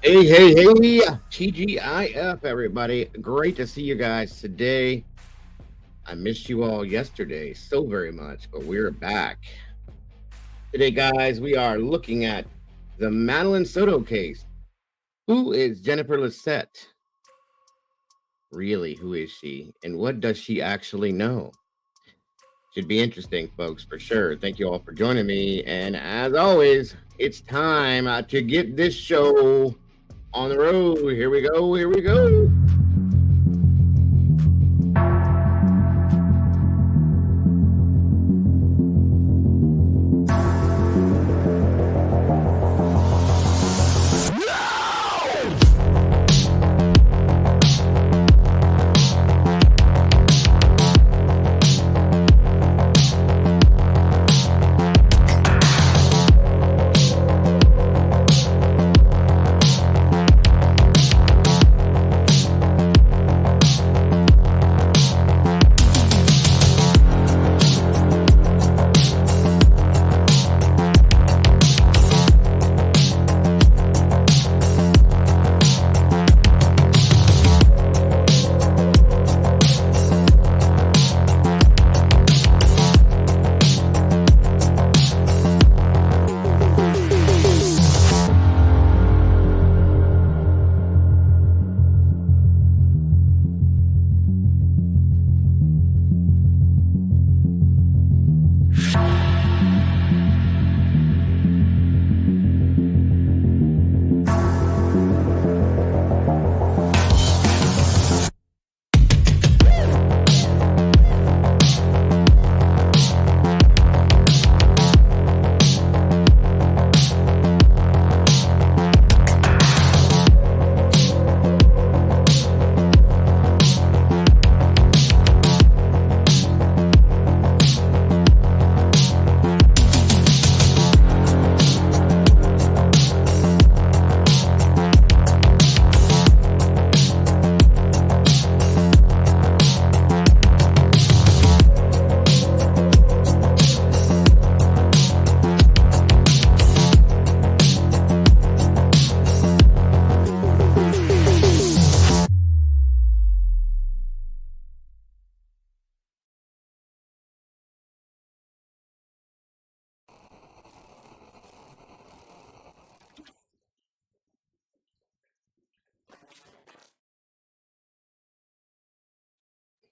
Hey, TGIF, everybody. Great to see you guys today. I missed you all yesterday so very much, but we're back. Today, guys, we are looking at the Madeline Soto case. Who is Jennifer Lissette? Really, who is she? And what does she actually know? Should be interesting, folks, for sure. Thank you all for joining me. And as always, it's time to get this show on the road. Here we go. Here we go.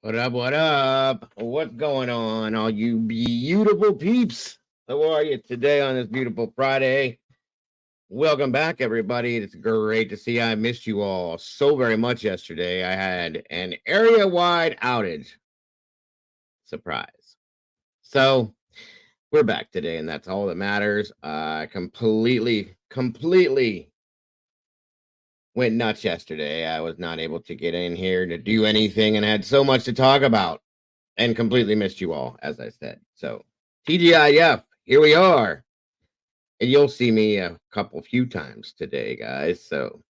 What up? What up? What's going on, all you beautiful peeps? How are you today on this beautiful Friday? Welcome back, everybody. It's great to see you. I missed you all so very much yesterday. I had an area wide outage. Surprise. So we're back today, and that's all that matters. Completely went nuts yesterday. I was not able to get in here to do anything and had so much to talk about and completely missed you all, as I said. So, TGIF, here we are. And you'll see me a few times today, guys. So,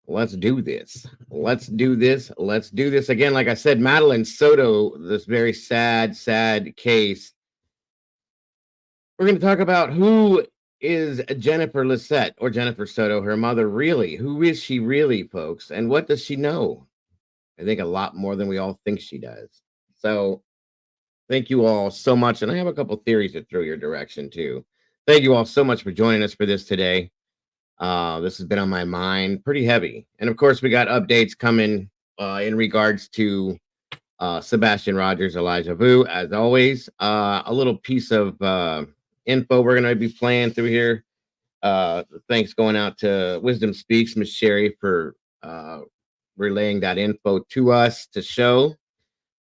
let's do this. Let's do this again. Like I said, Madeline Soto, this very sad case. We're going to talk about who is Jennifer Lissette or Jennifer Soto, her mother, really? Who is she really, folks? And what does she know? I think a lot more than we all think she does. So, thank you all so much. And I have a couple theories to throw your direction, too. Thank you all so much for joining us for this today. This has been on my mind pretty heavy. And of course, we got updates coming in regards to Sebastian Rogers, Elijah Vu, as always. A little piece of info we're going to be playing through here. Thanks going out to Wisdom Speaks, Miss Sherry, for relaying that info to us to show.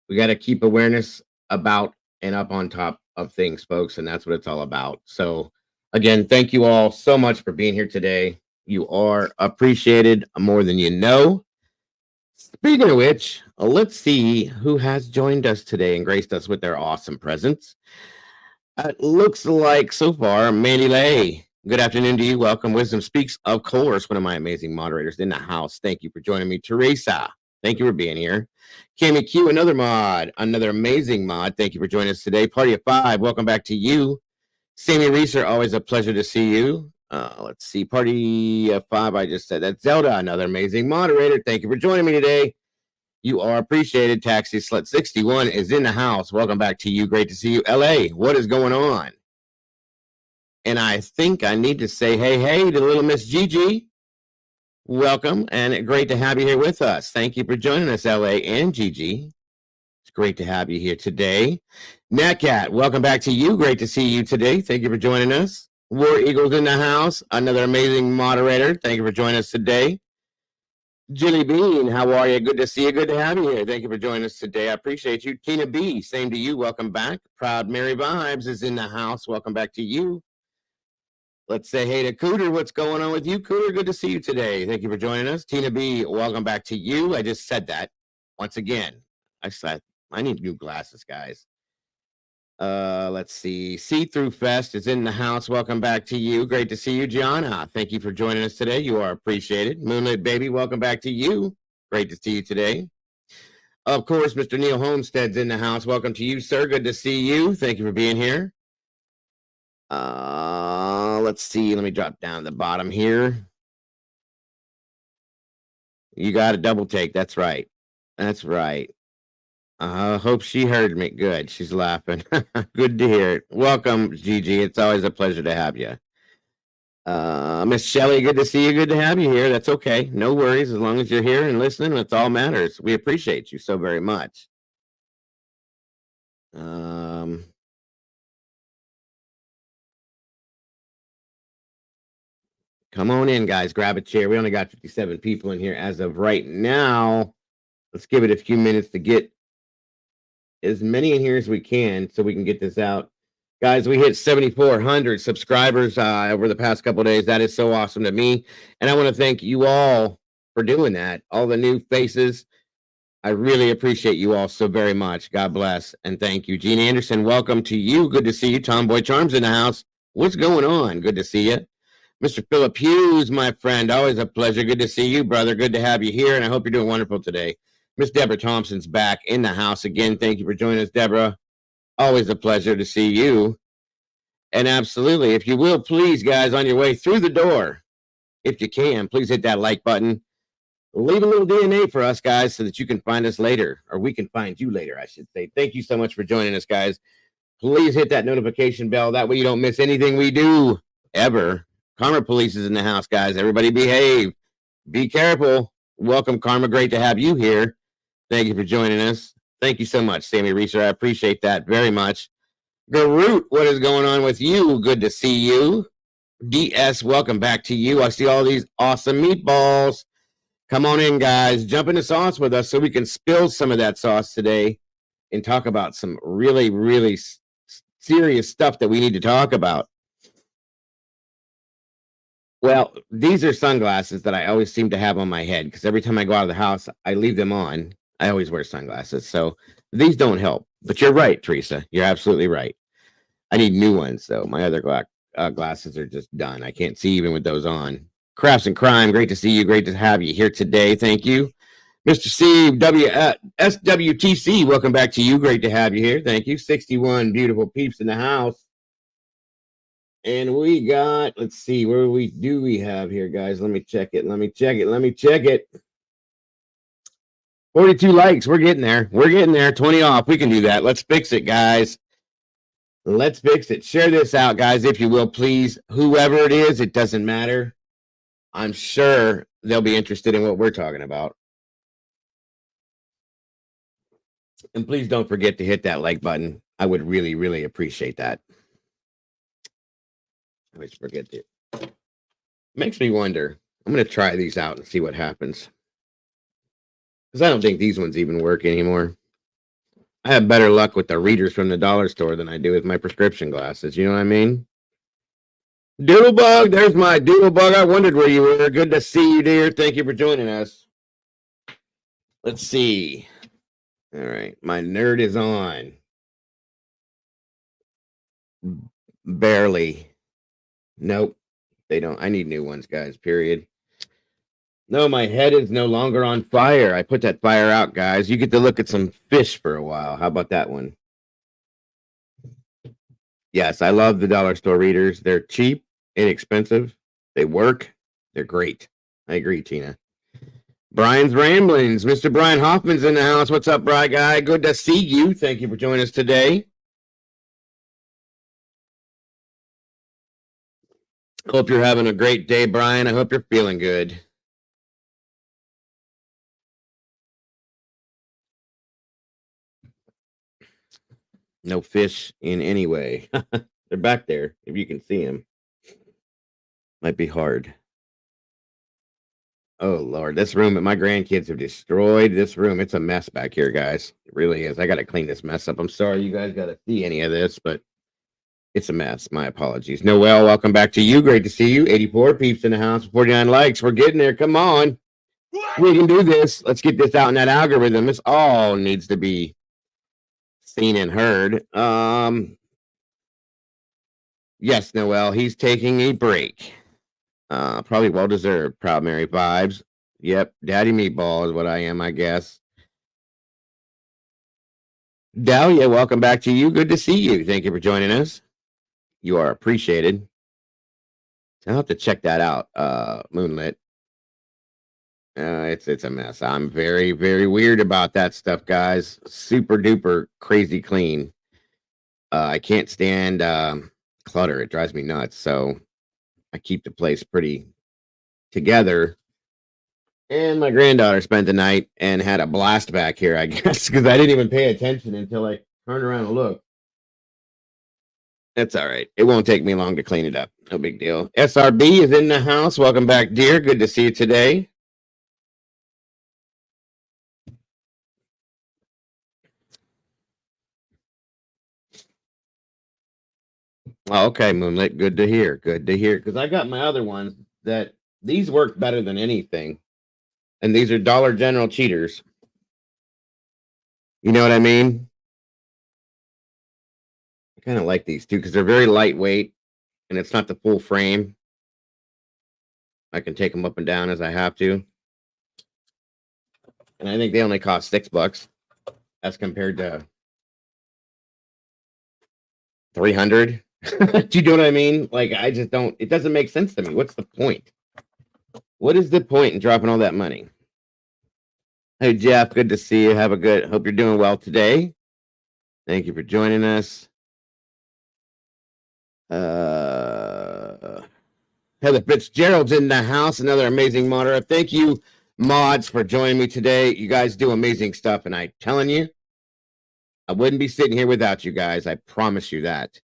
We got to keep awareness about and up on top of things, folks, and that's what it's all about. So, again, thank you all so much for being here today. You are appreciated more than you know. Speaking of which, let's see who has joined us today and graced us with their awesome presence. It looks like so far, Mandy Lay. Good afternoon to you. Welcome. Wisdom Speaks, of course, one of my amazing moderators in the house. Thank you for joining me. Teresa, thank you for being here. Cammy Q, another mod, another amazing mod. Thank you for joining us today. Party of Five, welcome back to you. Sammy Reeser, always a pleasure to see you. Let's see. Party 5, I just said that. Zelda, another amazing moderator. Thank you for joining me today. You are appreciated. Taxi Slut 61 is in the house. Welcome back to you. Great to see you. LA, what is going on? And I think I need to say hey to little Miss Gigi. Welcome, and great to have you here with us. Thank you for joining us, LA and Gigi. It's great to have you here today. Natcat, welcome back to you. Great to see you today. Thank you for joining us. War Eagles in the house, another amazing moderator. Thank you for joining us today. Jilly Bean, how are you? Good to see you. Good to have you here. Thank you for joining us today. I appreciate you. Tina B, same to you. Welcome back. Proud Mary Vibes is in the house. Welcome back to you. Let's say hey to Cooter. What's going on with you, Cooter? Good to see you today. Thank you for joining us. Tina B, welcome back to you. I just said that once again. I said I need new glasses, guys. Let's see. See-Through Fest is in the house. Welcome back to you. Great to see you, Gianna. Thank you for joining us today. You are appreciated. Moonlit Baby, welcome back to you. Great to see you today. Of course, Mr. Neil Homestead's in the house. Welcome to you, sir. Good to see you. Thank you for being here. Let's see. Let me drop down to the bottom here. You got a double take. That's right. That's right. Hope she heard me. Good. She's laughing. Good to hear it. Welcome, Gigi. It's always a pleasure to have you. Miss Shelley, good to see you. Good to have you here. That's okay. No worries. As long as you're here and listening, that's all matters. We appreciate you so very much. Come on in, guys. Grab a chair. We only got 57 people in here as of right now. Let's give it a few minutes to get as many in here as we can so we can get this out. Guys, we hit 7,400 subscribers over the past couple of days. That is so awesome to me. And I want to thank you all for doing that. All the new faces. I really appreciate you all so very much. God bless. And thank you. Gene Anderson, welcome to you. Good to see you. Tomboy Charms in the house. What's going on? Good to see you. Mr. Philip Hughes, my friend, always a pleasure. Good to see you, brother. Good to have you here, and I hope you're doing wonderful today. Miss Deborah Thompson's back in the house again. Thank you for joining us, Deborah. Always a pleasure to see you. And absolutely, if you will, please, guys, on your way through the door, if you can, please hit that like button. Leave a little DNA for us, guys, so that you can find us later, or we can find you later, I should say. Thank you so much for joining us, guys. Please hit that notification bell. That way you don't miss anything we do, ever. Karma Police is in the house, guys. Everybody behave. Be careful. Welcome, Karma. Great to have you here. Thank you for joining us. Thank you so much, Sammy Reeser. I appreciate that very much. Garut, what is going on with you? Good to see you. DS, welcome back to you. I see all these awesome meatballs. Come on in, guys. Jump in the sauce with us so we can spill some of that sauce today and talk about some really, really serious stuff that we need to talk about. Well, these are sunglasses that I always seem to have on my head because every time I go out of the house, I leave them on. I always wear sunglasses. So these don't help. But you're right, Teresa. You're absolutely right. I need new ones, though. My other glasses are just done. I can't see even with those on. Crafts and Crime, great to see you. Great to have you here today. Thank you. Mr. Steve, SWTC, welcome back to you. Great to have you here. Thank you. 61 beautiful peeps in the house. And we got, let's see, where we have here, guys? Let me check it. 42 likes. We're getting there. 20 off. We can do that. Let's fix it, guys. Let's fix it. Share this out, guys, if you will, please. Whoever it is, it doesn't matter. I'm sure they'll be interested in what we're talking about. And please don't forget to hit that like button. I would really, really appreciate that. I always forget it. Makes me wonder. I'm going to try these out and see what happens. Because I don't think these ones even work anymore. I have better luck with the readers from the dollar store than I do with my prescription glasses. You know what I mean? Doodlebug, there's my Doodlebug. I wondered where you were. Good to see you, dear. Thank you for joining us. Let's see. All right. My nerd is on. Barely. Nope. They don't. I need new ones, guys, period. No, my head is no longer on fire. I put that fire out, guys. You get to look at some fish for a while. How about that one? Yes, I love the dollar store readers. They're cheap, inexpensive, They work. They're great. I agree, Tina. Brian's Ramblings. Mr. Brian Hoffman's in the house. What's up, Brian guy? Good to see you. Thank you for joining us today. Hope you're having a great day, Brian. I hope you're feeling good. No fish in any way. They're back there, if you can see them. Might be hard. Oh, Lord. This room, my grandkids have destroyed this room. It's a mess back here, guys. It really is. I got to clean this mess up. I'm sorry you guys got to see any of this, but it's a mess. My apologies. Noel, welcome back to you. Great to see you. 84 peeps in the house, 49 likes. We're getting there. Come on. We can do this. Let's get this out in that algorithm. This all needs to be seen and heard. Yes, Noel, he's taking a break. Probably well deserved. Proud Mary vibes. Yep, Daddy Meatball is what I am, I guess. Dahlia, welcome back to you. Good to see you. Thank you for joining us. You are appreciated. I'll have to check that out, Moonlit. It's a mess. I'm very, very weird about that stuff, guys. Super duper crazy clean. I can't stand clutter. It drives me nuts. So I keep the place pretty together. And my granddaughter spent the night and had a blast back here, I guess, because I didn't even pay attention until I turned around and looked. That's all right. It won't take me long to clean it up. No big deal. SRB is in the house. Welcome back, dear. Good to see you today. Oh, okay, Moonlit. Good to hear. Good to hear. Because I got my other ones that these work better than anything. And these are Dollar General cheaters. You know what I mean? I kind of like these too because they're very lightweight and it's not the full frame. I can take them up and down as I have to. And I think they only cost $6 as compared to 300. Do you know what I mean? Like, I just don't, it doesn't make sense to me. What's the point? What is the point in dropping all that money? Hey, Jeff, good to see you. Hope you're doing well today. Thank you for joining us. Heather Fitzgerald's in the house, another amazing moderator. Thank you, mods, for joining me today. You guys do amazing stuff, and I'm telling you, I wouldn't be sitting here without you guys. I promise you that.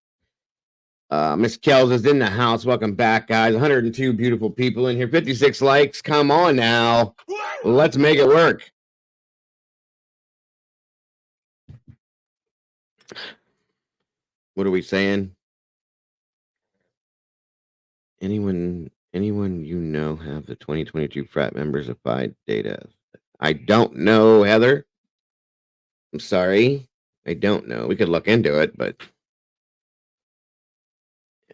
Miss Kells is in the house. Welcome back, guys. 102 beautiful people in here. 56 likes. Come on now. Let's make it work. What are we saying? Anyone you know have the 2022 frat members applied data? I don't know, Heather. I'm sorry. I don't know. We could look into it, but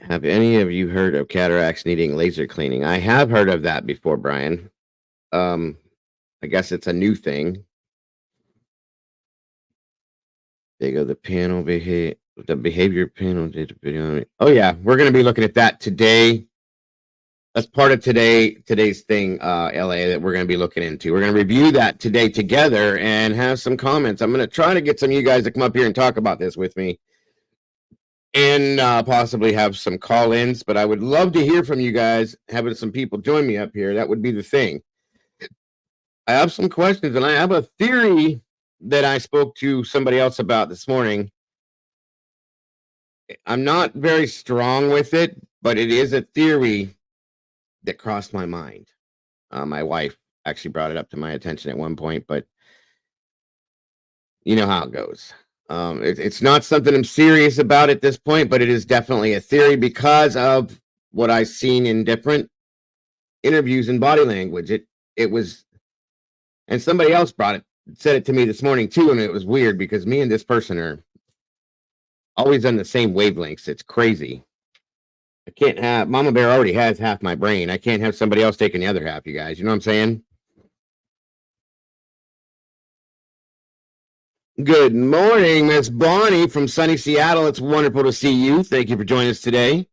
have any of you heard of cataracts needing laser cleaning? I have heard of that before, Brian. I guess it's a new thing. They go the panel the behavior panel did a video. Oh yeah, we're going to be looking at that today. That's part of today's thing, LA, that we're going to be looking into. We're going to review that today together and have some comments. I'm going to try to get some of you guys to come up here and talk about this with me and possibly have some call-ins, but I would love to hear from you guys, having some people join me up here. That would be the thing. I have some questions, and I have a theory that I spoke to somebody else about this morning. I'm not very strong with it, but it is a theory that crossed my mind. My wife actually brought it up to my attention at one point, but you know how it goes. It's not something I'm serious about at this point, but it is definitely a theory because of what I've seen in different interviews and body language. It was, and somebody else said it to me this morning too, and it was weird because me and this person are always on the same wavelengths. It's crazy. I can't have, Mama Bear already has half my brain. I can't have somebody else taking the other half, you guys. You know what I'm saying? Good morning, Miss Bonnie from sunny Seattle. It's wonderful to see you. Thank you for joining us today.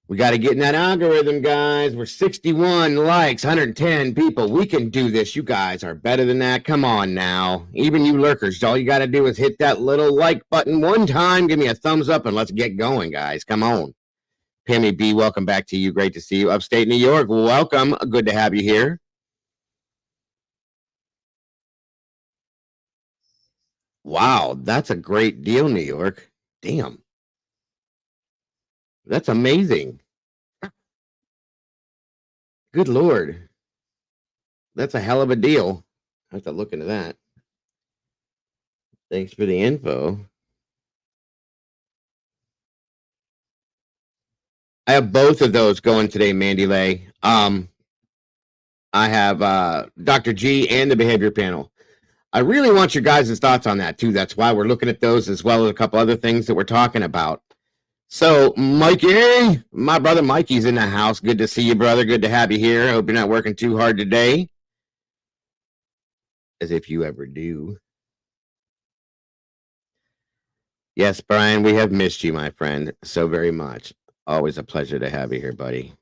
We got to get in that algorithm, guys. We're 61 likes, 110 people. We can do this. You guys are better than that. Come on now. Even you lurkers, all you got to do is hit that little like button one time. Give me a thumbs up and let's get going, guys. Come on. Pammy B, welcome back to you. Great to see you. Upstate New York, welcome. Good to have you here. Wow, that's a great deal, New York. Damn. That's amazing. Good Lord. That's a hell of a deal. I have to look into that. Thanks for the info. I have both of those going today, Mandy Lay. I have Dr. G and the behavior panel. I really want your guys' thoughts on that too. That's why we're looking at those as well as a couple other things that we're talking about. So, Mikey, my brother Mikey's in the house. Good to see you, brother. Good to have you here. I hope you're not working too hard today. As if you ever do. Yes, Brian, we have missed you, my friend, so very much. Always a pleasure to have you here, buddy.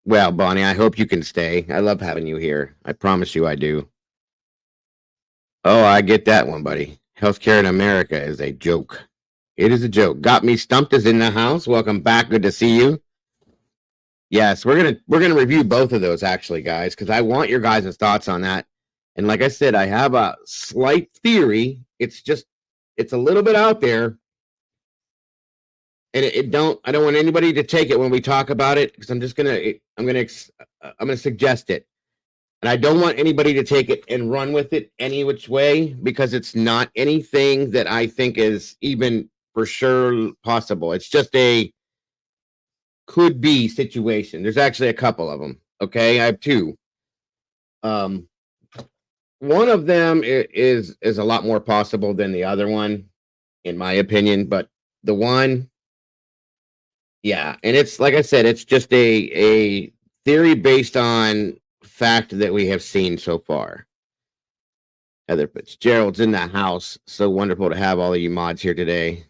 Well, Bonnie, I hope you can stay. I love having you here. I promise you I do. Oh, I get that one, buddy. Healthcare in America is a joke. It is a joke. Got Me Stumped is in the house. Welcome back. Good to see you. Yes, we're gonna review both of those actually, guys, because I want your guys' thoughts on that. And like I said, I have a slight theory. It's a little bit out there, and I don't want anybody to take it when we talk about it because I'm gonna suggest it, and I don't want anybody to take it and run with it any which way because it's not anything that I think is even for sure possible. It's just a could be situation. There's actually a couple of them. Okay, I have two. Um, one of them is a lot more possible than the other one, in my opinion. But the one, yeah, and it's like I said, it's just a theory based on fact that we have seen so far. Heather Fitzgerald's in the house. So wonderful to have all of you mods here today.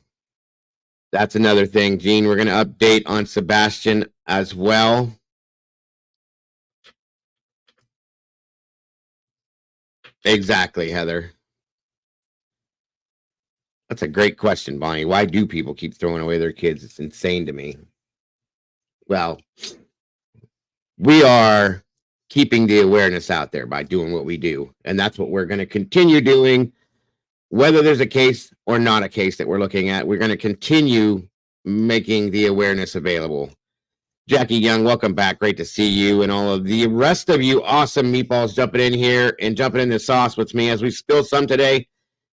That's another thing, Gene. We're going to update on Sebastian as well. Exactly, Heather. That's a great question, Bonnie. Why do people keep throwing away their kids? It's insane to me. Well, we are keeping the awareness out there by doing what we do. And that's what we're going to continue doing. Whether there's a case or not a case that we're looking at, we're going to continue making the awareness available. Jackie Young, welcome back. Great to see you and all of the rest of you awesome meatballs jumping in here and jumping in the sauce with me as we spill some today.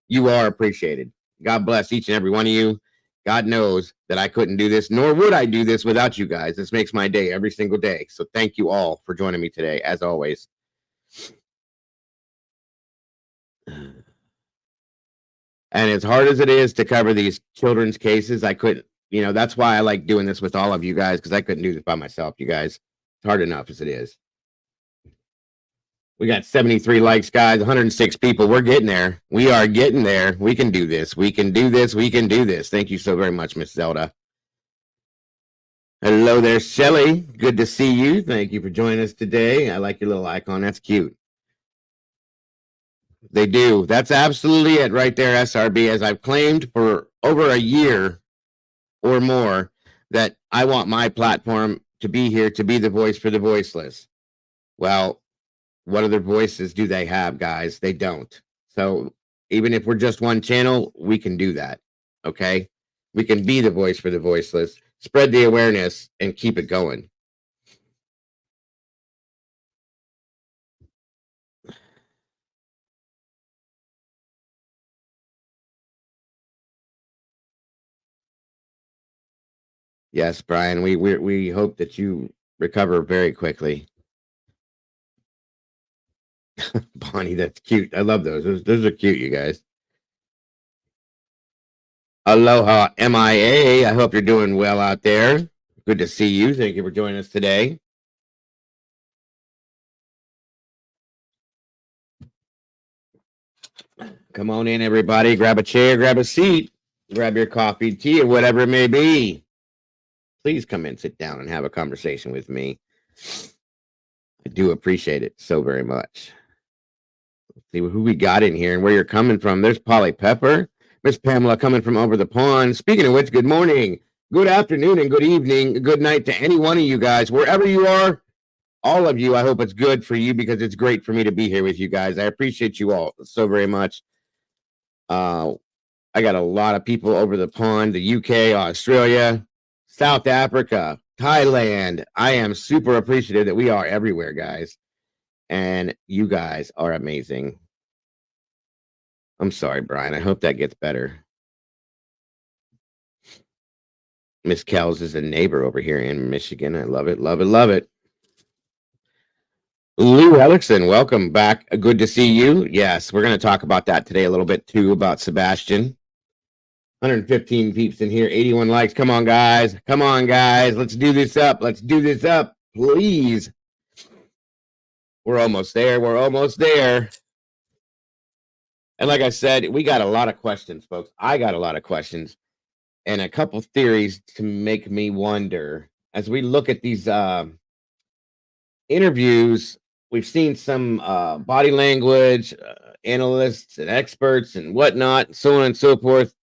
You are appreciated. God bless each and every one of you. God knows that I couldn't do this, nor would I do this without you guys. This makes my day every single day. So thank you all for joining me today, as always. And as hard as it is to cover these children's cases, I couldn't, that's why I like doing this with all of you guys, because I couldn't do this by myself, you guys. It's hard enough as it is. We got 73 likes, guys, 106 people. We're getting there. We are getting there. We can do this. We can do this. We can do this. Thank you so very much, Miss Zelda. Hello there, Shelly. Good to see you. Thank you for joining us today. I like your little icon. That's cute. They do. That's absolutely it right there, SRB. As I've claimed for over a year or more that I want my platform to be here to be the voice for the voiceless. Well, what other voices do they have, guys? They don't. So even if we're just one channel, we can do that. Okay? We can be the voice for the voiceless, spread the awareness, and keep it going. Yes, Brian, we hope that you recover very quickly. Bonnie, that's cute. I love those. Those are cute, you guys. Aloha, MIA. I hope you're doing well out there. Good to see you. Thank you for joining us today. Come on in, everybody. Grab a chair, grab a seat. grab your coffee, tea, or whatever it may be. Please come and sit down and have a conversation with me. I do appreciate it so very much. Let's see who we got in here and where you're coming from. There's Polly Pepper. Miss Pamela coming from over the pond. Speaking of which, good morning, good afternoon, and good evening, good night to any one of you guys, wherever you are. All of you, I hope it's good for you because it's great for me to be here with you guys. I appreciate you all so very much. I got a lot of people over the pond, the UK, Australia, South Africa, Thailand. I am super appreciative that we are everywhere, guys. And you guys are amazing. I'm sorry, Brian. I hope that gets better. Miss Kells is a neighbor over here in Michigan. I love it, love it, love it. Lou Ellickson, welcome back. Good to see you. Yes, we're going to talk about that today a little bit too, about Sebastian. 115 peeps in here, 81 likes. Come on, guys. Come on, guys. Let's do this up. Let's do this up, please. We're almost there. We're almost there. And like I said, we got a lot of questions, folks. I got a lot of questions and a couple theories to make me wonder. As we look at these interviews, we've seen some body language analysts and experts and whatnot, so on and so forth.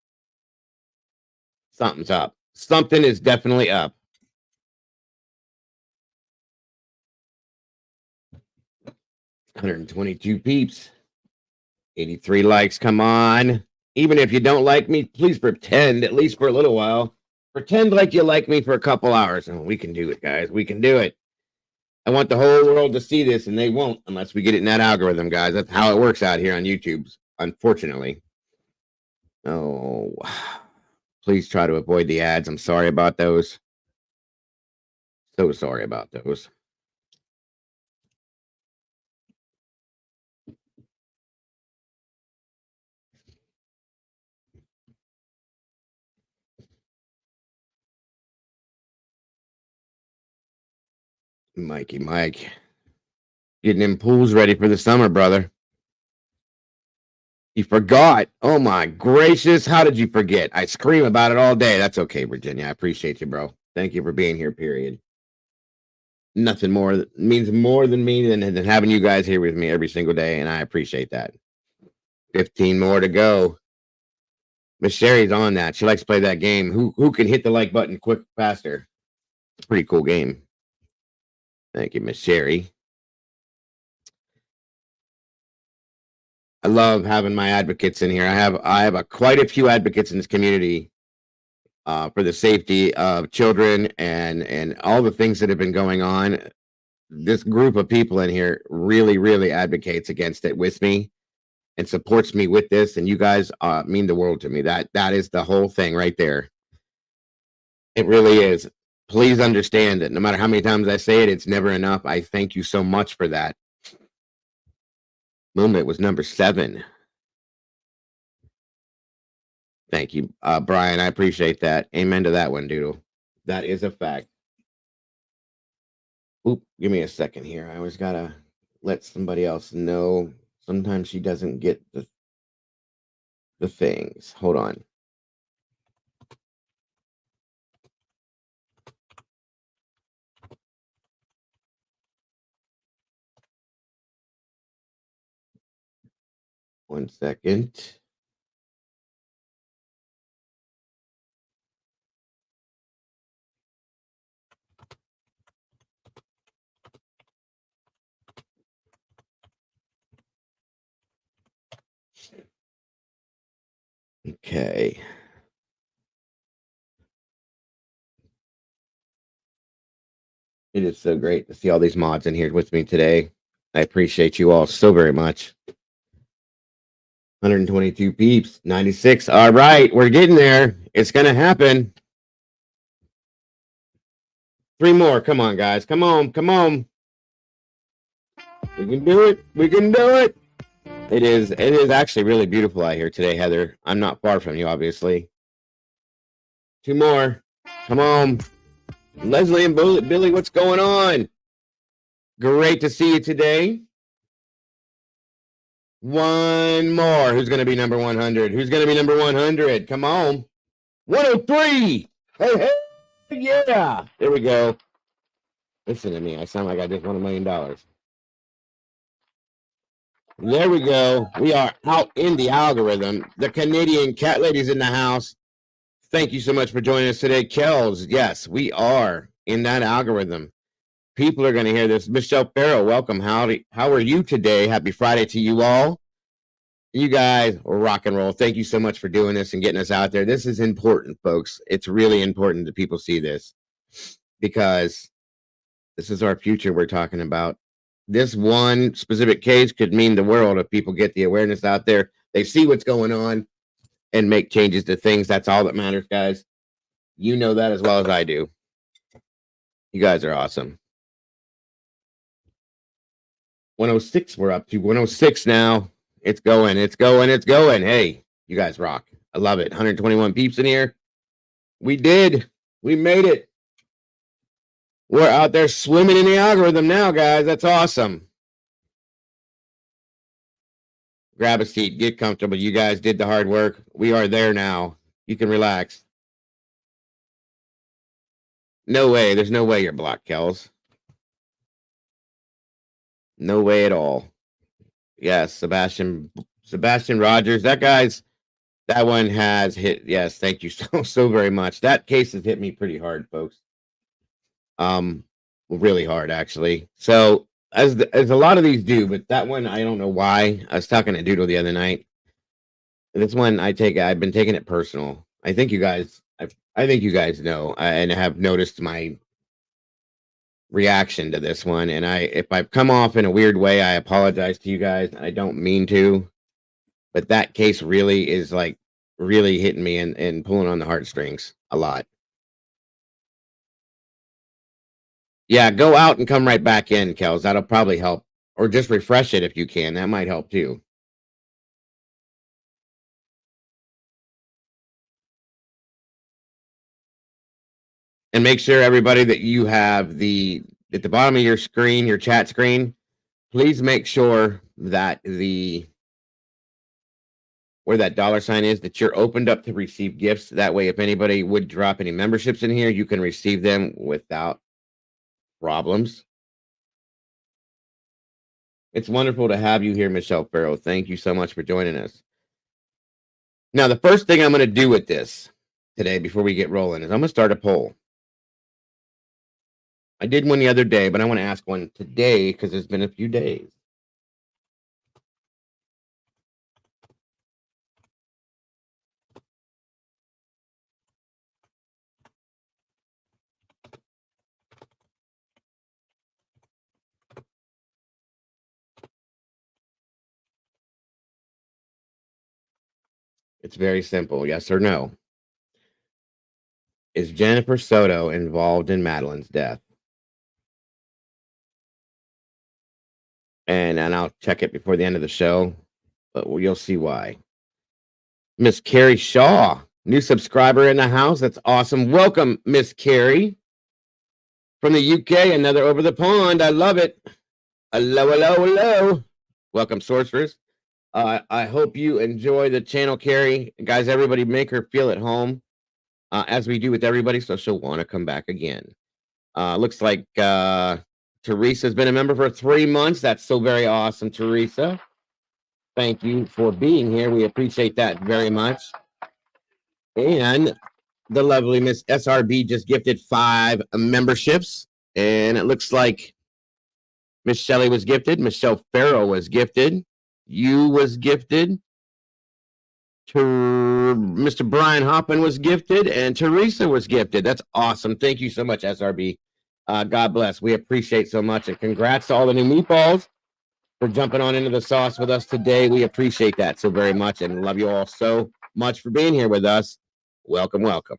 Something's up. Something is definitely up. $122 peeps. 83 likes. Come on. Even if you don't like me, please pretend, at least for a little while. Pretend like you like me for a couple hours. And we can do it, guys. We can do it. I want the whole world to see this, and they won't unless we get it in that algorithm, guys. That's how it works out here on YouTube, unfortunately. Oh, please try to avoid the ads. I'm sorry about those. So sorry about those. Mikey Mike. Getting them pools ready for the summer, brother. You forgot. Oh my gracious. How did you forget? I scream about it all day. That's okay, Virginia. I appreciate you, bro. Thank you for being here, period. Nothing more means more than me than having you guys here with me every single day, and I appreciate that. 15 more to go. Miss Sherry's on that. She likes to play that game. Who can hit the like button quick faster? It's a pretty cool game. Thank you, Miss Sherry. I love having my advocates in here. I have quite a few advocates in this community for the safety of children and all the things that have been going on. This group of people in here really advocates against it with me and supports me with this. And you guys mean the world to me. That is the whole thing right there. It really is. Please understand that no matter how many times I say it, it's never enough. I thank you so much for that. Moonlit was number 7. Thank you, Brian. I appreciate that. Amen to that one, Doodle. That is a fact. Oop, give me a second here. I always gotta let somebody else know. Sometimes she doesn't get the things. Hold on. One second. Okay. It is so great to see all these mods in here with me today. I appreciate you all so very much. 122 peeps, 96. All right, we're getting there. It's going to happen. 3 more. Come on, guys. Come on. Come on. We can do it. We can do it. It is actually really beautiful out here today, Heather. I'm not far from you, obviously. 2 more. Come on. Leslie and Billy, what's going on? Great to see you today. 1 more. Who's going to be number 100? Who's going to be number 100? Come on. 103. Hey, hey, yeah. There we go. Listen to me. I sound like I just won $1 million. There we go. We are out in the algorithm. The Canadian cat lady's in the house. Thank you so much for joining us today, Kells. Yes, we are in that algorithm. People are going to hear this. Michelle Farrow, welcome. Howdy. How are you today? Happy Friday to you all. You guys rock and roll. Thank you so much for doing this and getting us out there. This is important, folks. It's really important that people see this because this is our future we're talking about. This one specific case could mean the world if people get the awareness out there. They see what's going on and make changes to things. That's all that matters, guys. You know that as well as I do. You guys are awesome. 106, we're up to 106 now. It's going, it's going, it's going. Hey, you guys rock. I love it. 121 peeps in here. We did. We made it. We're out there swimming in the algorithm now, guys. That's awesome. Grab a seat. Get comfortable. You guys did the hard work. We are there now. You can relax. No way. There's no way you're blocked, Kells. No way at all. Yes, Sebastian Rogers. That one has hit. Yes, thank you so very much. That case has hit me pretty hard, folks. Really hard actually. So as a lot of these do, but that one I don't know why. I was talking to Doodle the other night. This one I've been taking it personal. I think you guys know and have noticed my reaction to this one. And if I've come off in a weird way, I apologize to you guys. I don't mean to, but that case really is like really hitting me and pulling on the heartstrings a lot. Yeah, go out and come right back in, Kels. That'll probably help. Or just refresh it if you can. That might help too. And make sure, everybody, that you have at the bottom of your screen, your chat screen, please make sure that where that $sign is, that you're opened up to receive gifts. That way, if anybody would drop any memberships in here, you can receive them without problems. It's wonderful to have you here, Michelle Farrow. Thank you so much for joining us. Now, the first thing I'm going to do with this today before we get rolling is I'm going to start a poll. I did one the other day, but I want to ask one today because it's been a few days. It's very simple. Yes or no? Is Jennifer Soto involved in Madeline's death? And I'll check it before the end of the show, but you'll see why. Miss Carrie Shaw, new subscriber in the house. That's awesome. Welcome, Miss Carrie. From the UK, another over the pond. I love it. Hello, hello, hello. Welcome, Sorceress. I hope you enjoy the channel, Carrie. Guys, everybody make her feel at home, as we do with everybody, so she'll want to come back again. Looks like Teresa's been a member for 3 months. That's so very awesome, Teresa. Thank you for being here. We appreciate that very much. And the lovely Miss SRB just gifted 5 memberships. And it looks like Miss Shelley was gifted. Michelle Farrow was gifted. You was gifted. Mr. Brian Hoppin was gifted. And Teresa was gifted. That's awesome. Thank you so much, SRB. God bless. We appreciate so much. And congrats to all the new meatballs for jumping on into the sauce with us today. We appreciate that so very much and love you all so much for being here with us. Welcome, welcome.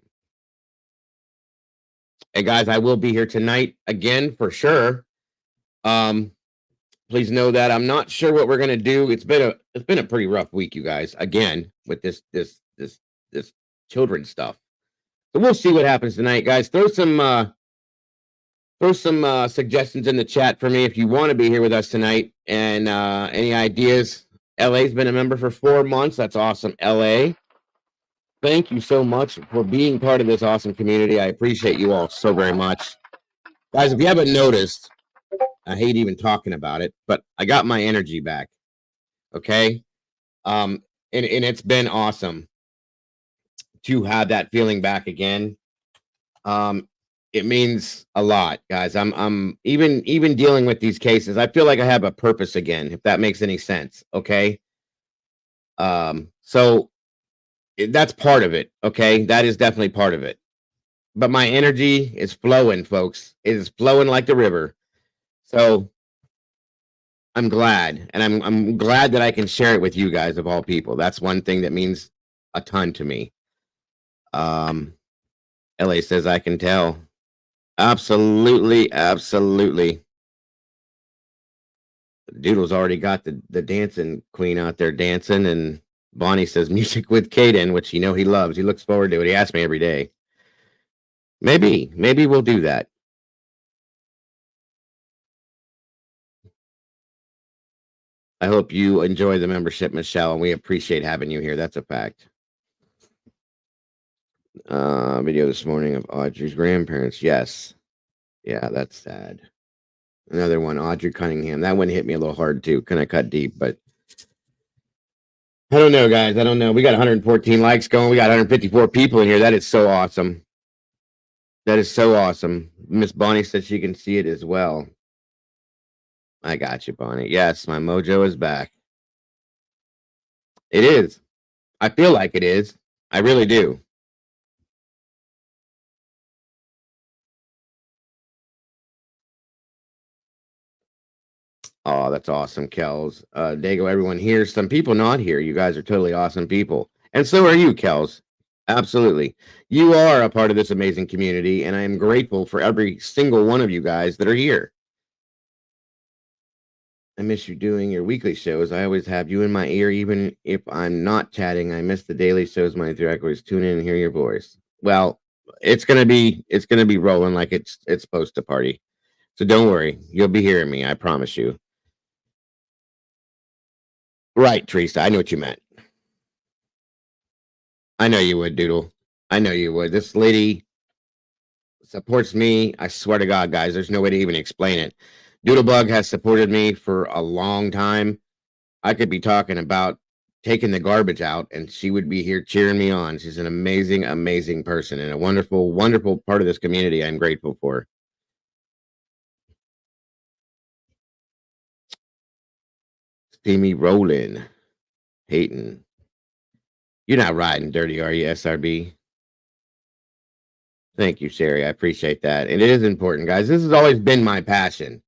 And guys, I will be here tonight again for sure. Please know that I'm not sure what we're gonna do. It's been a pretty rough week, you guys. Again, with this children's stuff. So we'll see what happens tonight, guys. Throw some suggestions in the chat for me if you want to be here with us tonight. And any ideas? LA's been a member for 4 months. That's awesome, LA. Thank you so much for being part of this awesome community. I appreciate you all so very much. Guys, if you haven't noticed, I hate even talking about it, but I got my energy back. Okay. And it's been awesome to have that feeling back again. Um, it means a lot, guys. I'm even dealing with these cases. I feel like I have a purpose again, if that makes any sense. Okay. So that's part of it. Okay. That is definitely part of it. But my energy is flowing, folks. It is flowing like the river. So I'm glad, and I'm glad that I can share it with you guys of all people. That's one thing that means a ton to me. Um, LA says I can tell. Absolutely, absolutely. Doodle's already got the dancing queen out there dancing, and Bonnie says music with Caden, which you know he loves. He looks forward to it. He asks me every day. Maybe we'll do that. I hope you enjoy the membership, Michelle, and we appreciate having you here. That's a fact. Video this morning of Audrey's grandparents. Yes. Yeah, that's sad. Another one, Audrey Cunningham. That one hit me a little hard too. Kind of cut deep, but I don't know, guys. I don't know. We got 114 likes going. We got 154 people in here. That is so awesome. That is so awesome. Miss Bonnie said she can see it as well. I got you, Bonnie. Yes, my mojo is back. It is. I feel like it is. I really do. Oh, that's awesome, Kels. Dago, everyone here. Some people not here. You guys are totally awesome people. And so are you, Kels. Absolutely. You are a part of this amazing community, and I am grateful for every single one of you guys that are here. I miss you doing your weekly shows. I always have you in my ear, even if I'm not chatting. I miss the daily shows Monday through. I always tune in and hear your voice. Well, it's gonna be rolling like it's supposed to party. So don't worry, you'll be hearing me. I promise you. Right, Teresa. I know what you meant. I know you would, Doodle. I know you would. This lady supports me. I swear to God, guys, there's no way to even explain it. Doodlebug has supported me for a long time. I could be talking about taking the garbage out and she would be here cheering me on. She's an amazing, amazing person and a wonderful, wonderful part of this community I'm grateful for. See me rolling, hating. You're not riding dirty, are you, SRB? Thank you, Sherry. I appreciate that. And it is important, guys. This has always been my passion.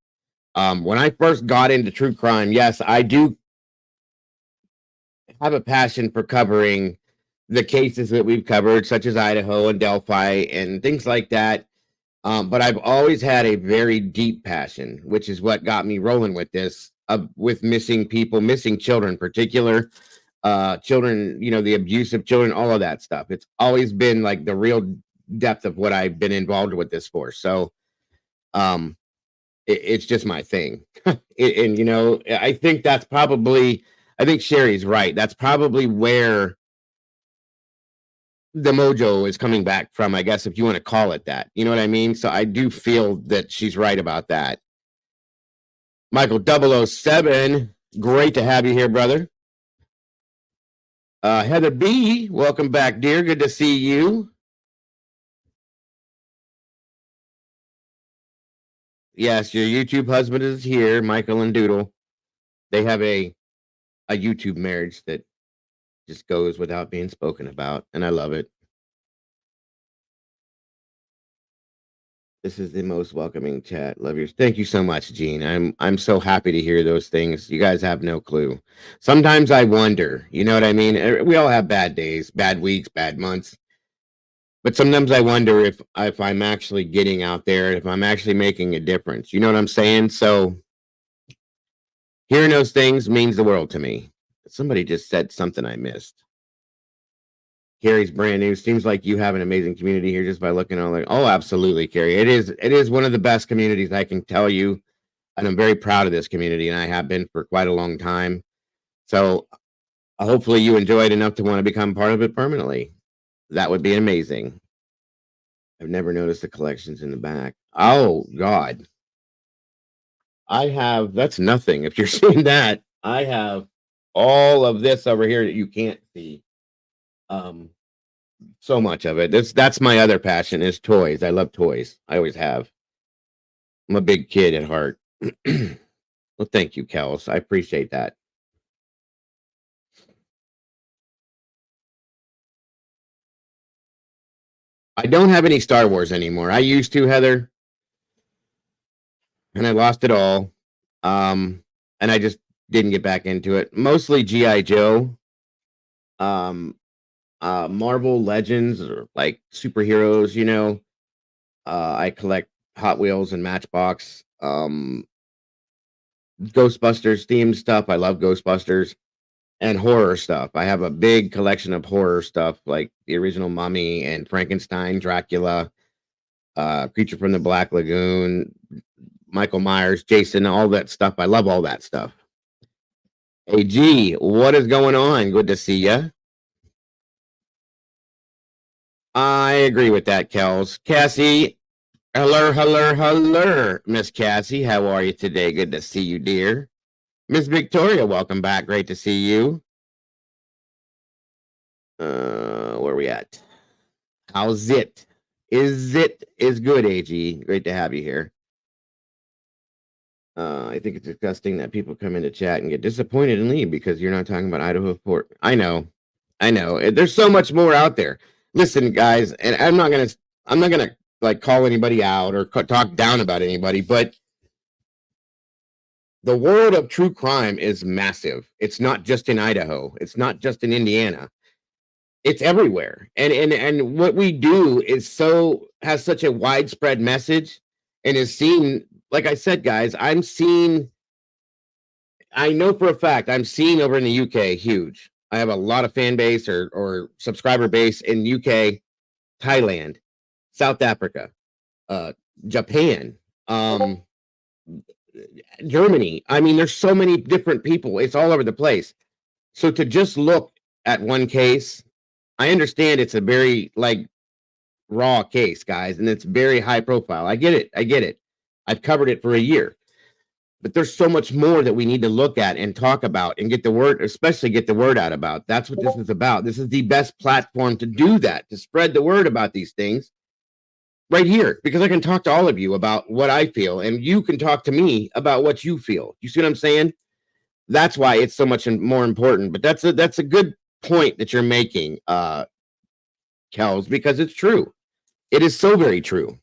When I first got into true crime, yes, I do have a passion for covering the cases that we've covered, such as Idaho and Delphi and things like that. But I've always had a very deep passion, which is what got me rolling with this, with missing people, missing children, in particular, children, the abuse of children, all of that stuff. It's always been like the real depth of what I've been involved with this for. So, it's just my thing. And I think that's probably, I think Sherry's right. That's probably where the mojo is coming back from, I guess, if you want to call it that. You know what I mean? So I do feel that she's right about that. Michael 007, great to have you here, brother. Heather B, welcome back, dear. Good to see you. Yes, your YouTube husband is here, Michael and Doodle. They have a YouTube marriage that just goes without being spoken about, and I love it. This is the most welcoming chat. Love yours. Thank you so much, Gene. I'm so happy to hear those things. You guys have no clue. Sometimes I wonder, you know what I mean? We all have bad days, bad weeks, bad months. But sometimes I wonder if I'm actually getting out there, if I'm actually making a difference. You know what I'm saying? So hearing those things means the world to me. Somebody just said something I missed. Carrie's brand new. Seems like you have an amazing community here just by looking on like, oh, absolutely, Carrie. It is one of the best communities, I can tell you. And I'm very proud of this community, and I have been for quite a long time. So hopefully you enjoy it enough to want to become part of it permanently. That would be amazing. I've never noticed the collections in the back. Oh, God. I have, that's nothing. If you're seeing that, I have all of this over here that you can't see. So much of it. That's my other passion is toys. I love toys. I always have. I'm a big kid at heart. Well, thank you, Kels. I appreciate that. I don't have any Star Wars anymore. I used to, Heather, and I lost it all. And I just didn't get back into it. Mostly GI Joe, um, Marvel Legends, or like superheroes. I collect Hot Wheels and Matchbox, Ghostbusters themed stuff. I love Ghostbusters and horror stuff. I have a big collection of horror stuff, like the original Mummy and Frankenstein, Dracula, Creature from the Black Lagoon, Michael Myers, Jason, all that stuff. I love all that stuff. Hey, G, what is going on? Good to see you. I agree with that, Kels. Cassie, hello, Miss Cassie. How are you today? Good to see you, dear. Miss Victoria, welcome back. Great to see you. Where are we at? How's it? Is good, AG. Great to have you here. I think it's disgusting that people come into chat and get disappointed and leave because you're not talking about Idaho port. I know. There's so much more out there. Listen, guys, and I'm not gonna like call anybody out or talk down about anybody, but the world of true crime is massive. It's not just in Idaho. It's not just in Indiana. It's everywhere. And what we do has such a widespread message and is seen, like I said, guys, I know for a fact I'm seen over in the UK huge. I have a lot of fan base or subscriber base in UK, Thailand, South Africa, Japan, Germany. I mean, there's so many different people. It's all over the place. So to just look at one case, I understand it's a very raw case, guys, and it's very high profile. I get it. I've covered it for a year. But there's so much more that we need to look at and talk about and get the word out about. That's what this is about. This is the best platform to do that, to spread the word about these things right here, because I can talk to all of you about what I feel and you can talk to me about what you feel. You see what I'm saying? That's why it's so much more important. But that's a good point that you're making, Kels, because it's true. It is so very true.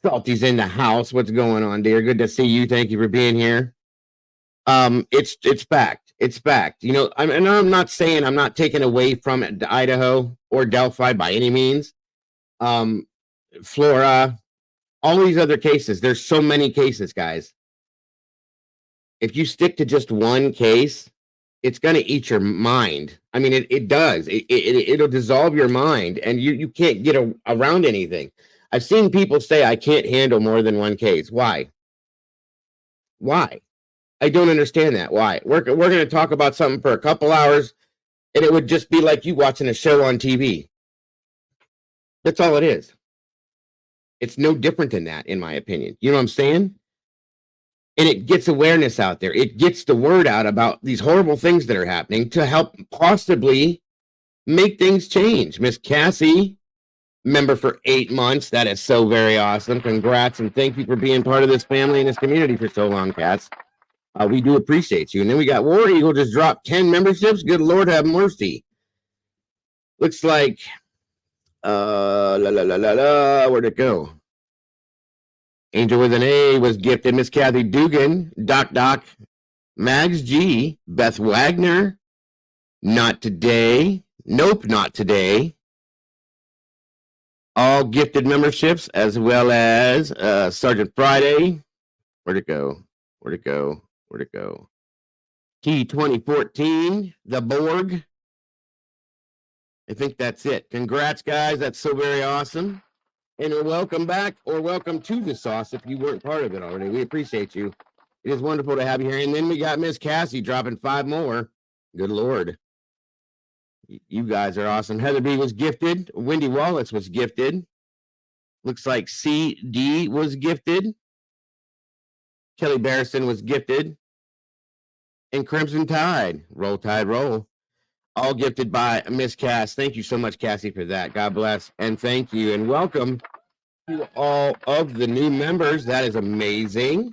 Salty's in the house. What's going on, dear? Good to see you. Thank you for being here. It's fact. It's fact. I'm not saying I'm not taking away from Idaho or Delphi by any means. Flora, all these other cases. There's so many cases, guys. If you stick to just one case, it's going to eat your mind. I mean, it does. It'll dissolve your mind, and you can't get around anything. I've seen people say, I can't handle more than one case. Why? I don't understand that. Why? We're going to talk about something for a couple hours, and it would just be like you watching a show on TV. That's all it is. It's no different than that, in my opinion. You know what I'm saying? And it gets awareness out there. It gets the word out about these horrible things that are happening to help possibly make things change. Miss Cassie, member for 8 months. That is so very awesome. Congrats, and thank you for being part of this family and this community for so long, Cass. We do appreciate you. And then we got War Eagle just dropped 10 memberships. Good Lord have mercy. Looks like, where'd it go? Angel with an A was gifted. Miss Kathy Dugan, Doc, Mags G, Beth Wagner, not today. Nope, not today. All gifted memberships, as well as Sergeant Friday. Where'd it go? T2014, the Borg. I think that's it. Congrats, guys. That's so very awesome. And welcome back, or welcome to the sauce if you weren't part of it already. We appreciate you. It is wonderful to have you here. And then we got Miss Cassie dropping 5 more. Good Lord. You guys are awesome. Heather B was gifted. Wendy Wallace was gifted. Looks like CD was gifted. Kelly Barrison was gifted. And Crimson Tide, Roll Tide Roll, all gifted by Miss Cass. Thank you so much, Cassie, for that. God bless and thank you and welcome to all of the new members. That is amazing.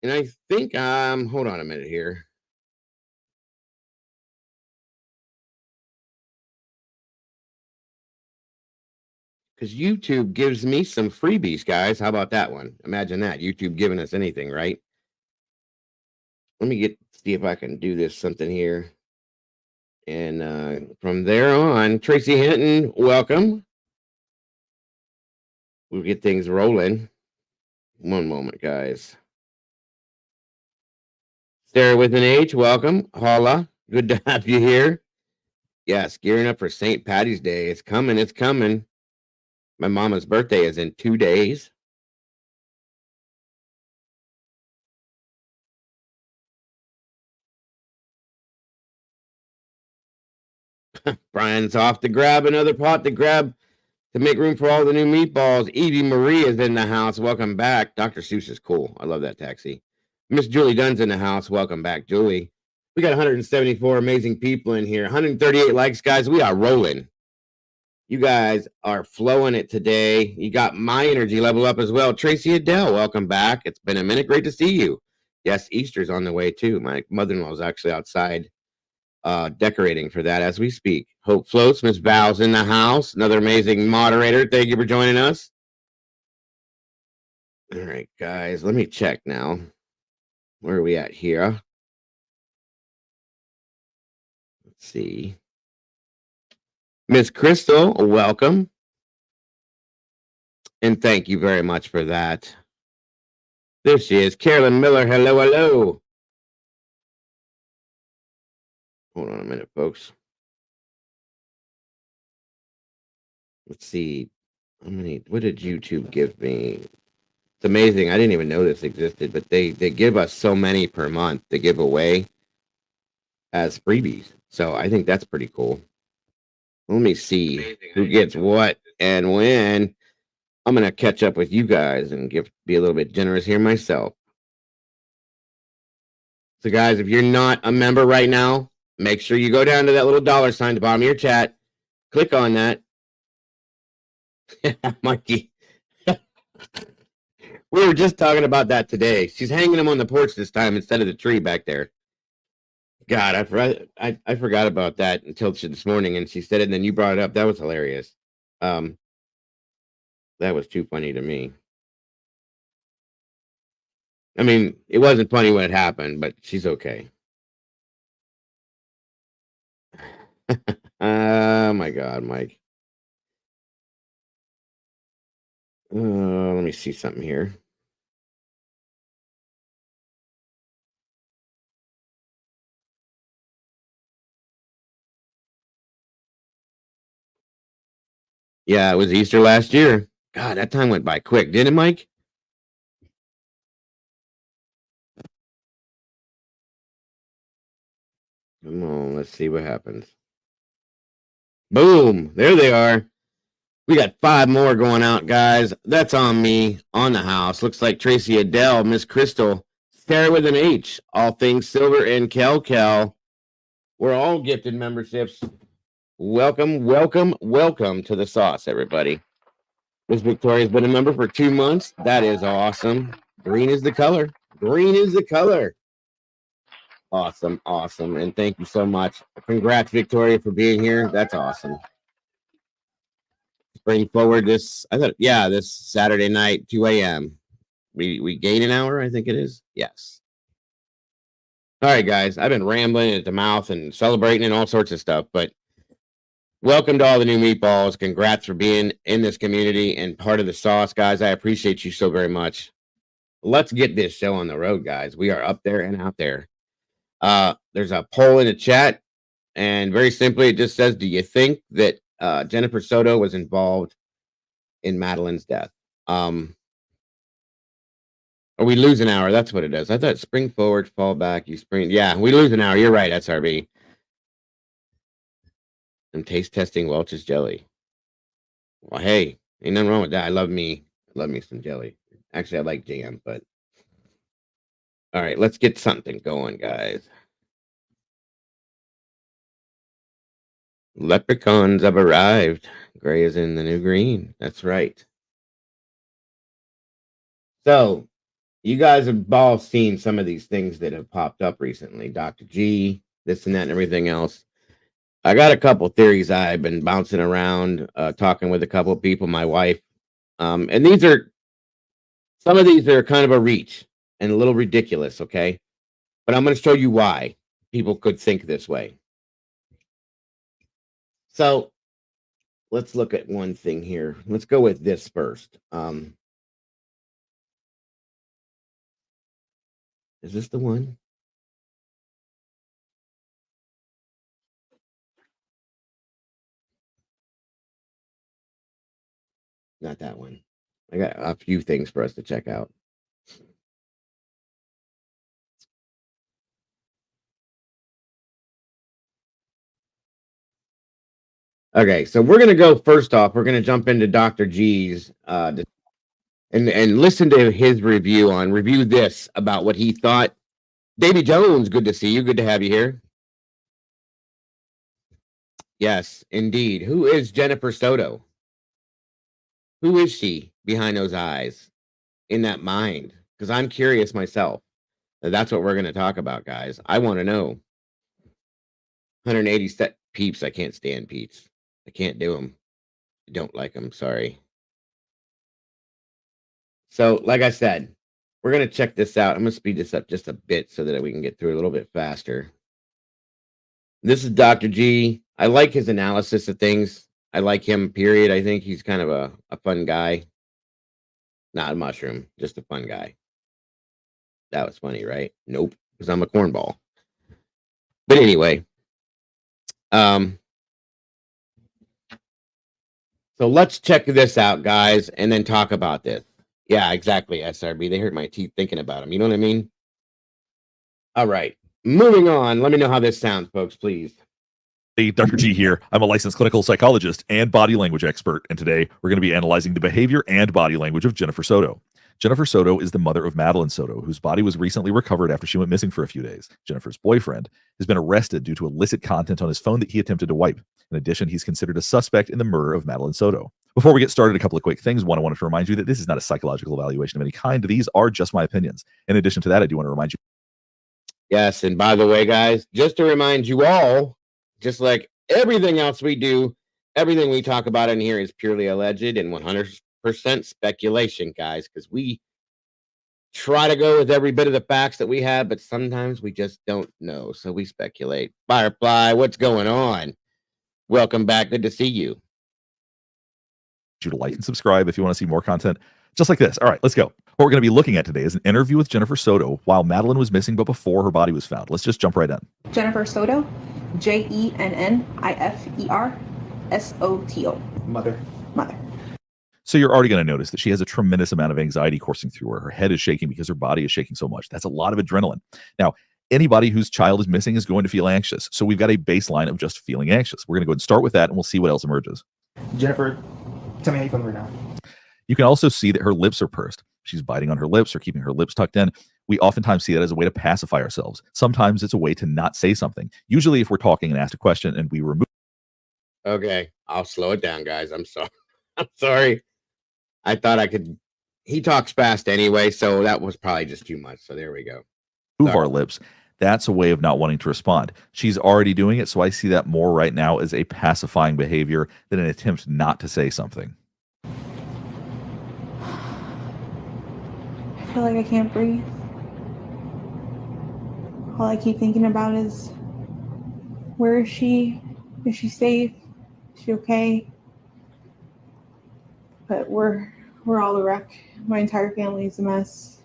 And I think hold on a minute here. Because YouTube gives me some freebies, guys. How about that one? Imagine that. YouTube giving us anything, right? Let me see if I can do this something here. And from there on, Tracy Hinton, welcome. We'll get things rolling. One moment, guys. Sarah with an H, welcome. Holla, good to have you here. Yes, gearing up for St. Patty's Day. It's coming, it's coming. My mama's birthday is in 2 days. Brian's off to grab another pot to make room for all the new meatballs. Evie Marie is in the house. Welcome back. Dr. Seuss is cool. I love that taxi. Miss Julie Dunn's in the house. Welcome back, Julie. We got 174 amazing people in here. 138 likes, guys. We are rolling. You guys are flowing it today. You got my energy level up as well. Tracy Adele, welcome back. It's been a minute. Great to see you. Yes, Easter's on the way too. My mother-in-law is actually outside decorating for that as we speak. Hope Floats, Miss Val's in the house. Another amazing moderator. Thank you for joining us. All right, guys, let me check now. Where are we at here? Let's see. Miss Crystal, welcome. And thank you very much for that. There she is. Carolyn Miller, hello, hello. Hold on a minute, folks. Let's see. What did YouTube give me? It's amazing. I didn't even know this existed, but they give us so many per month to give away as freebies. So I think that's pretty cool. Let me see who gets what and when. I'm going to catch up with you guys and be a little bit generous here myself. So, guys, if you're not a member right now, make sure you go down to that little dollar sign at the bottom of your chat. Click on that. Mikey. We were just talking about that today. She's hanging them on the porch this time instead of the tree back there. God, I forgot about that until this morning, and she said it, and then you brought it up. That was hilarious. That was too funny to me. I mean, it wasn't funny when it happened, but she's okay. Oh my God, Mike. Let me see something here. Yeah, it was Easter last year. God, that time went by quick, didn't it, Mike? Come on, let's see what happens. Boom, there they are. We got 5 more going out, guys. That's on me, on the house. Looks like Tracy Adele, Miss Crystal, Sarah with an H, All Things Silver, and Kel. We're all gifted memberships. Welcome, welcome, welcome to the sauce, everybody. Miss Victoria's been a member for 2 months. That is awesome. Green is the color. Green is the color. Awesome, awesome. And thank you so much. Congrats, Victoria, for being here. That's awesome. Bring forward this Saturday night, 2 a.m. We gain an hour, I think it is. Yes. All right, guys. I've been rambling at the mouth and celebrating and all sorts of stuff, but welcome to all the new meatballs. Congrats for being in this community and part of the sauce, guys. I appreciate you so very much. Let's get this show on the road, guys. We are up there and out there. There's a poll in the chat, and very simply, it just says, do you think that Jennifer Soto was involved in Madeline's death? Or we lose an hour. That's what it is. I thought spring forward, fall back, you spring. Yeah, we lose an hour. You're right, SRB. I'm taste testing Welch's jelly. Well, hey, ain't nothing wrong with that. I love me some jelly. Actually, I like jam, but all right, let's get something going, guys. Leprechauns have arrived. Gray is in the new green. That's right. So, you guys have all seen some of these things that have popped up recently. Dr. G, this and that, and everything else. I got a couple theories I've been bouncing around, talking with a couple of people, my wife. And some of these are kind of a reach and a little ridiculous, okay? But I'm going to show you why people could think this way. So let's look at one thing here. Let's go with this first. Is this the one? Not that one. I got a few things for us to check out. Okay, so we're gonna go first off. We're gonna jump into Dr. G's and listen to his review this about what he thought. Davy Jones, good to see you. Good to have you here. Yes, indeed. Who is Jennifer Soto? Who is she behind those eyes, in that mind? Because I'm curious myself. That's what we're gonna talk about, guys. I want to know. 180 set peeps. I can't stand peeps. I can't do them. I don't like them. Sorry. So, like I said, we're going to check this out. I'm going to speed this up just a bit so that we can get through a little bit faster. This is Dr. G. I like his analysis of things. I like him, period. I think he's kind of a fun guy. Not a mushroom, just a fun guy. That was funny, right? Nope, because I'm a cornball. But anyway, so let's check this out, guys, and then talk about this. Yeah, exactly, SRB. They hurt my teeth thinking about them. You know what I mean? All right. Moving on. Let me know how this sounds, folks, please. Hey, Dr. G here. I'm a licensed clinical psychologist and body language expert, and today we're going to be analyzing the behavior and body language of Jennifer Soto. Jennifer Soto is the mother of Madeline Soto, whose body was recently recovered after she went missing for a few days. Jennifer's boyfriend has been arrested due to illicit content on his phone that he attempted to wipe. In addition, he's considered a suspect in the murder of Madeline Soto. Before we get started, a couple of quick things. One, I wanted to remind you that this is not a psychological evaluation of any kind. These are just my opinions. In addition to that, I do want to remind you. Yes, and by the way, guys, just to remind you all, just like everything else we do, everything we talk about in here is purely alleged and 100% speculation, guys, because we try to go with every bit of the facts that we have, but sometimes we just don't know, so we speculate. Firefly, what's going on? Welcome back. Good to see you. You to like and subscribe if you want to see more content just like this. All right, let's go. What we're going to be looking at today is an interview with Jennifer Soto while Madeline was missing, but before her body was found. Let's just jump right in. Jennifer Soto, JENNIFERSOTO. Mother. So you're already going to notice that she has a tremendous amount of anxiety coursing through her. Her head is shaking because her body is shaking so much. That's a lot of adrenaline. Now, anybody whose child is missing is going to feel anxious. So we've got a baseline of just feeling anxious. We're going to go ahead and start with that, and we'll see what else emerges. Jennifer, tell me how you feel right now. You can also see that her lips are pursed. She's biting on her lips or keeping her lips tucked in. We oftentimes see that as a way to pacify ourselves. Sometimes it's a way to not say something. Usually if we're talking and asked a question and we remove. Okay, I'll slow it down, guys. I'm sorry. I'm sorry. I thought I could. He talks fast anyway, so that was probably just too much. So there we go. Move our lips. That's a way of not wanting to respond. She's already doing it, so I see that more right now as a pacifying behavior than an attempt not to say something. I feel like I can't breathe. All I keep thinking about is, where is she? Is she safe? Is she okay? But we're all a wreck. My entire family is a mess.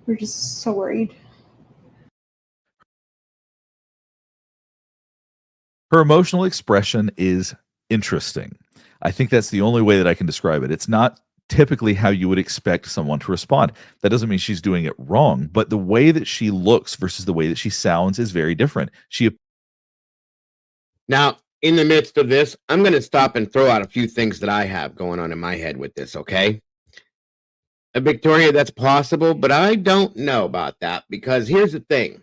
We're just so worried. Her emotional expression is interesting. I think that's the only way that I can describe it. It's not typically how you would expect someone to respond. That doesn't mean she's doing it wrong, but the way that she looks versus the way that she sounds is very different. Now, in the midst of this, I'm going to stop and throw out a few things that I have going on in my head with this, okay? Victoria, that's possible, but I don't know about that because here's the thing.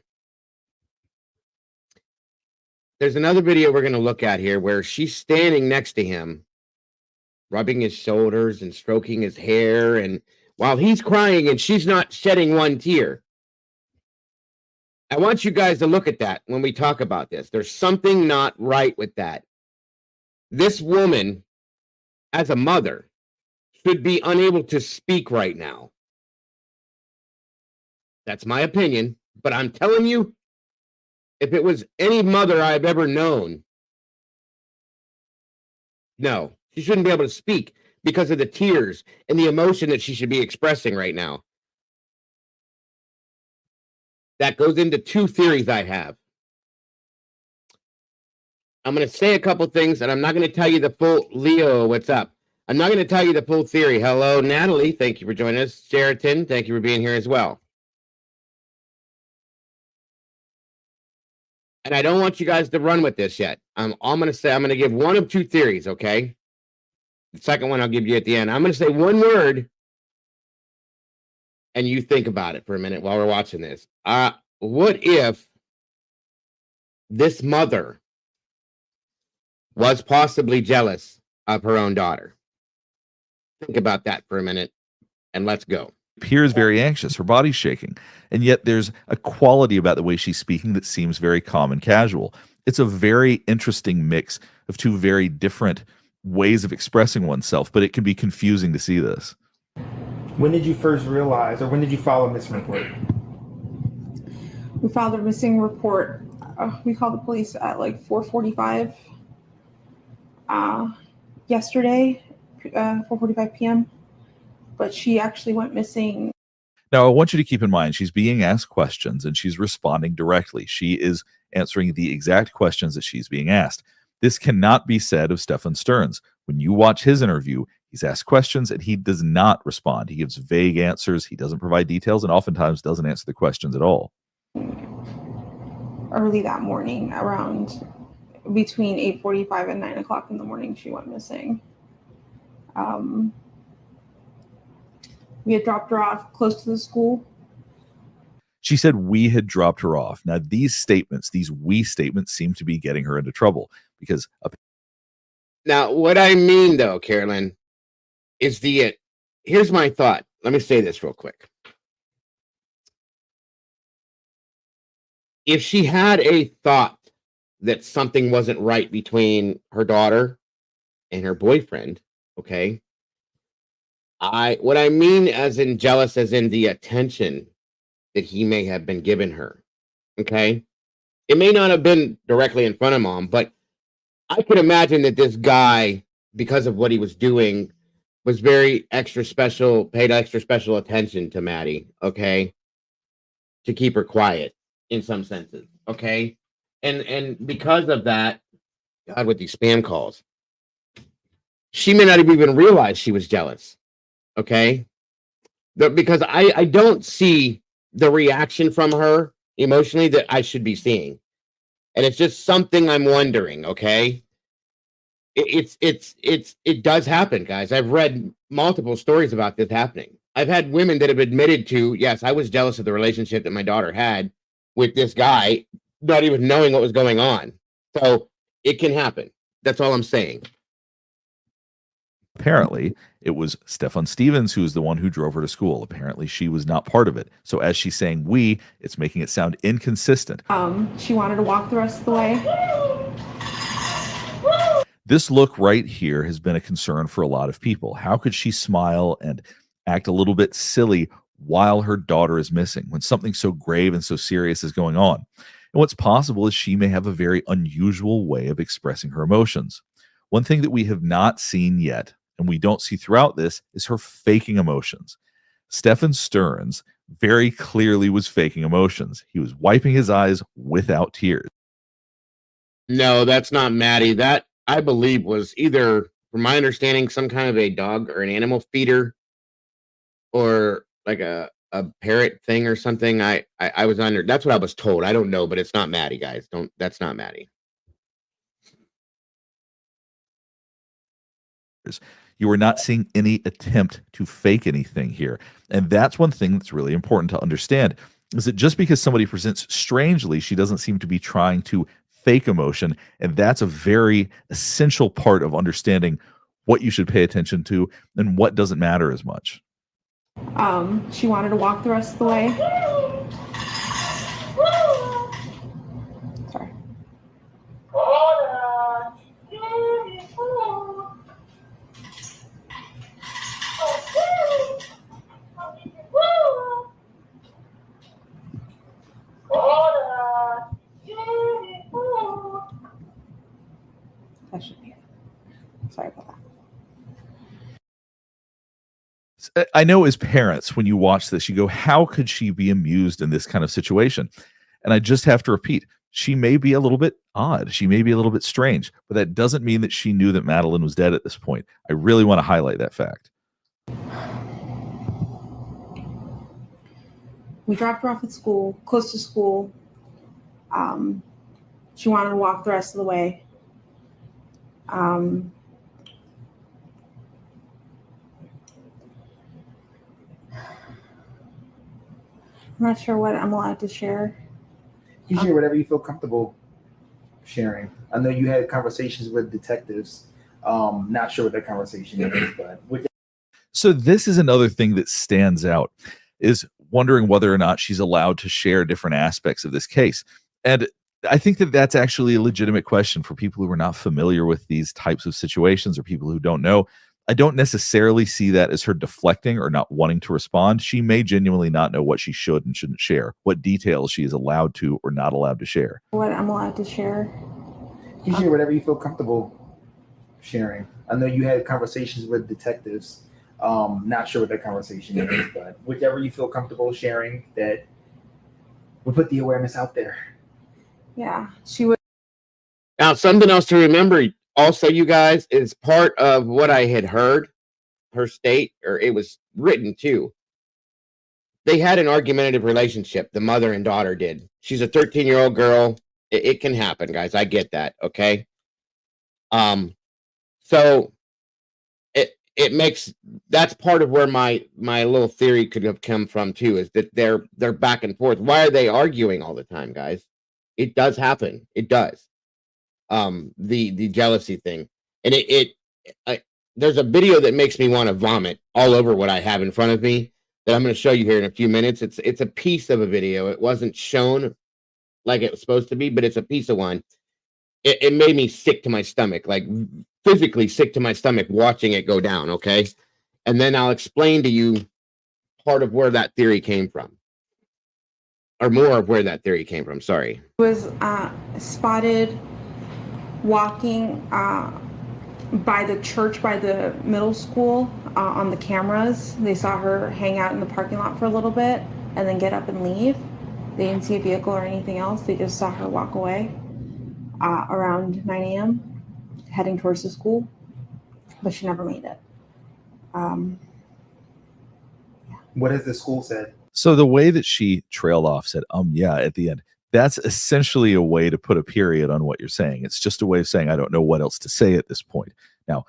There's another video we're going to look at here where she's standing next to him, rubbing his shoulders and stroking his hair, and while he's crying and she's not shedding one tear. I want you guys to look at that when we talk about this. There's something not right with that. This woman, as a mother, should be unable to speak right now. That's my opinion, but I'm telling you, if it was any mother I've ever known, no, she shouldn't be able to speak because of the tears and the emotion that she should be expressing right now. That goes into two theories I have. I'm going to say a couple things, and I'm not going to tell you the full. Leo, what's up? I'm not going to tell you the full theory. Hello, Natalie. Thank you for joining us. Sheraton, thank you for being here as well. And I don't want you guys to run with this yet. I'm going to give one of two theories, okay? The second one I'll give you at the end. I'm going to say one word, and you think about it for a minute while we're watching this. What if this mother was possibly jealous of her own daughter? Think about that for a minute, and let's go. Appears very anxious. Her body's shaking. And yet there's a quality about the way she's speaking that seems very calm and casual. It's a very interesting mix of two very different ways of expressing oneself, but it can be confusing to see this. When did you first realize, or when did you file a missing report? We filed a missing report. We called the police at like 4:45 yesterday, 4:45 p.m. But she actually went missing. Now, I want you to keep in mind, she's being asked questions and she's responding directly. She is answering the exact questions that she's being asked. This cannot be said of Stefan Stearns. When you watch his interview, he's asked questions and he does not respond. He gives vague answers. He doesn't provide details and oftentimes doesn't answer the questions at all. Early that morning, around between 8:45 and 9 o'clock in the morning, she went missing. We had dropped her off close to the school. She said we had dropped her off. Now, these statements, these we statements, seem to be getting her into trouble because. Now, what I mean, though, Carolyn, is here's my thought. Let me say this real quick. If she had a thought that something wasn't right between her daughter and her boyfriend, okay, what I mean as in jealous, as in the attention that he may have been giving her, okay? It may not have been directly in front of mom, but I could imagine that this guy, because of what he was doing, was very extra special, paid extra special attention to Maddie, okay? To keep her quiet in some senses, okay? And because of that, God, with these spam calls, she may not have even realized she was jealous, okay? Because I don't see the reaction from her emotionally that I should be seeing. And it's just something I'm wondering, okay? It does happen, guys. I've read multiple stories about this happening. I've had women that have admitted to, yes, I was jealous of the relationship that my daughter had with this guy, not even knowing what was going on. So it can happen. That's all I'm saying. Apparently, it was Stefan Stevens who was the one who drove her to school. Apparently, she was not part of it. So as she's saying we, it's making it sound inconsistent. She wanted to walk the rest of the way. This look right here has been a concern for a lot of people. How could she smile and act a little bit silly while her daughter is missing when something so grave and so serious is going on? And what's possible is she may have a very unusual way of expressing her emotions. One thing that we have not seen yet, and we don't see throughout this, is her faking emotions. Stefan Stearns very clearly was faking emotions. He was wiping his eyes without tears. No, that's not Maddie. That, I believe, was either, from my understanding, some kind of a dog or an animal feeder or like a parrot thing or something. I was under, that's what I was told. I don't know, but it's not Maddie, guys. That's not Maddie. You are not seeing any attempt to fake anything here. And that's one thing that's really important to understand, is that just because somebody presents strangely, she doesn't seem to be trying to fake emotion. And that's a very essential part of understanding what you should pay attention to and what doesn't matter as much. She wanted to walk the rest of the way. Sorry. That should be it. Sorry about that. I know as parents, when you watch this, you go, how could she be amused in this kind of situation? And I just have to repeat, she may be a little bit odd. She may be a little bit strange, but that doesn't mean that she knew that Madeline was dead at this point. I really want to highlight that fact. We dropped her off at school, close to school. She wanted to walk the rest of the way. I'm not sure what I'm allowed to share. You share whatever you feel comfortable sharing. I know you had conversations with detectives. Not sure what that conversation is, but so this is another thing that stands out, is wondering whether or not she's allowed to share different aspects of this case. And I think that that's actually a legitimate question for people who are not familiar with these types of situations, or people who don't know. I don't necessarily see that as her deflecting or not wanting to respond. She may genuinely not know what she should and shouldn't share, what details she is allowed to or not allowed to share. What I'm allowed to share. you share whatever you feel comfortable sharing. I know you had conversations with detectives. Not sure what that conversation is, but whichever you feel comfortable sharing, that we'll put the awareness out there. Yeah, she was. Now, something else to remember also, you guys, is part of what I had heard her state, or it was written too. They had an argumentative relationship, the mother and daughter did. She's a 13-year-old girl. It can happen, guys. I get that, okay? So it makes, that's part of where my little theory could have come from too, is that they're back and forth. Why are they arguing all the time, guys? It does happen. It does. The jealousy thing, and there's a video that makes me want to vomit all over what I have in front of me that I'm going to show you here in a few minutes. It's a piece of a video. It wasn't shown like it was supposed to be, but it's a piece of one. It made me sick to my stomach, like physically sick to my stomach watching it go down. Okay, and then I'll explain to you part of where that theory came from, or more of where that theory came from. Sorry. Was spotted walking by the church, by the middle school, on the cameras. They saw her hang out in the parking lot for a little bit and then get up and leave. They didn't see a vehicle or anything else. They just saw her walk away around 9 a.m. heading towards the school, but she never made it. What has the school said? So the way that she trailed off, said, yeah, at the end, that's essentially a way to put a period on what you're saying. It's just a way of saying, I don't know what else to say at this point. Now,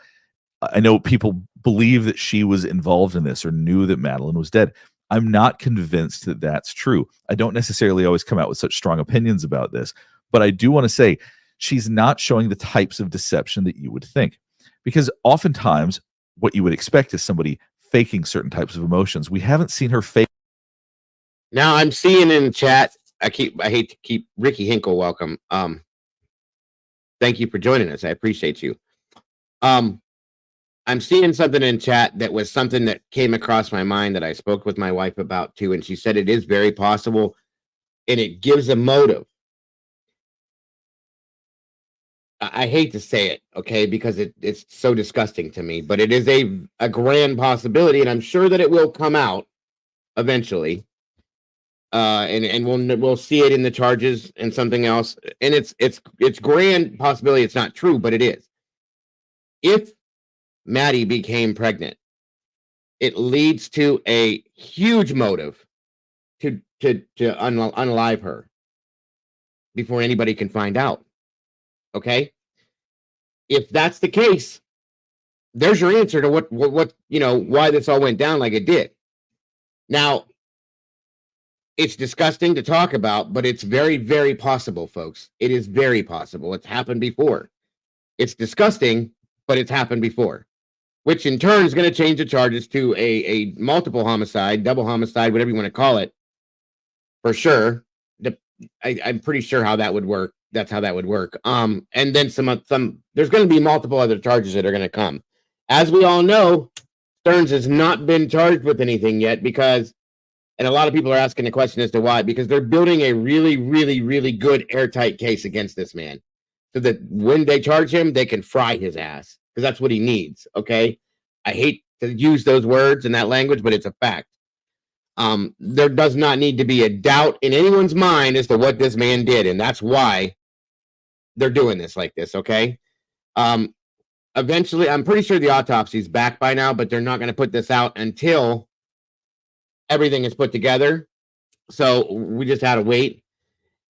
I know people believe that she was involved in this or knew that Madeline was dead. I'm not convinced that that's true. I don't necessarily always come out with such strong opinions about this, but I do want to say she's not showing the types of deception that you would think, because oftentimes what you would expect is somebody faking certain types of emotions. We haven't seen her fake. Now I'm seeing in the chat, I hate to keep Ricky Hinkle, welcome. Thank you for joining us. I appreciate you. I'm seeing something in chat that was something that came across my mind that I spoke with my wife about too, and she said it is very possible, and it gives a motive. I hate to say it, okay, because it's so disgusting to me, but it is a grand possibility, and I'm sure that it will come out eventually. And we'll see it in the charges and something else. And it's grand possibility it's not true, but it is. If Maddie became pregnant, it leads to a huge motive to unalive her before anybody can find out. Okay? If that's the case, there's your answer to what you know, why this all went down like it did. Now, it's disgusting to talk about, but it's very, very possible, folks. It is very possible. It's happened before. It's disgusting, but it's happened before, which in turn is going to change the charges to a multiple homicide, double homicide, whatever you want to call it, for sure. I'm pretty sure how that would work. That's how that would work. And then some there's going to be multiple other charges that are going to come. As we all know, Stearns has not been charged with anything yet because, and a lot of people are asking the question as to why, because they're building a really, really, really good airtight case against this man, so that when they charge him, they can fry his ass, because that's what he needs. Okay, I hate to use those words and that language, but it's a fact. There does not need to be a doubt in anyone's mind as to what this man did, and that's why they're doing this like this. Okay. Eventually, I'm pretty sure the autopsy's back by now, but they're not going to put this out until everything is put together. So we just had to wait.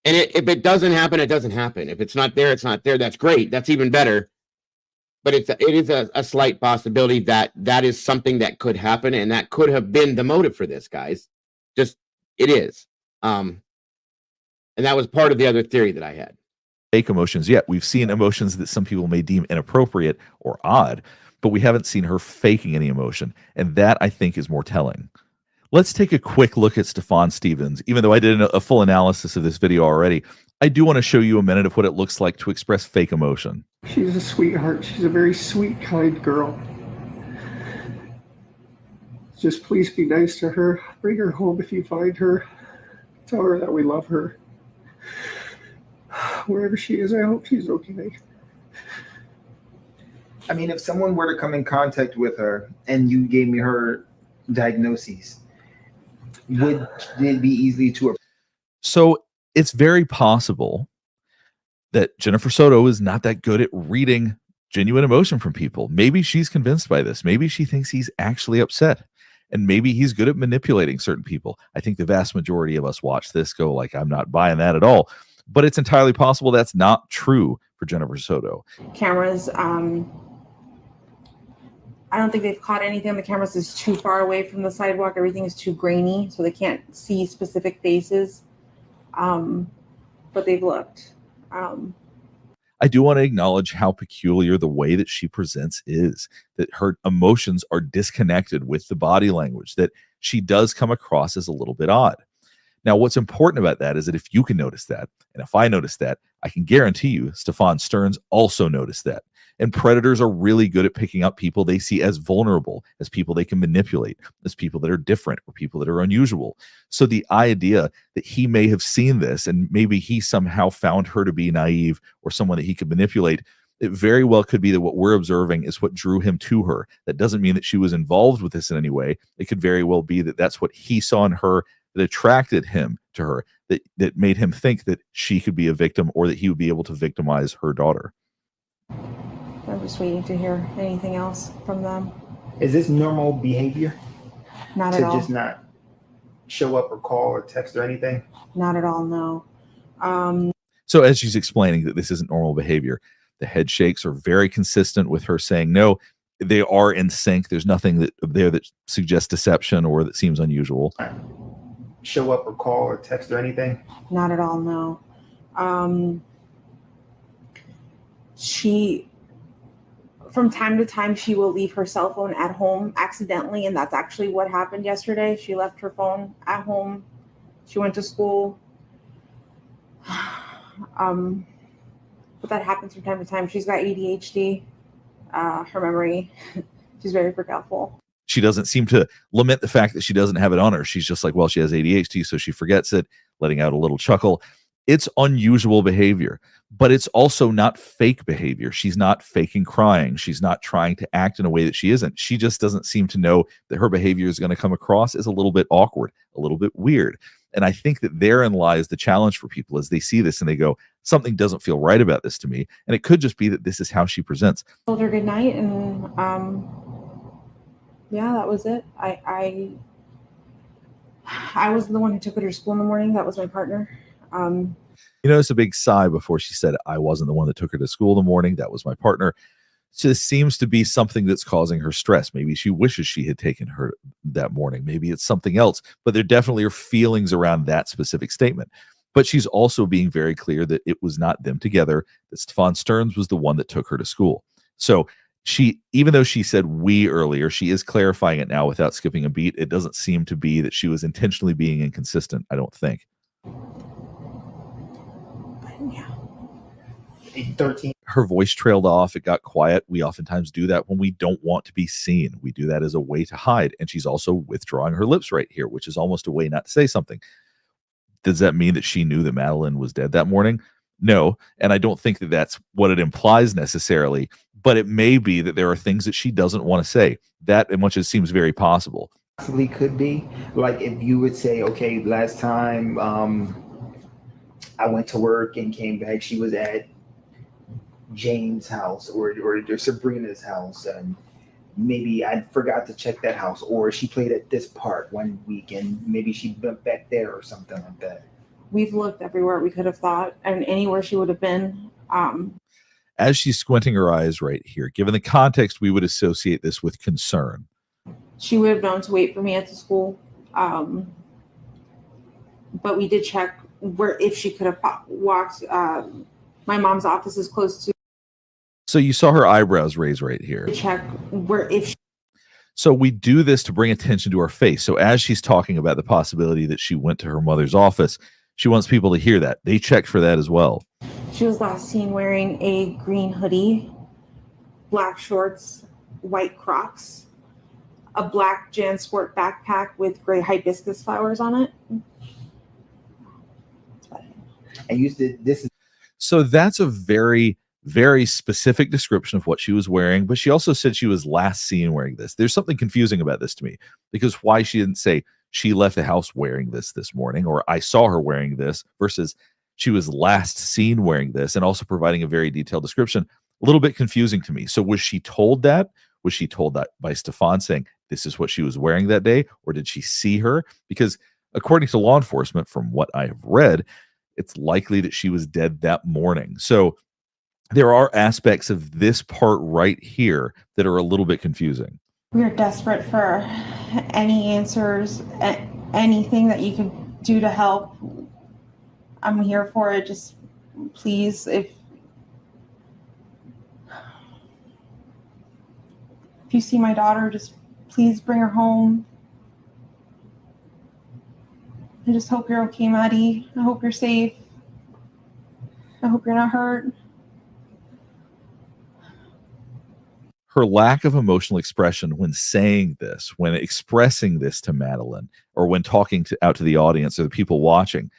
And if it doesn't happen, it doesn't happen. If it's not there, it's not there. That's great. That's even better. But it is a slight possibility that that is something that could happen, and that could have been the motive for this, guys. Just, it is. And that was part of the other theory that I had. Fake emotions yet. We've seen emotions that some people may deem inappropriate or odd, but we haven't seen her faking any emotion. And that, I think, is more telling. Let's take a quick look at Stefan Stevens. Even though I did a full analysis of this video already, I do want to show you a minute of what it looks like to express fake emotion. She's a sweetheart. She's a very sweet, kind girl. Just please be nice to her. Bring her home if you find her. Tell her that we love her. Wherever she is, I hope she's okay. I mean, if someone were to come in contact with her and you gave me her diagnoses, would it be easy to? So it's very possible that Jennifer Soto is not that good at reading genuine emotion from people. Maybe she's convinced by this. Maybe she thinks he's actually upset. And maybe he's good at manipulating certain people. I think the vast majority of us watch this go like, I'm not buying that at all. But it's entirely possible that's not true for Jennifer Soto. Cameras, I don't think they've caught anything on the cameras is too far away from the sidewalk. Everything is too grainy, so they can't see specific faces. But they've looked. I do want to acknowledge how peculiar the way that she presents is, that her emotions are disconnected with the body language, that she does come across as a little bit odd. Now, what's important about that is that if you can notice that, and if I notice that, I can guarantee you Stefan Stearns also noticed that. And predators are really good at picking up people they see as vulnerable, as people they can manipulate, as people that are different or people that are unusual. So the idea that he may have seen this and maybe he somehow found her to be naive or someone that he could manipulate, it very well could be that what we're observing is what drew him to her. That doesn't mean that she was involved with this in any way. It could very well be that that's what he saw in her that attracted him to her, that made him think that she could be a victim or that he would be able to victimize her daughter. I'm just waiting to hear anything else from them. Is this normal behavior? Not at all. To just not show up or call or text or anything? Not at all, no. So as she's explaining that this isn't normal behavior, the head shakes are very consistent with her saying no. They are in sync. There's nothing there that suggests deception or that seems unusual. Show up or call or text or anything? Not at all, no. She, from time to time, she will leave her cell phone at home accidentally, and that's actually what happened yesterday. She left her phone at home. She went to school. But that happens from time to time. She's got ADHD. Her memory, she's very forgetful. She doesn't seem to lament the fact that she doesn't have it on her. She's just like, well, she has ADHD, so she forgets it, letting out a little chuckle. It's unusual behavior, but it's also not fake behavior. She's not faking crying. She's not trying to act in a way that she isn't. She just doesn't seem to know that her behavior is going to come across as a little bit awkward, a little bit weird. And I think that therein lies the challenge for people as they see this and they go, something doesn't feel right about this to me. And it could just be that this is how she presents. Told her good night, and yeah, that was it. I was the one who took her to school in the morning. That was my partner. You notice a big sigh before she said, I wasn't the one that took her to school in the morning. That was my partner. So this seems to be something that's causing her stress. Maybe she wishes she had taken her that morning. Maybe it's something else, but there definitely are feelings around that specific statement. But she's also being very clear that it was not them together, that Stefan Stearns was the one that took her to school. So she, even though she said we earlier, she is clarifying it now without skipping a beat. It doesn't seem to be that she was intentionally being inconsistent, I don't think. Yeah. 13. Her voice trailed off. It got quiet. We oftentimes do that when we don't want to be seen. We do that as a way to hide. And she's also withdrawing her lips right here, which is almost a way not to say something. Does that mean that she knew that Madeline was dead that morning? No. And I don't think that that's what it implies necessarily, but it may be that there are things that she doesn't want to say. That much it seems very possible. Possibly could be. Like if you would say, okay, last time I went to work and came back, she was at Jane's house or Sabrina's house, and maybe I forgot to check that house, or she played at this park one week and maybe she went back there or something like that. We've looked everywhere we could have thought, and anywhere she would have been. As she's squinting her eyes right here, given the context, we would associate this with concern. She would have known to wait for me at the school. But we did check where if she could have walked. My mom's office is close to. So you saw her eyebrows raise right here. Check where if she. So we do this to bring attention to her face. So as she's talking about the possibility that she went to her mother's office, she wants people to hear that. They checked for that as well. She was last seen wearing a green hoodie, black shorts, white Crocs, a black JanSport backpack with gray hibiscus flowers on it. And you said this is. So that's a very, very specific description of what she was wearing, but she also said she was last seen wearing this. There's something confusing about this to me, because why she didn't say she left the house wearing this morning, or I saw her wearing this, versus she was last seen wearing this, and also providing a very detailed description. A little bit confusing to me. So was she told that? Was she told that by Stefan saying this is what she was wearing that day, or did she see her? Because according to law enforcement, from what I have read, it's likely that she was dead that morning. So there are aspects of this part right here that are a little bit confusing. We are desperate for any answers, anything that you can do to help. I'm here for it. Just please, if you see my daughter, just please bring her home. I just hope you're okay, Maddie. I hope you're safe. I hope you're not hurt. Her lack of emotional expression when saying this, when expressing this to Madeline, or when talking out to the audience or the people watching,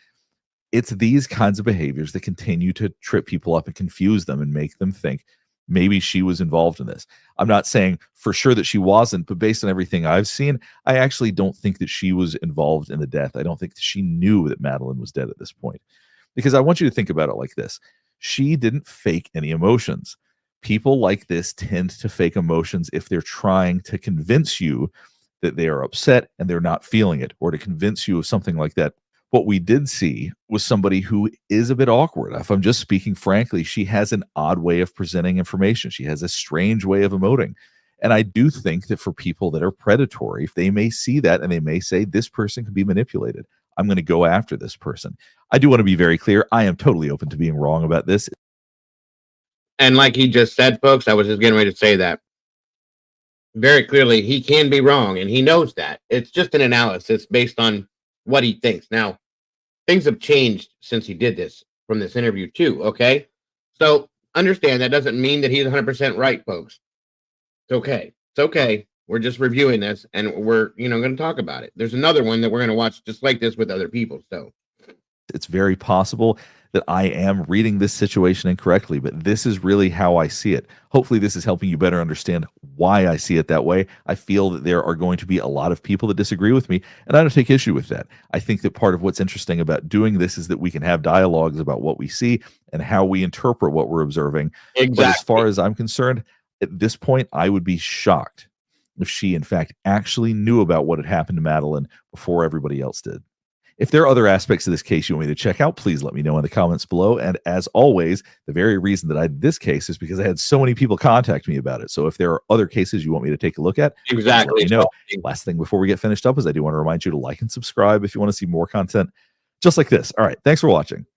it's these kinds of behaviors that continue to trip people up and confuse them and make them think maybe she was involved in this. I'm not saying for sure that she wasn't, but based on everything I've seen, I actually don't think that she was involved in the death. I don't think that she knew that Madeline was dead at this point. Because I want you to think about it like this. She didn't fake any emotions. People like this tend to fake emotions if they're trying to convince you that they are upset and they're not feeling it, or to convince you of something like that. What we did see was somebody who is a bit awkward. If I'm just speaking frankly, she has an odd way of presenting information. She has a strange way of emoting. And I do think that for people that are predatory, if they may see that and they may say, this person can be manipulated, I'm going to go after this person. I do want to be very clear. I am totally open to being wrong about this. And like he just said, folks, I was just getting ready to say that. Very clearly, he can be wrong, and he knows that. It's just an analysis based on what he thinks. Now, things have changed since he did this from this interview too, okay? So understand that doesn't mean that he's 100% right, folks. It's okay. It's okay. We're just reviewing this, and we're, going to talk about it. There's another one that we're going to watch just like this with other people, so. It's very possible that I am reading this situation incorrectly, but this is really how I see it. Hopefully this is helping you better understand why I see it that way. I feel that there are going to be a lot of people that disagree with me, and I don't take issue with that. I think that part of what's interesting about doing this is that we can have dialogues about what we see and how we interpret what we're observing. Exactly. But as far as I'm concerned, at this point, I would be shocked if she, in fact, actually knew about what had happened to Madeline before everybody else did. If there are other aspects of this case you want me to check out, please let me know in the comments below. And as always, the very reason that I did this case is because I had so many people contact me about it. So if there are other cases you want me to take a look at, please let Exactly. me know. Last thing before we get finished up is I do want to remind you to like and subscribe if you want to see more content just like this. All right. Thanks for watching.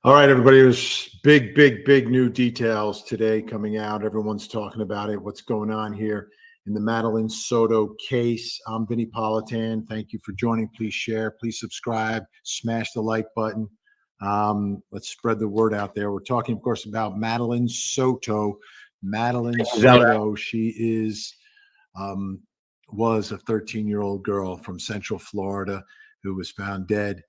All right, everybody. There's big new details today coming out. Everyone's talking about it. What's going on here in the Madeline Soto case? I'm Vinny Politan. Thank you for joining. Please share. Please subscribe. Smash the like button. Let's spread the word out there. We're talking, of course, about Madeline Soto. Madeline Soto. She is was a 13-year-old girl from Central Florida who was found dead.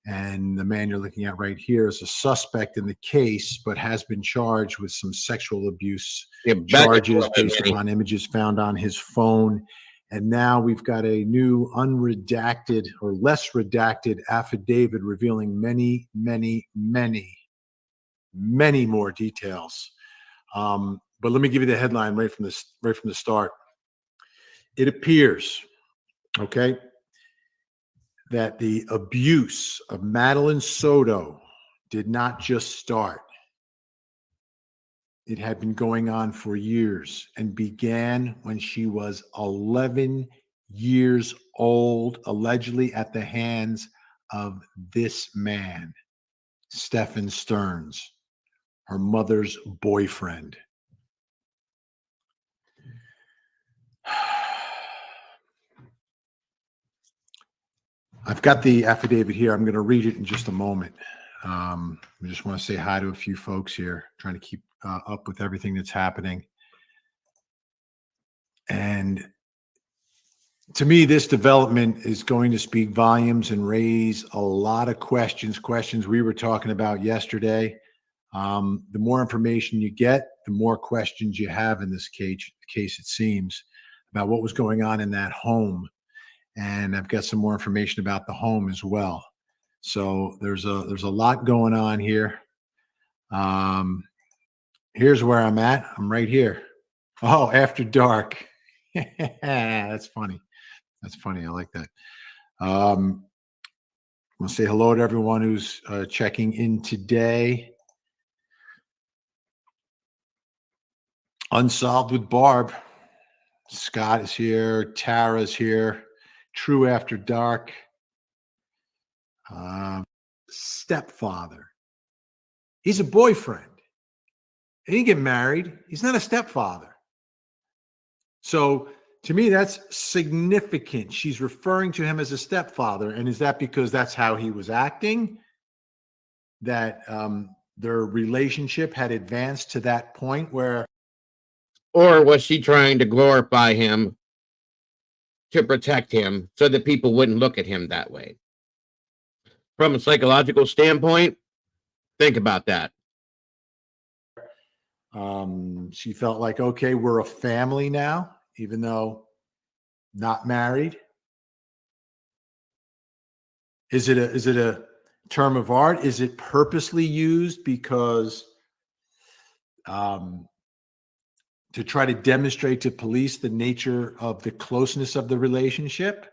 And the man you're looking at right here is a suspect in the case, but has been charged with some sexual abuse charges based upon images found on his phone. And now we've got a new unredacted or less redacted affidavit revealing many more details. But let me give you the headline right from the start. It appears, okay, that the abuse of Madeline Soto did not just start. It had been going on for years and began when she was 11 years old, allegedly at the hands of this man, Stephen Stearns, her mother's boyfriend. I've got the affidavit here. I'm going to read it in just a moment. I just want to say hi to a few folks here, trying to keep up with everything that's happening. And to me, this development is going to speak volumes and raise a lot of questions we were talking about yesterday. The more information you get, the more questions you have in this case, it seems, about what was going on in that home. And I've got some more information about the home as well. So there's a lot going on here. Here's where I'm at. I'm right here. Oh, after dark. That's funny. That's funny. I like that. I'll say hello to everyone who's checking in today. Unsolved with Barb. Scott is here. Tara's here. True After Dark. Stepfather. He's a boyfriend. He didn't get married. He's not a stepfather. So to me, that's significant. She's referring to him as a stepfather. And is that because that's how he was acting? That their relationship had advanced to that point where... Or was she trying to glorify him to protect him so that people wouldn't look at him that way? From a psychological standpoint, think about that. She felt like, okay, we're a family now, even though not married. Is it a term of art? Is it purposely used because to try to demonstrate to police the nature of the closeness of the relationship?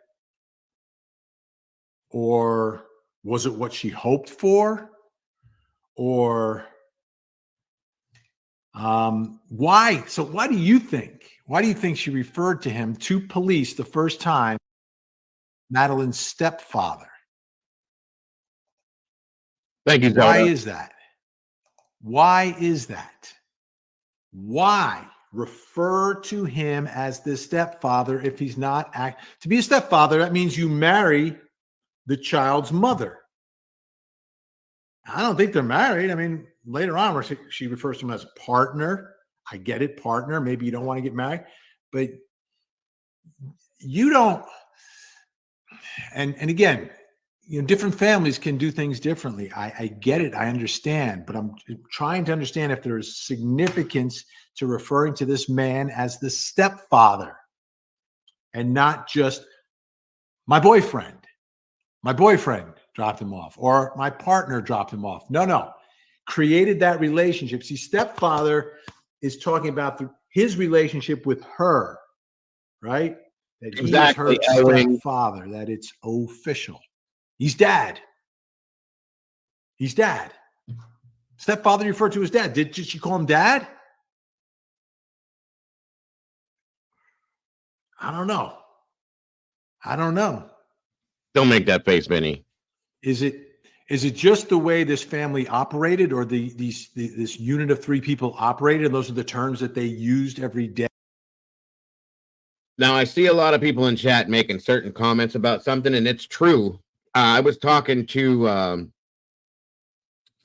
Or was it what she hoped for? Or why? So why do you think? Why do you think she referred to him to police the first time, Madeline's stepfather? Thank you, Soto. Why is that? Why is that? Why refer to him as the stepfather if he's not to be a stepfather? That means you marry the child's mother. I don't think they're married. I mean, later on, where she refers to him as partner. I get it, partner. Maybe you don't want to get married, but you don't. And again, you know, different families can do things differently. I get it. I understand, but I'm trying to understand if there's significance to referring to this man as the stepfather and not just my boyfriend. My boyfriend dropped him off, or my partner dropped him off. No. Created that relationship. See, stepfather is talking about his relationship with her, right? that Exactly, he is her Ellen. stepfather, that it's official. He's dad. He's dad. Stepfather referred to as dad. Did she call him dad? I don't know. I don't know. Don't make that face, Benny. Is it just the way this family operated, or this unit of three people operated, and those are the terms that they used every day? Now, I see a lot of people in chat making certain comments about something, and it's true. I was talking to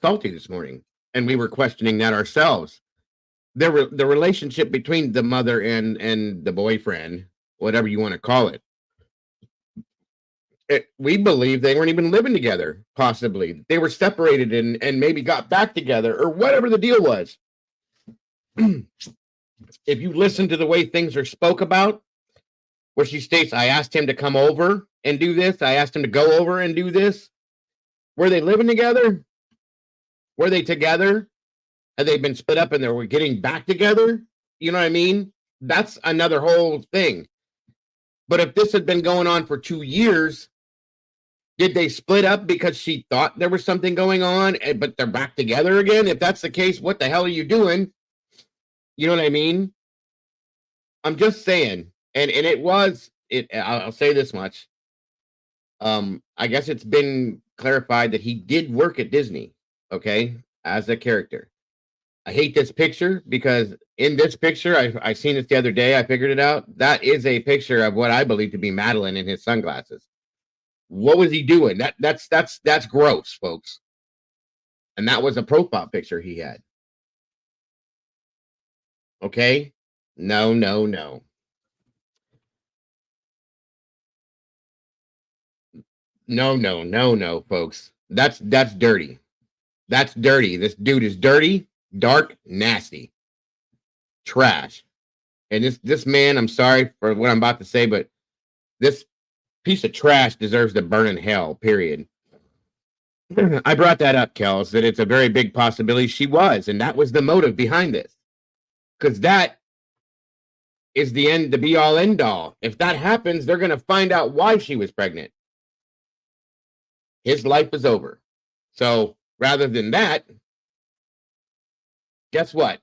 Salty this morning, and we were questioning that ourselves. The relationship between the mother and the boyfriend, whatever you want to call it, we believe they weren't even living together. Possibly they were separated and maybe got back together, or whatever the deal was. If you listen to the way things are spoke about, where she states, I asked him to come over and do this, I asked him to go over and do this. Were they living together? Were they together? Had they been split up and they were getting back together? You know what I mean? That's another whole thing. But if this had been going on for 2 years, did they split up because she thought there was something going on, but they're back together again? If that's the case, what the hell are you doing? You know what I mean? I'm just saying. And I'll say this much. I guess it's been clarified that he did work at Disney, okay, as a character. I hate this picture because in this picture, I seen this the other day. I figured it out. That is a picture of what I believe to be Madeline in his sunglasses. What was he doing? That's gross, folks. And that was a profile picture he had. Okay? No. No, folks. That's dirty. That's dirty. This dude is dirty, dark, nasty, trash. And this man, I'm sorry for what I'm about to say, but this piece of trash deserves to burn in hell, period. I brought that up, Kels, that it's a very big possibility she was, and that was the motive behind this. Because that is the end, the be all end all. If that happens, they're going to find out why she was pregnant. His life is over. So rather than that, guess what?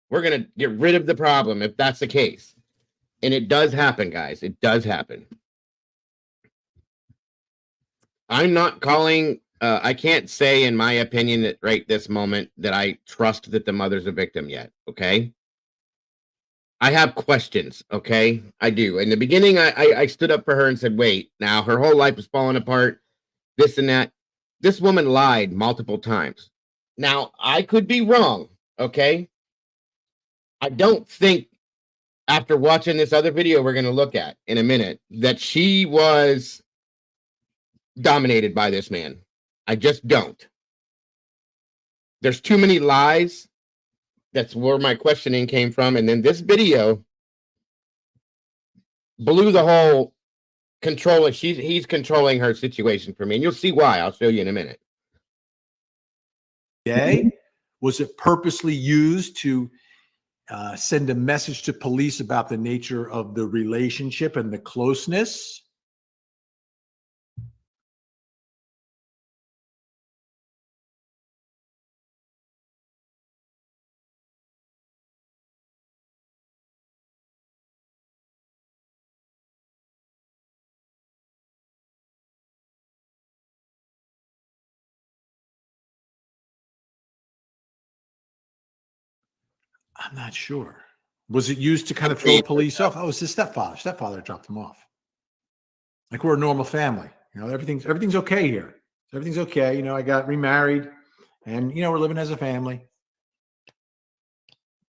We're going to get rid of the problem if that's the case. And it does happen, guys. It does happen. I'm not calling, I can't say in my opinion that right this moment that I trust that the mother's a victim yet, okay? I have questions, okay? I do. In the beginning, I stood up for her and said, wait, now her whole life is falling apart, this and that. This woman lied multiple times. Now, I could be wrong, okay? I don't think, after watching this other video we're going to look at in a minute, that she was dominated by this man. I just don't. There's too many lies. That's where my questioning came from. And then this video blew the whole control. He's controlling her situation for me. And you'll see why. I'll show you in a minute. Okay. Was it purposely used to send a message to police about the nature of the relationship and the closeness? I'm not sure. Was it used to kind of throw police off? Oh, it's his stepfather. Stepfather dropped him off. Like we're a normal family. You know, everything's okay here. Everything's okay. You know, I got remarried and, you know, we're living as a family.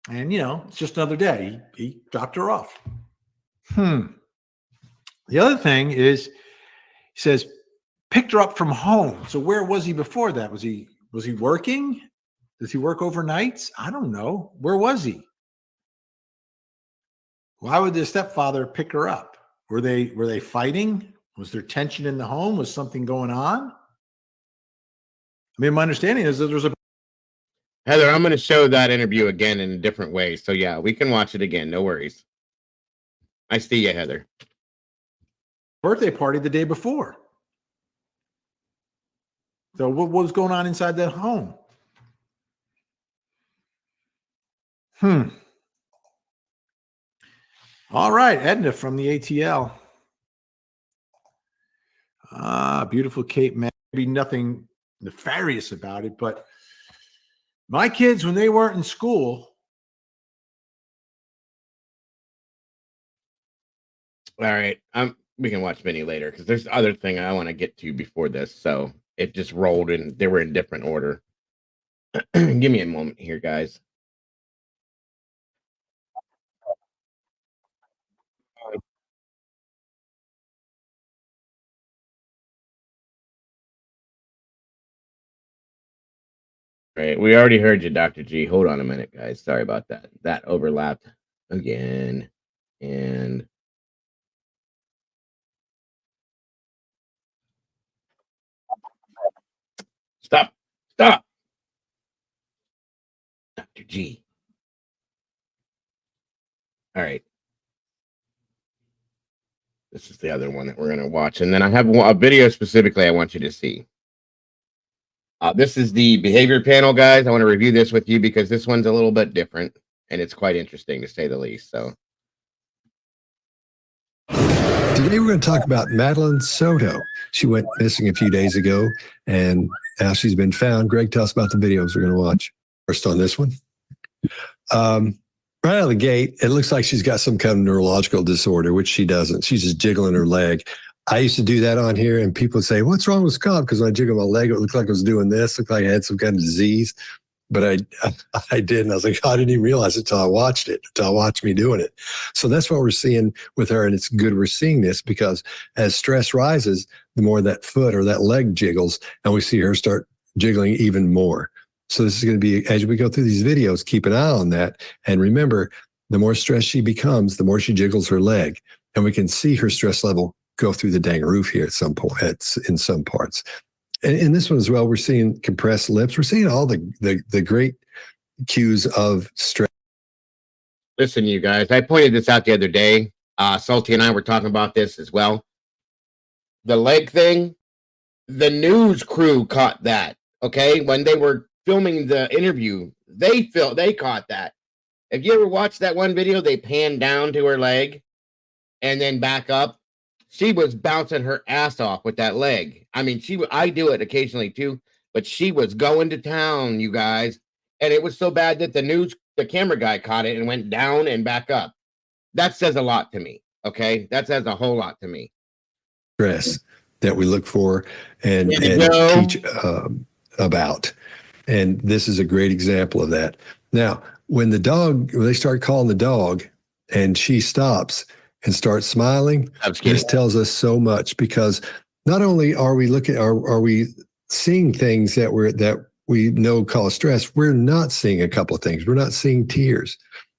And, you know, it's just another day. He dropped her off. The other thing is, he says, picked her up from home. So where was he before that? Was he working? Does he work overnights? I don't know. Where was he? Why would the stepfather pick her up? Were they fighting? Was there tension in the home? Was something going on? I mean, my understanding is that there's a Heather, I'm going to show that interview again in a different way. So yeah, we can watch it again. No worries. I see you, Heather. Birthday party the day before. So what was going on inside that home? All right, Edna from the ATL. Beautiful Cape May. Maybe nothing nefarious about it, but my kids, when they weren't in school. All right. We can watch Vinny later because there's other thing I want to get to before this. So it just rolled and they were in different order. Give me a moment here, guys. Right. We already heard you, Dr. G. Hold on a minute, guys. Sorry about that. That overlapped again. And stop. Dr. G. All right. This is the other one that we're going to watch. And then I have a video specifically I want you to see. This is the behavior panel, guys. I want to review this with you because this one's a little bit different and it's quite interesting to say the least. So today we're going to talk about Madeline Soto. She went missing a few days ago and now she's been found. Greg, tell us about the videos we're going to watch. First on this one. Right out of the gate, it looks like she's got some kind of neurological disorder, which she doesn't. She's just jiggling her leg. I used to do that on here, and people would say, "What's wrong with Scott?" Because when I jiggle my leg, it looked like I was doing this. It looked like I had some kind of disease. But I did, and I was like, I didn't even realize it until I watched it, until I watched me doing it. So that's what we're seeing with her, and it's good we're seeing this because as stress rises, the more that foot or that leg jiggles, and we see her start jiggling even more. So this is going to be, as we go through these videos, keep an eye on that. And remember, the more stressed she becomes, the more she jiggles her leg. And we can see her stress level go through the dang roof here at some point, in some parts. And in this one as well, we're seeing compressed lips. We're seeing all the great cues of stress. listen, you guys, I pointed this out the other day. Salty and I were talking about this as well. The leg thing, the news crew caught that. Okay, when they were filming the interview, they caught that. If you ever watched that one video, they panned down to her leg and then back up. She was bouncing her ass off with that leg. I mean, I do it occasionally too, but she was going to town, you guys. And it was so bad that the camera guy caught it and went down and back up. That says a lot to me. Okay, that says a whole lot to me. Stress that we look for and teach about. And this is a great example of that. Now, when they start calling the dog and she stops and starts smiling, this tells us so much because not only are we are we seeing things that we know cause stress, we're not seeing a couple of things. We're not seeing tears.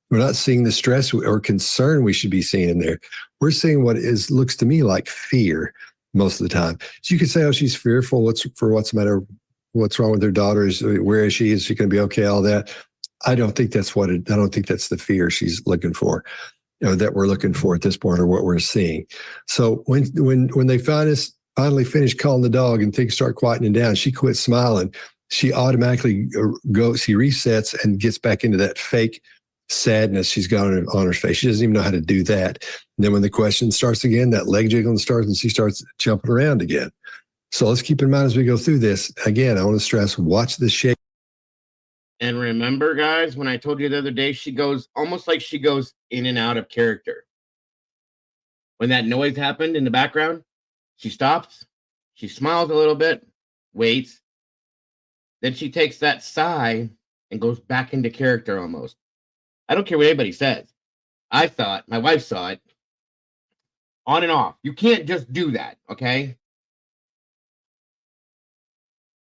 We're not seeing the stress or concern we should be seeing in there. We're seeing what looks to me like fear most of the time. So you could say, oh, she's fearful. What's the matter? What's wrong with her daughter? Where is she? Is she going to be okay? All that. I don't think that's I don't think that's the fear she's looking for, that we're looking for at this point, or what we're seeing. So when they finally finish calling the dog and things start quietening down, she quits smiling. She automatically she resets and gets back into that fake sadness she's got on her face. She doesn't even know how to do that. And then when the question starts again, that leg jiggling starts and she starts jumping around again. So let's keep in mind as we go through this. Again, I want to stress, watch the shape. And remember, guys, when I told you the other day, she goes almost like she goes in and out of character. When that noise happened in the background, she stops, she smiles a little bit, waits. Then she takes that sigh and goes back into character almost. I don't care what anybody says. I saw it. My wife saw it. On and off. You can't just do that, okay?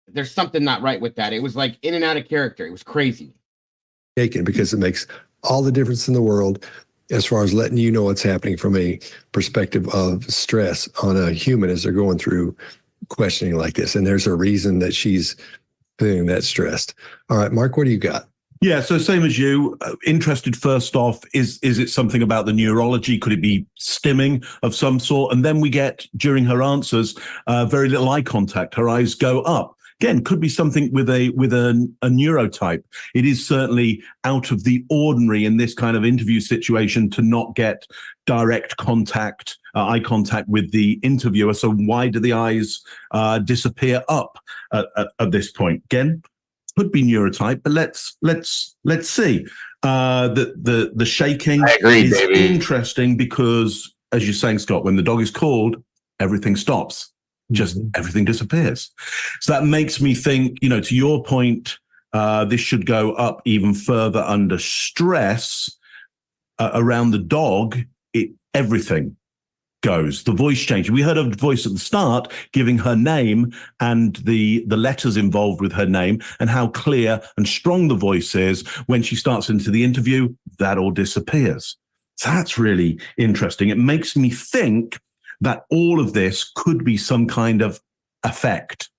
There's something not right with that. It was like in and out of character. It was crazy. Taken because it makes all the difference in the world as far as letting you know what's happening from a perspective of stress on a human as they're going through questioning like this. And there's a reason that she's feeling that stressed. All right, Mark, what do you got? Yeah, so same as you, interested first off, is it something about the neurology? Could it be stimming of some sort? And then we get, during her answers, very little eye contact. Her eyes go up. Again, could be something with a neurotype. It is certainly out of the ordinary in this kind of interview situation to not get direct contact, eye contact with the interviewer. So why do the eyes disappear up at this point? Again, could be neurotype, but let's see. The shaking is interesting because, as you're saying, Scott, when the dog is called, everything stops. Just everything disappears. So that makes me think, to your point, this should go up even further under stress. Around the dog, everything goes. The voice change. We heard a voice at the start giving her name and the letters involved with her name and how clear and strong the voice is. When she starts into the interview, that all disappears. So that's really interesting. It makes me think that all of this could be some kind of effect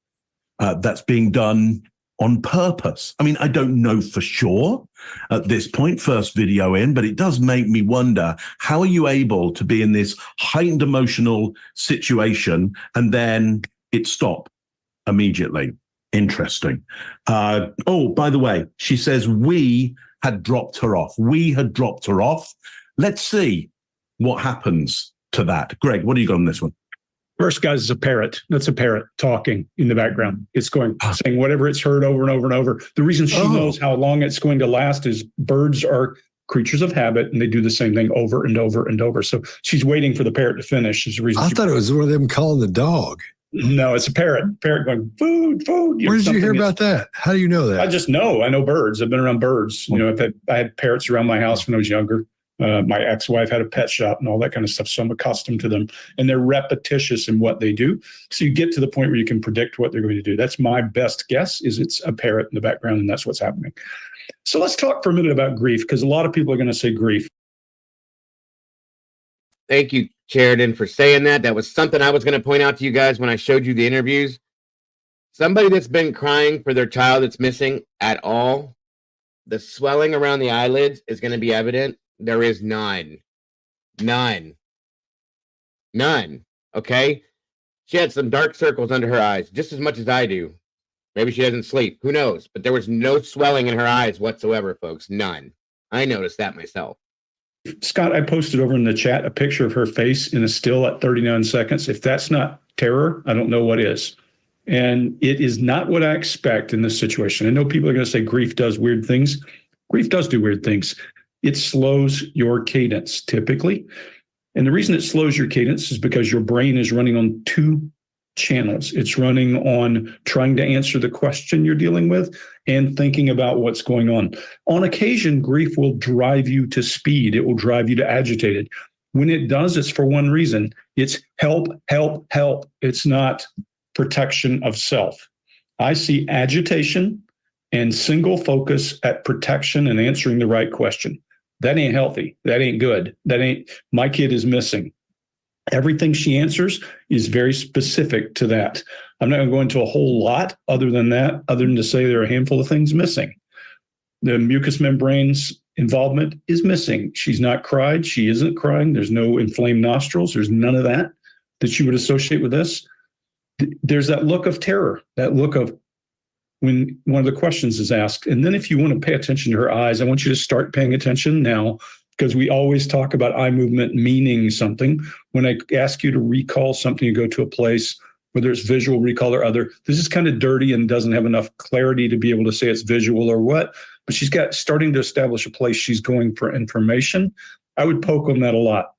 that's being done on purpose. I mean, I don't know for sure at this point, first video in, but it does make me wonder, how are you able to be in this heightened emotional situation and then it stop immediately? Interesting. Oh, by the way, she says we had dropped her off. We had dropped her off. Let's see what happens to that. Greg, what do you got on this one? First, guys, is a parrot. That's a parrot talking in the background. It's going, saying whatever it's heard over and over and over. The reason she knows how long it's going to last is birds are creatures of habit, and they do the same thing over and over and over. So she's waiting for the parrot to finish. Is the reason. I thought it was one of them calling the dog. No, it's a parrot. Parrot going, food, food. Where did you hear about that? How do you know that? I just know. I know birds. I've been around birds. I had parrots around my house when I was younger. My ex-wife had a pet shop and all that kind of stuff, so I'm accustomed to them. And they're repetitious in what they do. So you get to the point where you can predict what they're going to do. That's my best guess, is it's a parrot in the background, and that's what's happening. So let's talk for a minute about grief, because a lot of people are going to say grief. Thank you, Sheridan, for saying that. That was something I was going to point out to you guys when I showed you the interviews. Somebody that's been crying for their child that's missing at all, the swelling around the eyelids is going to be evident. There is none. Okay? She had some dark circles under her eyes, just as much as I do. Maybe she doesn't sleep. Who knows? But there was no swelling in her eyes whatsoever, folks. None. I noticed that myself. Scott, I posted over in the chat a picture of her face in a still at 39 seconds. If that's not terror, I don't know what is. And it is not what I expect in this situation. I know people are going to say grief does weird things. Grief does do weird things. It slows your cadence typically. And the reason it slows your cadence is because your brain is running on two channels. It's running on trying to answer the question you're dealing with and thinking about what's going on. On occasion, grief will drive you to speed. It will drive you to agitated. When it does, it's for one reason. It's help, help, help. It's not protection of self. I see agitation and single focus at protection and answering the right question. That ain't healthy. That ain't good. My kid is missing. Everything she answers is very specific to that. I'm not going to go into a whole lot other than to say there are a handful of things missing. The mucous membrane's involvement is missing. She's not cried. She isn't crying. There's no inflamed nostrils. There's none of that you would associate with this. There's that look of terror, that look of when one of the questions is asked. And then if you want to pay attention to her eyes, I want you to start paying attention now, because we always talk about eye movement meaning something. When I ask you to recall something, you go to a place, whether it's visual recall or other. This is kind of dirty and doesn't have enough clarity to be able to say it's visual or what, but she's starting to establish a place she's going for information. I would poke on that a lot.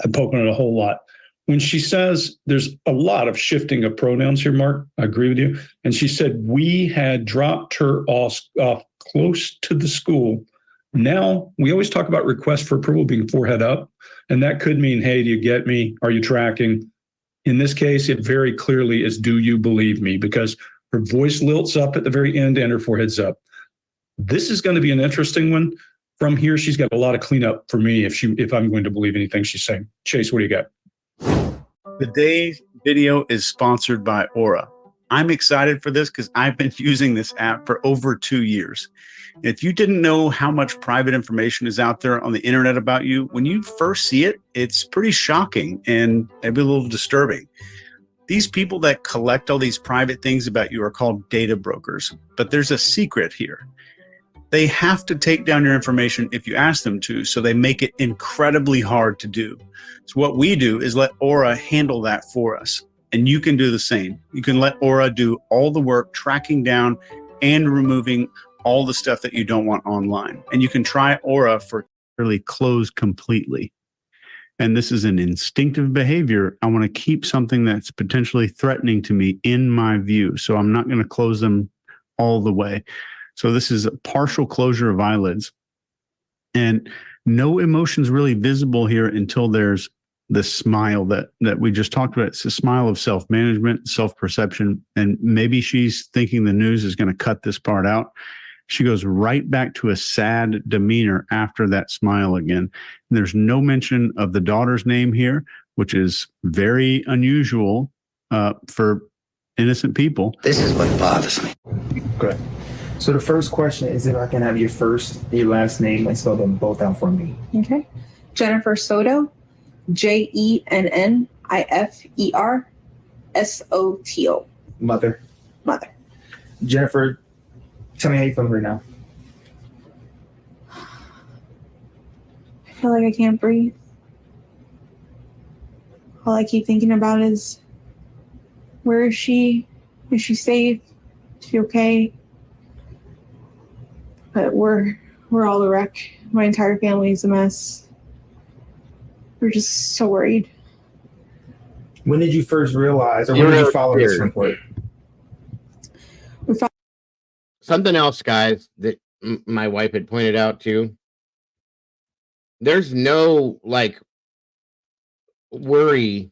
I'd poke on it a whole lot. When she says, there's a lot of shifting of pronouns here, Mark, I agree with you. And she said, we had dropped her off close to the school. Now, we always talk about request for approval being forehead up, and that could mean, hey, do you get me? Are you tracking? In this case, it very clearly is, do you believe me? Because her voice lilts up at the very end and her forehead's up. This is going to be an interesting one. From here, she's got a lot of cleanup for me if I'm going to believe anything she's saying. Chase, what do you got? Today's video is sponsored by Aura. I'm excited for this because I've been using this app for over 2 years. If you didn't know how much private information is out there on the internet about you, when you first see it, it's pretty shocking and maybe a little disturbing. These people that collect all these private things about you are called data brokers, but there's a secret here. They have to take down your information if you ask them to, so they make it incredibly hard to do. So what we do is let Aura handle that for us. And you can do the same. You can let Aura do all the work, tracking down and removing all the stuff that you don't want online. And you can try Aura for really closed completely. And this is an instinctive behavior. I want to keep something that's potentially threatening to me in my view. So I'm not going to close them all the way. So this is a partial closure of eyelids. And no emotions really visible here until there's the smile that we just talked about. It's a smile of self-management, self-perception, and maybe she's thinking the news is going to cut this part out. She goes right back to a sad demeanor after that smile again. And there's no mention of the daughter's name here, which is very unusual for innocent people. This is what bothers me. Good. So the first question is if I can have your last name and spell them both out for me. Okay. Jennifer Soto, JENNIFERSOTO. Mother. Mother. Jennifer, tell me how you feel right now. I feel like I can't breathe. All I keep thinking about is, where is she? Is she safe? Is she okay? But we're all a wreck. My entire family is a mess. We're just so worried. When did you first realize, or when did you follow this report? Something else, guys, that my wife had pointed out too. There's no like worry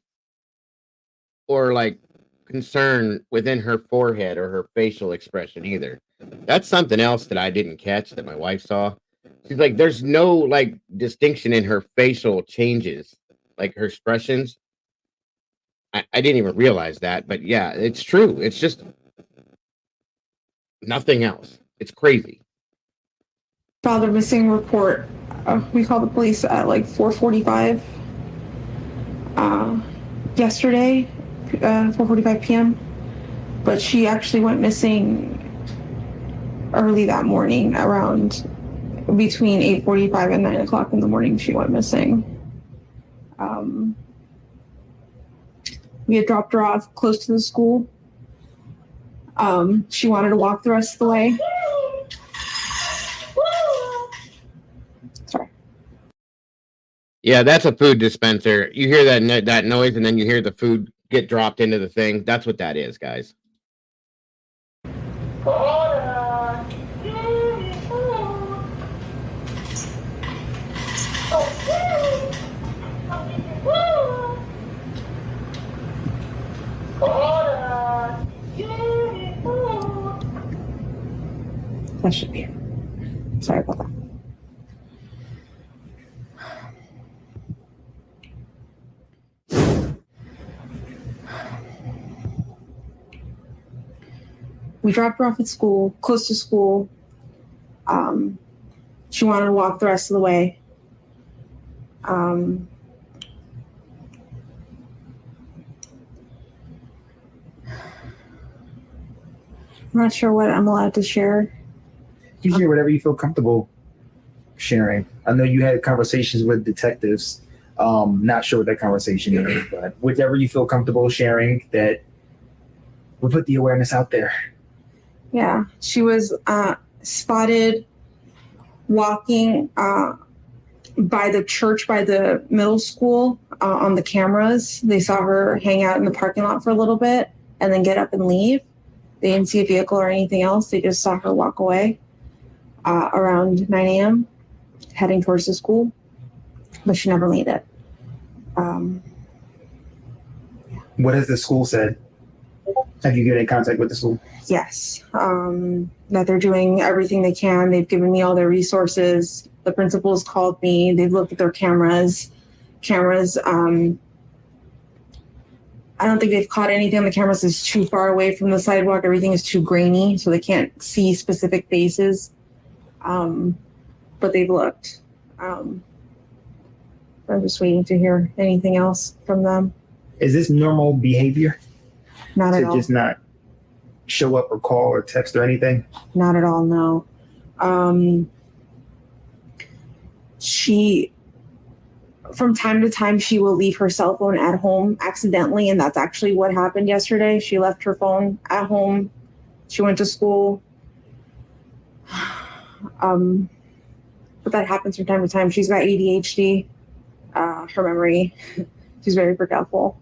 or like concern within her forehead or her facial expression either. That's something else that I didn't catch that my wife saw. She's like, there's no like distinction in her facial changes, like her expressions. I didn't even realize that, but yeah, it's true. It's just nothing else. It's crazy. Filed a missing report. We called the police at like 4:45 yesterday, 4:45 p.m. But she actually went missing early that morning, around between 8:45 and 9 o'clock in the morning. She went missing. We had dropped her off close to the school. She wanted to walk the rest of the way. Sorry. Yeah, that's a food dispenser. You hear that noise, and then you hear the food get dropped into the thing. That's what that is, guys. That should be it. Sorry about that. We dropped her off at school, close to school. She wanted to walk the rest of the way. I'm not sure what I'm allowed to share. You share whatever you feel comfortable sharing. I know you had conversations with detectives. Not sure what that conversation is, but whatever you feel comfortable sharing, that we'll put the awareness out there. Yeah, she was spotted walking by the church, by the middle school on the cameras. They saw her hang out in the parking lot for a little bit and then get up and leave. They didn't see a vehicle or anything else. They just saw her walk away around 9 a.m. heading towards the school, but she never made it. What has the school said? Have you given in contact with the school? Yes, that they're doing everything they can. They've given me all their resources. The principals called me. They've looked at their cameras. I don't think they've caught anything on the cameras that's too far away from the sidewalk. Everything is too grainy, so they can't see specific faces. But they've looked. I'm just waiting to hear anything else from them. Is this normal behavior? Not at to all. just not show up or call or text or anything? Not at all, no. She, from time to time, she will leave her cell phone at home accidentally, and that's actually what happened yesterday. She left her phone at home. She went to school. But that happens from time to time. She's got ADHD, her memory. She's very forgetful.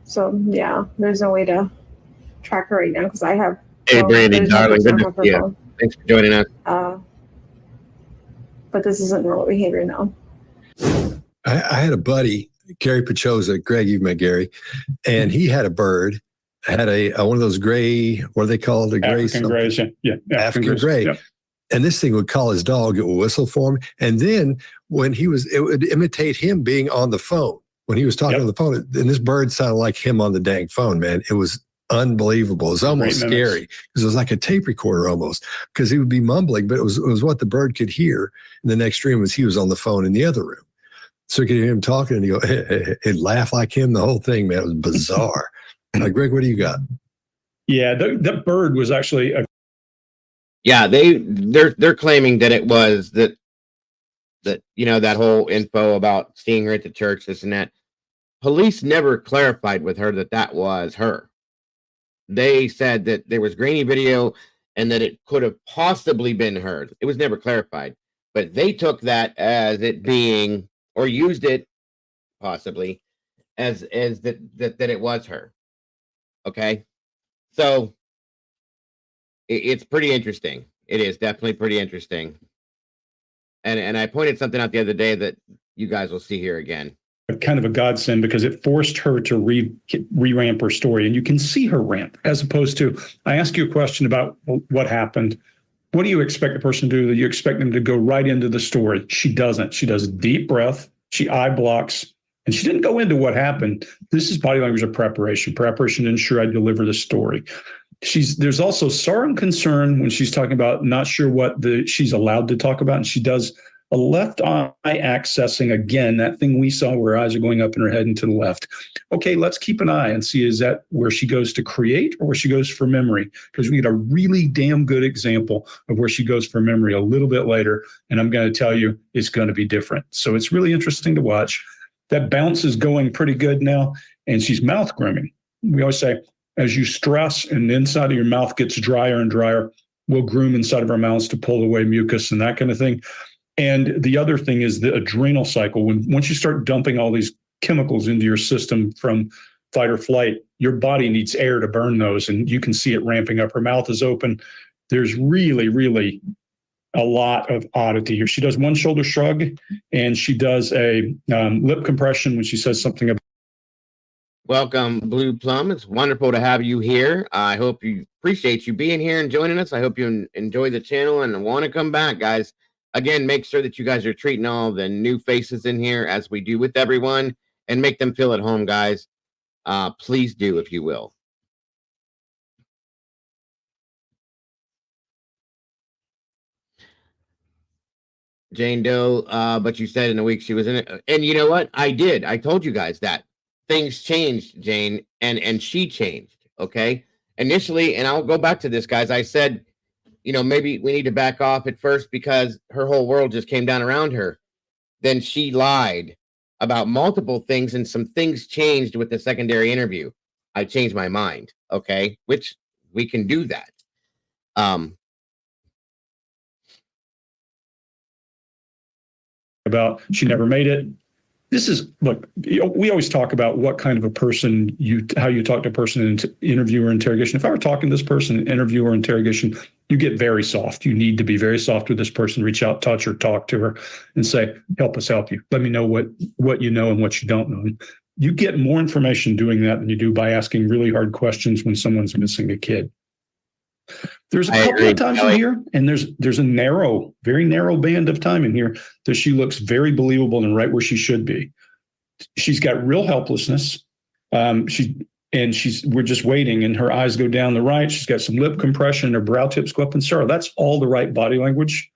So yeah, there's no way to track her right now because I have. Hey, Brandy, darling, good to see you. Thanks for joining us. But this isn't normal behavior now. I had a buddy, Gary Pachoza. Greg, you've met Gary, and he had a bird. Had a one of those gray. What do they call it? The gray African grays, yeah. African gray. Yep. And this thing would call his dog. It would whistle for him. And then when it would imitate him being on the phone. When he was talking on the phone, and this bird sounded like him on the dang phone, man. It was unbelievable. It was almost scary because it was like a tape recorder almost, because he would be mumbling, but it was what the bird could hear in the next room as he was on the phone in the other room. So you could hear him talking and he'd laugh like him, the whole thing, man. It was bizarre. Greg, what do you got? Yeah, that bird was actually yeah, they're claiming that it was that that whole info about seeing her at the church, this and that. Police never clarified with her that was her. They said that there was grainy video and that it could have possibly been her. It was never clarified, but they took that as it being, or used it possibly as that it was her. Okay, so it's pretty interesting. It is definitely pretty interesting. And I pointed something out the other day that you guys will see here again. Kind of a godsend because it forced her to re-ramp her story. And you can see her ramp as opposed to, I ask you a question about what happened. What do you expect the person to do? You expect them to go right into the story. She doesn't. She does a deep breath. She eye blocks. And she didn't go into what happened. This is body language of preparation to ensure I deliver the story. There's also sorrow and concern when she's talking about not sure what she's allowed to talk about. And she does a left eye accessing, again, that thing we saw where her eyes are going up in her head and to the left. Okay, let's keep an eye and see, is that where she goes to create or where she goes for memory? Because we get a really damn good example of where she goes for memory a little bit later. And I'm going to tell you, it's going to be different. So it's really interesting to watch. That bounce is going pretty good now. And she's mouth grooming. We always say, as you stress and the inside of your mouth gets drier and drier, we'll groom inside of our mouths to pull away mucus and that kind of thing. And the other thing is the adrenal cycle. Once you start dumping all these chemicals into your system from fight or flight, your body needs air to burn those. And you can see it ramping up. Her mouth is open. There's really, really a lot of oddity here. She does one shoulder shrug and she does a lip compression when she says something about. Welcome, Blue Plum. It's wonderful to have you here. I hope you appreciate you being here and joining us. I hope you enjoy the channel and want to come back, guys. Again, make sure that you guys are treating all the new faces in here as we do with everyone and make them feel at home, guys. Please do, if you will. Jane Doe, but you said in a week she was in it. And you know what? I did. I told you guys that. Things changed, Jane, and she changed, okay? Initially, and I'll go back to this, guys, I said, maybe we need to back off at first because her whole world just came down around her. Then she lied about multiple things, and some things changed with the secondary interview. I changed my mind, okay? Which we can do that. About she never made it. This is, look, we always talk about what kind of a person how you talk to a person in interview or interrogation. If I were talking to this person in interview or interrogation, you get very soft. You need to be very soft with this person, reach out, touch her, talk to her and say, help us help you. Let me know what you know and what you don't know. You get more information doing that than you do by asking really hard questions when someone's missing a kid. There's a couple of times in here, and there's a very narrow band of time in here that she looks very believable and right where she should be. She's got real helplessness. We're just waiting, and her eyes go down the right. She's got some lip compression, and her brow tips go up in sorrow. That's all the right body language.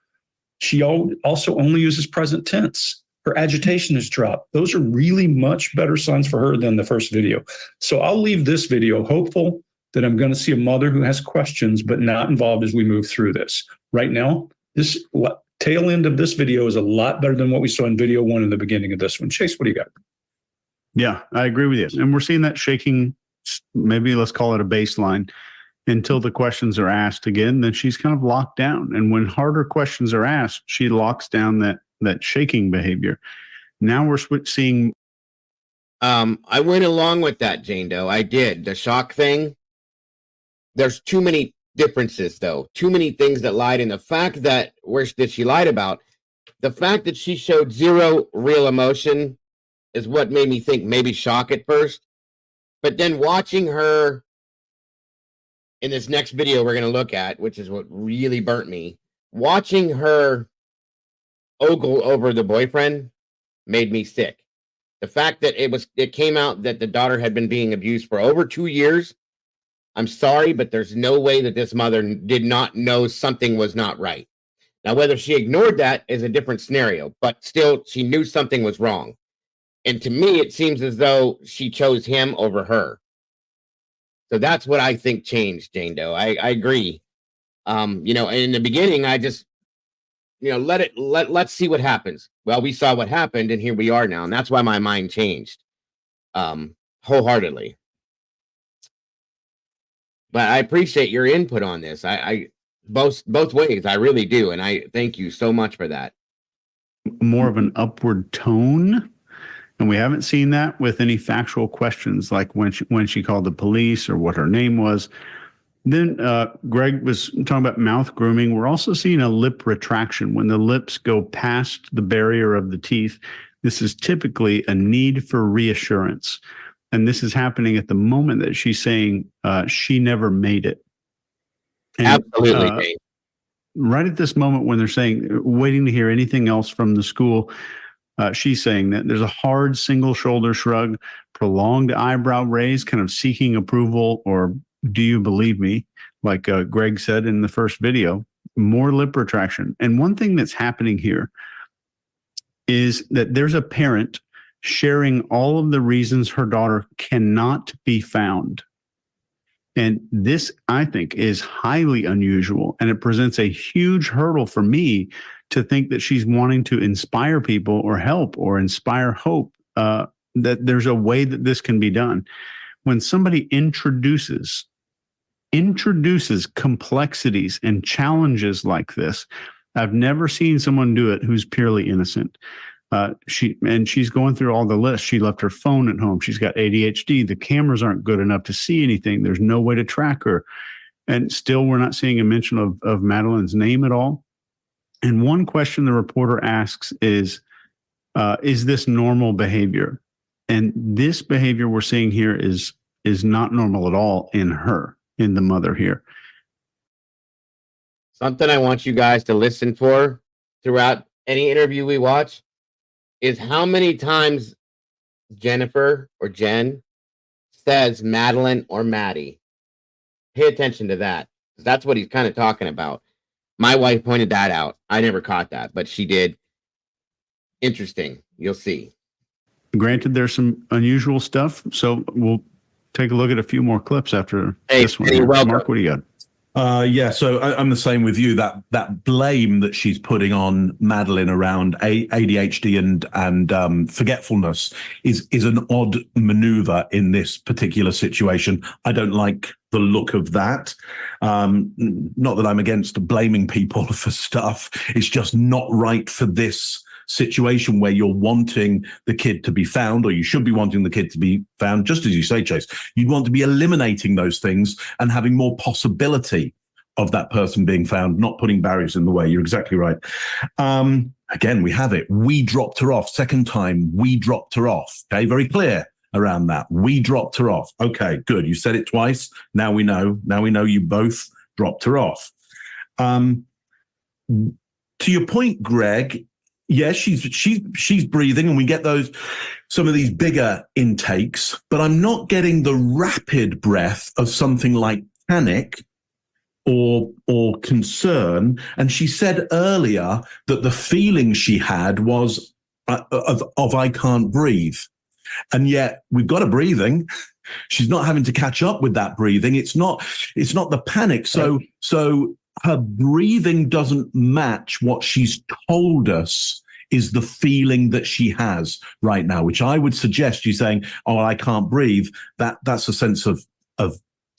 She also only uses present tense. Her agitation has dropped. Those are really much better signs for her than the first video. So I'll leave this video hopeful that I'm going to see a mother who has questions but not involved as we move through this. Right now, this tail end of this video is a lot better than what we saw in video 1 in the beginning of this one. Chase, what do you got? Yeah, I agree with you. And we're seeing that shaking, maybe let's call it a baseline, until the questions are asked again. Then she's kind of locked down. And when harder questions are asked, she locks down that shaking behavior. Now we're seeing. I went along with that, Jane Doe. I did. The shock thing. There's too many differences, though. Too many things that lied. And the fact that she lied about, the fact that she showed zero real emotion is what made me think maybe shock at first. But then watching her in this next video we're going to look at, which is what really burnt me, watching her ogle over the boyfriend made me sick. The fact that it came out that the daughter had been being abused for over 2 years. I'm sorry, but there's no way that this mother did not know something was not right. Now, whether she ignored that is a different scenario, but still, she knew something was wrong. And to me, it seems as though she chose him over her. So that's what I think changed, Jane Doe. I agree. In the beginning, I just, let's see what happens. Well, we saw what happened, and here we are now. And that's why my mind changed wholeheartedly. But I appreciate your input on this. I both ways. I really do. And I thank you so much for that. More of an upward tone. And we haven't seen that with any factual questions, like when she called the police or what her name was. Then Greg was talking about mouth grooming. We're also seeing a lip retraction when the lips go past the barrier of the teeth. This is typically a need for reassurance. And this is happening at the moment that she's saying she never made it. And, absolutely. Right at this moment when they're saying, waiting to hear anything else from the school, she's saying that there's a hard single shoulder shrug, prolonged eyebrow raise, kind of seeking approval, or do you believe me? Like Greg said in the first video, more lip retraction. And one thing that's happening here is that there's a parent sharing all of the reasons her daughter cannot be found. And this, I think, is highly unusual. And it presents a huge hurdle for me to think that she's wanting to inspire people or help or inspire hope, that there's a way that this can be done. When somebody introduces complexities and challenges like this, I've never seen someone do it who's purely innocent. She's going through all the lists. She left her phone at home. She's got ADHD. The cameras aren't good enough to see anything. There's no way to track her. And still, we're not seeing a mention of Madeline's name at all. And one question the reporter asks is this normal behavior? And this behavior we're seeing here is not normal at all in the mother here. Something I want you guys to listen for throughout any interview we watch is how many times Jennifer or Jen says Madeline or Maddie. Pay attention to that. That's what he's kind of talking about. My wife pointed that out. I never caught that, but she did. Interesting. You'll see. Granted, there's some unusual stuff, so we'll take a look at a few more clips after this one. Mark, what do you got? So I'm the same with you. That blame that she's putting on Madeline around ADHD and forgetfulness is an odd maneuver in this particular situation. I don't like the look of that. Not that I'm against blaming people for stuff. It's just not right for this situation where you're wanting the kid to be found, or you should be wanting the kid to be found, just as you say, Chase. You'd want to be eliminating those things and having more possibility of that person being found, not putting barriers in the way. You're exactly right. Again, we have it. We dropped her off. Second time, we dropped her off. Okay, very clear around that. We dropped her off. Okay, good. You said it twice. Now we know. Now we know you both dropped her off. To your point, Greg, yes, she's breathing, and we get some of these bigger intakes, but I'm not getting the rapid breath of something like panic or concern. And she said earlier that the feeling she had was of I can't breathe. And yet we've got her breathing. She's not having to catch up with that breathing. It's not the panic. So her breathing doesn't match what she's told us is the feeling that she has right now, which I would suggest you saying, "Oh, I can't breathe." That's a sense of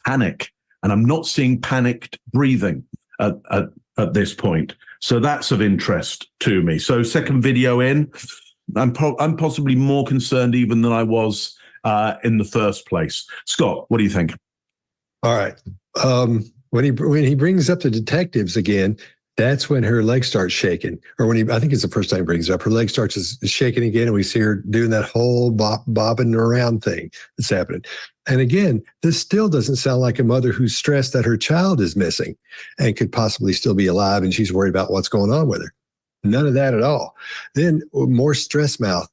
panic, and I'm not seeing panicked breathing at this point. So that's of interest to me. So second video in, I'm possibly more concerned even than I was in the first place. Scott, what do you think? All right. When he brings up the detectives again, that's when her leg starts shaking. Or I think it's the first time he brings it up, her leg starts shaking again, and we see her doing that whole bobbing around thing that's happening. And again, this still doesn't sound like a mother who's stressed that her child is missing and could possibly still be alive, and she's worried about what's going on with her. None of that at all. Then more stress mouth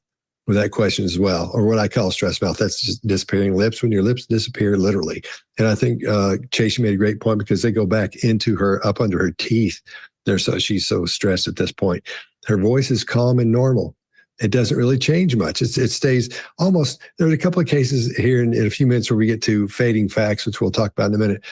with that question as well, or what I call stress mouth. That's just disappearing lips, when your lips disappear literally. And I think Chase, you made a great point, because they go back into her, up under her teeth. She's so stressed at this point. Her voice is calm and normal. It doesn't really change much. It stays almost. There's a couple of cases here in a few minutes where we get to fading facts, which we'll talk about in a minute.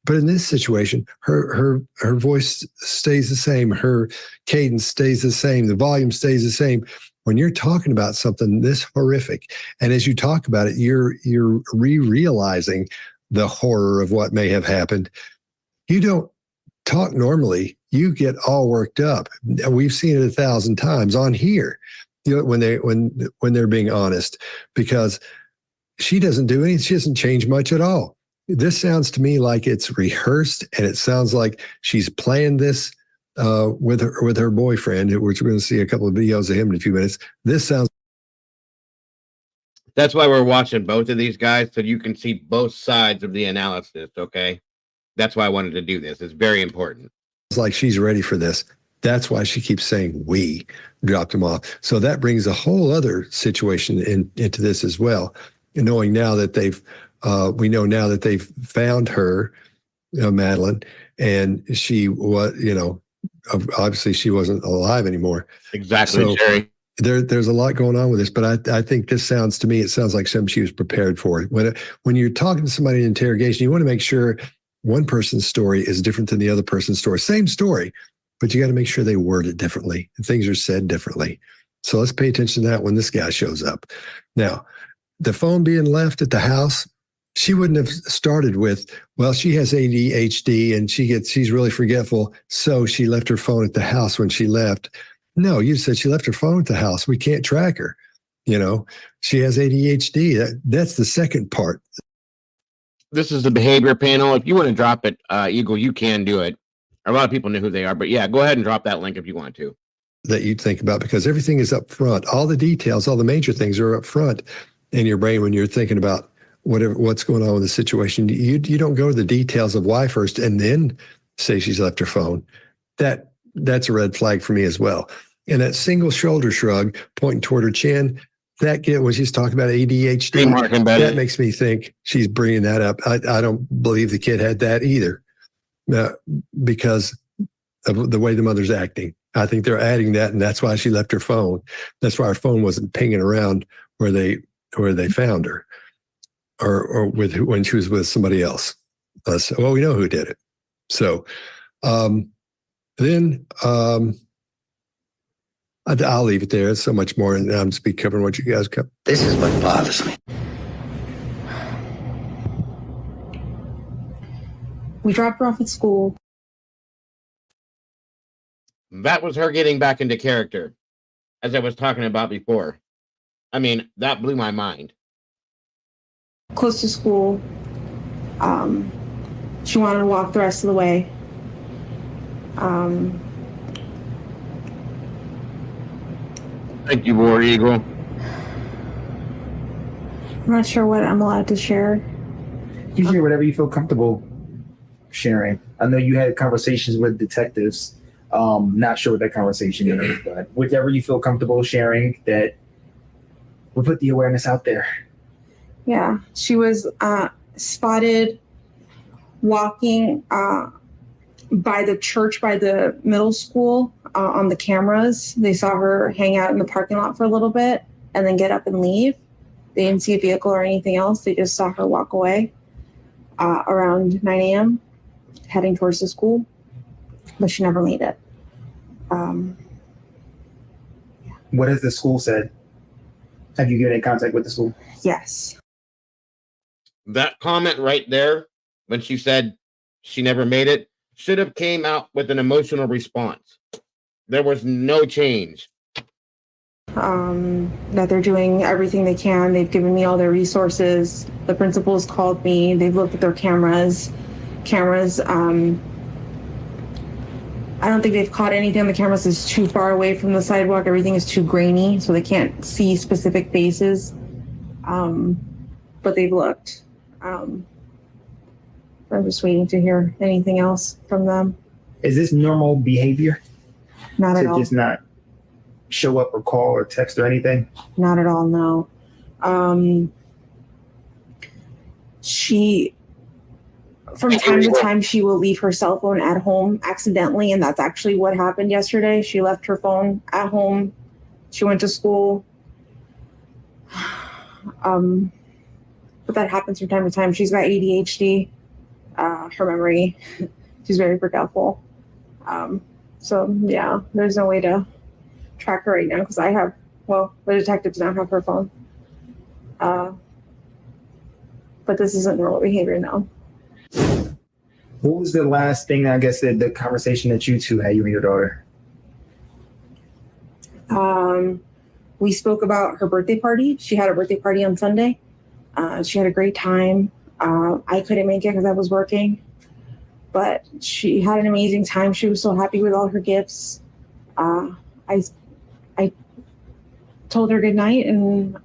But in this situation, her voice stays the same. Her cadence stays the same. The volume stays the same. When you're talking about something this horrific, and as you talk about it, you're realizing the horror of what may have happened. You don't talk normally. You get all worked up. We've seen it 1,000 times on here, when they're being honest, because she doesn't do anything. She doesn't change much at all. This sounds to me like it's rehearsed, and it sounds like she's planned this with her boyfriend, which we're going to see a couple of videos of him in a few minutes. This sounds. That's why we're watching both of these guys, so you can see both sides of the analysis. Okay, that's why I wanted to do this. It's very important. It's like she's ready for this. That's why she keeps saying we dropped him off. So that brings a whole other situation into this as well. And knowing now that we know now that they've found her, Madeline, and she was, obviously she wasn't alive anymore. Exactly, so Jerry. There's a lot going on with this, but I think this sounds to me, it sounds like something she was prepared for. When you're talking to somebody in interrogation, you want to make sure one person's story is different than the other person's story. Same story, but you got to make sure they word it differently and things are said differently. So let's pay attention to that when this guy shows up. Now, the phone being left at the house, she wouldn't have started with, well, she has ADHD and she's really forgetful, so she left her phone at the house when she left. No, you said she left her phone at the house. We can't track her. She has ADHD. That's the second part. This is the behavior panel. If you want to drop it, Eagle, you can do it. A lot of people know who they are, but yeah, go ahead and drop that link if you want to. That you think about, because everything is up front. All the details, all the major things are up front in your brain when you're thinking about what's going on with the situation. You don't go to the details of why first and then say she's left her phone. That's a red flag for me as well. And that single shoulder shrug pointing toward her chin, when she's talking about ADHD, that makes me think she's bringing that up. I don't believe the kid had that either, because of the way the mother's acting. I think they're adding that, and that's why she left her phone. That's why her phone wasn't pinging around where they found her, or when she was with somebody else. Well, we know who did it. So then I'll leave it there. It's so much more, and I'm just be covering what you guys cover. This is what bothers me. We dropped her off at school. That was her getting back into character, as I was talking about before. I mean, that blew my mind. Close to school. She wanted to walk the rest of the way. Thank you, War Eagle. I'm not sure what I'm allowed to share. You share whatever you feel comfortable sharing. I know you had conversations with detectives Not sure what that conversation is, but whichever you feel comfortable sharing, that we'll put the awareness out there. Yeah, she was spotted walking by the church, by the middle school on the cameras. They saw her hang out in the parking lot for a little bit and then get up and leave. They didn't see a vehicle or anything else. They just saw her walk away around 9 a.m. heading towards the school, but she never made it. What has the school said? Have you given in contact with the school? Yes. That comment right there, when she said she never made it, should have came out with an emotional response. There was no change. That they're doing everything they can. They've given me all their resources. The principals called me. They've looked at their cameras. I don't think they've caught anything on the cameras that's too far away from the sidewalk. Everything is too grainy, so they can't see specific faces. But they've looked. I'm just waiting to hear anything else from them. Is this normal behavior? Not at all. To just not show up or call or text or anything? Not at all, no. She, from time to time, she will leave her cell phone at home accidentally, and that's actually what happened yesterday. She left her phone at home. She went to school. But that happens from time to time. She's got ADHD, her memory. She's very forgetful. So yeah, there's no way to track her right now because the detectives now have her phone. But this isn't normal behavior now. What was the last thing, I guess, the conversation that you two had, you and your daughter? We spoke about her birthday party. She had a birthday party on Sunday. She had a great time. I couldn't make it because I was working, but she had an amazing time. She was so happy with all her gifts. I told her good night, and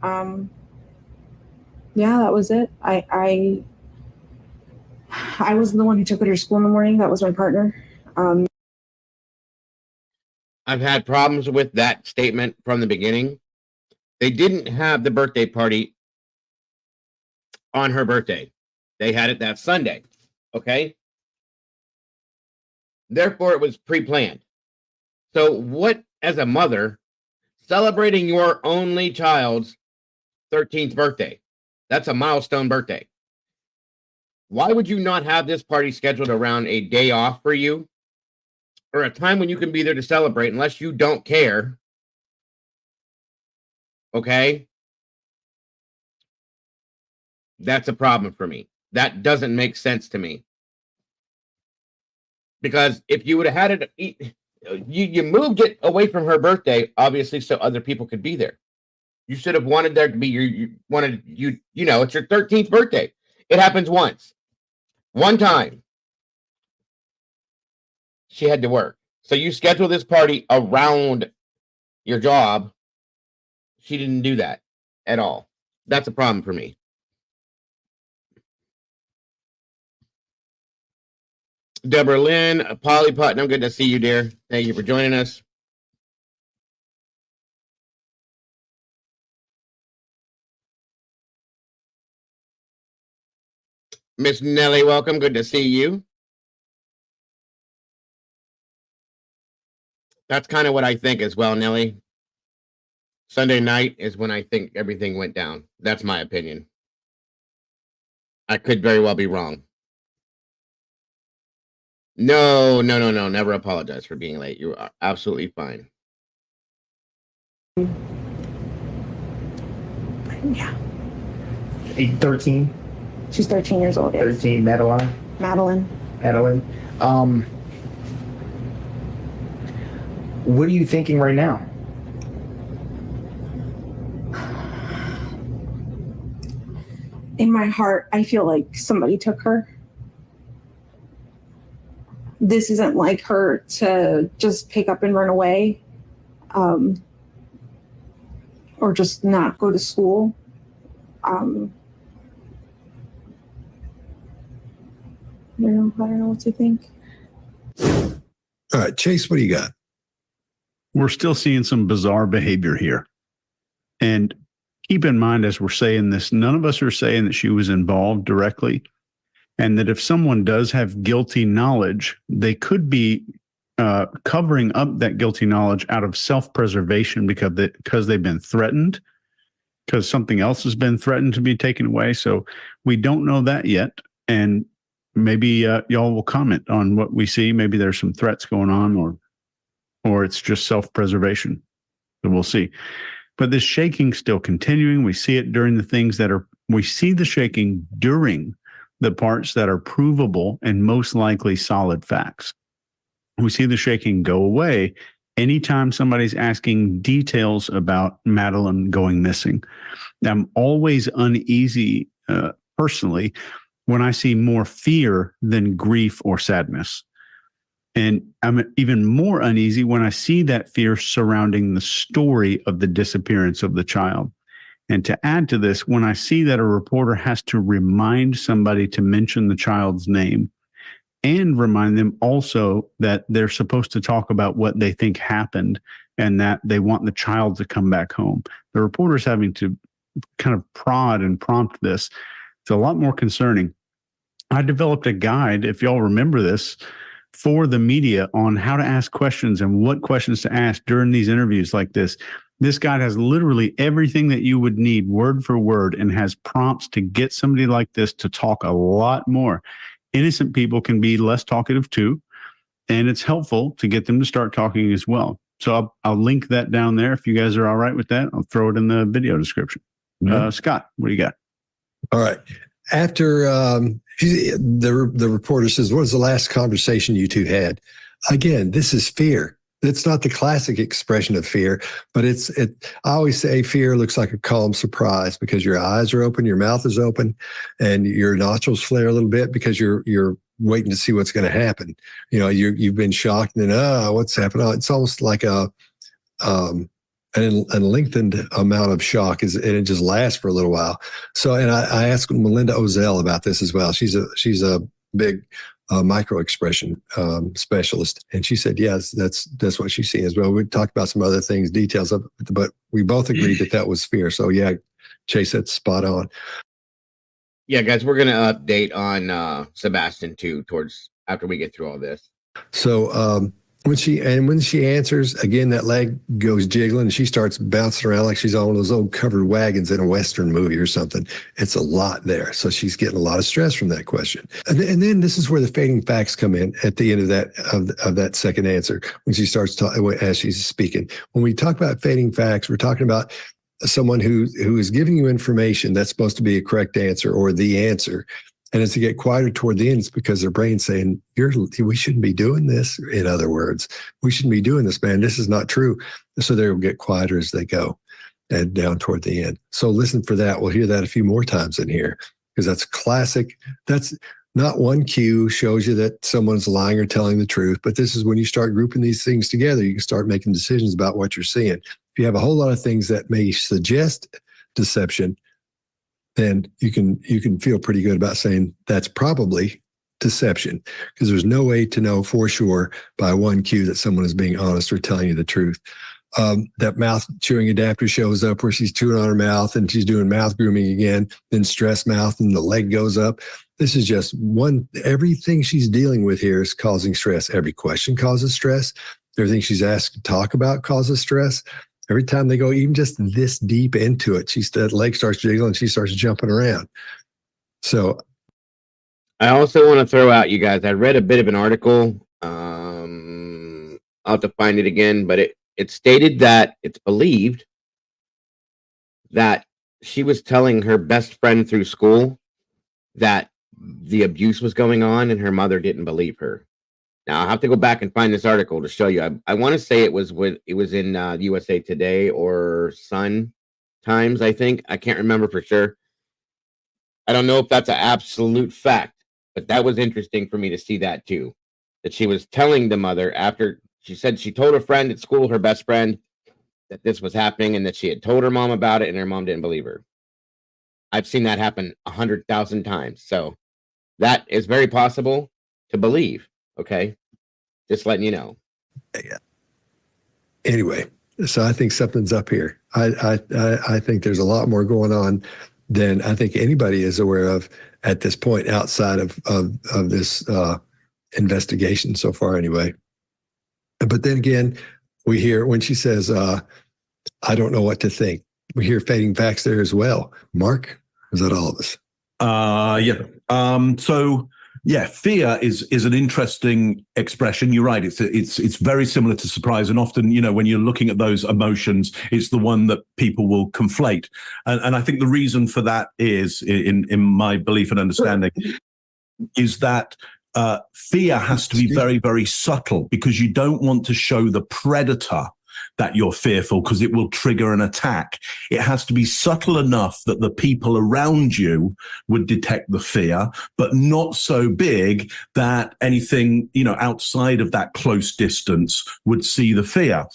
yeah, that was it. I wasn't the one who took her to school in the morning. That was my partner. I've had problems with that statement from the beginning. They didn't have the birthday party on her birthday. They had it that Sunday. Okay. Therefore, it was pre-planned. So what, as a mother, celebrating your only child's 13th birthday, that's a milestone birthday. Why would you not have this party scheduled around a day off for you or a time when you can be there to celebrate unless you don't care? Okay. That's a problem for me. That doesn't make sense to me. Because if you would have had it, you moved it away from her birthday, obviously, so other people could be there. You should have wanted there to be you know, it's your 13th birthday. It happens once. One time. She had to work. So you schedule this party around your job. She didn't do that at all. That's a problem for me. Deborah Lynn, Polly Putnam, good to see you, dear. Thank you for joining us. Miss Nellie, welcome. Good to see you. That's kind of what I think as well, Nellie. Sunday night is when I think everything went down. That's my opinion. I could very well be wrong. No. Never apologize for being late. You are absolutely fine. Yeah. 13? She's 13 years old. Yes. 13, Madeline? Madeline. What are you thinking right now? In my heart, I feel like somebody took her. This isn't like her to just pick up and run away, or just not go to school. I don't know what to think. All right, Chase, what do you got? We're still seeing some bizarre behavior here. And keep in mind, as we're saying this, none of us are saying that she was involved directly. And that if someone does have guilty knowledge, they could be covering up that guilty knowledge out of self-preservation because they've been threatened, because something else has been threatened to be taken away. So we don't know that yet. And maybe y'all will comment on what we see. Maybe there's some threats going on, or it's just self-preservation. So we'll see. But this shaking still continuing. We see it during the things we see the shaking during the parts that are provable and most likely solid facts. We see the shaking go away anytime somebody's asking details about Madeline going missing. I'm always uneasy personally when I see more fear than grief or sadness. And I'm even more uneasy when I see that fear surrounding the story of the disappearance of the child. And to add to this, when I see that a reporter has to remind somebody to mention the child's name and remind them also that they're supposed to talk about what they think happened and that they want the child to come back home. The reporter's having to kind of prod and prompt this. It's a lot more concerning. I developed a guide, if y'all remember this, for the media on how to ask questions and what questions to ask during these interviews like this. This guide has literally everything that you would need word for word and has prompts to get somebody like this to talk a lot more. Innocent people can be less talkative too, and it's helpful to get them to start talking as well. So I'll link that down there. If you guys are all right with that, I'll throw it in the video description. Scott, what do you got? All right. After the reporter says, what was the last conversation you two had? Again, this is fear. It's not the classic expression of fear, but I always say fear looks like a calm surprise because your eyes are open, your mouth is open, and your nostrils flare a little bit because you're waiting to see what's going to happen. You know, you've been shocked and then, what's happening? It's almost like a lengthened amount of shock, and it just lasts for a little while. So, and I asked Melinda Ozell about this as well. She's a big micro expression specialist, and she said, yes, that's what she's seen as well. We talked about some other things, details of it, but we both agreed that was fear. So yeah, Chase, that's spot on. Yeah, guys, we're gonna update on Sebastian too towards after we get through all this. So when she answers again, that leg goes jiggling and she starts bouncing around like she's on one of those old covered wagons in a Western movie or something. It's a lot there. So she's getting a lot of stress from that question. And then this is where the fading facts come in at the end of that second answer, when she starts talking as she's speaking. When we talk about fading facts, we're talking about someone who is giving you information that's supposed to be a correct answer or the answer. And as they get quieter toward the end, it's because their brain's saying, we shouldn't be doing this. In other words, we shouldn't be doing this, man. This is not true. So they'll get quieter as they go and down toward the end. So listen for that. We'll hear that a few more times in here because that's classic. That's not one cue shows you that someone's lying or telling the truth, but this is when you start grouping these things together, you can start making decisions about what you're seeing. If you have a whole lot of things that may suggest deception, then you can feel pretty good about saying that's probably deception, because there's no way to know for sure by one cue that someone is being honest or telling you the truth. That mouth chewing adapter shows up where she's chewing on her mouth and she's doing mouth grooming again, then stress mouth and the leg goes up. This is just everything she's dealing with here is causing stress. Every question causes stress. Everything she's asked to talk about causes stress. Every time they go even just this deep into it, that leg starts jiggling, she starts jumping around. So I also want to throw out, you guys, I read a bit of an article. I'll have to find it again, but it stated that it's believed that she was telling her best friend through school that the abuse was going on and her mother didn't believe her. Now I'll have to go back and find this article to show you. I want to say it was in USA Today or Sun Times, I think. I can't remember for sure. I don't know if that's an absolute fact, but that was interesting for me to see that too. That she was telling the mother after she said she told a friend at school, her best friend, that this was happening and that she had told her mom about it and her mom didn't believe her. I've seen that happen 100,000 times. So that is very possible to believe. Okay, just letting you know. Anyway, so I think something's up here. I think there's a lot more going on than I think anybody is aware of at this point outside of this investigation so far anyway. But then again, we hear when she says, I don't know what to think. We hear fading facts there as well. Mark, is that all of us? So yeah, fear is an interesting expression. You're right. It's very similar to surprise, and often, when you're looking at those emotions, it's the one that people will conflate. And I think the reason for that is, in my belief and understanding, is that fear has to be very, very subtle, because you don't want to show the predator that you're fearful, because it will trigger an attack. It has to be subtle enough that the people around you would detect the fear, but not so big that anything, outside of that close distance would see the fear.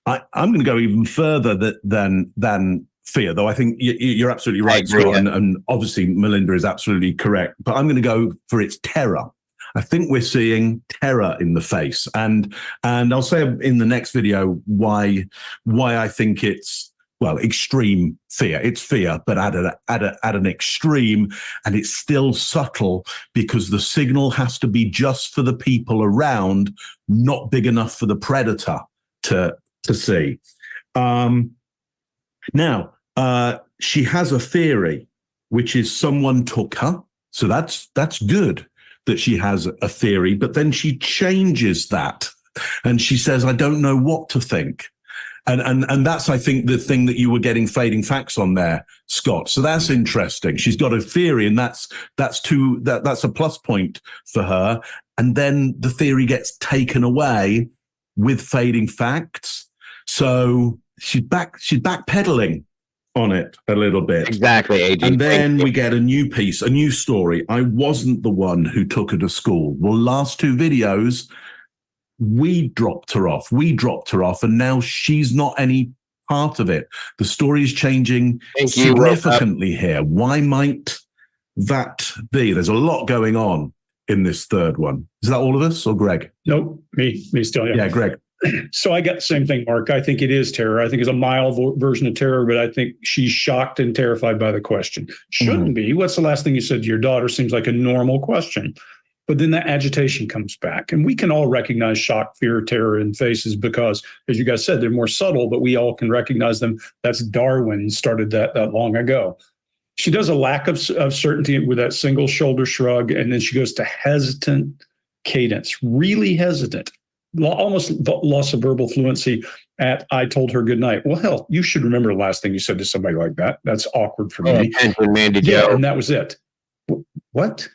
I'm going to go even further than fear, though I think you're absolutely right, Scott, and obviously Melinda is absolutely correct. But I'm going to go for its terror. I think we're seeing terror in the face, and I'll say in the next video why I think it's, well, extreme fear. It's fear, but at an extreme, and it's still subtle, because the signal has to be just for the people around, not big enough for the predator to see. Now, she has a theory, which is someone took her, so that's good that she has a theory, but then she changes that and she says, I don't know what to think. And that's, I think, the thing that you were getting fading facts on there, Scott. So that's interesting. She's got a theory, and that's a plus point for her. And then the theory gets taken away with fading facts. So she's backpedaling on it a little bit. Exactly, AJ. And then we get a new piece, a new story. I wasn't the one who took her to school. Well, last two videos, we dropped her off. And now she's not any part of it. The story is changing significantly here. Why might that be? There's a lot going on in this third one. Is that all of us or Greg? Nope, me still. Yeah, Greg. So I got the same thing, Mark. I think it is terror. I think it's a mild version of terror, but I think she's shocked and terrified by the question. Shouldn't be. What's the last thing you said to your daughter? Seems like a normal question. But then that agitation comes back. And we can all recognize shock, fear, terror in faces because, as you guys said, they're more subtle, but we all can recognize them. That's Darwin started that long ago. She does a lack of certainty with that single shoulder shrug, and then she goes to hesitant cadence, really hesitant. Almost loss of verbal fluency at I told her good night. Well, hell, you should remember the last thing you said to somebody like that. That's awkward for me. And that was it. What?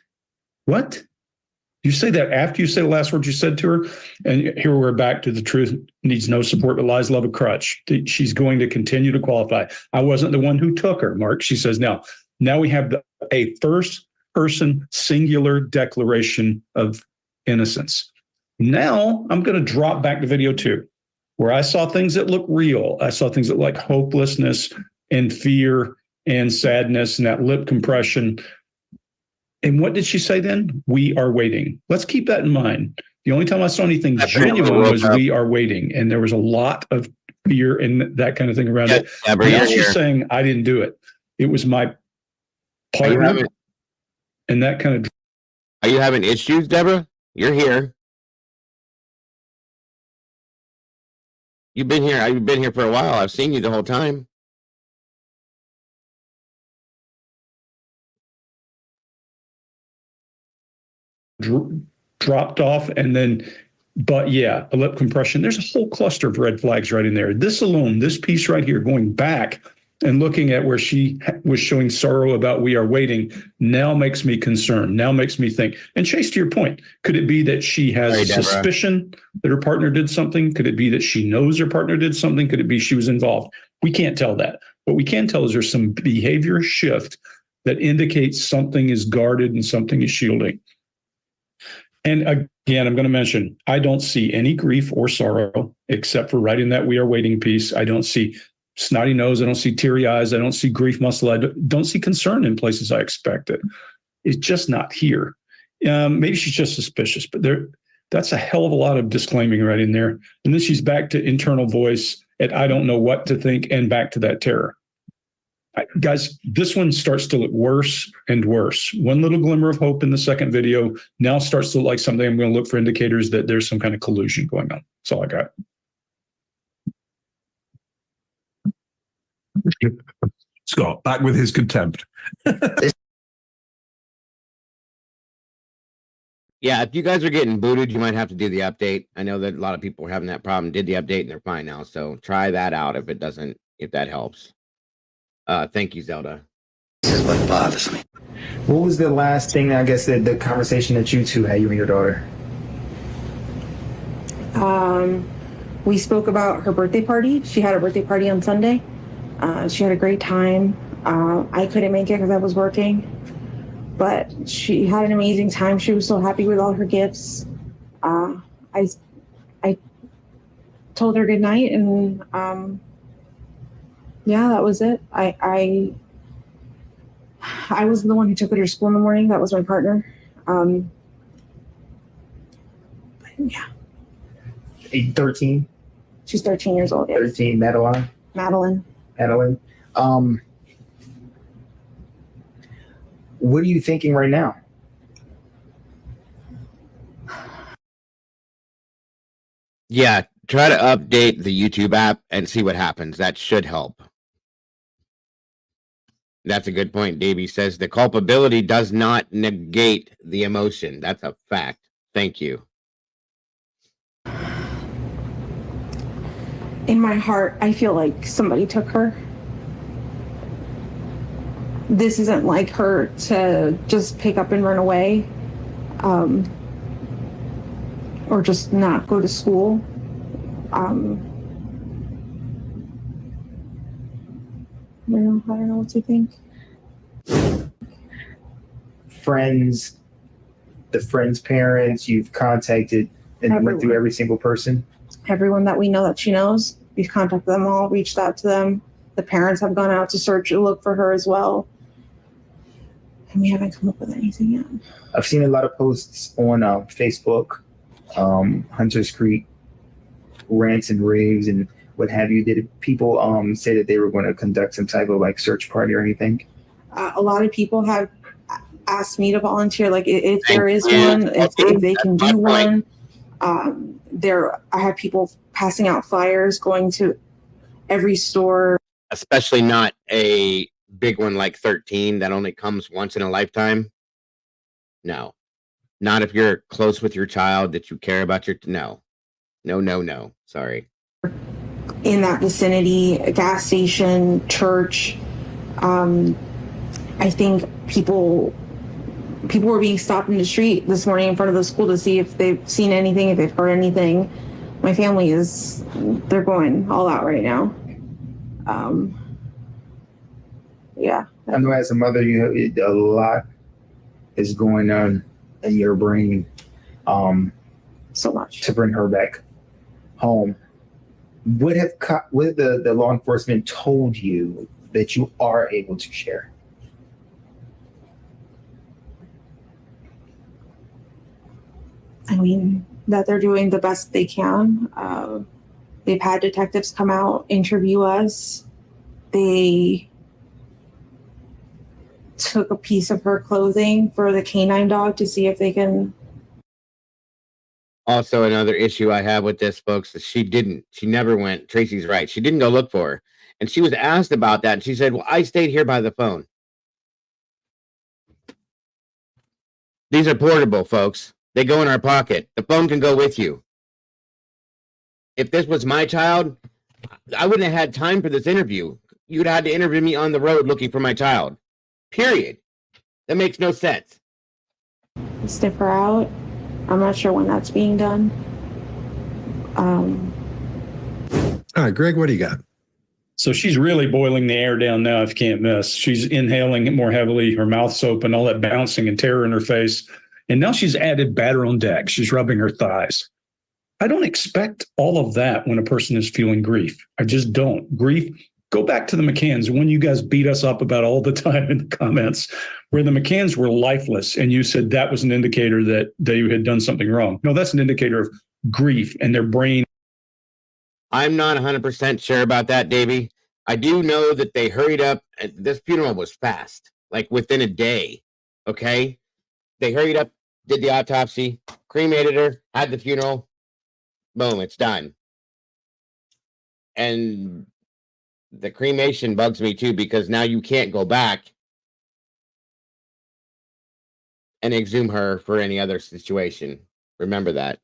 You say that after you say the last words you said to her? And here we're back to the truth needs no support, but lies love a crutch. She's going to continue to qualify. I wasn't the one who took her, Mark. She says, now we have a first person singular declaration of innocence. Now I'm going to drop back to video 2, where I saw things that look real. I saw things that like hopelessness and fear and sadness and that lip compression. And what did she say then? We are waiting. Let's keep that in mind. The only time I saw anything genuine was we are waiting. And there was a lot of fear and that kind of thing around it. Now she's saying, I didn't do it. It was my partner. And that kind of. Are you having issues, Deborah? You're here. You've been here. I've been here for a while. I've seen you the whole time. Dropped off, and then, but yeah, a lip compression. There's a whole cluster of red flags right in there. This alone, this piece right here, going back and looking at where she was showing sorrow about we are waiting, now makes me concerned, now makes me think. And Chase, to your point, could it be that she has suspicion that her partner did something? Could it be that she knows her partner did something? Could it be she was involved? We can't tell that. What we can tell is there's some behavior shift that indicates something is guarded and something is shielding. And again, I'm going to mention, I don't see any grief or sorrow except for right in that we are waiting piece. I don't see snotty nose. I don't see teary eyes. I don't see grief muscle. I don't see concern in places I expected. It's just not here. Maybe she's just suspicious, but That's a hell of a lot of disclaiming right in there. And then she's back to internal voice at I don't know what to think and back to that terror. Guys, this one starts to look worse and worse. One little glimmer of hope in the second video now starts to look like something I'm going to look for indicators that there's some kind of collusion going on. That's all I got. Scott, back with his contempt. Yeah, if you guys are getting booted, you might have to do the update. I know that a lot of people were having that problem. Did the update and they're fine now. So try that out if that helps. Thank you, Zelda. This is what bothers me. What was the last thing, I guess, the conversation that you two had, you and your daughter? We spoke about her birthday party. She had a birthday party on Sunday. She had a great time. I couldn't make it because I was working, but she had an amazing time. She was so happy with all her gifts. I told her good night, and yeah, that was it. I wasn't the one who took her to school in the morning. That was my partner. Yeah. 13? She's 13 years old. Yes. 13, Madeline? Madeline. Madeline. What are you thinking right now? Yeah, try to update the YouTube app and see what happens. That should help. That's a good point. Davey says the culpability does not negate the emotion. That's a fact. Thank you. In my heart, I feel like somebody took her. This isn't like her to just pick up and run away, or just not go to school. I don't know what to think. Friends, the friends' parents, you've contacted and went through every single person? Everyone that we know that she knows, we've contacted them all, reached out to them. The parents have gone out to search and look for her as well. And we haven't come up with anything yet. I've seen a lot of posts on Facebook, Hunters Creek, rants and raves and what have you. Did people say that they were going to conduct some type of like search party or anything? A lot of people have asked me to volunteer, like if there is one, if they can do one. I have people passing out flyers, going to every store. Especially not a big one like 13 that only comes once in a lifetime. No. Not if you're close with your child, that you care about your... No. Sorry. In that vicinity, a gas station, church. I think people were being stopped in the street this morning in front of the school to see if they've seen anything, if they've heard anything. My family they're going all out right now. Yeah. I know as a mother, a lot is going on in your brain. So much. To bring her back home. What have the law enforcement told you that you are able to share? I mean, that they're doing the best they can. They've had detectives come out, interview us. They took a piece of her clothing for the canine dog to see if they can. Also, another issue I have with this, folks, is she never went. Tracy's right. She didn't go look for her. And she was asked about that. And she said, well, I stayed here by the phone. These are portable, folks. They go in our pocket. The phone can go with you. If this was my child, I wouldn't have had time for this interview. You'd have had to interview me on the road looking for my child. Period. That makes no sense. Sniff her out. I'm not sure when that's being done. All right, Greg, what do you got? So she's really boiling the air down now, if you can't miss. She's inhaling it more heavily, her mouth's open, all that bouncing and terror in her face. And now she's added batter on deck. She's rubbing her thighs. I don't expect all of that when a person is feeling grief. I just don't. Grief Go back to the McCanns, when you guys beat us up about all the time in the comments, where the McCanns were lifeless, and you said that was an indicator that they had done something wrong. No, that's an indicator of grief and their brain. I'm not 100% sure about that, Davey. I do know that they hurried up. This funeral was fast, like within a day. Okay. They hurried up, did the autopsy, cremated her, had the funeral. Boom, it's done. And the cremation bugs me too, because now you can't go back and exhume her for any other situation. Remember that.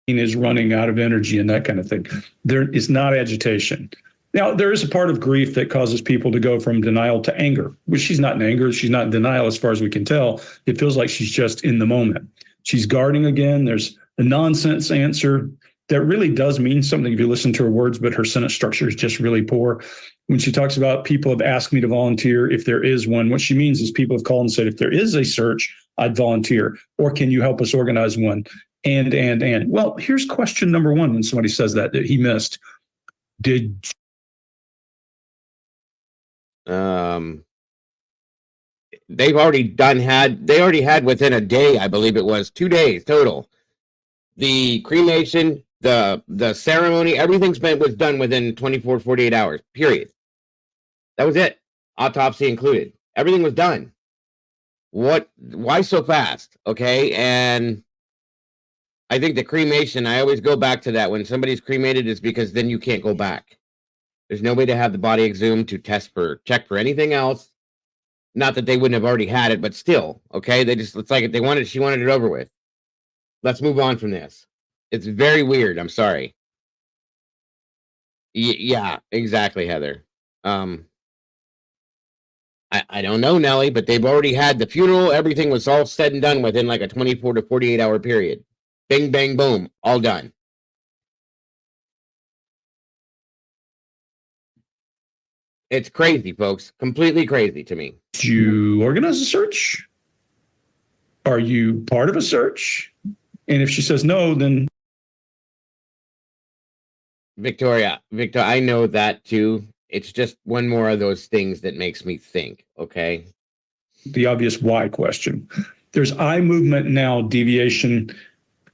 Is running out of energy and that kind of thing. There is not agitation. Now, there is a part of grief that causes people to go from denial to anger, which she's not in anger. She's not in denial as far as we can tell. It feels like she's just in the moment. She's guarding again. There's a nonsense answer that really does mean something if you listen to her words, but her sentence structure is just really poor. When she talks about people have asked me to volunteer if there is one, what she means is people have called and said, if there is a search, I'd volunteer. Or can you help us organize one? And. Well, here's question number one when somebody says that he missed. They already had within a day, I believe it was 2 days total. The cremation, the ceremony, everything's was done within 24, 48 hours, period. That was it. Autopsy included. Everything was done. Why so fast? Okay. And I think the cremation, I always go back to that. When somebody's cremated, is because then you can't go back. There's no way to have the body exhumed to check for anything else. Not that they wouldn't have already had it, but still, okay? It's like if she wanted it over with. Let's move on from this. It's very weird. I'm sorry. Yeah, exactly, Heather. I don't know, Nelly, but they've already had the funeral. Everything was all said and done within like a 24 to 48 hour period. Bing, bang, boom, all done. It's crazy, folks. Completely crazy to me. Did you organize a search? Are you part of a search? And if she says no, then Victoria, I know that too. It's just one more of those things that makes me think, okay? The obvious why question. There's eye movement now, deviation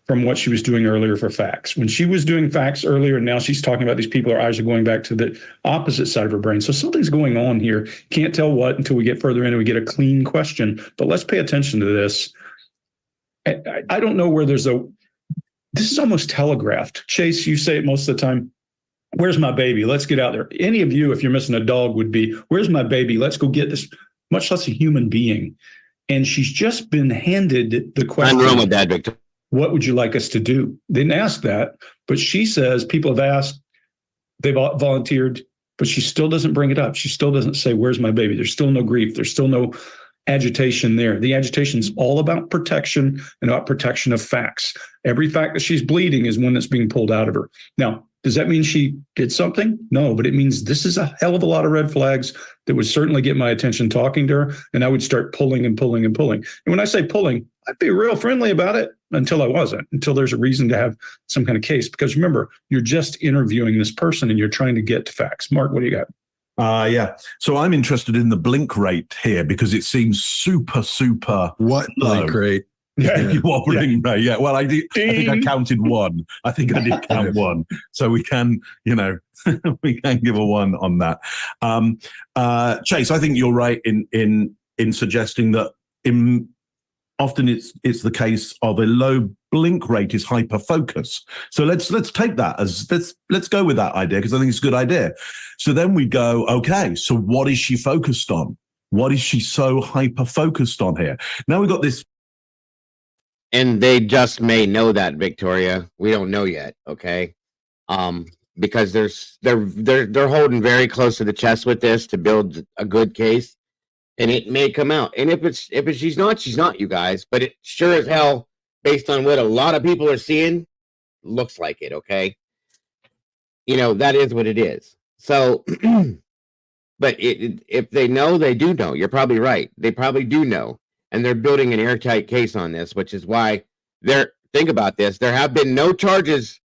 from what she was doing earlier for facts. When she was doing facts earlier, now she's talking about these people, her eyes are going back to the opposite side of her brain. So something's going on here. Can't tell what until we get further in and we get a clean question. But let's pay attention to this. I don't know where this is almost telegraphed. Chase, you say it most of the time. Where's my baby? Let's get out there. Any of you, if you're missing a dog, would be, where's my baby? Let's go get this, much less a human being. And she's just been handed the question. I'm wrong with that, Victor. What would you like us to do? They didn't ask that, but she says people have asked, they've volunteered, but she still doesn't bring it up. She still doesn't say, where's my baby? There's still no grief. There's still no agitation there. The agitation is all about protection and about protection of facts. Every fact that she's bleeding is one that's being pulled out of her. Now, does that mean she did something? No, but it means this is a hell of a lot of red flags that would certainly get my attention talking to her, and I would start pulling and pulling and pulling. And when I say pulling, I'd be real friendly about it until I wasn't, until there's a reason to have some kind of case. Because remember, you're just interviewing this person and you're trying to get to facts. Mark, what do you got? Yeah. So I'm interested in the blink rate here because it seems super What low. blink rate? Yeah. Rate. Yeah. Well, I think I counted one. I think I did count one. So we can, we can give a one on that. Chase, I think you're right in suggesting that often it's the case of a low blink rate is hyperfocus. So let's take that as let's go with that idea because I think it's a good idea. So then we go, okay, so what is she focused on? What is she so hyper focused on here? Now we've got this. And they just may know that, Victoria. We don't know yet, okay? Because they're holding very close to the chest with this to build a good case. And it may come out. And if she's not, you guys. But it sure as hell, based on what a lot of people are seeing, looks like it, okay? That is what it is. So, but if they know, they do know. You're probably right. They probably do know. And they're building an airtight case on this, which is why think about this. There have been no charges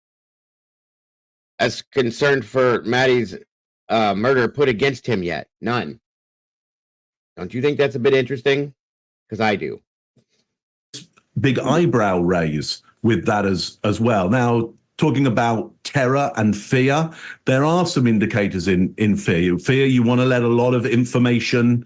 as concerned for Maddie's murder put against him yet. None. Don't you think that's a bit interesting? Because I do. Big eyebrow raise with that as well. Now, talking about terror and fear, there are some indicators in fear. Fear, you want to let a lot of information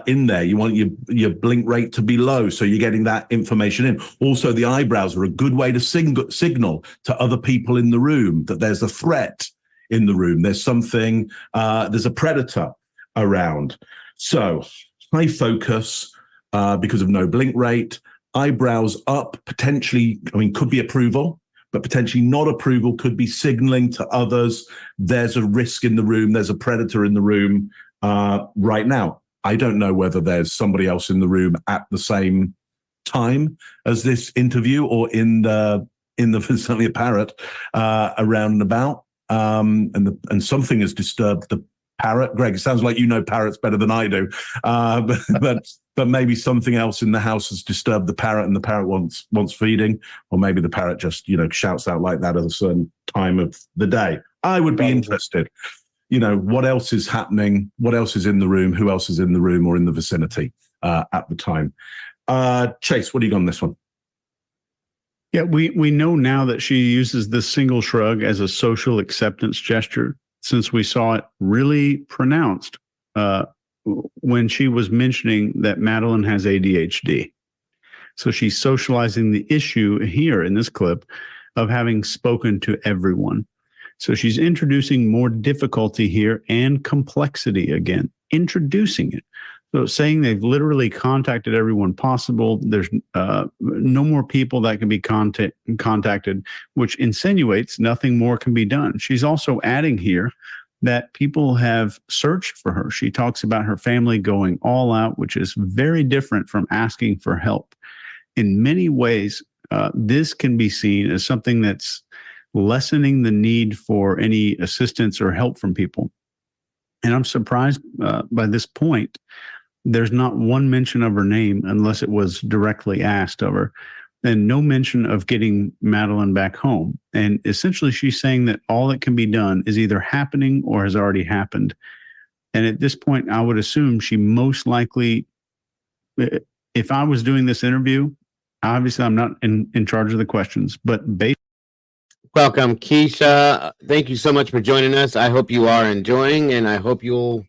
in there. You want your blink rate to be low, so you're getting that information in. Also, the eyebrows are a good way to signal to other people in the room that there's a threat in the room. There's something, there's a predator around. So high focus because of no blink rate, eyebrows up, potentially, could be approval, but potentially not approval, could be signaling to others there's a risk in the room, there's a predator in the room right now. I don't know whether there's somebody else in the room at the same time as this interview or in the certainly a parrot around and about, and something has disturbed the parrot. Greg, it sounds like you know parrots better than I do, but maybe something else in the house has disturbed the parrot, and the parrot wants feeding, or maybe the parrot just shouts out like that at a certain time of the day. I would be interested. What else is happening? What else is in the room? Who else is in the room or in the vicinity at the time? Chase, what do you got on this one? Yeah, we know now that she uses this single shrug as a social acceptance gesture, since we saw it really pronounced when she was mentioning that Madeline has ADHD. So she's socializing the issue here in this clip of having spoken to everyone. So she's introducing more difficulty here and complexity again, introducing it. So saying they've literally contacted everyone possible, there's no more people that can be contacted, which insinuates nothing more can be done. She's also adding here that people have searched for her. She talks about her family going all out, which is very different from asking for help. In many ways, this can be seen as something that's lessening the need for any assistance or help from people. And I'm surprised by this point, there's not one mention of her name unless it was directly asked of her, and no mention of getting Madeline back home. And essentially she's saying that all that can be done is either happening or has already happened. And at this point, I would assume she most likely, if I was doing this interview, obviously I'm not in charge of the questions, but based. Welcome, Keisha. Thank you so much for joining us. I hope you are enjoying, and I hope you'll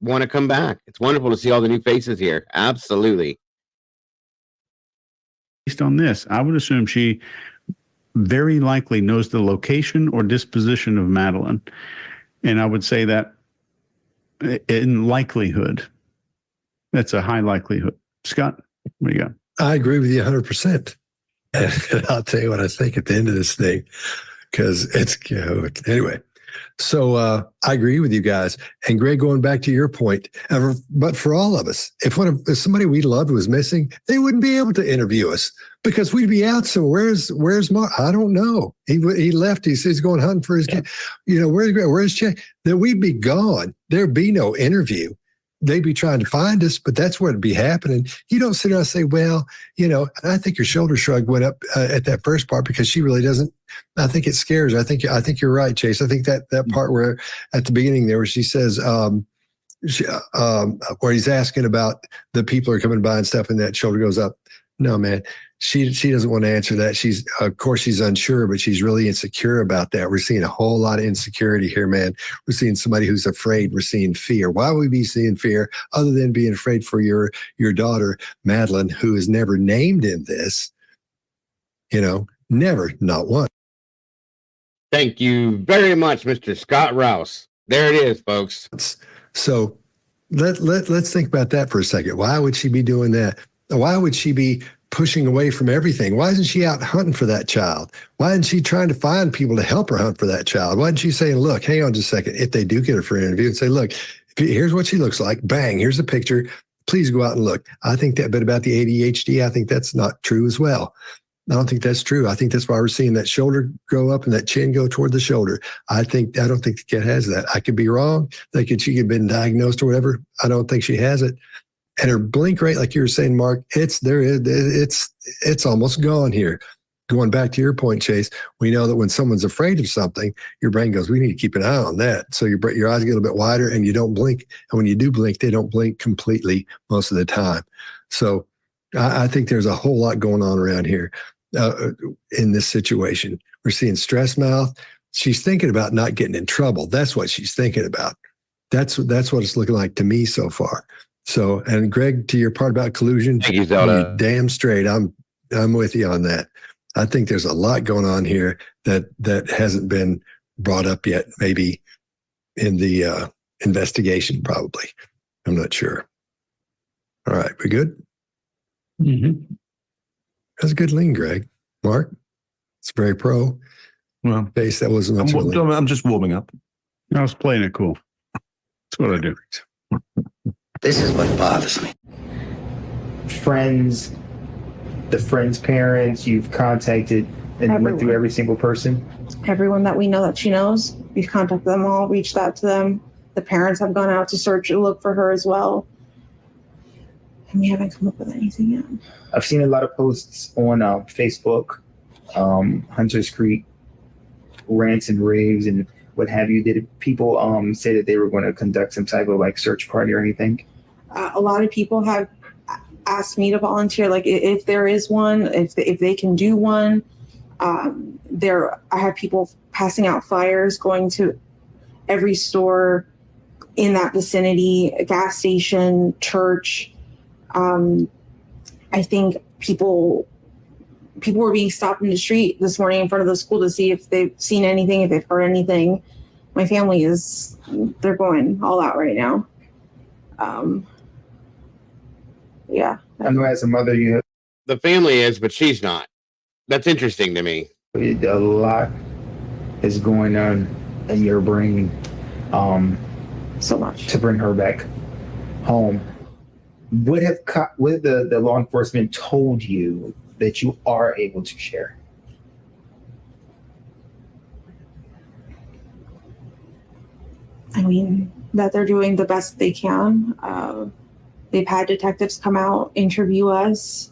want to come back. It's wonderful to see all the new faces here. Absolutely. Based on this, I would assume she very likely knows the location or disposition of Madeline. And I would say that in likelihood, that's a high likelihood. Scott, what do you got? I agree with you 100%. And I'll tell you what I think at the end of this thing, because it's, anyway. So I agree with you guys. And Greg, going back to your point, but for all of us, if somebody we loved was missing, they wouldn't be able to interview us because we'd be out. So where's Mark? I don't know. He left. He says he's going hunting for his kid. Where's Jay? Then we'd be gone. There'd be no interview. They'd be trying to find us, but that's what would be happening. You don't sit there and say, well, I think your shoulder shrug went up at that first part because she really doesn't. I think it scares her. I think you're right, Chase. I think that part where at the beginning there where she says, where he's asking about the people are coming by and stuff, and that shoulder goes up. No, man, she doesn't want to answer that. Of course she's unsure, but she's really insecure about that. We're seeing a whole lot of insecurity here, man. We're seeing somebody who's afraid. We're seeing fear. Why would we be seeing fear other than being afraid for your daughter, Madeline, who is never named in this? Never, not one. Thank you very much, Mr. Scott Rouse. There it is, folks. So let's think about that for a second. Why would she be doing that? Why would she be pushing away from everything? Why isn't she out hunting for that child? Why isn't she trying to find people to help her hunt for that child? Why isn't she saying, look, hang on just a second, if they do get her for an interview, and say, look, here's what she looks like. Bang, here's a picture. Please go out and look. I think that bit about the ADHD, I think that's not true as well. I don't think that's true. I think that's why we're seeing that shoulder go up and that chin go toward the shoulder. I don't think the kid has that. I could be wrong. She could have been diagnosed or whatever. I don't think she has it. And her blink rate, like you were saying, Mark, it's almost gone here. going back to your point, Chase, we know that when someone's afraid of something, your brain goes, we need to keep an eye on that. So your eyes get a little bit wider and you don't blink. And when you do blink, they don't blink completely most of the time. So I think there's a whole lot going on around here in this situation. We're seeing stress mouth. She's thinking about not getting in trouble. That's what she's thinking about. That's what it's looking like to me so far. So, and Greg, to your part about collusion, Thank you, Soto. you're damn straight. I'm with you on that. I think there's a lot going on here that hasn't been brought up yet. Maybe in the investigation, probably. I'm not sure. All right, we good? Mm-hmm. That's a good lean, Greg. Mark, it's very pro. Well, base that wasn't much. I'm just warming up. I was playing it cool. That's what I do. This is what bothers me. Friends, the friends' parents, you've contacted and went through every single person? Everyone that we know that she knows, we've contacted them all, reached out to them. The parents have gone out to search and look for her as well. And we haven't come up with anything yet. I've seen a lot of posts on Facebook, Hunters Creek, rants and raves and what have you. Did people say that they were going to conduct some type of like search party or anything? A lot of people have asked me to volunteer, like if there is one, if they can do one. I have people passing out flyers, going to every store in that vicinity, a gas station, church. I think people were being stopped in the street this morning in front of the school to see if they've seen anything, if they've heard anything. My family they're going all out right now. Yeah. I know as a mother, the family is, but she's not. That's interesting to me. A lot is going on in your brain. So much to bring her back home. What have the law enforcement told you that you are able to share? I mean, that they're doing the best they can. They've had detectives come out, interview us.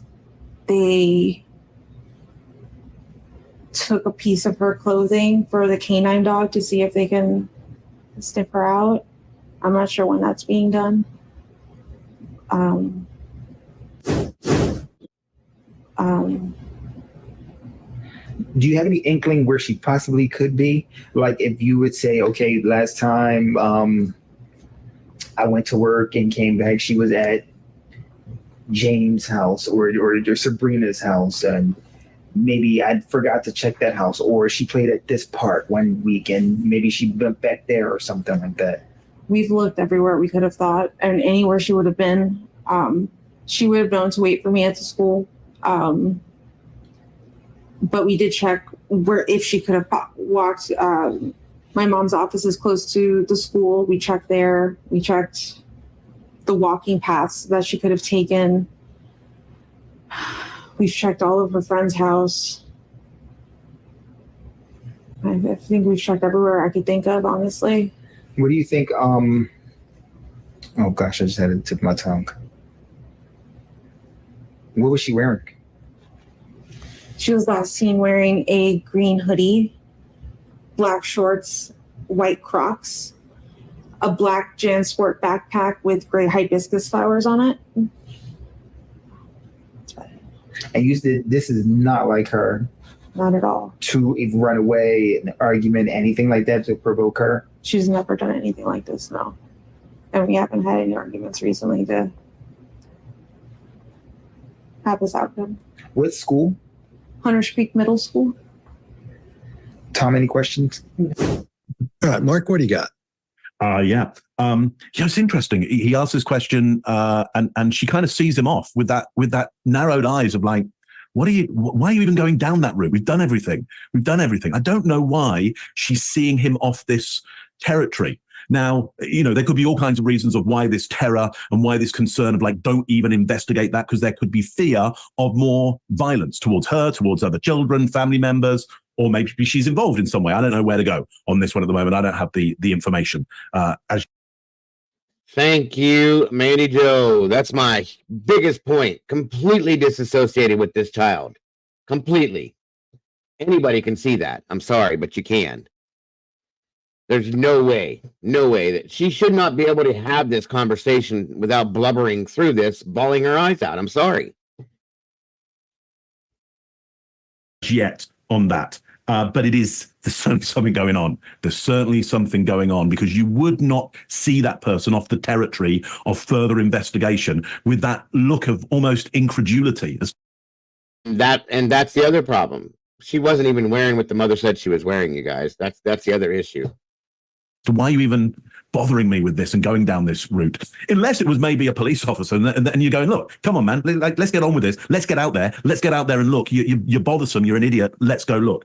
They took a piece of her clothing for the canine dog to see if they can sniff her out. I'm not sure when that's being done. Do you have any inkling where she possibly could be? Like if you would say, okay, last time I went to work and came back, she was at James' house or Sabrina's house, and maybe I forgot to check that house, or she played at this park one week and maybe she went back there or something like that. We've looked everywhere we could have thought, and anywhere she would have been. She would have known to wait for me at the school. But we did check if she could have walked. My mom's office is close to the school. We checked there. We checked the walking paths that she could have taken. We've checked all of her friend's house. I think we've checked everywhere I could think of, honestly. What do you think? Oh gosh, I just had to tip my tongue. What was she wearing? She was last seen wearing a green hoodie, black shorts, white Crocs, a black JanSport backpack with gray hibiscus flowers on it. And you said this is not like her. Not at all. To even run away, an argument, anything like that to provoke her? She's never done anything like this, no. And we haven't had any arguments recently to have this outcome. What school? Hunters Creek Middle School. Tom, any questions? All right, Mark, what do you got? Yeah, it's interesting. He asked this question, and she kind of sees him off with that narrowed eyes of like, why are you even going down that route? We've done everything. I don't know why she's seeing him off this territory. Now, there could be all kinds of reasons of why this terror and why this concern of like, don't even investigate that, because there could be fear of more violence towards her, towards other children, family members, or maybe she's involved in some way. I don't know where to go on this one at the moment. I don't have the information. Thank you, Mandy Joe. That's my biggest point. Completely disassociated with this child. Completely. Anybody can see that. I'm sorry, but you can. There's no way that she should not be able to have this conversation without blubbering through this, bawling her eyes out. I'm sorry. Yet on that. But there's certainly something going on. There's certainly something going on, because you would not see that person off the territory of further investigation with that look of almost incredulity. That's the other problem. She wasn't even wearing what the mother said she was wearing, you guys. That's the other issue. So why are you even bothering me with this and going down this route? Unless it was maybe a police officer, and you're going, look, come on, man, let's get on with this. Let's get out there. Let's get out there and look. You're bothersome. You're an idiot. Let's go look.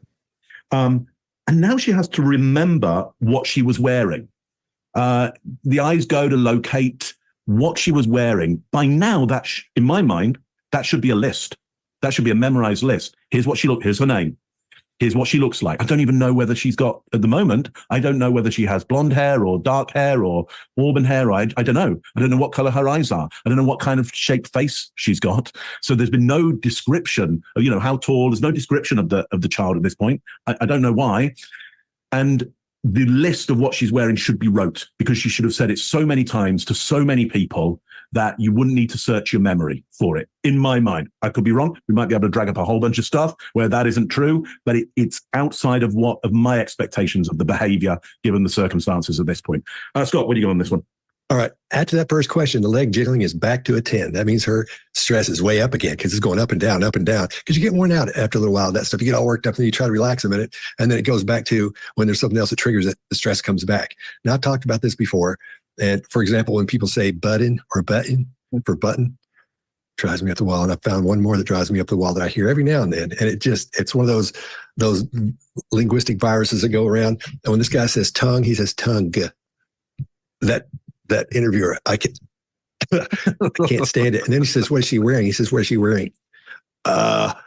And now she has to remember what she was wearing. The eyes go to locate what she was wearing. By now, in my mind, that should be a list. That should be a memorized list. Here's what she looked. Here's her name. Here's what she looks like. I don't even know whether she's got, at the moment, I don't know whether she has blonde hair or dark hair or auburn hair. I don't know. I don't know what color her eyes are. I don't know what kind of shaped face she's got. So there's been no description of, how tall. There's no description of the child at this point. I don't know why. And the list of what she's wearing should be wrote, because she should have said it so many times to so many people that you wouldn't need to search your memory for it. In my mind, I could be wrong. We might be able to drag up a whole bunch of stuff where that isn't true, but it's outside of my expectations of the behavior given the circumstances at this point. Scott, what do you got on this one? All right. After that first question, the leg jiggling is back to a 10. That means her stress is way up again, because it's going up and down, because you get worn out after a little while of that stuff. You get all worked up and you try to relax a minute, and then it goes back to when there's something else that triggers it, the stress comes back. Now, I've talked about this before. And for example, when people say button or button for button, drives me up the wall. And I found one more that drives me up the wall that I hear every now and then. And it's one of those linguistic viruses that go around. And when this guy says tongue, he says tongue. That interviewer, I can't stand it. And then he says, what is she wearing? He says, what is she wearing? Well,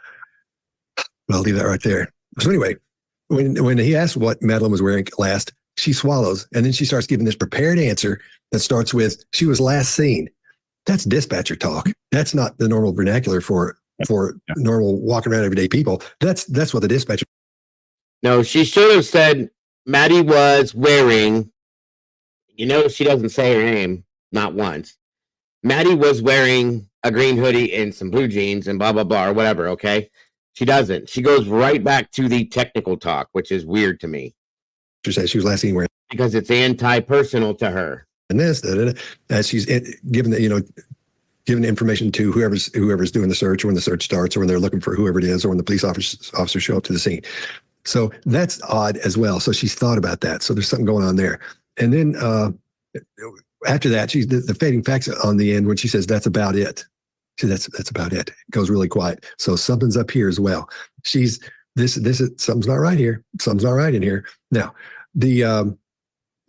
I'll leave that right there. So anyway, when he asked what Madeline was wearing last, she swallows, and then she starts giving this prepared answer that starts with, she was last seen. That's dispatcher talk. That's not the normal vernacular for normal walking around everyday people. That's what the dispatcher. No, she should have said Maddie was wearing, she doesn't say her name, not once. Maddie was wearing a green hoodie and some blue jeans and blah, blah, blah, or whatever, okay? She doesn't. She goes right back to the technical talk, which is weird to me. She said she was last seen wearing. Because it's anti-personal to her. And this, as she's given the information to whoever's doing the search, or when the search starts, or when they're looking for whoever it is, or when the police officers show up to the scene. So that's odd as well. So she's thought about that. So there's something going on there. And then after that, she's the fading facts on the end when she says, that's about it. See, that's about it. It goes really quiet. So something's up here as well. She's this something's not right here. Something's not right in here. Now, the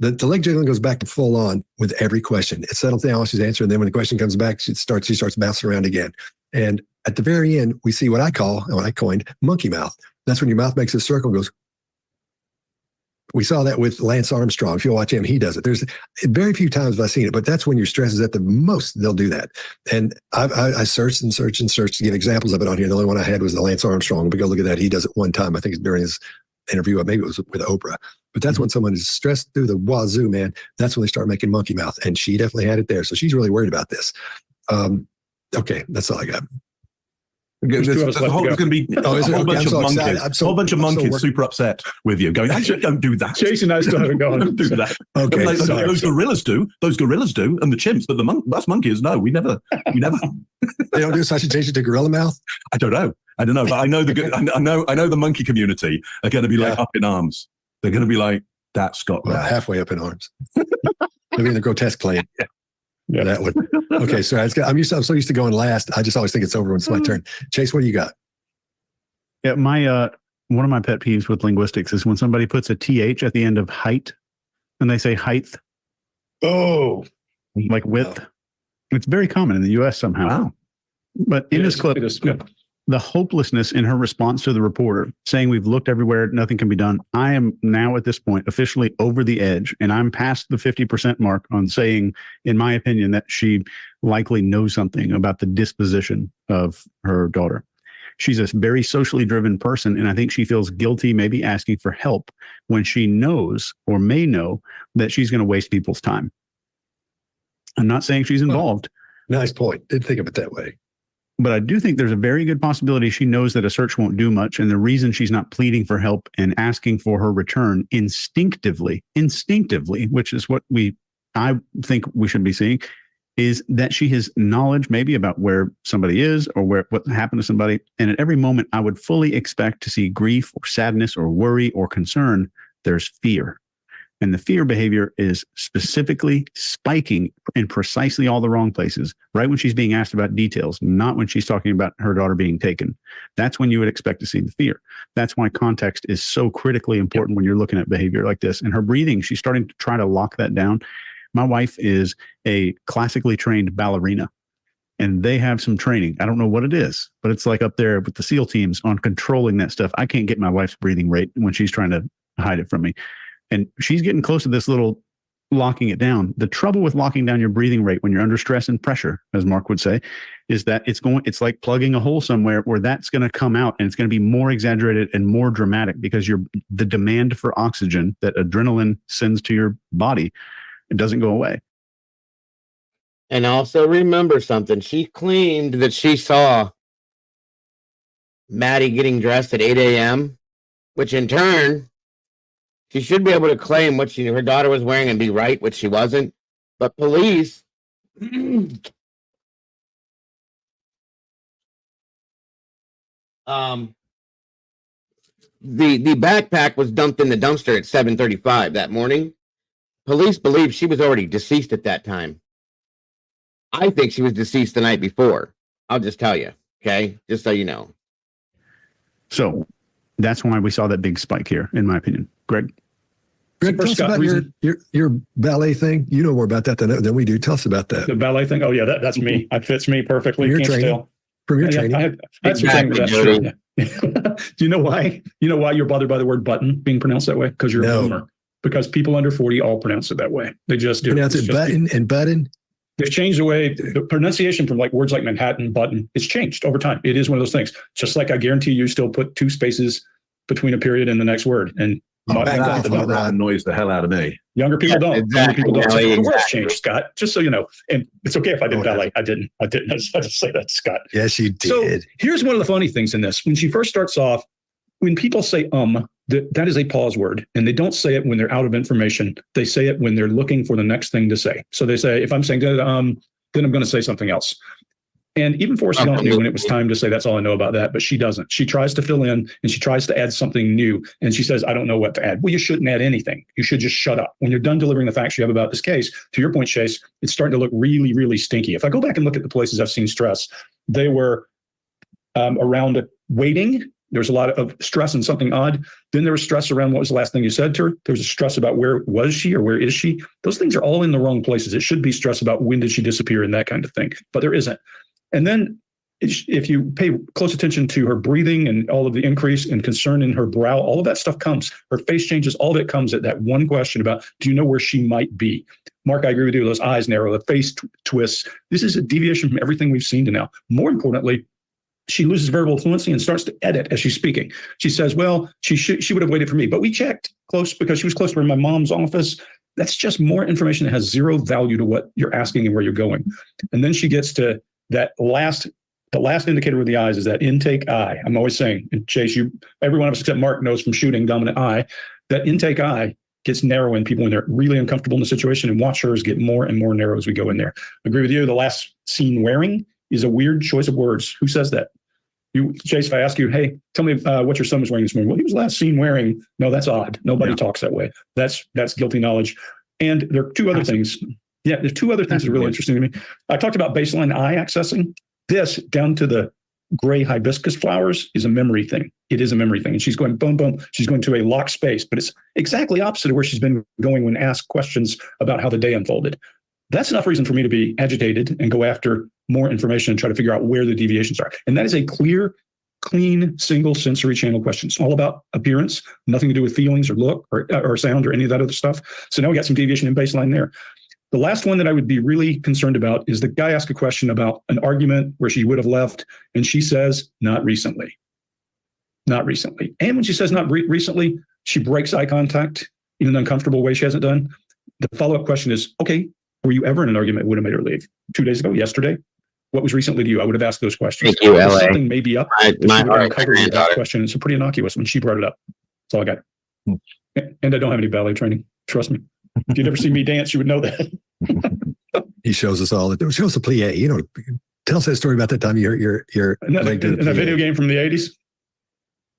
leg jiggling goes back to full on with every question. It settles down while she's answering. Then when the question comes back, she starts bouncing around again. And at the very end, we see what I coined monkey mouth. That's when your mouth makes a circle and goes. We saw that with Lance Armstrong. If you watch him, he does it. There's very few times I've seen it, but that's when your stress is at the most, they'll do that. And I searched to get examples of it on here. The only one I had was the Lance Armstrong. But go look at that. He does it one time. I think it's during his interview. Maybe it was with Oprah. But that's when someone is stressed through the wazoo, man. That's when they start making monkey mouth. And she definitely had it there. So she's really worried about this. Okay, that's all I got. There's going to be a whole bunch of monkeys. A whole bunch of monkeys super upset with you, going, "Actually, don't do that." Jason, I still haven't gone. Don't do that. Okay, those gorillas do. Those gorillas do, and the chimps. But us monkeys, no, we never. They don't do such a change to gorilla mouth. I don't know. But I know I know the monkey community are going to be like up in arms. They're going to be like, "That's Scott." Well, halfway up in arms. Maybe in the grotesque plane. Yeah, that one. Okay, so I'm so used to going last. I just always think it's over when it's my turn. Chase, what do you got? Yeah, one of my pet peeves with linguistics is when somebody puts a th at the end of height, and they say height. Oh, like width. It's very common in the U.S. somehow. Wow. But in this clip, the hopelessness in her response to the reporter saying we've looked everywhere, nothing can be done. I am now at this point officially over the edge, and I'm past the 50% mark on saying, in my opinion, that she likely knows something about the disposition of her daughter. She's a very socially driven person, and I think she feels guilty maybe asking for help when she knows or may know that she's going to waste people's time. I'm not saying she's involved. Nice point. Didn't think of it that way. But I do think there's a very good possibility she knows that a search won't do much. And the reason she's not pleading for help and asking for her return instinctively, which is what I think we should be seeing, is that she has knowledge maybe about where somebody is or what happened to somebody. And at every moment, I would fully expect to see grief or sadness or worry or concern. There's fear. And the fear behavior is specifically spiking in precisely all the wrong places, right when she's being asked about details, not when she's talking about her daughter being taken. That's when you would expect to see the fear. That's why context is so critically important when you're looking at behavior like this. And her breathing, she's starting to try to lock that down. My wife is a classically trained ballerina, and they have some training. I don't know what it is, but it's like up there with the SEAL teams on controlling that stuff. I can't get my wife's breathing rate when she's trying to hide it from me. And she's getting close to this little locking it down. The trouble with locking down your breathing rate when you're under stress and pressure, as Mark would say, is that it's like plugging a hole somewhere where that's going to come out, and it's going to be more exaggerated and more dramatic because the demand for oxygen that adrenaline sends to your body, it doesn't go away. And also remember something. She claimed that she saw Maddie getting dressed at 8 a.m., which in turn, she should be able to claim what her daughter was wearing and be right, which she wasn't. But police the backpack was dumped in the dumpster at 7:35 that morning. Police believe she was already deceased at that time. I think she was deceased the night before. I'll just tell you, okay? Just so you know. So that's why we saw that big spike here, in my opinion. Greg, tell us about your ballet thing. You know more about that than we do. Tell us about that. The ballet thing? Oh, yeah, that's me. It fits me perfectly. From your training. From your training. I had some training with that. Sure. Yeah. Do you know why? You know why you're bothered by the word button being pronounced that way? Because you're a boomer. Because people under 40 all pronounce it that way. They just do. Pronounce it button and button. They've changed the way the pronunciation from like words like Manhattan, button. It's changed over time. It is one of those things. Just like I guarantee you still put 2 spaces between a period and the next word. And that annoys the hell out of me. Younger people don't. Exactly. Younger people don't. The word's changed, Scott. Just so you know. And it's okay if I did ballet. I didn't. I just had to say that, Scott. Yes, you did. So here's one of the funny things in this. When she first starts off, when people say that is a pause word, and they don't say it when they're out of information. They say it when they're looking for the next thing to say. So they say, if I'm saying then I'm going to say something else. And even Forrest Gump knew when it was time to say, that's all I know about that, but she doesn't. She tries to fill in and she tries to add something new. And she says, I don't know what to add. Well, you shouldn't add anything. You should just shut up. When you're done delivering the facts you have about this case, to your point, Chase, it's starting to look really, really stinky. If I go back and look at the places I've seen stress, they were around waiting. There was a lot of stress and something odd. Then there was stress around what was the last thing you said to her. There was a stress about where was she or where is she? Those things are all in the wrong places. It should be stress about when did she disappear and that kind of thing, but there isn't. And then if you pay close attention to her breathing and all of the increase in concern in her brow, all of that stuff comes. Her face changes. All of it comes at that one question about, do you know where she might be? Mark, I agree with you. Those eyes narrow, the face twists. This is a deviation from everything we've seen to now. More importantly, she loses verbal fluency and starts to edit as she's speaking. She says, well, she would have waited for me, but we checked close because she was close to my mom's office. That's just more information that has zero value to what you're asking and where you're going. And then she gets to that the last indicator with the eyes is that intake eye. I'm always saying, and Chase, every one of us except Mark knows from shooting dominant eye, that intake eye gets narrow in people when they're really uncomfortable in the situation, and watch hers get more and more narrow as we go in there. I agree with you. The last scene wearing is a weird choice of words. Who says that? Chase, if I ask you, hey, tell me what your son was wearing this morning. Well, he was last seen wearing. No, that's odd. Nobody talks that way. That's guilty knowledge. And there are 2 other things. Yeah, there's 2 other things that are really interesting to me. I talked about baseline eye accessing. This down to the gray hibiscus flowers is a memory thing. It is a memory thing. And she's going boom, boom. She's going to a locked space, but it's exactly opposite of where she's been going when asked questions about how the day unfolded. That's enough reason for me to be agitated and go after more information and try to figure out where the deviations are. And that is a clear, clean, single sensory channel question. It's all about appearance, nothing to do with feelings or look or sound or any of that other stuff. So now we got some deviation in baseline there. The last one that I would be really concerned about is the guy asked a question about an argument where she would have left, and she says, not recently. Not recently. And when she says not recently, she breaks eye contact in an uncomfortable way she hasn't done. The follow-up question is, okay, were you ever in an argument that would have made her leave? 2 days ago, yesterday? What was recently to you? I would have asked those questions. Thank you, LA. Something may be up. My that question. It's a pretty innocuous when she brought it up. That's all I got. And I don't have any ballet training. Trust me. If you'd ever seen me dance, you would know that. He shows us all. Show us the plie. You know, tell us that story about that time you're in a video game from the 80s.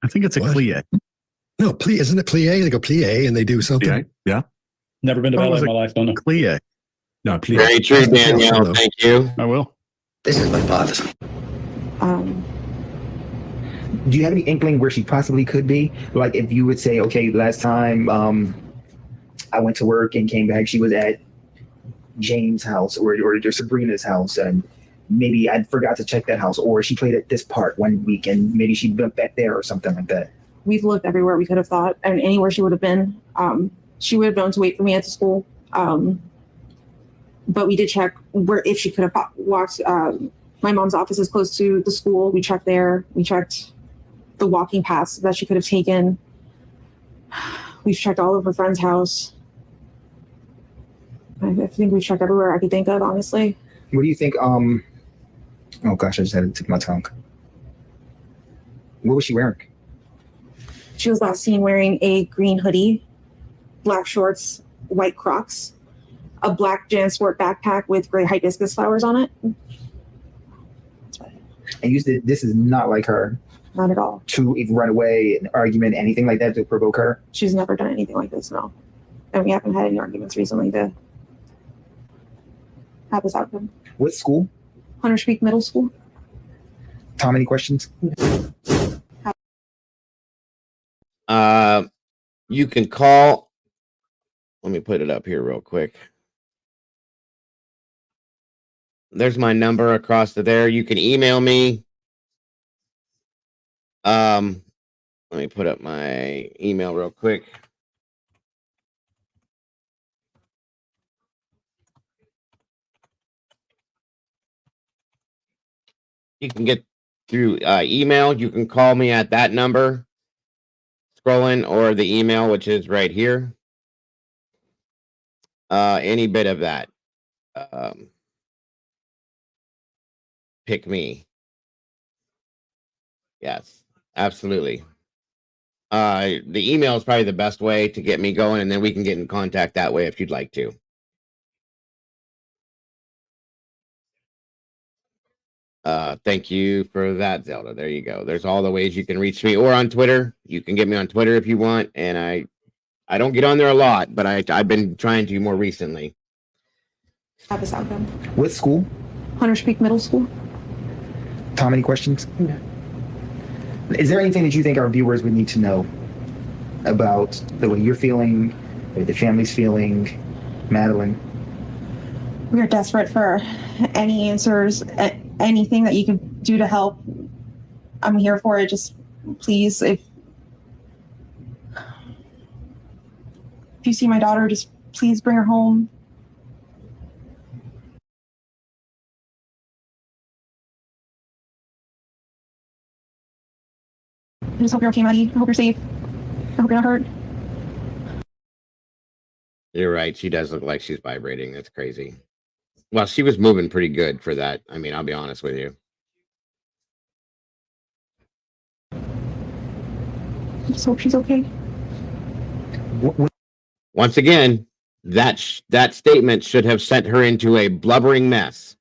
I think it's a plie. No, plie. Isn't it plie? They go plie and they do something. Plie? Yeah. Never been to ballet in my life. Don't know. Plie. No, plie. Very true, Danielle. Thank you. I will. This is what bothers me. Do you have any inkling where she possibly could be? Like if you would say, okay, last time I went to work and came back, she was at James' house or Sabrina's house, and maybe I forgot to check that house, or she played at this park one week and maybe she went back there or something like that. We've looked everywhere we could have thought, and anywhere she would have been. She would have known to wait for me at the school. But we did check where if she could have walked. My mom's office is close to the school. We checked there. We checked the walking paths that she could have taken. We've checked all of her friend's house. I think we've checked everywhere I could think of, honestly. What do you think? Oh gosh, I just had to tip my tongue. What was she wearing? She was last seen wearing a green hoodie, black shorts, white Crocs, a black JanSport backpack with gray hibiscus flowers on it. And you said this is not like her. Not at all. To even run away, an argument, anything like that to provoke her? She's never done anything like this, no. And we haven't had any arguments recently to have this outcome. What school? Hunters Creek Middle School. Tom, any questions? You can call. Let me put it up here real quick. There's my number across to there. You can email me. Let me put up my email real quick. You can get through email. You can call me at that number, scrolling, or the email, which is right here. Any bit of that. Pick me. Yes, absolutely. The email is probably the best way to get me going, and then we can get in contact that way if you'd like to. Thank you for that, Zelda. There you go. There's all the ways you can reach me, or on Twitter. You can get me on Twitter if you want, and I don't get on there a lot, but I've been trying to more recently. Have this outcome. What school? Hunters Creek Middle School. Tom, any questions? No. Is there anything that you think our viewers would need to know about the way you're feeling, or the family's feeling, Madeline? We are desperate for any answers, anything that you can do to help. I'm here for it. Just please, if you see my daughter, just please bring her home. I just hope you're okay, Maddie. I hope you're safe. I hope you're not hurt. You're right. She does look like she's vibrating. That's crazy. Well, she was moving pretty good for that. I mean, I'll be honest with you. I just hope she's okay. Once again, that statement should have sent her into a blubbering mess.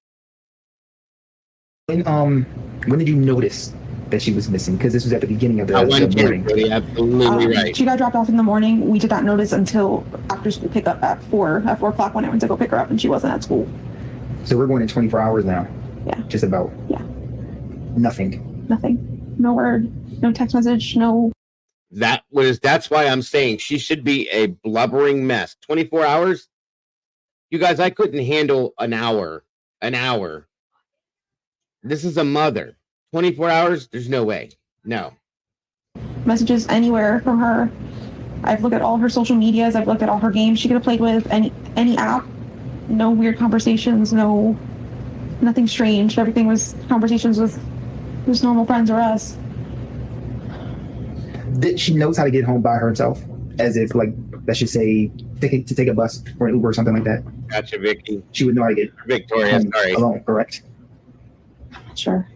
When did you notice that she was missing? Because this was at the beginning of the morning. Really, absolutely right. She got dropped off in the morning. We did not notice until after school pickup at 4 o'clock when I went to go pick her up, and she wasn't at school. So we're going in 24 hours now. Yeah. Just about. Yeah. Nothing. Nothing. No word. No text message. No. That's why I'm saying she should be a blubbering mess. 24 hours? You guys, I couldn't handle an hour. This is a mother. 24 hours? There's no way. No. Messages anywhere from her. I've looked at all her social medias. I've looked at all her games she could have played with, any app. no weird conversations, nothing strange. Everything was conversations with just normal friends or us. She knows how to get home by herself, as if, like, let's just say, take a bus or an Uber or something like that. Gotcha, Vicky. She would know how to get Victoria, home sorry. alone, correct? Sure.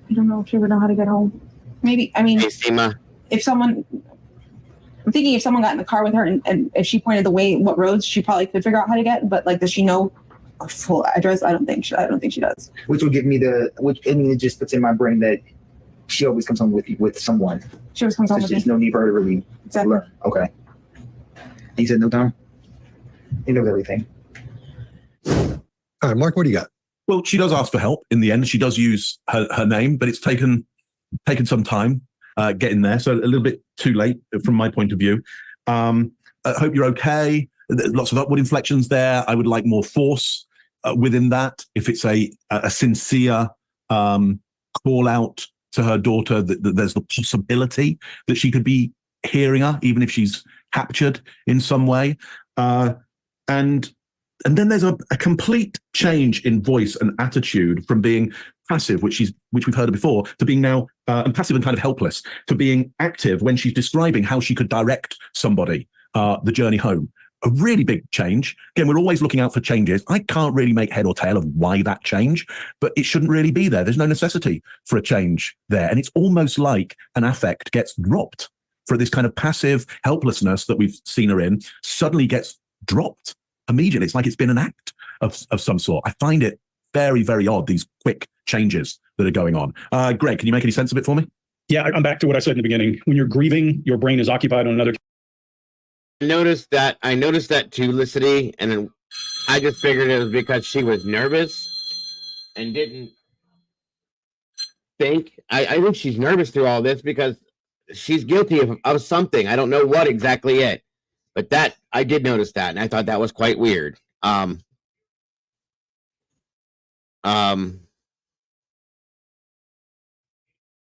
I don't know if she would know how to get home. Maybe, I mean, Hey, Seema. I'm thinking if someone got in the car with her and if she pointed the way, what roads, she probably could figure out how to get, but like, does she know a full address? I don't think she does. Which would give me it just puts in my brain that she always comes home with someone. She always comes home with There's me. no need for her to really Exactly. learn. Okay. You said no, Tom? He knows everything. All right, Mark, what do you got? Well, she does ask for help in the end. She does use her name, but it's taken some time getting there. So a little bit too late from my point of view. I hope you're okay. There's lots of upward inflections there. I would like more force within that. If it's a sincere call out to her daughter, that there's the possibility that she could be hearing her, even if she's captured in some way. And then there's a complete change in voice and attitude from being passive, which we've heard of before, to being now and passive and kind of helpless, to being active when she's describing how she could direct somebody the journey home. A really big change. Again, we're always looking out for changes. I can't really make head or tail of why that change, but it shouldn't really be there. There's no necessity for a change there. And it's almost like an affect gets dropped for this kind of passive helplessness that we've seen her in, suddenly gets dropped immediately. It's like it's been an act of some sort. I find it very, very odd, these quick changes that are going on. Greg, can you make any sense of it for me? Yeah, I'm back to what I said in the beginning. When you're grieving, your brain is occupied on another. I noticed that too, Lissette, and then I just figured it was because she was nervous and didn't think. I think she's nervous through all this because she's guilty of something. I don't know what exactly it, but that I did notice that, and I thought that was quite weird. Another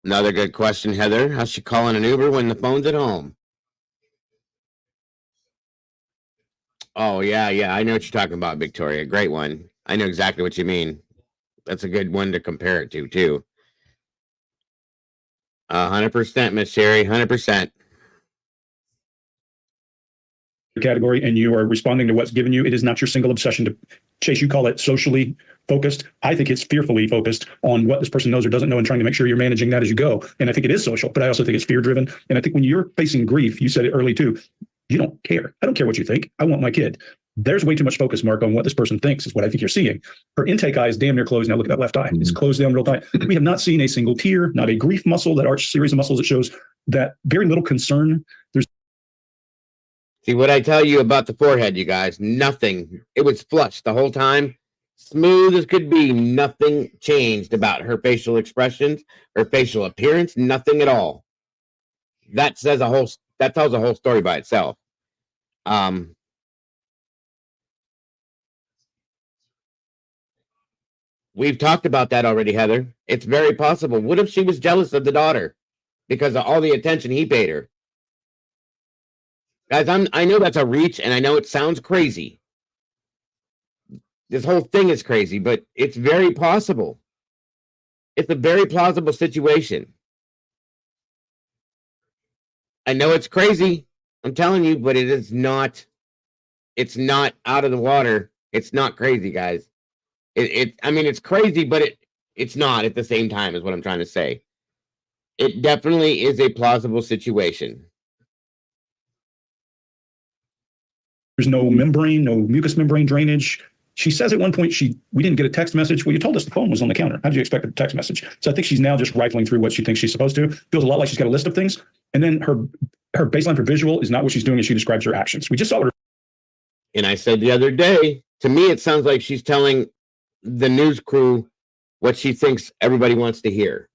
good question, Heather. How's she calling an Uber when the phone's at home? Oh, yeah. I know what you're talking about, Victoria. Great one. I know exactly what you mean. That's a good one to compare it to, too. 100%, Miss Sherry, 100%. Category, and you are responding to what's given you. It is not your single obsession to chase. You call it socially focused. I think it's fearfully focused on what this person knows or doesn't know and trying to make sure you're managing that as you go. And I think it is social, but I also think it's fear driven. And I think when you're facing grief, you said it early too, you don't care. I don't care what you think. I want my kid. There's way too much focus, Mark, on what this person thinks is what I think you're seeing. Her intake eye is damn near closed. Now look at that left eye. It's closed down real tight. We have not seen a single tear, not a grief muscle, that arch series of muscles that shows that very little concern. There's See what I tell you about the forehead, you guys? Nothing. It was flushed the whole time. Smooth as could be. Nothing changed about her facial expressions, her facial appearance. Nothing at all. That tells a whole story by itself. We've talked about that already, Heather. It's very possible. What if she was jealous of the daughter because of all the attention he paid her? Guys, I know that's a reach, and I know it sounds crazy. This whole thing is crazy, but it's very possible. It's a very plausible situation. I know it's crazy. I'm telling you, but it's not out of the water. It's not crazy, guys. I mean, it's crazy, but it's not at the same time, is what I'm trying to say. It definitely is a plausible situation. There's no membrane, no mucous membrane drainage. She says at one point we didn't get a text message. Well, you told us the phone was on the counter. How did you expect a text message? So I think she's now just rifling through what she thinks she's supposed to. Feels a lot like she's got a list of things. And then her baseline for visual is not what she's doing as she describes her actions. We just saw her. And I said the other day, to me, it sounds like she's telling the news crew what she thinks everybody wants to hear.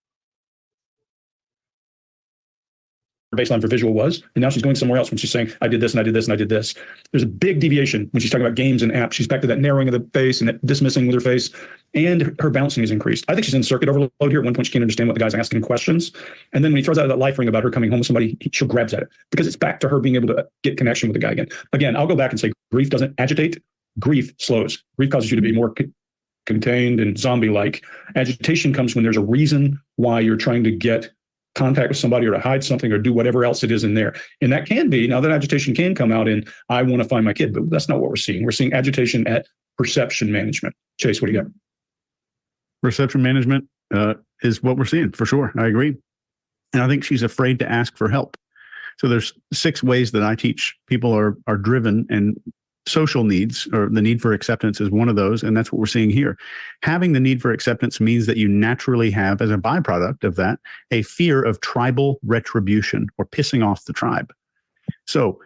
baseline for visual was, and now she's going somewhere else when she's saying, I did this and I did this and I did this. There's a big deviation when she's talking about games and apps. She's back to that narrowing of the face and that dismissing with her face, and her bouncing is increased. I think she's in circuit overload here. At one point, she can't understand what the guy's asking questions. And then when he throws out that life ring about her coming home with somebody, she'll grabs at it because it's back to her being able to get connection with the guy again. Again, I'll go back and say grief doesn't agitate. Grief slows. Grief causes you to be more contained and zombie-like. Agitation comes when there's a reason why you're trying to get contact with somebody or to hide something or do whatever else it is in there. And that can be, now that agitation can come out in, I want to find my kid, but that's not what we're seeing. We're seeing agitation at perception management. Chase, what do you got? Perception management is what we're seeing for sure. I agree. And I think she's afraid to ask for help. So there's 6 ways that I teach people are driven, and social needs, or the need for acceptance, is one of those. And that's what we're seeing here. Having the need for acceptance means that you naturally have, as a byproduct of that, a fear of tribal retribution or pissing off the tribe. So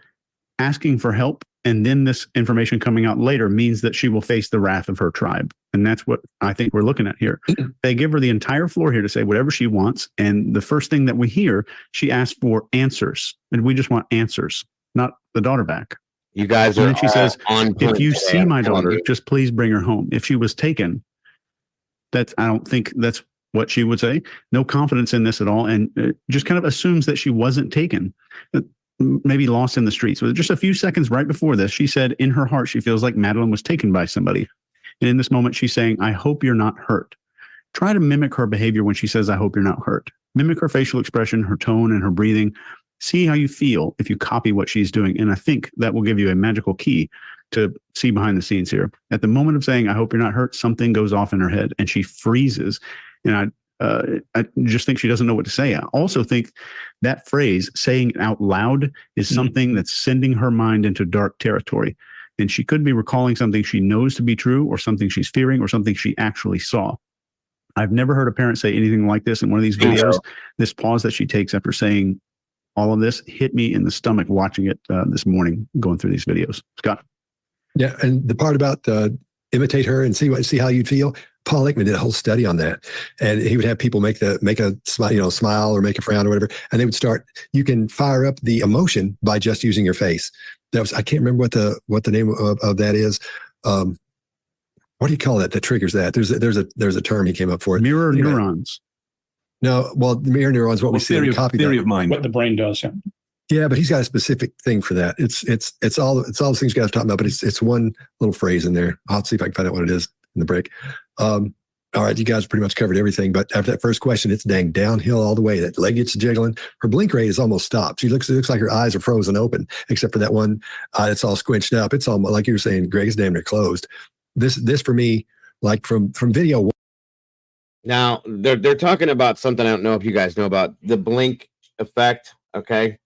asking for help and then this information coming out later means that she will face the wrath of her tribe. And that's what I think we're looking at here. They give her the entire floor here to say whatever she wants. And the first thing that we hear, she asks for answers. And we just want answers, not the daughter back. You guys are. And then she says, on point if you today, see my daughter, you. just please bring her home. If she was taken, I don't think that's what she would say. No confidence in this at all. And just kind of assumes that she wasn't taken, maybe lost in the streets. So just a few seconds right before this, she said in her heart, she feels like Madeline was taken by somebody. And in this moment, she's saying, I hope you're not hurt. Try to mimic her behavior when she says, I hope you're not hurt. Mimic her facial expression, her tone, and her breathing. See how you feel if you copy what she's doing. And I think that will give you a magical key to see behind the scenes here. At the moment of saying, I hope you're not hurt, something goes off in her head and she freezes. And I just think she doesn't know what to say. I also think that phrase, saying it out loud, is something that's sending her mind into dark territory. And she could be recalling something she knows to be true, or something she's fearing, or something she actually saw. I've never heard a parent say anything like this in one of these videos. This pause that she takes after saying all of this hit me in the stomach watching it this morning, going through these videos. Scott. Yeah, and the part about imitate her and see how you'd feel. Paul Ekman did a whole study on that, and he would have people make a smile, smile or make a frown or whatever, and they would start. You can fire up the emotion by just using your face. That was, I can't remember what the name of that is. What do you call that? That triggers that. There's a term he came up for it. Mirror neurons. No, well, the mirror neurons, what we see in the copy. Theory of mind. What the brain does. Yeah. Yeah, but he's got a specific thing for that. It's all those things you guys are talking about, but it's one little phrase in there. I'll see if I can find out what it is in the break. All right, you guys pretty much covered everything, but after that first question, it's dang downhill all the way. That leg gets jiggling. Her blink rate is almost stopped. It looks like her eyes are frozen open, except for that one eye that's all squinched up. It's almost like you were saying, Greg, it's damn near closed. This for me, like from video. Now they're talking about something I don't know if you guys know about, the blink effect. Okay,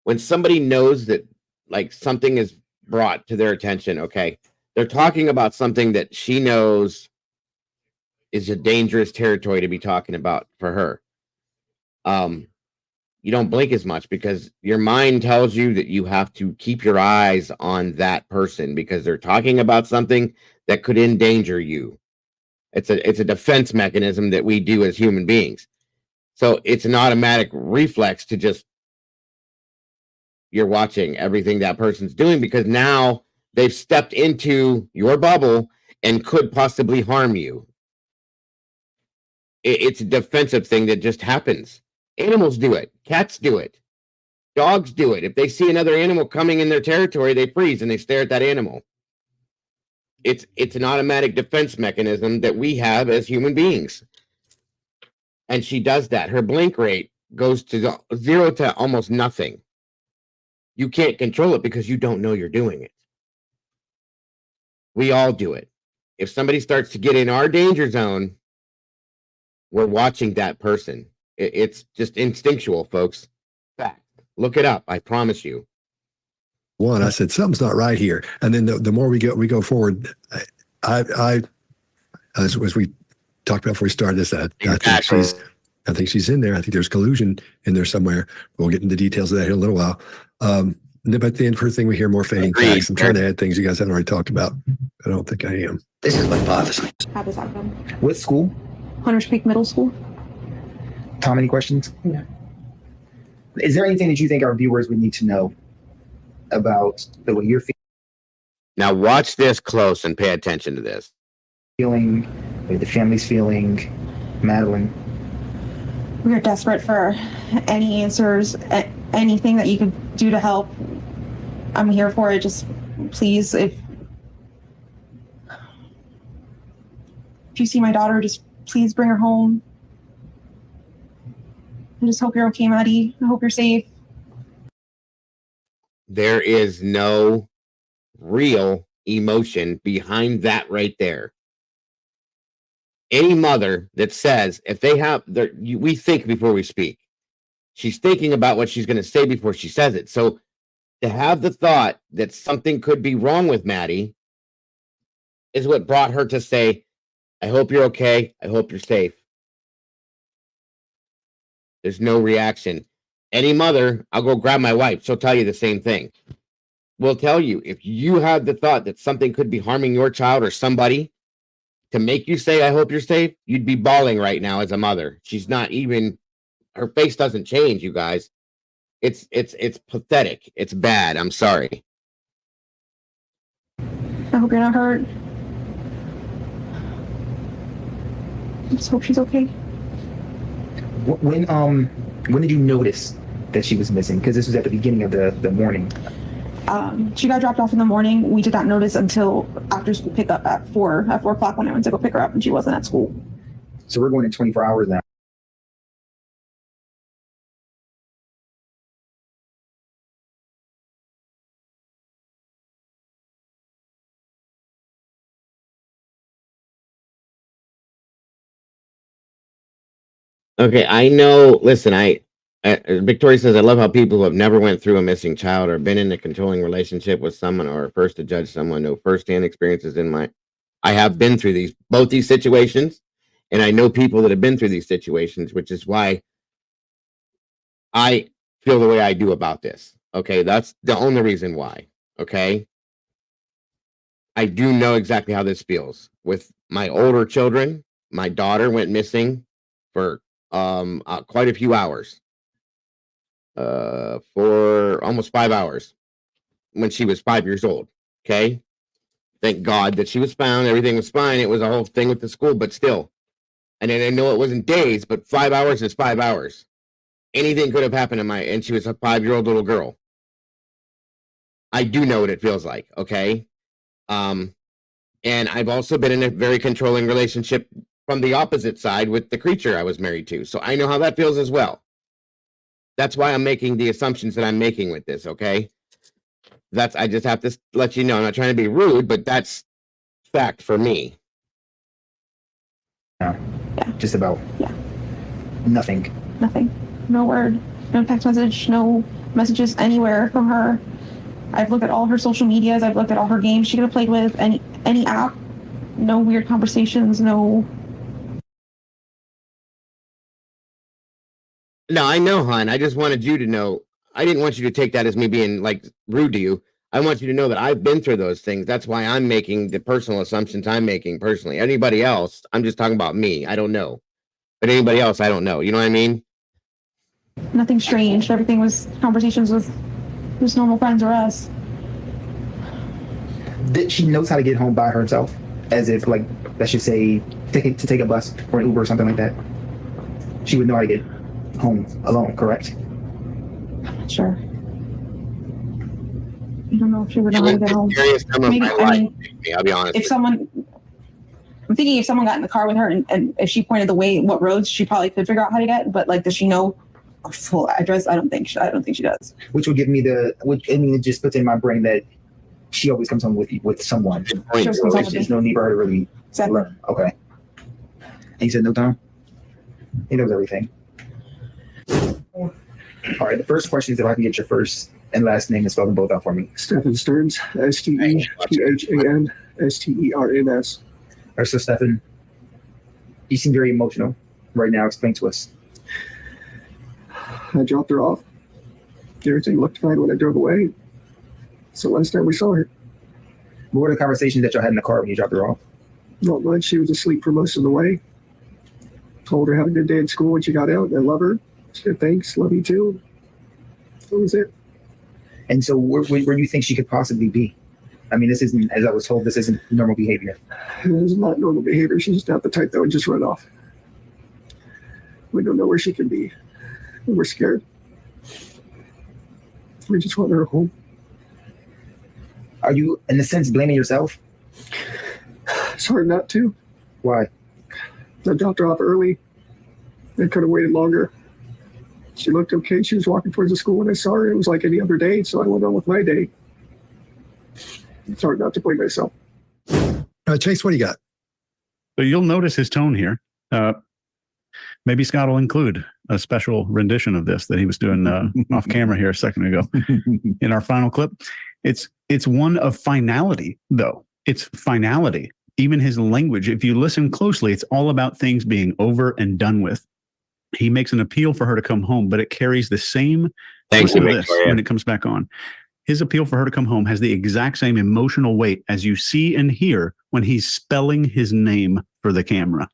when somebody knows that like something is brought to their attention, okay, they're talking about something that she knows is a dangerous territory to be talking about for her. You don't blink as much because your mind tells you that you have to keep your eyes on that person because they're talking about something that could endanger you. It's a defense mechanism that we do as human beings. So it's an automatic reflex to just, you're watching everything that person's doing because now they've stepped into your bubble and could possibly harm you. It's a defensive thing that just happens. Animals do it. Cats do it. Dogs do it. If they see another animal coming in their territory, they freeze and they stare at that animal. It's an automatic defense mechanism that we have as human beings. And she does that. Her blink rate goes to 0 to almost nothing. You can't control it because you don't know you're doing it. We all do it. If somebody starts to get in our danger zone, we're watching that person. It's just instinctual, folks. Fact. Look it up. I promise you. One, I said something's not right here, and then the more we go forward, I as we talked about before we started this, I think she's in there. I think there's collusion in there somewhere. We'll get into the details of that here in a little while. But the first thing we hear more fading facts. I'm trying to add things you guys haven't already talked about. I don't think I am. This is what bothers me. How does that happen? What school? Hunters Creek Middle School. Tom, any questions? No. Is there anything that you think our viewers would need to know about the way you're Now watch this close and pay attention to this. feeling, the way the family's feeling, Madeline? We are desperate for any answers, anything that you could do to help. I'm here for it. Just please, if you see my daughter, just please bring her home. I just hope you're okay, Maddie. I hope you're safe. There is no real emotion behind that right there. Any mother that says, if they have, we think before we speak. She's thinking about what she's going to say before she says it. So to have the thought that something could be wrong with Maddie is what brought her to say, I hope you're okay. I hope you're safe. There's no reaction. Any mother, I'll go grab my wife. She'll tell you the same thing. We'll tell you, if you have the thought that something could be harming your child or somebody to make you say, I hope you're safe, you'd be bawling right now as a mother. She's not even, her face doesn't change, you guys. It's pathetic. It's bad. I'm sorry. I hope you're not hurt. I just hope she's okay. When did you notice that she was missing? Because this was at the beginning of the morning. She got dropped off in the morning. We did not notice until after school pickup at 4 o'clock when I went to go pick her up, and she wasn't at school. So we're going in 24 hours now. Okay, I know. Listen, Victoria says, I love how people who have never went through a missing child or been in a controlling relationship with someone or are first to judge someone know firsthand experiences I have been through both these situations, and I know people that have been through these situations, which is why I feel the way I do about this. Okay, that's the only reason why. Okay, I do know exactly how this feels. With my older children, my daughter went missing for quite a few hours, for almost 5 hours when she was 5 years old. Okay, thank God that she was found. Everything was fine. It was a whole thing with the school, but still. And I know it wasn't days, but 5 hours is 5 hours. Anything could have happened and she was a 5-year-old little girl. I do know what it feels like. Okay. And I've also been in a very controlling relationship from the opposite side with the creature I was married to. So I know how that feels as well. That's why I'm making the assumptions that I'm making with this, okay? I just have to let you know. I'm not trying to be rude, but that's fact for me. Yeah. Just about. Yeah. Nothing. Nothing. No word. No text message. No messages anywhere from her. I've looked at all her social medias. I've looked at all her games she could have played with. Any app. No weird conversations. No. No, I know, hon. I just wanted you to know. I didn't want you to take that as me being like rude to you. I want you to know that I've been through those things. That's why I'm making the personal assumptions I'm making personally. Anybody else, I'm just talking about me. I don't know. But anybody else, I don't know. You know what I mean? Nothing strange. Everything was conversations with just normal friends or us. That she knows how to get home by herself, as if, like, let's just say, to take a bus or an Uber or something like that. She would know how to get home alone, correct? I'm not sure. I don't know if she would know how to get home. Maybe, I'll be honest. I'm thinking if someone got in the car with her and if she pointed the way, what roads, she probably could figure out how to get. But like, does she know a full address? I don't think she does. Which would give me it just puts in my brain that she always comes home with someone. There's no need for her to really learn. Okay. And you said no, Tom? He knows everything. All right. The first question is if I can get your first and last name and spell them both out for me. Stephen Stearns, STEPHAN STERNS. All right, so Stephen, you seem very emotional right now. Explain to us. I dropped her off. Everything looked fine when I drove away. So last time we saw her. What were the conversations that y'all had in the car when you dropped her off? Not much. She was asleep for most of the way. Told her have a good day at school when she got out. I love her. She said thanks. Love you too. That was it. And so where do you think she could possibly be? I mean, this isn't, as I was told, this isn't normal behavior. It is not normal behavior. She's not the type that would just run off. We don't know where she can be. We're scared. We just want her home. Are you, in a sense, blaming yourself? It's hard not to. Why? I dropped her off early. I could have waited longer. She looked okay. She was walking towards the school when I saw her. It was like any other day, so I went on with my day. It's hard not to blame myself. Chase, what do you got? So you'll notice his tone here. Maybe Scott will include a special rendition of this that he was doing off camera here a second ago in our final clip. It's one of finality, though. It's finality. Even his language, if you listen closely, it's all about things being over and done with. He makes an appeal for her to come home, but it carries the same. Listen to this when it comes back on. His appeal for her to come home has the exact same emotional weight as you see and hear when he's spelling his name for the camera.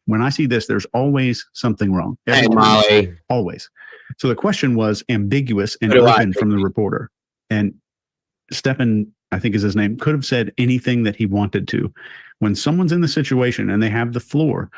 When I see this, there's always something wrong. Hey, Molly. Always. So the question was ambiguous and open from the reporter. And Stephen, I think is his name, could have said anything that he wanted to. When someone's in the situation and they have the floor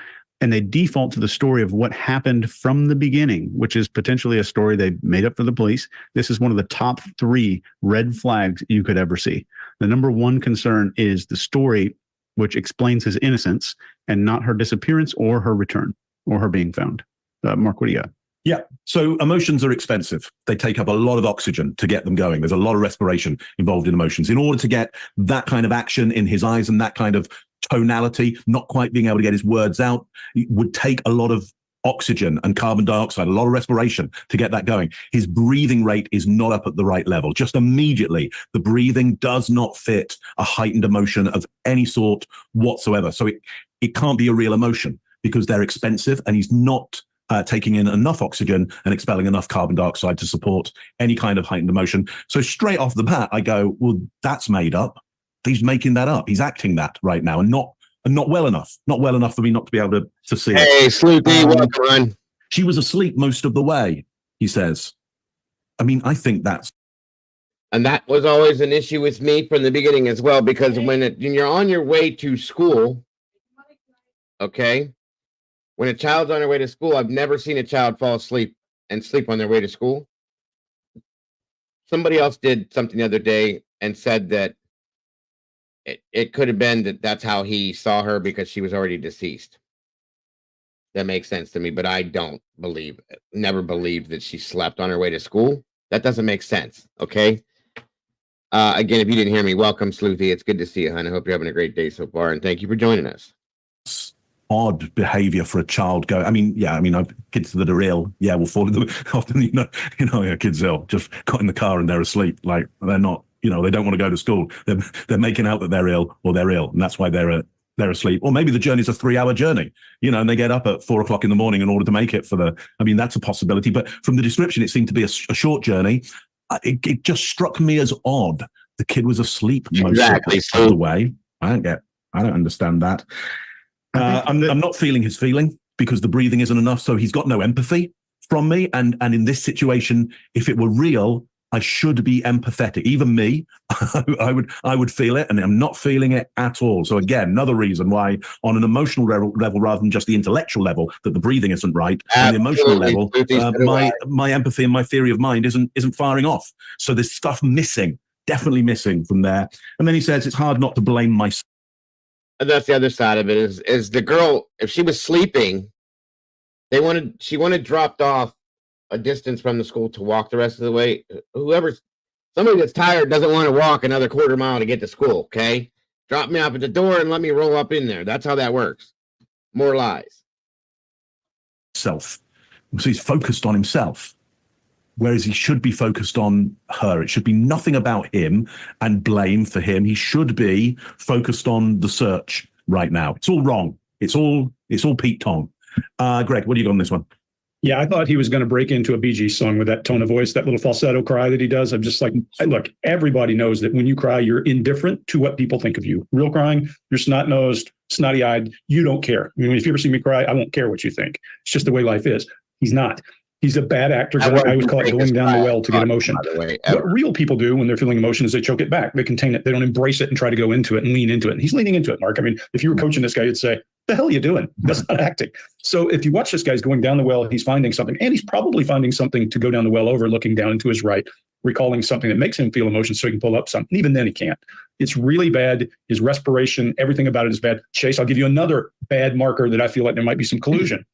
and they default to the story of what happened from the beginning, which is potentially a story they made up for the police, this is one of the top 3 red flags you could ever see. The number one concern is the story which explains his innocence and not her disappearance or her return or her being found. Mark, what do you got? Yeah. So emotions are expensive. They take up a lot of oxygen to get them going. There's a lot of respiration involved in emotions. In order to get that kind of action in his eyes and that kind of tonality, not quite being able to get his words out, it would take a lot of oxygen and carbon dioxide, a lot of respiration to get that going. His breathing rate is not up at the right level. Just immediately, the breathing does not fit a heightened emotion of any sort whatsoever. So it can't be a real emotion because they're expensive and he's not taking in enough oxygen and expelling enough carbon dioxide to support any kind of heightened emotion. So straight off the bat, I go, well, that's made up. He's making that up. He's acting that right now and not well enough. Not well enough for me not to be able to see it. Hey, Sloopy, welcome on. She was asleep most of the way, he says. I mean, I think that's... And that was always an issue with me from the beginning as well, because when you're on your way to school, okay, when a child's on their way to school, I've never seen a child fall asleep and sleep on their way to school. Somebody else did something the other day and said that it could have been that's how he saw her because she was already deceased. That makes sense to me, but I never believed that she slept on her way to school. That doesn't make sense, okay? Again, if you didn't hear me, welcome, Sleuthy. It's good to see you, hon. I hope you're having a great day so far, and thank you for joining us. Odd behavior for a child. I've kids that are ill. Yeah, will fall into often. Kids ill, just got in the car and they're asleep. Like they're not. They don't want to go to school. They're making out that they're ill, and that's why they're asleep. Or maybe the journey's a 3-hour journey. And they get up at 4 o'clock in the morning in order to make it that's a possibility. But from the description, it seemed to be a short journey. It just struck me as odd. The kid was asleep most of the way. I don't understand that. I'm not feeling his feeling because the breathing isn't enough. So he's got no empathy from me. And in this situation, if it were real, I should be empathetic. Even me, I would feel it, and I'm not feeling it at all. So again, another reason why, on an emotional level rather than just the intellectual level, that the breathing isn't right. On the emotional level, my empathy and my theory of mind isn't firing off. So there's stuff missing, definitely missing from there. And then he says it's hard not to blame myself. And that's the other side of it is the girl, if she was sleeping, she wanted dropped off a distance from the school to walk the rest of the way. Somebody that's tired doesn't want to walk another quarter mile to get to school, okay? Drop me off at the door and let me roll up in there. That's how that works. More lies. So he's focused on himself, whereas he should be focused on her. It should be nothing about him and blame for him. He should be focused on the search right now. It's all wrong. It's all Pete Tong. Greg, what do you got on this one? Yeah, I thought he was going to break into a Bee Gees song with that tone of voice, that little falsetto cry that he does. I'm just like, look, everybody knows that when you cry, you're indifferent to what people think of you. Real crying, you're snot-nosed, snotty-eyed. You don't care. I mean, if you ever see me cry, I won't care what you think. It's just the way life is. He's not. He's a bad actor. That I always wasn't call it the going biggest down the cry well to get I've emotion. gotten, by the way, What ever. real people do when they're feeling emotion is they choke it back. They contain it. They don't embrace it and try to go into it and lean into it. And he's leaning into it, Mark. I mean, if you were coaching this guy, you'd say, the hell are you doing? That's not acting. So if you watch this guy's going down the well, he's finding something, and he's probably finding something to go down the well over, looking down to his right, recalling something that makes him feel emotion so he can pull up something. Even then he can't. It's really bad. His respiration, everything about it is bad. Chase, I'll give you another bad marker that I feel like there might be some collusion.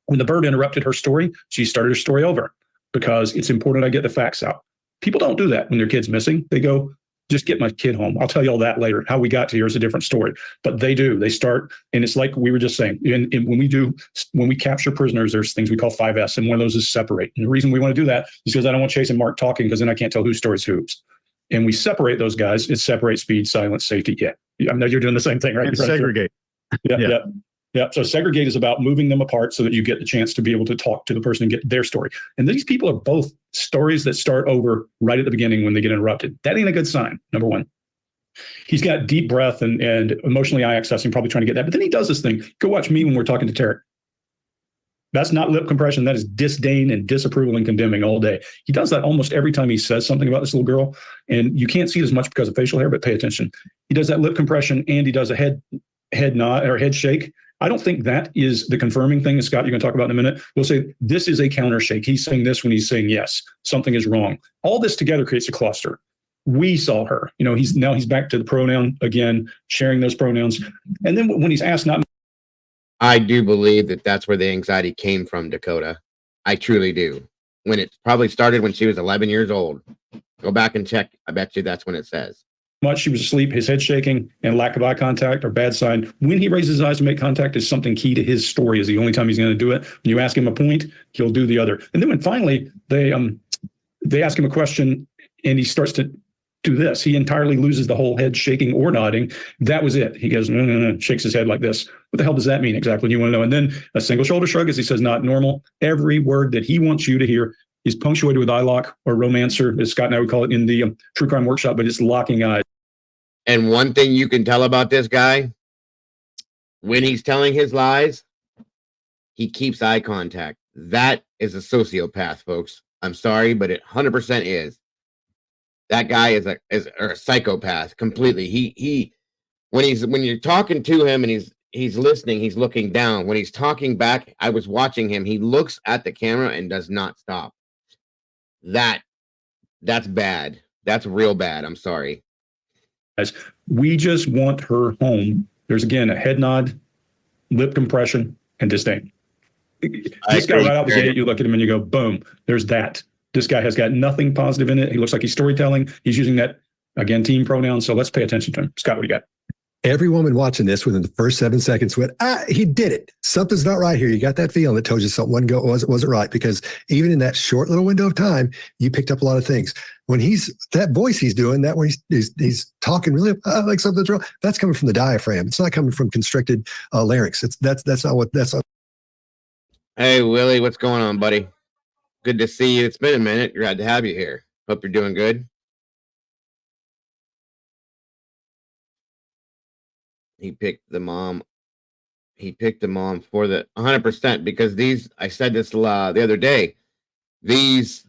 When the bird interrupted her story, she started her story over because it's important I get the facts out. People don't do that when their kid's missing. They go, just get my kid home. I'll tell you all that later. How we got to here is a different story. But they do. They start, and it's like we were just saying, and when we capture prisoners, there's things we call 5S, and one of those is separate. And the reason we want to do that is because I don't want Chase and Mark talking, because then I can't tell whose story's whose. And we separate those guys. It's separate, speed, silence, safety. Yeah. I know you're doing the same thing, right? And segregate. Yeah. So segregate is about moving them apart so that you get the chance to be able to talk to the person and get their story. And these people are both stories that start over right at the beginning when they get interrupted. That ain't a good sign, number one. He's got deep breath and emotionally eye accessing, probably trying to get that. But then he does this thing. Go watch me when we're talking to Tarek. That's not lip compression. That is disdain and disapproval and condemning all day. He does that almost every time he says something about this little girl. And you can't see it as much because of facial hair, but pay attention. He does that lip compression, and he does a head nod or head shake. I don't think that is the confirming thing, Scott, you're going to talk about in a minute. We'll say this is a counter shake. He's saying this when he's saying yes. Something is wrong. All this together creates a cluster. We saw her. He's back to the pronoun again, sharing those pronouns. And then when he's asked not. I do believe that that's where the anxiety came from, Dakota. I truly do. When it probably started when she was 11 years old. Go back and check. I bet you that's when it says. Much she was asleep, his head shaking, and lack of eye contact are bad sign. When he raises his eyes to make contact is something key to his story. Is the only time he's going to do it. When you ask him a point, he'll do the other. And then when finally they ask him a question and he starts to do this, he entirely loses the whole head shaking or nodding. That was it. He goes, no, shakes his head like this. What the hell does that mean exactly? You want to know? And then a single shoulder shrug as he says, not normal. Every word that he wants you to hear is punctuated with eye lock or romancer, as Scott and I would call it in the True Crime Workshop, but it's locking eyes. And one thing you can tell about this guy, when he's telling his lies, he keeps eye contact. That is a sociopath, folks. I'm sorry, but it 100% is. That guy is a psychopath completely. He when you're talking to him and he's listening, he's looking down. When he's talking back, I was watching him. He looks at the camera and does not stop. That's bad. That's real bad. I'm sorry. We just want her home. There's again a head nod, lip compression, and disdain. This guy right out the gate, you look at him and you go, boom, there's that. This guy has got nothing positive in it. He looks like he's storytelling. He's using that, again, team pronouns. So let's pay attention to him. Scott, what do you got? Every woman watching this within the first 7 seconds went, he did it. Something's not right here. You got that feeling that told you something wasn't right, because even in that short little window of time, you picked up a lot of things. When that voice he's doing, that when he's talking really like something's wrong, that's coming from the diaphragm. It's not coming from constricted larynx. That's not what. Hey, Willie, what's going on, buddy? Good to see you. It's been a minute. Glad to have you here. Hope you're doing good. He picked the mom. He picked the mom for the 100% because I said this the other day, these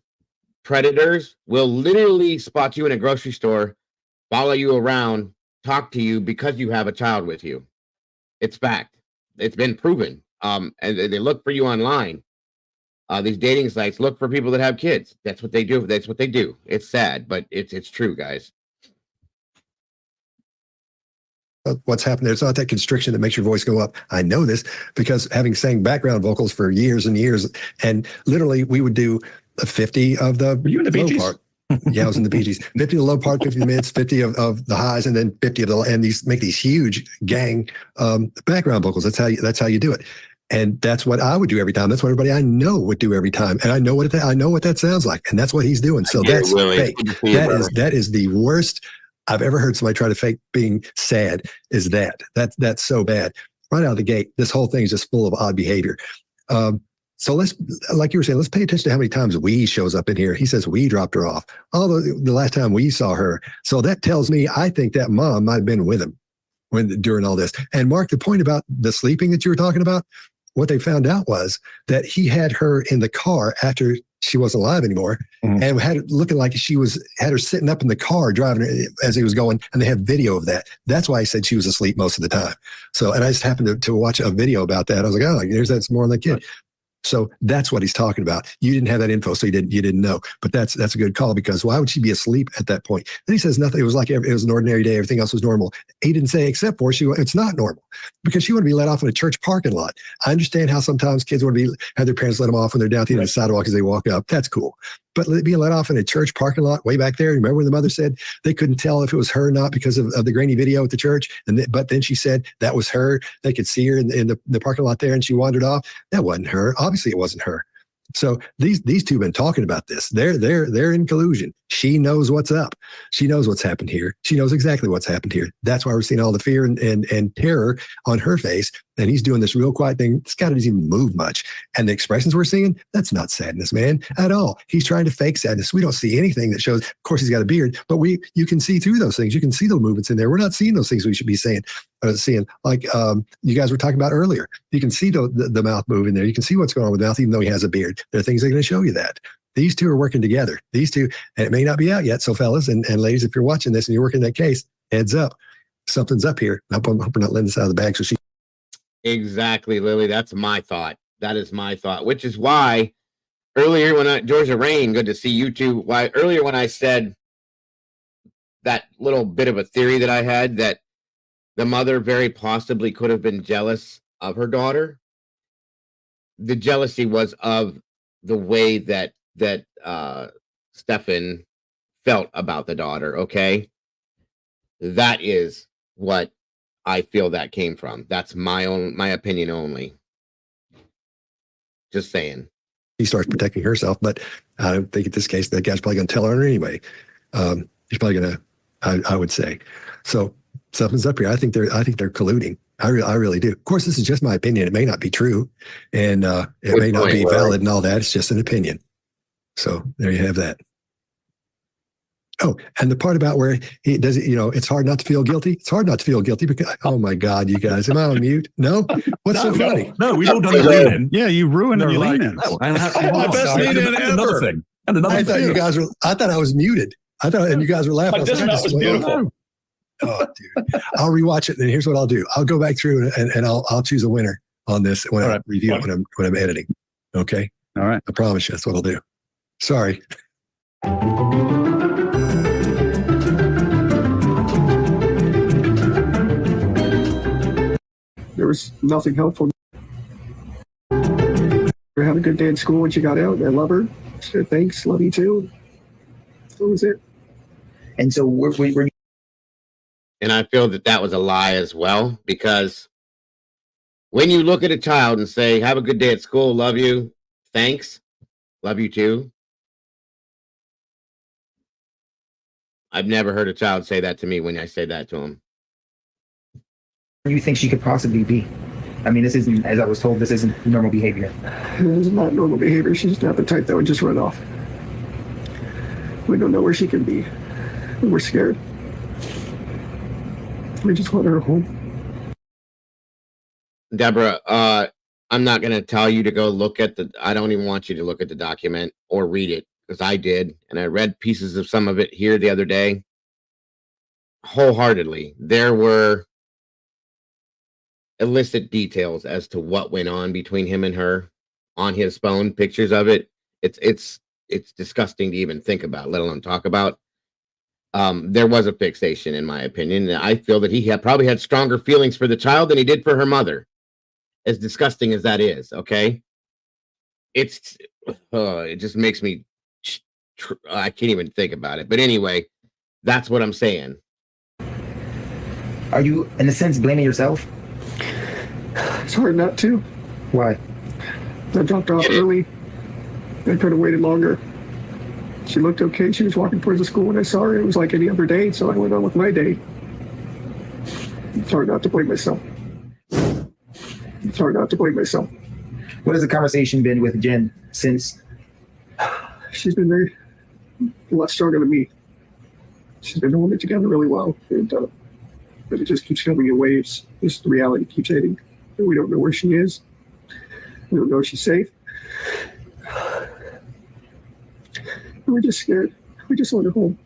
predators will literally spot you in a grocery store, follow you around, talk to you because you have a child with you. It's fact. It's been proven. And they look for you online. These dating sites look for people that have kids. That's what they do. That's what they do. It's sad, but it's true, guys. What's happened there? It's not that constriction that makes your voice go up. I know this because having sang background vocals for years and years, and literally we would do 50 of the low part. Yeah, I was in the Bee Gees. 50 of the low part, 50 of the mids, 50 of the highs, and then 50 of the, and these make these huge gang background vocals. That's how you do it. And that's what I would do every time. That's what everybody I know would do every time. And I know what that sounds like. And that's what he's doing. So that's fake. That is the worst I've ever heard somebody try to fake being sad. Is that's so bad. Right out of the gate, this whole thing is just full of odd behavior. So let's, like you were saying, let's pay attention to how many times we shows up in here. He says we dropped her off. Although the last time we saw her. So that tells me I think that mom might have been with him during all this. And Mark, the point about the sleeping that you were talking about, what they found out was that he had her in the car after she wasn't alive anymore, and had it looking like had her sitting up in the car driving as he was going, and they had video of that. That's why he said she was asleep most of the time. So, and I just happened to watch a video about that. I was like, oh, that's more on the kid. So that's what he's talking about. You didn't have that info, so you didn't know. But that's a good call, because why would she be asleep at that point? Then he says nothing. It was like it was an ordinary day. Everything else was normal. He didn't say except for it's not normal, because she would be let off in a church parking lot. I understand how sometimes kids want to have their parents let them off when they're down at the end of the sidewalk as they walk up. That's cool. But being let off in a church parking lot way back there, remember when the mother said they couldn't tell if it was her or not because of the grainy video at the church? But then she said that was her. They could see her in the parking lot there, and she wandered off. That wasn't her. Obviously, it wasn't her. So these two have been talking about this. They're in collusion. She knows what's up. She knows what's happened here. She knows exactly what's happened here. That's why we're seeing all the fear and terror on her face. And he's doing this real quiet thing. This guy doesn't even move much. And the expressions we're seeing, that's not sadness, man, at all. He's trying to fake sadness. We don't see anything that shows, of course, he's got a beard, but you can see through those things. You can see the movements in there. We're not seeing those things we should be seeing, like you guys were talking about earlier. You can see the mouth moving there. You can see what's going on with the mouth, even though he has a beard. There are things that are going to show you that. These two are working together. These two, and it may not be out yet. So fellas and ladies, if you're watching this and you're working that case, heads up. Something's up here. I hope we're not letting this out of the bag. So she. Exactly, Lily. That's my thought. That is my thought, which is why earlier when Georgia Rain, good to see you too. Why earlier when I said that little bit of a theory that I had that the mother very possibly could have been jealous of her daughter. The jealousy was of the way that Stefan felt about the daughter. Okay. That is what I feel that came from. That's my opinion only. Just saying. She starts protecting herself, but I don't think in this case that guy's probably going to tell her anyway. He's probably going to. I would say. So something's up here. I think they're colluding. I really do. Of course, this is just my opinion. It may not be true, and it may not be valid and all that. It's just an opinion. So there you have that. Oh, and the part about where he does it, it's hard not to feel guilty. It's hard not to feel guilty because, oh my God, you guys, am I on mute? No? What's so funny? No, we've all done the lean in. Yeah, you ruined our lean in. Best lean in ever. Thing. And another I thought thing. you guys were, I thought I was muted. I thought, and you guys were laughing. Like, this was beautiful. Oh, dude. I'll rewatch it, and here's what I'll do. I'll go back through and I'll choose a winner on this when I review it when I'm editing. Okay? All right. I promise you that's what I'll do. Sorry. There was nothing helpful. We had a good day at school when she got out. I love her. She said, thanks, love you too. That was it. And so we're And I feel that was a lie as well, because when you look at a child and say, have a good day at school, love you, thanks, love you too. I've never heard a child say that to me when I say that to him. you think she could possibly be? I mean, this isn't, as I was told, this isn't normal behavior. It is not normal behavior. She's not the type that would just run off. We don't know where she can be. We're scared. We just want her home. Deborah, I'm not going to tell you to go look at I don't even want you to look at the document or read it, because I did. And I read pieces of some of it here the other day. Wholeheartedly. There were illicit details as to what went on between him and her on his phone, pictures of it. It's disgusting to even think about, let alone talk about. There was a fixation, in my opinion, and I feel that he probably had stronger feelings for the child than he did for her mother, as disgusting as that is. Okay, it just makes me I can't even think about it. But anyway, that's what I'm saying. Are you, in a sense, blaming yourself? It's hard not to. Why? I dropped her off early. I could have waited longer. She looked okay. She was walking towards the school when I saw her. It was like any other day, so I went on with my day. It's hard not to blame myself. It's hard not to blame myself. What has the conversation been with Jen since? She's been a lot stronger than me. She's been holding it together really well. But it just keeps coming in waves. Just the reality keeps hitting. And we don't know where she is. We don't know if she's safe. We're just scared. We just want her home.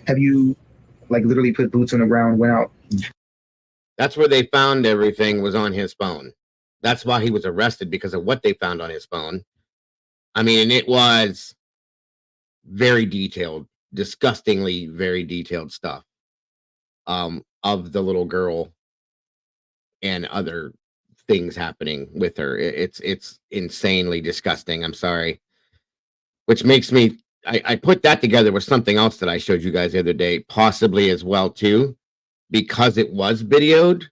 Have you, like, literally put boots on the ground, went out? That's where they found everything, was on his phone. That's why he was arrested, because of what they found on his phone. I mean, it was very detailed, disgustingly very detailed stuff of the little girl and other things happening with her. It's insanely disgusting. I'm sorry. Which makes me, I put that together with something else that I showed you guys the other day, possibly as well too, because it was videoed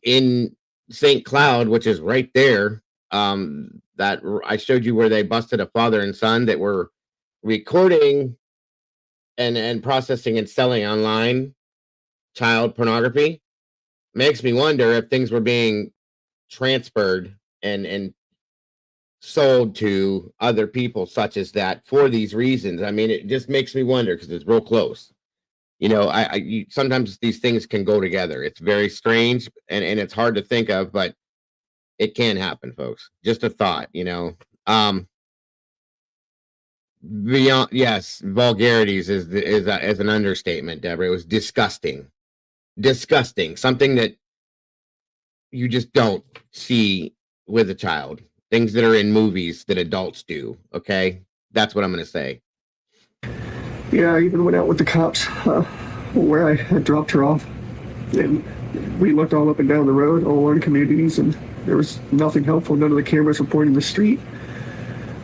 in St. Cloud, which is right there. That I showed you where they busted a father and son that were recording and processing and selling online child pornography. Makes me wonder if things were being transferred and sold to other people such as that for these reasons. I mean, it just makes me wonder, because it's real close. You know, sometimes these things can go together. It's very strange and it's hard to think of, but it can happen, folks. Just a thought, you know. Beyond, yes, vulgarities is an understatement, Deborah. It was disgusting. Something that you just don't see with a child. Things that are in movies that adults do. Okay, that's what I'm going to say. Yeah, I even went out with the cops where I had dropped her off, and we looked all up and down the road, all in communities, and there was nothing helpful. None of the cameras were pointing the street.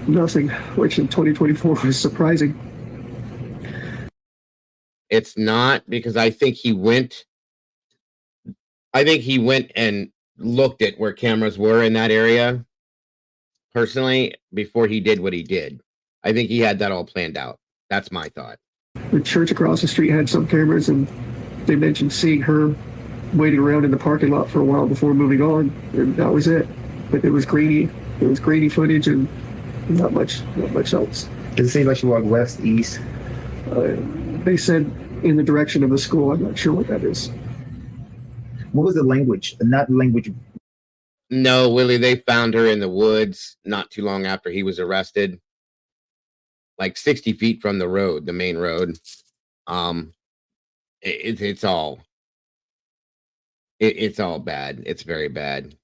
Nothing, which in 2024 was surprising. It's not, because I think he went and looked at where cameras were in that area personally before he did what he did. I think he had that all planned out. That's my thought. The church across the street had some cameras, and they mentioned seeing her waiting around in the parking lot for a while before moving on, and that was it. But it was grainy. It was grainy footage, and not much else. Does it seem like she walked west, east? They said in the direction of the school. I'm not sure what that is. What was the language? Not the language. No, Willie, they found her in the woods not too long after he was arrested, like 60 feet from the road, the main road. It's all bad. It's very bad.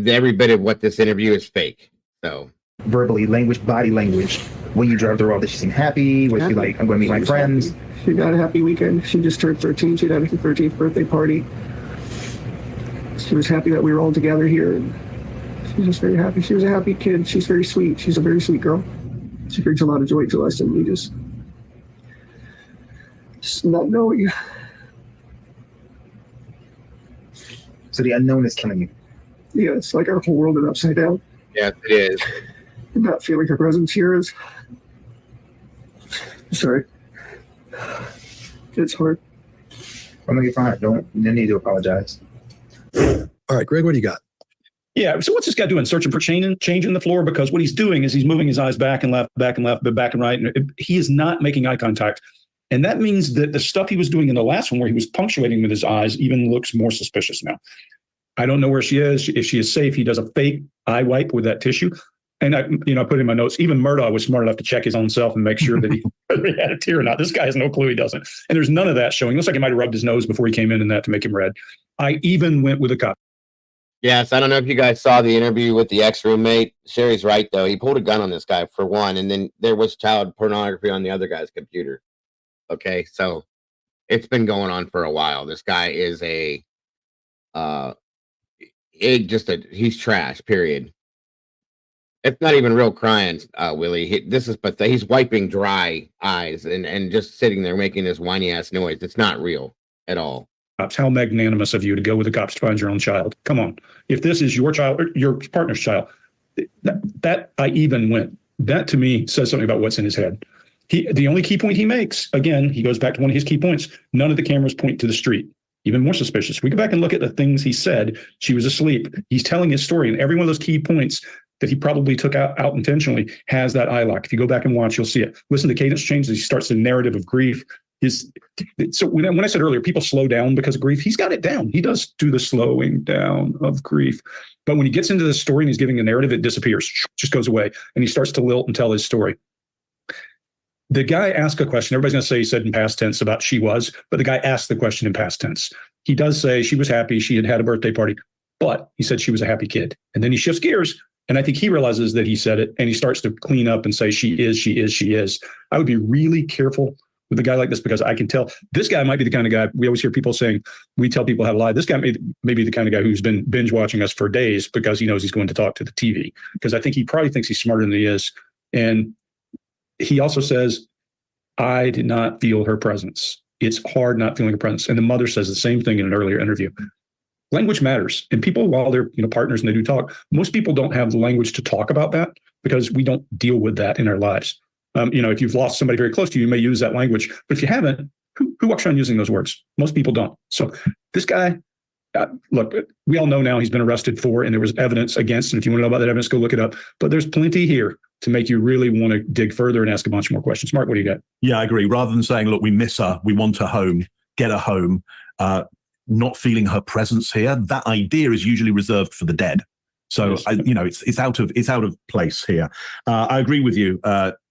Every bit of what this interview is fake. So verbally, language, body language. When you dropped her off, did she seem happy? Was she like, I'm going to meet my friends? Happy. She got a happy weekend. She just turned 13. She had her 13th birthday party. She was happy that we were all together here, and she's just very happy. She was a happy kid. She's very sweet. She's a very sweet girl. She brings a lot of joy to us, and we just not knowing. So the unknown is killing you. Yeah, it's like our whole world is upside down. Yes, it is. Not feeling her presence here is. Sorry. It's hard. I'm gonna get fine. No need to apologize. All right, Greg, what do you got? Yeah. So what's this guy doing? Searching for changing the floor, because what he's doing is he's moving his eyes back and left, but back and right. And he is not making eye contact. And that means that the stuff he was doing in the last one, where he was punctuating with his eyes, even looks more suspicious now. I don't know where she is. If she is safe, he does a fake eye wipe with that tissue. And I put in my notes, even Murdaugh was smart enough to check his own self and make sure that he had a tear or not. This guy has no clue he doesn't. And there's none of that showing. Looks like he might have rubbed his nose before he came in and that to make him red. I even went with a cop. Yes, I don't know if you guys saw the interview with the ex-roommate. Sherry's right, though. He pulled a gun on this guy, for one, and then there was child pornography on the other guy's computer. Okay, so it's been going on for a while. This guy is he's trash, period. It's not even real crying, Willie. This is pathetic. He's wiping dry eyes and just sitting there making this whiny ass noise. It's not real at all. Cops, how magnanimous of you to go with the cops to find your own child. Come on. If this is your child, or your partner's child, that I even went. That to me says something about what's in his head. The only key point he makes, again, he goes back to one of his key points. None of the cameras point to the street. Even more suspicious. We go back and look at the things he said. She was asleep. He's telling his story, and every one of those key points that he probably took out intentionally has that eye lock. If you go back and watch, you'll see it. Listen to cadence changes. He starts the narrative of grief, So when I said earlier, people slow down because of grief, he's got it down. He does do the slowing down of grief. But when he gets into the story and he's giving a narrative, it disappears, just goes away. And he starts to lilt and tell his story. The guy asked a question. Everybody's going to say he said in past tense about she was, but the guy asked the question in past tense. He does say she was happy. She had a birthday party, but he said she was a happy kid. And then he shifts gears. And I think he realizes that he said it and he starts to clean up and say, she is. I would be really careful with a guy like this because I can tell this guy might be the kind of guy, we always hear people saying, we tell people how to lie. This guy may be the kind of guy who's been binge watching us for days because he knows he's going to talk to the TV. Because I think he probably thinks he's smarter than he is. And he also says, I did not feel her presence. It's hard not feeling her presence. And the mother says the same thing in an earlier interview. Language matters. And people, while they're partners and they do talk, most people don't have the language to talk about that because we don't deal with that in our lives. If you've lost somebody very close to you, you may use that language. But if you haven't, who walks around using those words? Most people don't. So this guy, look, we all know now he's been arrested for, and there was evidence against. And if you want to know about that evidence, go look it up. But there's plenty here to make you really want to dig further and ask a bunch more questions. Mark, what do you got? Yeah, I agree. Rather than saying, look, we miss her, we want her home, get her home, not feeling her presence here, that idea is usually reserved for the dead. So, yes. It's out of place here. I agree with you,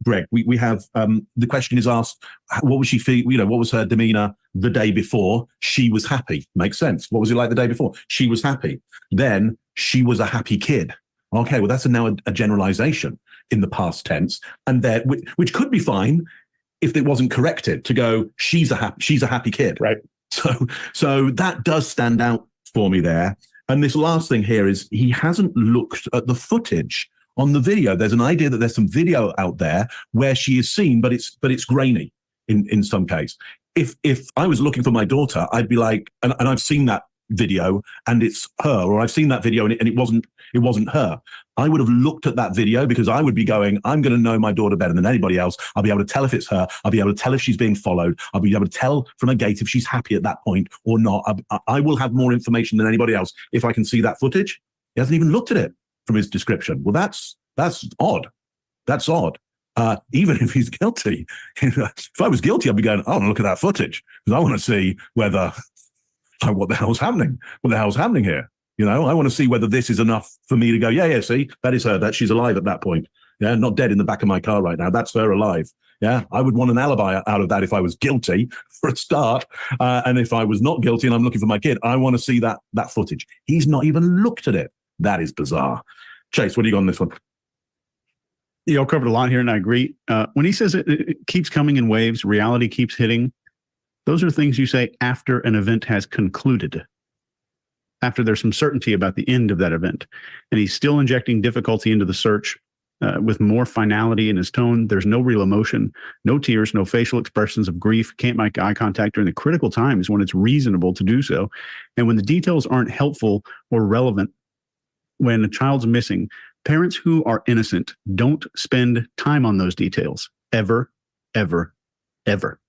Greg. We have the question is asked: what was she feel? What was her demeanor the day before? She was happy. Makes sense. What was it like the day before? She was happy. Then she was a happy kid. Okay, well that's now a generalization in the past tense, and that which could be fine if it wasn't corrected to go. She's a happy kid. Right. So that does stand out for me there. And this last thing here is he hasn't looked at the footage on the video. There's an idea that there's some video out there where she is seen, but it's grainy in some case. If I was looking for my daughter, I'd be like, and I've seen that video and it's her, or I've seen that video and it wasn't her. I would have looked at that video because I would be going, I'm going to know my daughter better than anybody else. I'll be able to tell if it's her. I'll be able to tell if she's being followed. I'll be able to tell from a gate if she's happy at that point or not. I will have more information than anybody else if I can see that footage. He hasn't even looked at it from his description. Well, that's odd. That's odd. Even if he's guilty. If I was guilty, I'd be going, I want to look at that footage because I want to see whether what the hell's happening? What the hell's happening here? I want to see whether this is enough for me to go, yeah, see, that is her, that she's alive at that point. Yeah, not dead in the back of my car right now. That's her alive. Yeah, I would want an alibi out of that if I was guilty for a start. And if I was not guilty and I'm looking for my kid, I want to see that footage. He's not even looked at it. That is bizarre. Chase, what do you got on this one? You all covered a lot here, and I agree. When he says it keeps coming in waves, reality keeps hitting, those are things you say after an event has concluded, after there's some certainty about the end of that event. And he's still injecting difficulty into the search with more finality in his tone. There's no real emotion, no tears, no facial expressions of grief, can't make eye contact during the critical times when it's reasonable to do so. And when the details aren't helpful or relevant, when a child's missing, parents who are innocent don't spend time on those details, ever, ever, ever.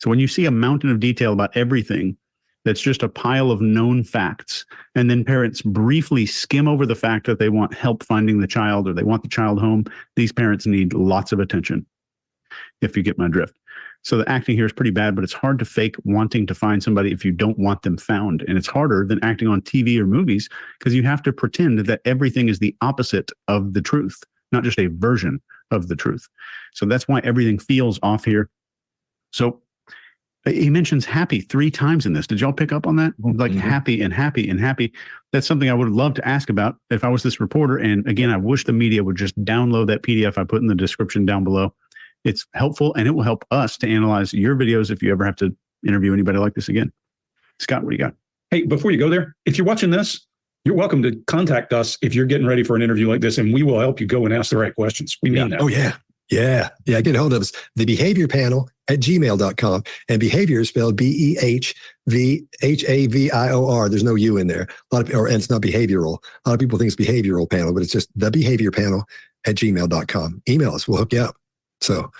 So when you see a mountain of detail about everything that's just a pile of known facts, and then parents briefly skim over the fact that they want help finding the child or they want the child home, these parents need lots of attention, if you get my drift. So the acting here is pretty bad, but it's hard to fake wanting to find somebody if you don't want them found. And it's harder than acting on TV or movies because you have to pretend that everything is the opposite of the truth, not just a version of the truth. So that's why everything feels off here. So he mentions happy 3 times in this. Did y'all pick up on that? Like happy and happy and happy. That's something I would love to ask about if I was this reporter. And again, I wish the media would just download that PDF I put in the description down below. It's helpful, and it will help us to analyze your videos if you ever have to interview anybody like this again. Scott, what do you got? Hey, before you go there, if you're watching this, you're welcome to contact us if you're getting ready for an interview like this, and we will help you go and ask the right questions. We mean that. Oh, yeah. Yeah. Get a hold of us. The behavior panel at gmail.com. And behavior is spelled BEHVHAVIOR. There's no U in there. And it's not behavioral. A lot of people think it's behavioral panel, but it's just the behavior panel at gmail.com. Email us. We'll hook you up. So,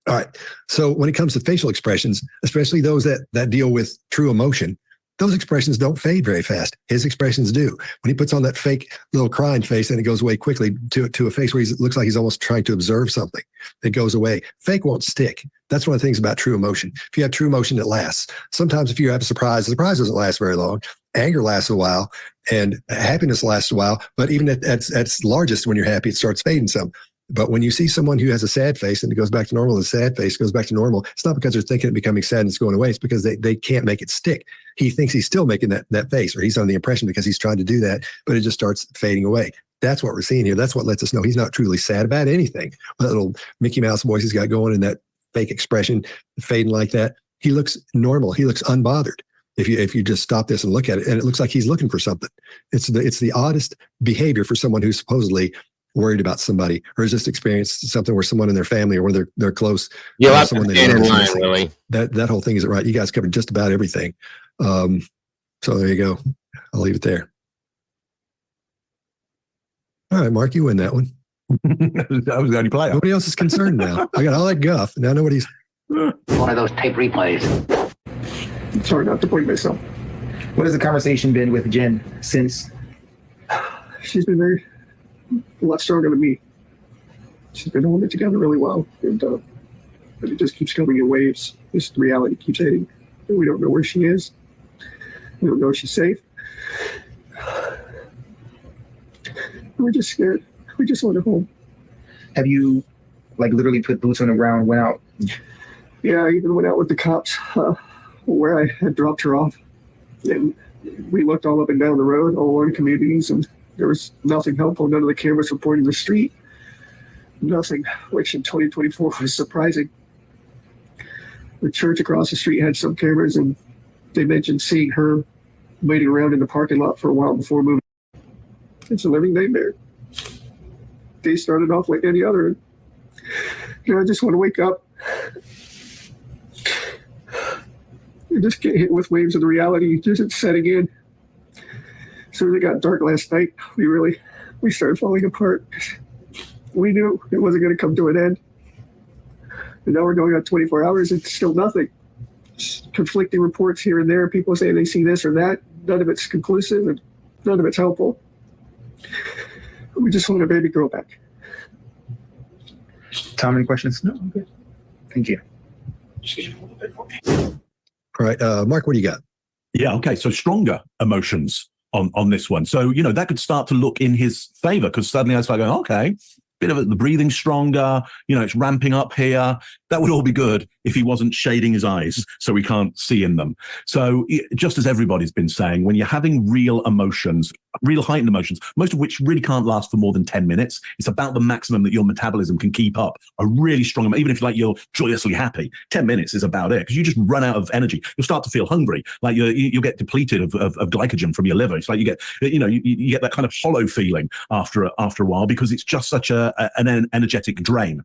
all right. So when it comes to facial expressions, especially those that deal with true emotion, those expressions don't fade very fast. His expressions do. When he puts on that fake little crying face and it goes away quickly to a face where he looks like he's almost trying to observe something, it goes away. Fake won't stick. That's one of the things about true emotion. If you have true emotion, it lasts. Sometimes if you have a surprise, the surprise doesn't last very long. Anger lasts a while and happiness lasts a while. But even at its largest, when you're happy, it starts fading some. But when you see someone who has a sad face and it goes back to normal, the sad face goes back to normal, it's not because they're thinking it becoming sad and it's going away. It's because they can't make it stick. He thinks he's still making that face, or he's under the impression because he's trying to do that, but it just starts fading away. That's what we're seeing here. That's what lets us know he's not truly sad about anything. That little Mickey Mouse voice he's got going and that fake expression fading like that. He looks normal. He looks unbothered. If you just stop this and look at it, and it looks like he's looking for something. It's the oddest behavior for someone who's supposedly worried about somebody, or has just experienced something where someone in their family or where they're close. You'll have someone to stand in line, really. That whole thing isn't right. You guys covered just about everything. So there you go. I'll leave it there. All right, Mark, you win that one. That was the only player. Nobody else is concerned now. I got all that guff. Now nobody's. One of those tape replays. It's hard not to blame myself. What has the conversation been with Jen since? She's been a lot stronger than me. She's been holding it together really well, and but it just keeps coming in waves. This reality keeps hitting, and we don't know where she is. We don't know if she's safe. We're just scared. We just want her home. Have you, literally put boots on the ground, went out? Yeah, I even went out with the cops where I had dropped her off, and we looked all up and down the road, all along communities, and there was nothing helpful. None of the cameras reporting the street. Nothing, which in 2024 was surprising. The church across the street had some cameras, and they mentioned seeing her waiting around in the parking lot for a while before moving. It's a living nightmare. They started off like any other. I just want to wake up. You just get hit with waves of the reality just setting in. So it got dark last night. We started falling apart. We knew it wasn't going to come to an end. And now we're going on 24 hours. It's still nothing. Just conflicting reports here and there. People say they see this or that. None of it's conclusive and none of it's helpful. We just want our baby girl back. Tom, any questions? No, I'm good. Thank you. All right, Mark, what do you got? Yeah, okay. So stronger emotions on this one. So, that could start to look in his favor, because suddenly I start going, okay, bit of the breathing stronger, it's ramping up here. That would all be good if he wasn't shading his eyes so we can't see in them. So just as everybody's been saying, when you're having real emotions, real heightened emotions, most of which really can't last for more than 10 minutes, it's about the maximum that your metabolism can keep up. A really strong, even if you're joyously happy, 10 minutes is about it, because you just run out of energy. You'll start to feel hungry, like you'll get depleted of glycogen from your liver. It's like you get, you get that kind of hollow feeling after a while, because it's just such an energetic drain.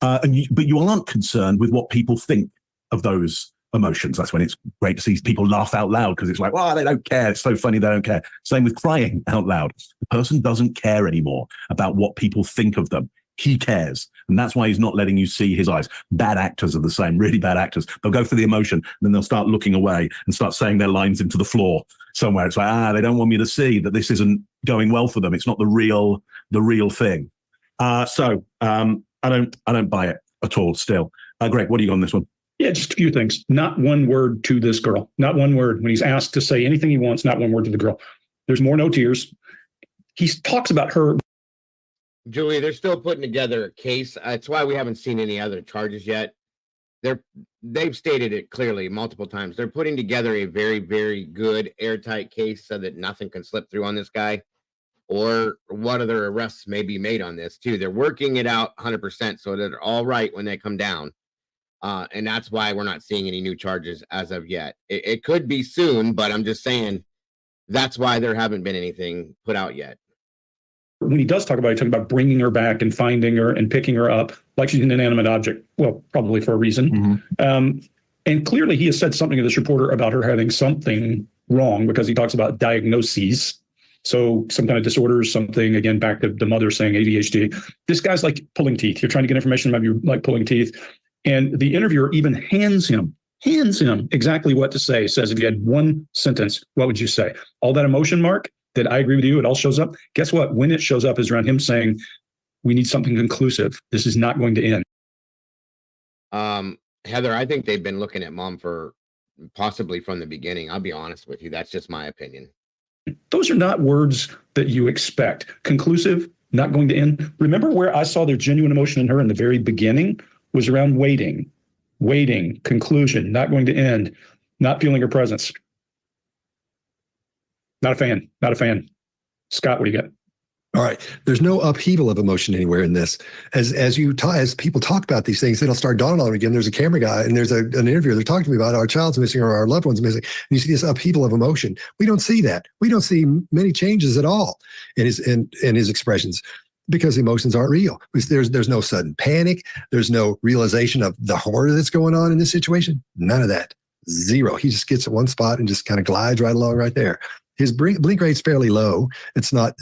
But you aren't concerned with what people think of those emotions. That's when it's great to see people laugh out loud, because it's like, wow, they don't care. It's so funny they don't care. Same with crying out loud. The person doesn't care anymore about what people think of them. He cares. And that's why he's not letting you see his eyes. Bad actors are the same, really bad actors. They'll go for the emotion, and then they'll start looking away and start saying their lines into the floor somewhere. It's like, they don't want me to see that this isn't going well for them. It's not the real thing. So I don't buy it at all still. Greg, what do you got on this one? Yeah, just a few things. Not one word to this girl. Not one word. When he's asked to say anything he wants, not one word to the girl. There's more no tears. He talks about her. Julie, they're still putting together a case. That's why we haven't seen any other charges yet. They've stated it clearly multiple times. They're putting together a very, very good airtight case so that nothing can slip through on this guy, or what other arrests may be made on this too. They're working it out 100% so that they're all right when they come down. And that's why we're not seeing any new charges as of yet. It could be soon, but I'm just saying that's why there haven't been anything put out yet. When he does talk about it, he's talking about bringing her back and finding her and picking her up like she's an inanimate object. Well, probably for a reason. Mm-hmm. And clearly he has said something to this reporter about her having something wrong, because he talks about diagnoses. So some kind of disorders, something, again, back to the mother saying ADHD. This guy's like pulling teeth. You're trying to get information about you like pulling teeth. And the interviewer even hands him hands him exactly what to say. Says, if you had one sentence, what would you say? All that emotion, Mark, that I agree with you, it all shows up. Guess what? When it shows up is around him saying, we need something conclusive. This is not going to end. Heather, I think they've been looking at mom for possibly from the beginning. I'll be honest with you. That's just my opinion. Those are not words that you expect. Conclusive, not going to end. Remember where I saw their genuine emotion in her in the very beginning was around waiting, conclusion, not going to end, not feeling her presence. Not a fan. Scott, what do you got? All right. There's no upheaval of emotion anywhere in this. As people talk about these things, it'll start dawning on them again. There's a camera guy and there's an interviewer. They're talking to me about our child's missing or our loved one's missing. And you see this upheaval of emotion. We don't see that. We don't see many changes at all in his expressions because emotions aren't real. There's no sudden panic. There's no realization of the horror that's going on in this situation. None of that. Zero. He just gets at one spot and just kind of glides right along right there. His blink rate's fairly low. It's not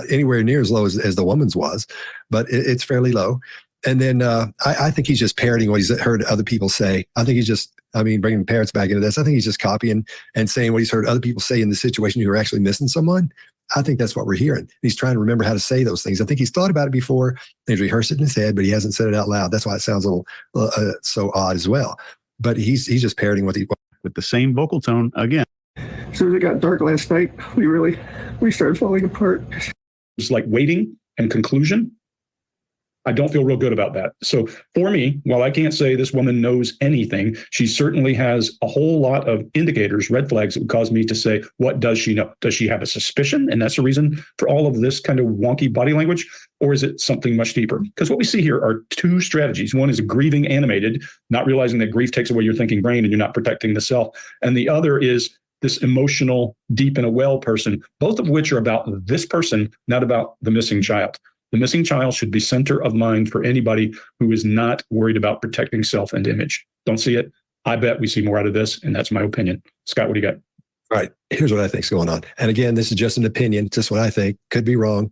anywhere near as low as the woman's was, but it's fairly low. And then I think he's just parroting what he's heard other people say. I think he's just, bringing parents back into this. I think he's just copying and saying what he's heard other people say in the situation who are actually missing someone. I think that's what we're hearing. He's trying to remember how to say those things. I think he's thought about it before. He's rehearsed it in his head, but he hasn't said it out loud. That's why it sounds a little so odd as well. But he's just parroting with the same vocal tone again. As soon as it got dark last night, we started falling apart. It's like waiting and conclusion. I don't feel real good about that. So for me, while I can't say this woman knows anything, she certainly has a whole lot of indicators, red flags that would cause me to say, what does she know? Does she have a suspicion? And that's the reason for all of this kind of wonky body language? Or is it something much deeper? Because what we see here are two strategies. One is grieving animated, not realizing that grief takes away your thinking brain and you're not protecting the self. And the other is this emotional, deep in a well person, both of which are about this person, not about the missing child. The missing child should be center of mind for anybody who is not worried about protecting self and image. Don't see it. I bet we see more out of this, and that's my opinion. Scott, what do you got? All right. Here's what I think is going on. And again, this is just an opinion, just what I think. Could be wrong.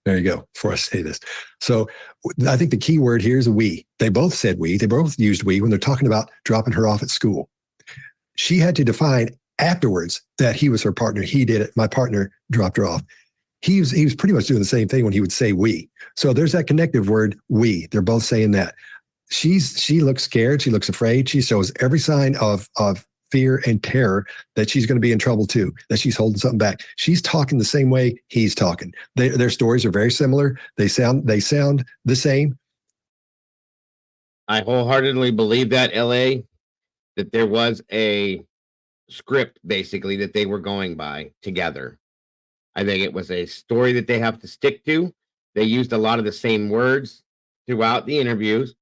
There you go, before I say this. So I think the key word here is we. They both said we. They both used we when they're talking about dropping her off at school. She had to define afterwards that he was her partner. He did it. My partner dropped her off. He was pretty much doing the same thing when he would say we. So there's that connective word we. They're both saying that. She looks scared. She looks afraid. She shows every sign of fear and terror that she's going to be in trouble too, that she's holding something back. She's talking the same way he's talking. Their stories are very similar. They sound the same. I wholeheartedly believe that, LA, that there was a script basically that they were going by together. I think it was a story that they have to stick to. They used a lot of the same words throughout the interviews.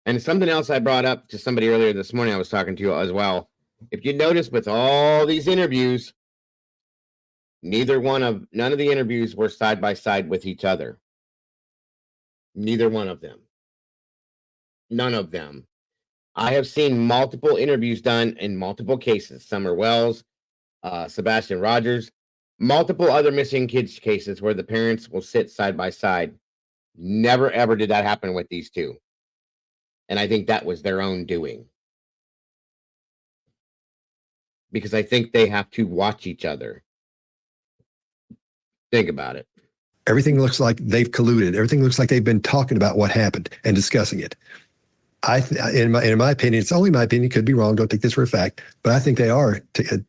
And something else I brought up to somebody earlier this morning, I was talking to you as well. If you notice with all these interviews, none of the interviews were side by side with each other. Neither one of them. None of them. I have seen multiple interviews done in multiple cases. Summer Wells, Sebastian Rogers, multiple other missing kids cases where the parents will sit side by side. Never, ever did that happen with these two. And I think that was their own doing. Because I think they have to watch each other. Think about it. Everything looks like they've colluded. Everything looks like they've been talking about what happened and discussing it. In my opinion, it's only my opinion, could be wrong, don't take this for a fact, but I think they are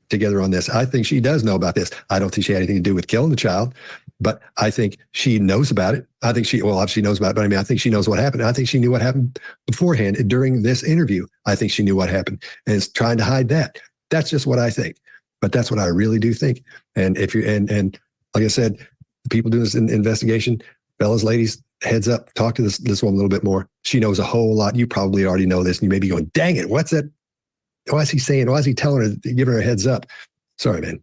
together on this. I think she does know about this. I don't think she had anything to do with killing the child, but I think she knows about it. I think obviously knows about it, but I think she knows what happened. I think she knew what happened beforehand during this interview. I think she knew what happened and is trying to hide that. That's just what I think, but that's what I really do think. And if you and like I said, people doing this investigation, fellas, ladies, heads up, talk to this woman a little bit more. She knows a whole lot. You probably already know this, and you may be going, dang it, what's that? Why is he saying? Why is he telling her, giving her a heads up? Sorry, man.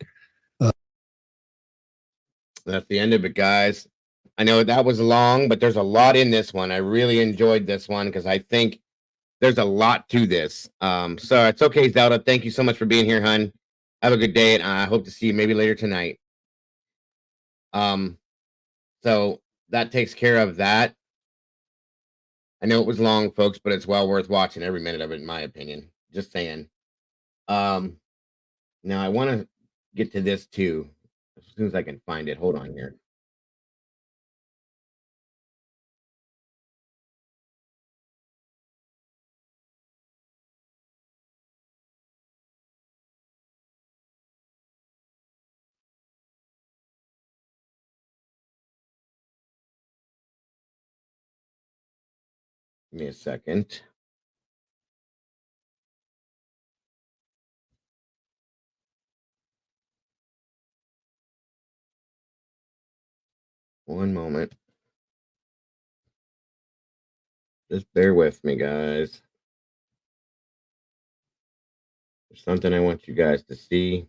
That's the end of it, guys. I know that was long, but there's a lot in this one. I really enjoyed this one because I think there's a lot to this. So it's okay, Zelda. Thank you so much for being here, hun. Have a good day, and I hope to see you maybe later tonight. So that takes care of that. I know it was long, folks, but it's well worth watching every minute of it, in my opinion. Just saying. Now I want to get to this too as soon as I can find it. Hold on here. Give me a second. One moment. Just bear with me, guys. There's something I want you guys to see.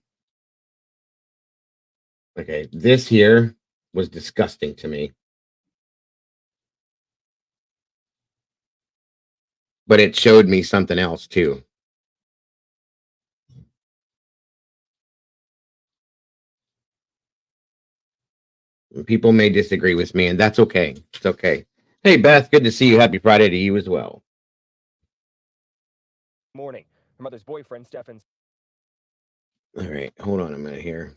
Okay, this here was disgusting to me. But it showed me something else too. People may disagree with me, and that's okay. It's okay. Hey, Beth, good to see you. Happy Friday to you as well. Morning. Her mother's boyfriend, Stefan. All right, hold on a minute here.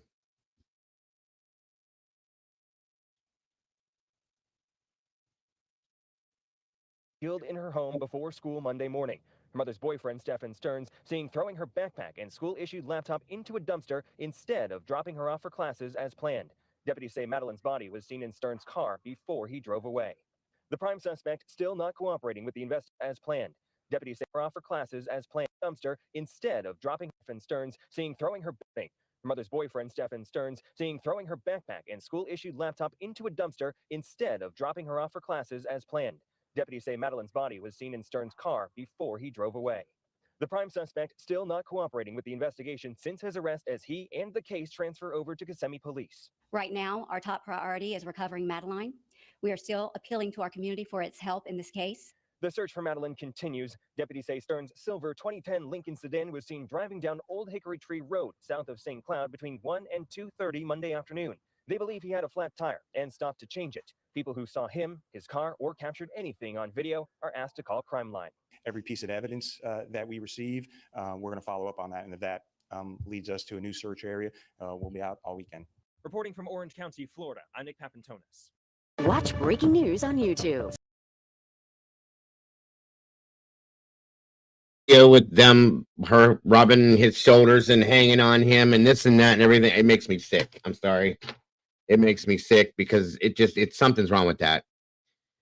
Killed in her home before school Monday morning. Her mother's boyfriend, Stefan Stearns, seen throwing her backpack and school-issued laptop into a dumpster instead of dropping her off for classes as planned. Deputies say Madeline's body was seen in Stearns' car before he drove away. The prime suspect still not cooperating with the investigation as planned. Deputies say her off for classes as planned dumpster instead of dropping Stefan Stearns, seeing throwing her backpack. Her mother's boyfriend, Stefan Stearns, seeing throwing her backpack and school-issued laptop into a dumpster instead of dropping her off for classes as planned. Deputies say Madeline's body was seen in Stearns' car before he drove away. The prime suspect still not cooperating with the investigation since his arrest as he and the case transfer over to Kissimmee Police. Right now, our top priority is recovering Madeline. We are still appealing to our community for its help in this case. The search for Madeline continues. Deputies say Stearns' silver 2010 Lincoln sedan was seen driving down Old Hickory Tree Road south of St. Cloud between 1 and 2:30 Monday afternoon. They believe he had a flat tire and stopped to change it. People who saw him, his car, or captured anything on video are asked to call Crime Line. Every piece of evidence that we receive, we're going to follow up on that. And if that leads us to a new search area, we'll be out all weekend. Reporting from Orange County, Florida, I'm Nick Papantonis. Watch breaking news on YouTube. With them, her rubbing his shoulders and hanging on him and this and that and everything, it makes me sick. I'm sorry. It makes me sick because it's something's wrong with that.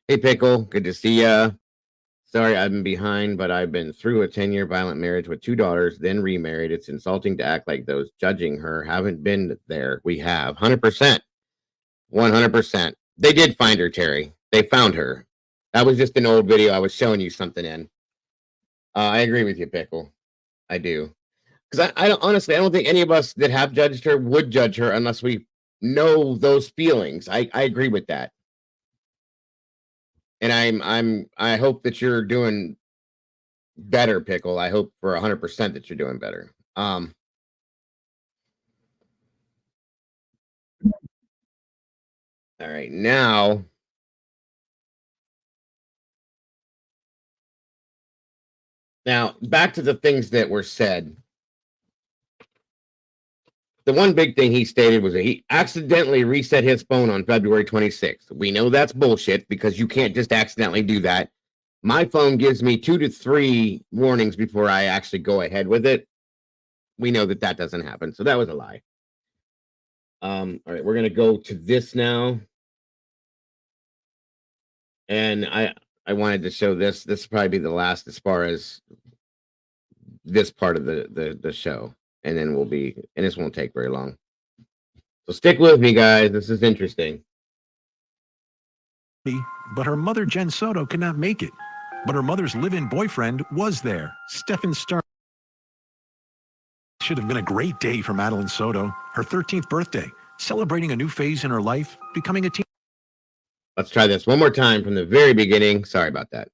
Hey, Pickle, good to see ya. Sorry, I've been behind, but I've been through a 10-year violent marriage with 2 daughters, then remarried. It's insulting to act like those judging her haven't been there. We have. 100%. 100%. They did find her, Terry. They found her. That was just an old video I was showing you something in. I agree with you, Pickle. I do. Because I don't, honestly, I don't think any of us that have judged her would judge her unless we know those feelings. I agree with that. And I hope that you're doing better, Pickle. I hope for 100% that you're doing better. All right, now back to the things that were said. The one big thing he stated was that he accidentally reset his phone on February 26th. We know that's bullshit because you can't just accidentally do that. My phone gives me 2 to 3 warnings before I actually go ahead with it. We know that doesn't happen. So that was a lie. All right, we're going to go to this now. And I wanted to show this. This will probably be the last as far as this part of the show. And then and this won't take very long. So stick with me, guys. This is interesting. But her mother, Jen Soto, could not make it. But her mother's live-in boyfriend was there, Stefan Stearns. Should have been a great day for Madeline Soto, her 13th birthday, celebrating a new phase in her life, becoming a teen. Let's try this one more time from the very beginning. Sorry about that.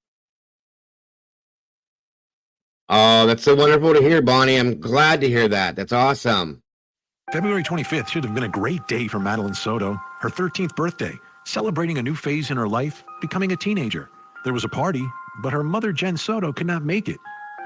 Oh, that's so wonderful to hear, Bonnie. I'm glad to hear that. That's awesome. February 25th should have been a great day for Madeline Soto, her 13th birthday, celebrating a new phase in her life, becoming a teenager. There was a party, but her mother, Jen Soto, could not make it.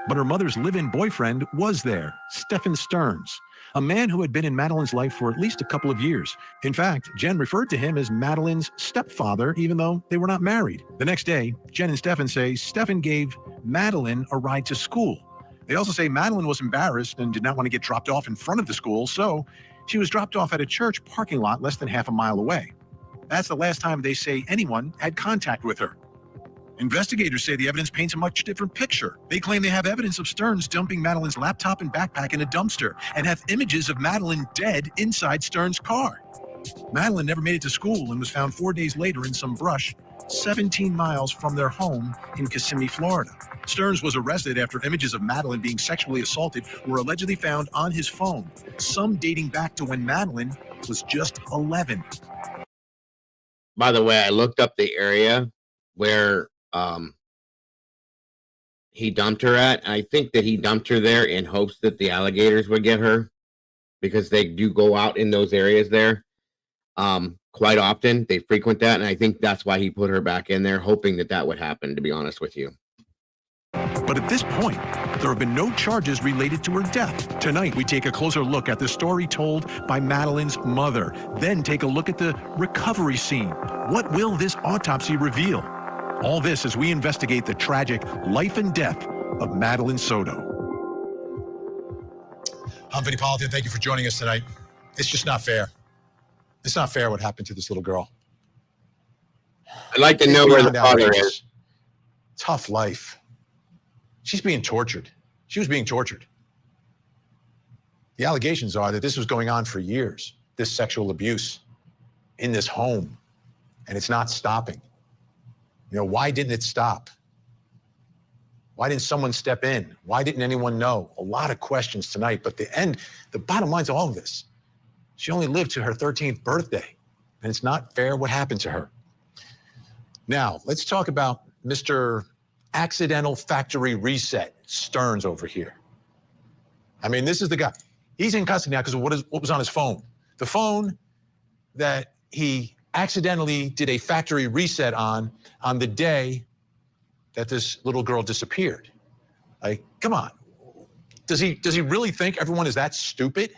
But her mother's live-in boyfriend was there, Stephen Stearns, a man who had been in Madeline's life for at least a couple of years. In fact, Jen referred to him as Madeline's stepfather, even though they were not married. The next day, Jen and Stephen say Stephen gave Madeline a ride to school. They also say Madeline was embarrassed and did not want to get dropped off in front of the school, so she was dropped off at a church parking lot less than half a mile away. That's the last time they say anyone had contact with her. Investigators say the evidence paints a much different picture. They claim they have evidence of Stearns dumping Madeline's laptop and backpack in a dumpster and have images of Madeline dead inside Stearns' car. Madeline never made it to school and was found 4 days later in some brush 17 miles from their home in Kissimmee, Florida. Stearns was arrested after images of Madeline being sexually assaulted were allegedly found on his phone, some dating back to when Madeline was just 11. By the way, I looked up the area where he dumped her at, and I think that he dumped her there in hopes that the alligators would get her, because they do go out in those areas there quite often. They frequent that, and I think that's why he put her back in there, hoping that that would happen, to be honest with you. But at this point, there have been no charges related to her death. Tonight, we take a closer look at the story told by Madeline's mother, then take a look at the recovery scene. What will this autopsy reveal? All this as we investigate the tragic life and death of Madeline Soto. I'm Vinny Politan. Thank you for joining us tonight. It's just not fair. It's not fair what happened to this little girl. I'd like to know where the father is. Tough life. She's being tortured. She was being tortured. The allegations are that this was going on for years, this sexual abuse in this home, and it's not stopping. You know, why didn't it stop? Why didn't someone step in? Why didn't anyone know? A lot of questions tonight, but the bottom line to all of this, she only lived to her 13th birthday, and it's not fair what happened to her. Now, let's talk about Mr. Accidental Factory Reset Stearns over here. I mean, this is the guy. He's in custody now because of what was on his phone. The phone that he accidentally did a factory reset on the day that this little girl disappeared. Like, come on. Does he really think everyone is that stupid?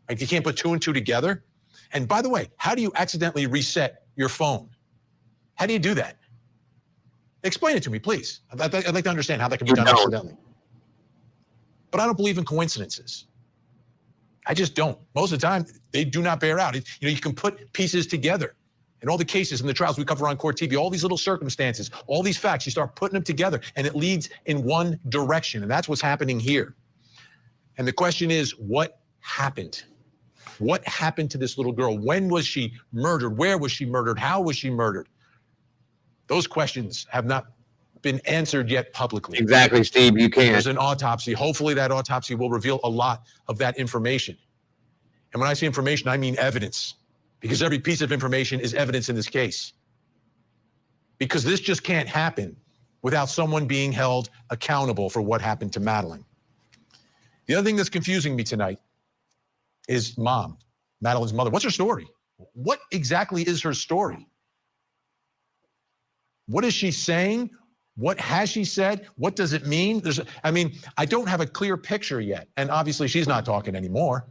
Like, you can't put two and two together? And by the way, how do you accidentally reset your phone? How do you do that? Explain it to me, please. I'd like to understand how that can be done accidentally. But I don't believe in coincidences. I just don't. Most of the time, they do not bear out. You know, you can put pieces together. In all the cases and the trials we cover on Court TV, all these little circumstances, all these facts, you start putting them together, and it leads in one direction. And that's what's happening here. And the question is, what happened? What happened to this little girl? When was she murdered? Where was she murdered? How was she murdered? Those questions have not been answered yet publicly. Exactly, Steve, you can't. There's an autopsy. Hopefully that autopsy will reveal a lot of that information. And when I say information, I mean evidence, because every piece of information is evidence in this case. Because this just can't happen without someone being held accountable for what happened to Madeline. The other thing that's confusing me tonight is Mom, Madeline's mother. What's her story? What exactly is her story? What is she saying? What has she said? What does it mean? I don't have a clear picture yet. And obviously she's not talking anymore.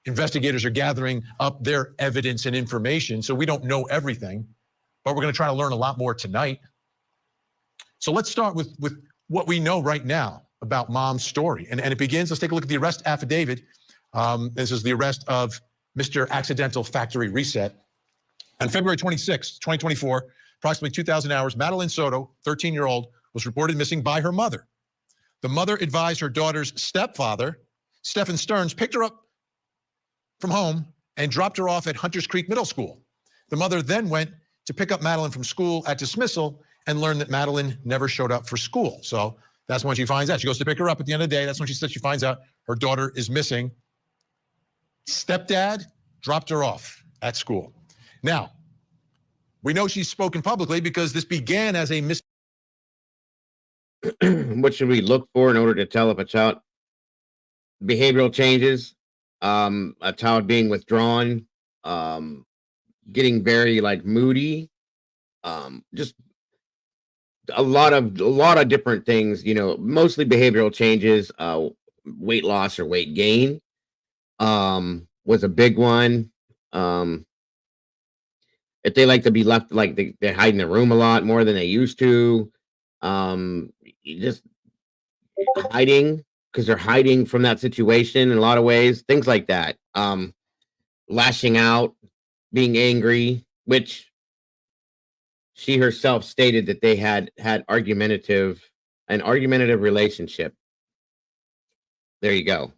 Investigators are gathering up their evidence and information, so we don't know everything, but we're going to try to learn a lot more tonight. So let's start with what we know right now about Mom's story. And it begins, let's take a look at the arrest affidavit. This is the arrest of Mr. Accidental Factory Reset. On February 26, 2024, approximately 2,000 hours, Madeline Soto, 13-year-old, was reported missing by her mother. The mother advised her daughter's stepfather, Stephen Stearns, picked her up from home and dropped her off at Hunters Creek Middle School. The mother then went to pick up Madeline from school at dismissal and learned that Madeline never showed up for school. So that's when she finds out. She goes to pick her up at the end of the day. That's when she said she finds out her daughter is missing. Stepdad dropped her off at school. Now, we know she's spoken publicly because this began as a What should we look for in order to tell if a child behavioral changes, a child being withdrawn, getting very moody, just a lot of different things, mostly behavioral changes, weight loss or weight gain, was a big one. If they like to be left, like they hide in the room a lot more than they used to, just hiding because they're hiding from that situation in a lot of ways, things like that. Lashing out, being angry, which she herself stated that they had an argumentative relationship. There you go.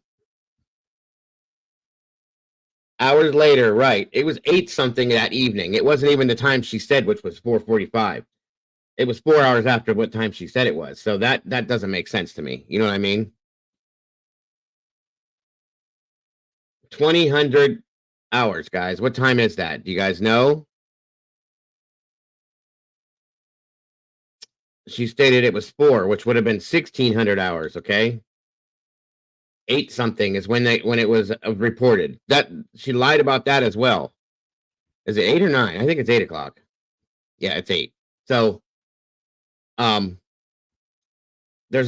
Hours later, right? It was 8 something that evening. It wasn't even the time she said, which was 4:45. It was 4 hours after what time she said it was. So that doesn't make sense to me. You know what I mean? 2,000 hours, guys. What time is that? Do you guys know? She stated it was 4, which would have been 1,600 hours. Okay. 8 something is when it was reported. That she lied about that as well. Is it 8 or 9? I think it's 8 o'clock. Yeah, it's 8. So, there's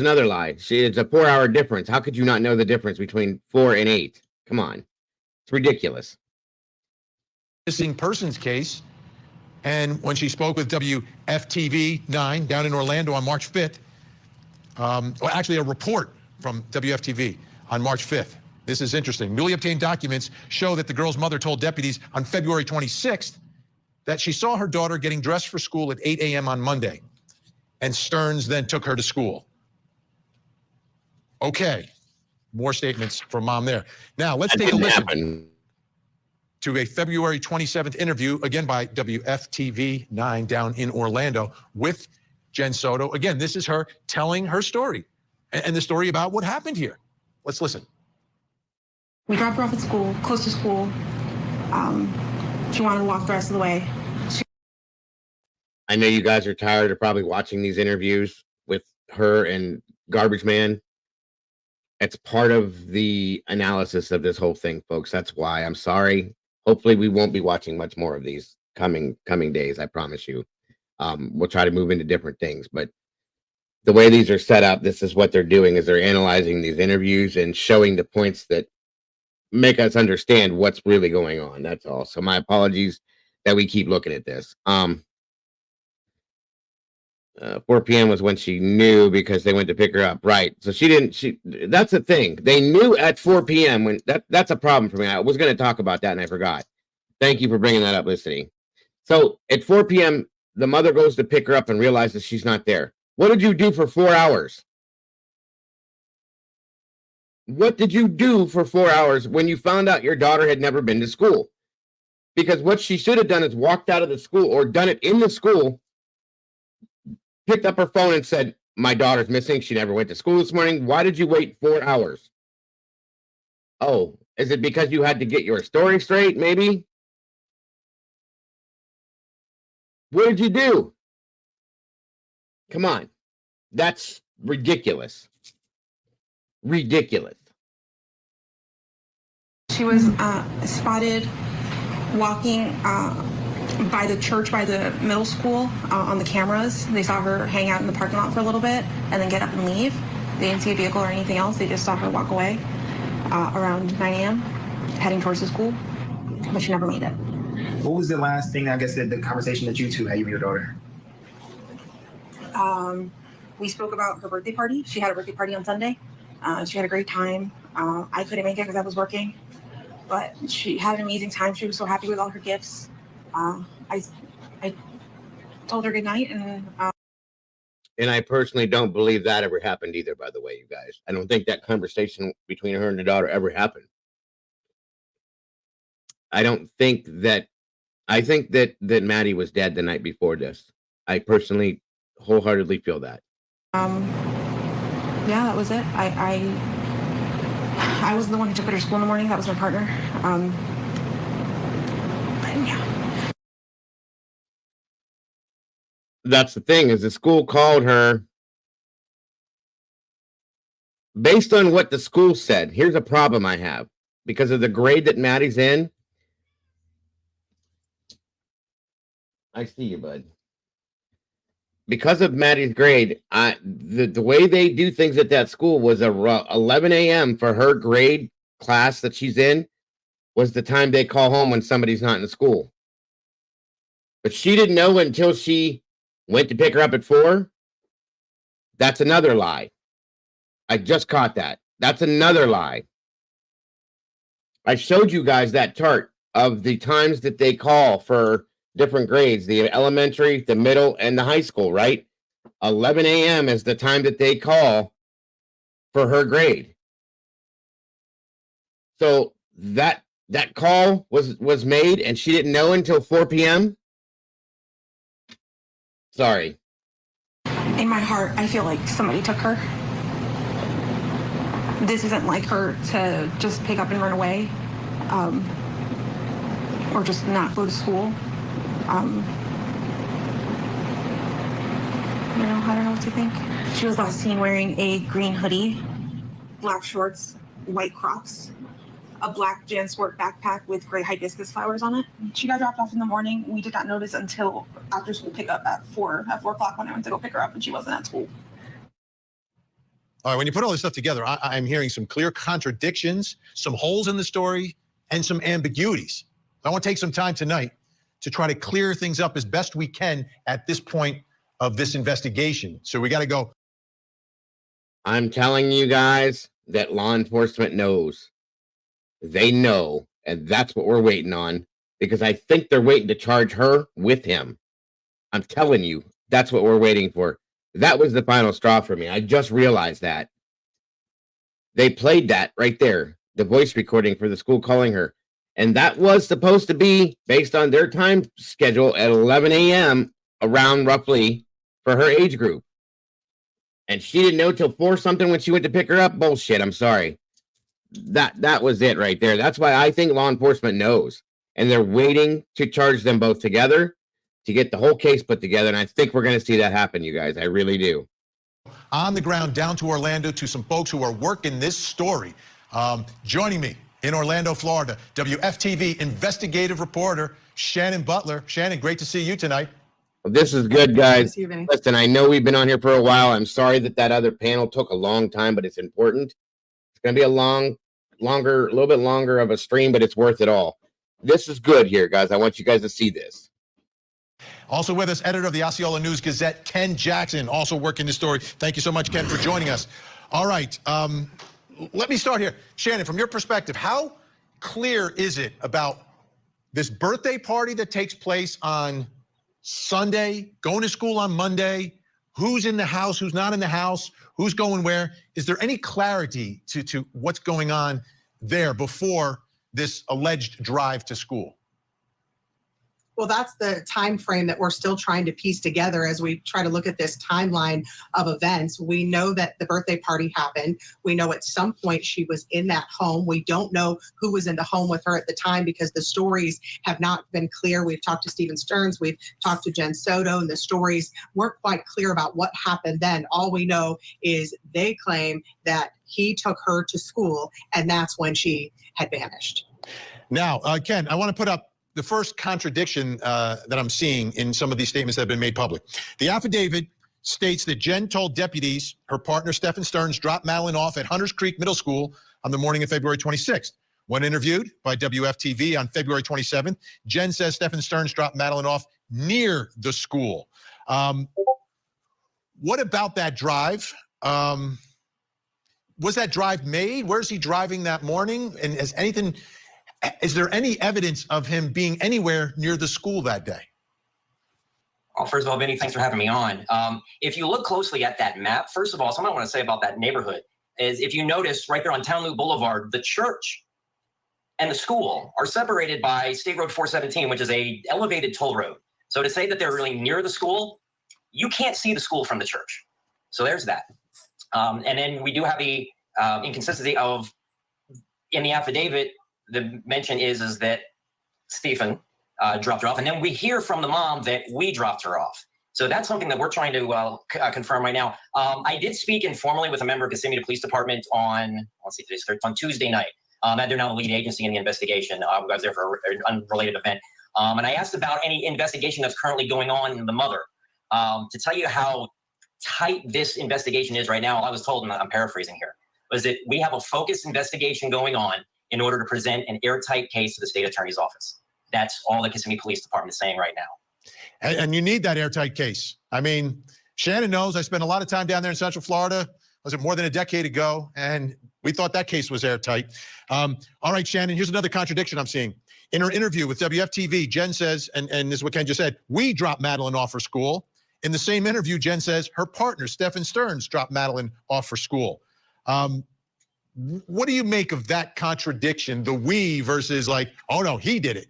another lie. It's a 4-hour difference. How could you not know the difference between 4 and 8? Come on, it's ridiculous. Missing persons case, and when she spoke with WFTV 9 down in Orlando on March 5th, well, actually a report from WFTV on March 5th. This is interesting. Newly obtained documents show that the girl's mother told deputies on February 26th that she saw her daughter getting dressed for school at 8 a.m. on Monday, and Stearns then took her to school. Okay, more statements from mom there. Now, let's take a listen to a February 27th interview, again by WFTV 9 down in Orlando with Jen Soto. Again, this is her telling her story and the story about what happened here. Let's listen. We dropped her off at school, close to school. She wanted to walk the rest of the way. I know you guys are tired of probably watching these interviews with her and Garbage Man. It's part of the analysis of this whole thing, folks. That's why. I'm sorry. Hopefully we won't be watching much more of these coming days. I promise you. We'll try to move into different things, but the way these are set up, this is what they're doing, is they're analyzing these interviews and showing the points that make us understand what's really going on. That's all. So my apologies that we keep looking at this. 4 p.m. was when she knew because they went to pick her up. Right. So that's the thing. They knew at 4 p.m. when that's a problem for me. I was going to talk about that and I forgot. Thank you for bringing that up, Lissette. So at 4 p.m., the mother goes to pick her up and realizes she's not there. What did you do for 4 hours? What did you do for 4 hours when you found out your daughter had never been to school? Because what she should have done is walked out of the school or done it in the school, picked up her phone and said, my daughter's missing. She never went to school this morning. Why did you wait 4 hours? Oh, is it because you had to get your story straight, maybe? What did you do? Come on. That's ridiculous. Ridiculous. She was spotted walking by the church, by the middle school, on the cameras. They saw her hang out in the parking lot for a little bit and then get up and leave. They didn't see a vehicle or anything else. They just saw her walk away around 9 a.m. heading towards the school, but she never made it. What was the last thing, I guess, the conversation that you two had, you and your daughter? We spoke about her birthday party. She had a birthday party on Sunday. She had a great time. I couldn't make it because I was working, but she had an amazing time. She was so happy with all her gifts. I told her good night, and I personally don't believe that ever happened either, by the way, you guys. I don't think that conversation between her and her daughter ever happened. I think that Maddie was dead the night before this. I personally wholeheartedly feel that. Yeah, that was it. I was the one who took her to school in the morning. That was my partner. But yeah. That's the thing, is the school called her based on what the school said. Here's a problem I have because of the grade that Maddie's in. I see you, bud. because of Maddie's grade, the way they do things at that school was 11 a.m. for her grade class that she's in was the time they call home when somebody's not in school. But she didn't know until she went to pick her up at 4. That's another lie. I just caught that. That's another lie. I showed you guys that chart of the times that they call for different grades, the elementary, the middle, and the high school, right? 11 a.m. is the time that they call for her grade. So that call was made and she didn't know until 4 p.m. Sorry. In my heart, I feel like somebody took her. This isn't like her to just pick up and run away, or just not go to school. I don't know what to think. She was last seen wearing a green hoodie, black shorts, white Crocs, a black JanSport backpack with gray hibiscus flowers on it. She got dropped off in the morning. We did not notice until after school pickup at 4 o'clock when I went to go pick her up and she wasn't at school. All right, when you put all this stuff together, I'm hearing some clear contradictions, some holes in the story, and some ambiguities. I want to take some time tonight to try to clear things up as best we can at this point of this investigation. So we got to go. I'm telling you guys that law enforcement knows. They know, and that's what we're waiting on, because I think they're waiting to charge her with him. I'm telling you, that's what we're waiting for. That was the final straw for me. I just realized that. They played that right there, the voice recording for the school calling her. And that was supposed to be based on their time schedule at 11 a.m. around roughly for her age group. And she didn't know till 4 something when she went to pick her up. Bullshit, I'm sorry. That was it right there. That's why I think law enforcement knows. And they're waiting to charge them both together to get the whole case put together. And I think we're going to see that happen, you guys. I really do. On the ground down to Orlando to some folks who are working this story. Joining me in Orlando, Florida, WFTV investigative reporter Shannon Butler. Shannon, great to see you tonight. This is good, guys. Listen, I know we've been on here for a while. I'm sorry that other panel took a long time, but it's important. It's going to be a little bit longer of a stream, but it's worth it all. This is good here, guys. I want you guys to see this. Also with us, editor of the Osceola News Gazette, Ken Jackson, also working the story. Thank you so much, Ken, for joining us. All right, let me start here. Shannon, from your perspective, how clear is it about this birthday party that takes place on Sunday, going to school on Monday, who's in the house, who's not in the house, who's going where? Is there any clarity to what's going on there before this alleged drive to school? Well, that's the time frame that we're still trying to piece together as we try to look at this timeline of events. We know that the birthday party happened. We know at some point she was in that home. We don't know who was in the home with her at the time because the stories have not been clear. We've talked to Stephen Stearns, we've talked to Jen Soto, and the stories weren't quite clear about what happened then. All we know is they claim that he took her to school, and that's when she had vanished. Now, Ken, I want to put up the first contradiction that I'm seeing in some of these statements that have been made public. The affidavit states that Jen told deputies her partner, Stephen Stearns, dropped Madeline off at Hunters Creek Middle School on the morning of February 26th. When interviewed by WFTV on February 27th, Jen says Stephen Stearns dropped Madeline off near the school. What about that drive? Was that drive made? Where's he driving that morning? And is there any evidence of him being anywhere near the school that day? Well, first of all, Vinny, thanks for having me on. If you look closely at that map, first of all, something I want to say about that neighborhood is if you notice right there on Town Loop Boulevard, the church and the school are separated by State Road 417, which is a elevated toll road. So to say that they're really near the school, you can't see the school from the church. So there's that. And then we do have the inconsistency of, in the affidavit, the mention is that Stephen dropped her off. And then we hear from the mom that we dropped her off. So that's something that we're trying to confirm right now. I did speak informally with a member of Kissimmee Police Department on, on Tuesday night. They're now the lead agency in the investigation. I was there for an unrelated event. And I asked about any investigation that's currently going on in the mother. To tell you how tight this investigation is right now, I was told, and I'm paraphrasing here, was that we have a focused investigation going on in order to present an airtight case to the state attorney's office. That's all the Kissimmee Police Department is saying right now. And you need that airtight case. I mean, Shannon knows I spent a lot of time down there in Central Florida. Was it more than a decade ago? And we thought that case was airtight. All right, Shannon, here's another contradiction I'm seeing. In her interview with WFTV, Jen says, and this is what Ken just said, we dropped Madeline off for school. In the same interview, Jen says her partner, Stephen Stearns, dropped Madeline off for school. What do you make of that contradiction, the we versus like, oh no, he did it?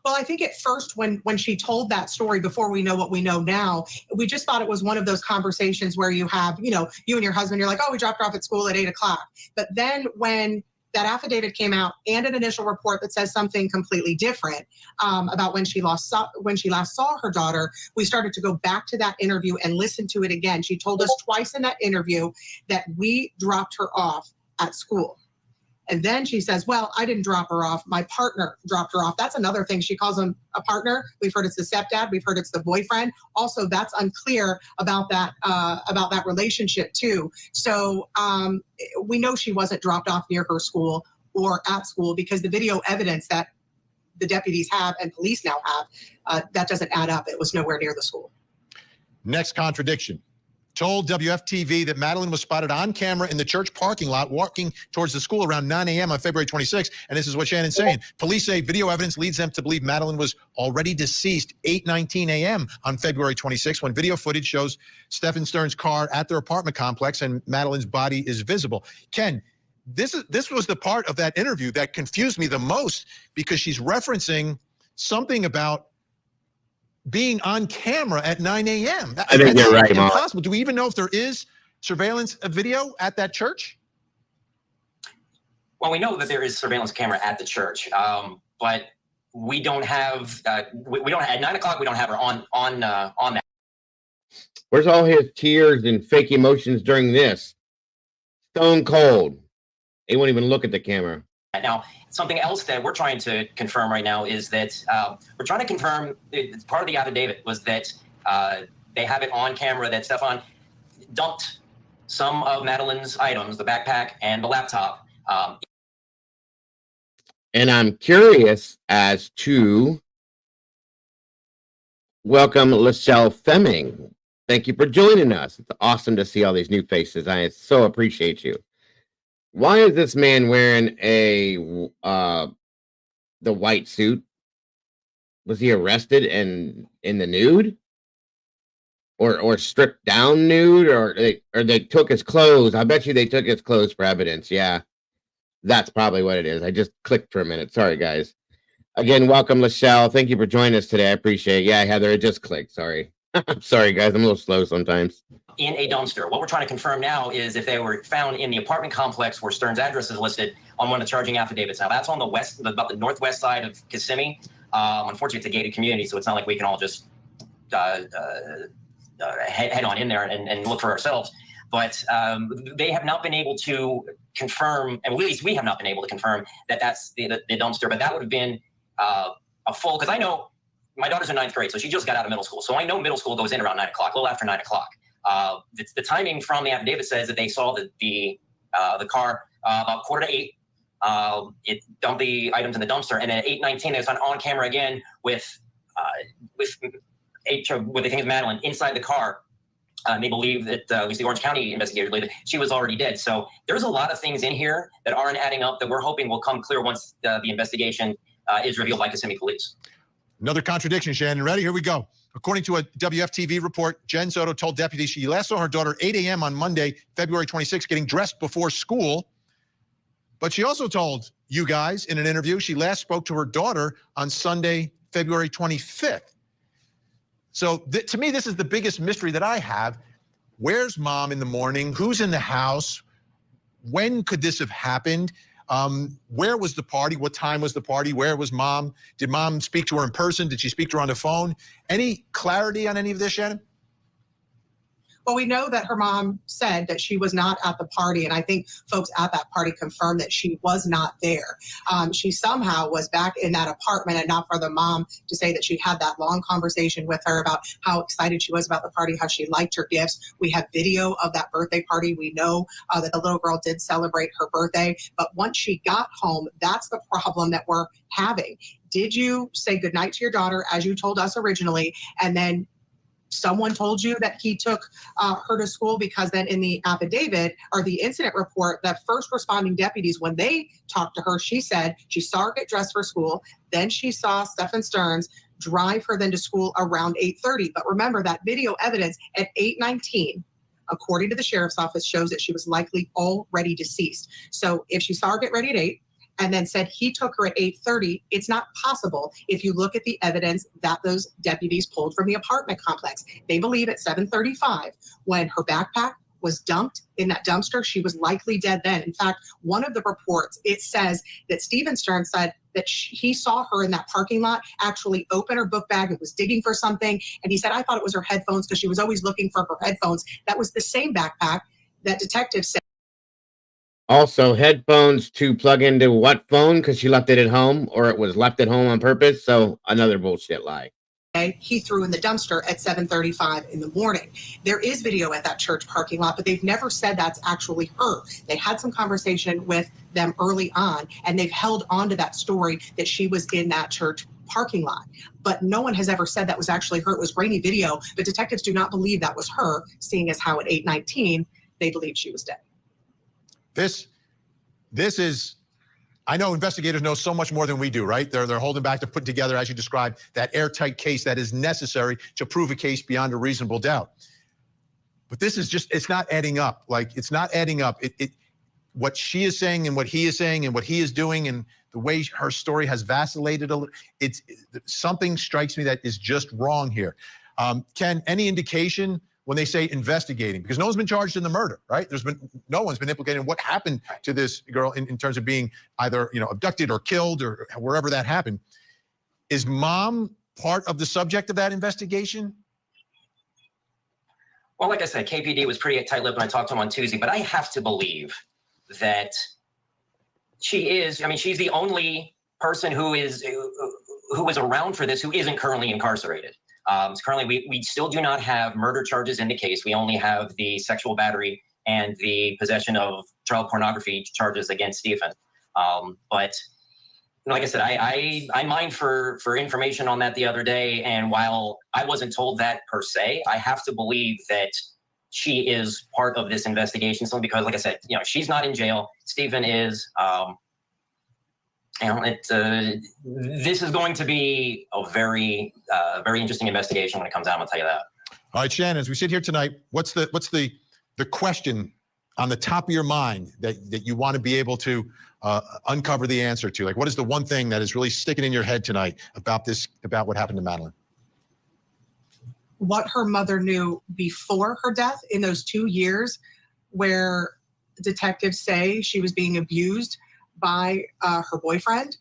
Well, I think at first when she told that story before we know what we know now, we just thought it was one of those conversations where you have, you know, you and your husband, you're like, oh, we dropped her off at school at 8 o'clock. But then when that affidavit came out and an initial report that says something completely different about when she last saw her daughter, we started to go back to that interview and listen to it again. She told us twice in that interview that we dropped her off at school. And then she says, well, I didn't drop her off. My partner dropped her off. That's another thing. She calls him a partner. We've heard it's the stepdad. We've heard it's the boyfriend. Also, that's unclear about that relationship too. So we know she wasn't dropped off near her school or at school because the video evidence that the deputies have and police now have, that doesn't add up. It was nowhere near the school. Next contradiction. Told WFTV that Madeline was spotted on camera in the church parking lot walking towards the school around 9 a.m. on February 26th. And this is what Shannon's saying. Police say video evidence leads them to believe Madeline was already deceased 8:19 a.m. on February 26th when video footage shows Stephen Stearns' car at their apartment complex and Madeline's body is visible. Ken, this was the part of that interview that confused me the most because she's referencing something about being on camera at 9 a.m. I think you're right, Mark. Impossible. Do we even know if there is surveillance video at that church? Well, we know that there is surveillance camera at the church, but we don't have. We don't at 9 o'clock. We don't have her on that. Where's all his tears and fake emotions during this? Stone cold. He won't even look at the camera. Now, something else that we're trying to confirm right now is that we're trying to confirm, it's part of the affidavit was that they have it on camera that Stefan dumped some of Madeline's items, the backpack and the laptop. And I'm curious as to welcome Lissette Fleming. Thank you for joining us. It's awesome to see all these new faces. I so appreciate you. Why is this man wearing the white suit? Was he arrested and in the nude? Or stripped down nude? Or they took his clothes? I bet you they took his clothes for evidence. Yeah, that's probably what it is. I just clicked for a minute. Sorry, guys. Again, welcome, Lissette. Thank you for joining us today. I appreciate it. Yeah, Heather, it just clicked. Sorry. I'm sorry, guys. I'm a little slow sometimes. In a dumpster. What we're trying to confirm now is if they were found in the apartment complex where Stearns' address is listed on one of the charging affidavits. Now, that's on the west, about the northwest side of Kissimmee. Unfortunately, it's a gated community, so it's not like we can all just head on in there and look for ourselves. But they have not been able to confirm, and at least we have not been able to confirm that that's the dumpster. But that would have been a full, because I know my daughter's in 9th grade, so she just got out of middle school. So I know middle school goes in around 9 o'clock, a little after 9 o'clock. The timing from the affidavit says that they saw the car about 7:45. It dumped the items in the dumpster, and then at 8:19 they was on camera again with what they think is Madeline inside the car. They believe that at least the Orange County investigators believe that she was already dead. So there's a lot of things in here that aren't adding up that we're hoping will come clear once the investigation is revealed by Kissimmee Police. Another contradiction, Shannon. Ready? Here we go. According to a WFTV report, Jen Soto told deputies she last saw her daughter 8 a.m. on Monday, February 26th, getting dressed before school. But she also told you guys in an interview she last spoke to her daughter on Sunday, February 25th. So to me, this is the biggest mystery that I have. Where's mom in the morning? Who's in the house? When could this have happened? Where was the party? What time was the party? Where was mom? Did mom speak to her in person? Did she speak to her on the phone? Any clarity on any of this, Shannon? Well, we know that her mom said that she was not at the party, and I think folks at that party confirmed that she was not there. She somehow was back in that apartment, and not for the mom to say that she had that long conversation with her about how excited she was about the party, how she liked her gifts. We have video of that birthday party. We know that the little girl did celebrate her birthday, but once she got home, that's the problem that we're having. Did you say goodnight to your daughter as you told us originally, and then someone told you that he took her to school? Because then in the affidavit or the incident report, the first responding deputies, when they talked to her, she said she saw her get dressed for school. Then she saw Stephen Stearns drive her then to school around 8:30. But remember, that video evidence at 8:19, according to the sheriff's office, shows that she was likely already deceased. So if she saw her get ready at 8, and then said he took her at 8:30, it's not possible if you look at the evidence that those deputies pulled from the apartment complex. They believe at 7:35, when her backpack was dumped in that dumpster, she was likely dead then. In fact, one of the reports, it says that Stephen Stearns said that he saw her in that parking lot actually open her book bag and was digging for something. And he said, I thought it was her headphones because she was always looking for her headphones. That was the same backpack that detectives said. Also, headphones to plug into what phone? Because she left it at home, or it was left at home on purpose. So another bullshit lie. He threw in the dumpster at 7:35 in the morning. There is video at that church parking lot, but they've never said that's actually her. They had some conversation with them early on, and they've held on to that story that she was in that church parking lot. But no one has ever said that was actually her. It was grainy video, but detectives do not believe that was her, seeing as how at 8:19, they believed she was dead. This is, I know investigators know so much more than we do, right? They're holding back to put together, as you described, that airtight case that is necessary to prove a case beyond a reasonable doubt. But this is just, it's not adding up. Like, it's not adding up. What she is saying and what he is saying and what he is doing and the way her story has vacillated a little, something strikes me that is just wrong here. Ken, any indication when they say investigating, because no one's been charged in the murder, right? No one's been implicated in what happened to this girl in terms of being either, abducted or killed or wherever that happened. Is mom part of the subject of that investigation? Well, like I said, KPD was pretty tight-lipped when I talked to him on Tuesday, but I have to believe that she is, she's the only person who is around for this who isn't currently incarcerated. So currently, we still do not have murder charges in the case. We only have the sexual battery and the possession of child pornography charges against Stephen. But like I said, I mined for information on that the other day, and while I wasn't told that per se, I have to believe that she is part of this investigation. So because, like I said, she's not in jail. Stephen is. This is going to be a very interesting investigation when it comes out. I'll tell you that. All right, Shannon, as we sit here tonight, what's the question on the top of your mind that you want to be able to uncover the answer to? Like, what is the one thing that is really sticking in your head tonight about what happened to Madeline? What her mother knew before her death in those 2 years where detectives say she was being abused by her boyfriend,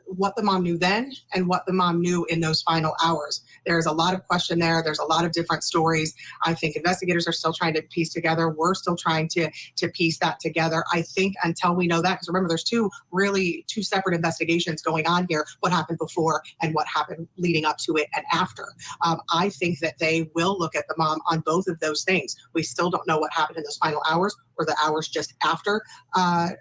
what the mom knew then and what the mom knew in those final hours. There's a lot of question there. There's a lot of different stories. I think investigators are still trying to piece together. We're still trying to piece that together. I think until we know that, because remember, there's two separate investigations going on here, what happened before and what happened leading up to it and after. I think that they will look at the mom on both of those things. We still don't know what happened in those final hours or the hours just after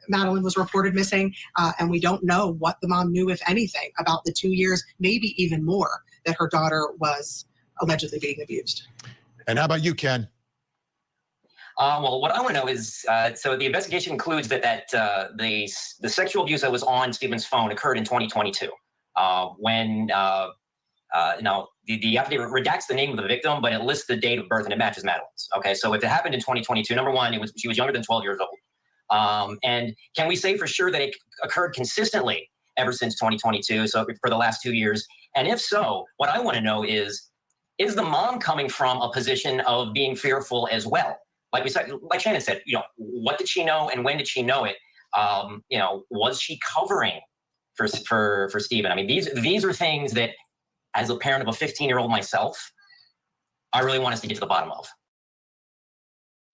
Madeline was reported missing. And we don't know what the mom knew, if anything, about the 2 years, maybe even more, that her daughter was allegedly being abused. And how about you, Ken? Well, what I want to know is, so the investigation includes that the sexual abuse that was on Stephen's phone occurred in 2022. When the affidavit redacts the name of the victim, but it lists the date of birth and it matches Madeline's. Okay, so if it happened in 2022, number one, she was younger than 12 years old. And can we say for sure that it occurred consistently ever since 2022, so for the last 2 years? And if so, what I want to know is the mom coming from a position of being fearful as well? Like we said, like Shannon said, what did she know and when did she know it? Was she covering for Stephen? I mean, these are things that, as a parent of a 15-year-old myself, I really want us to get to the bottom of.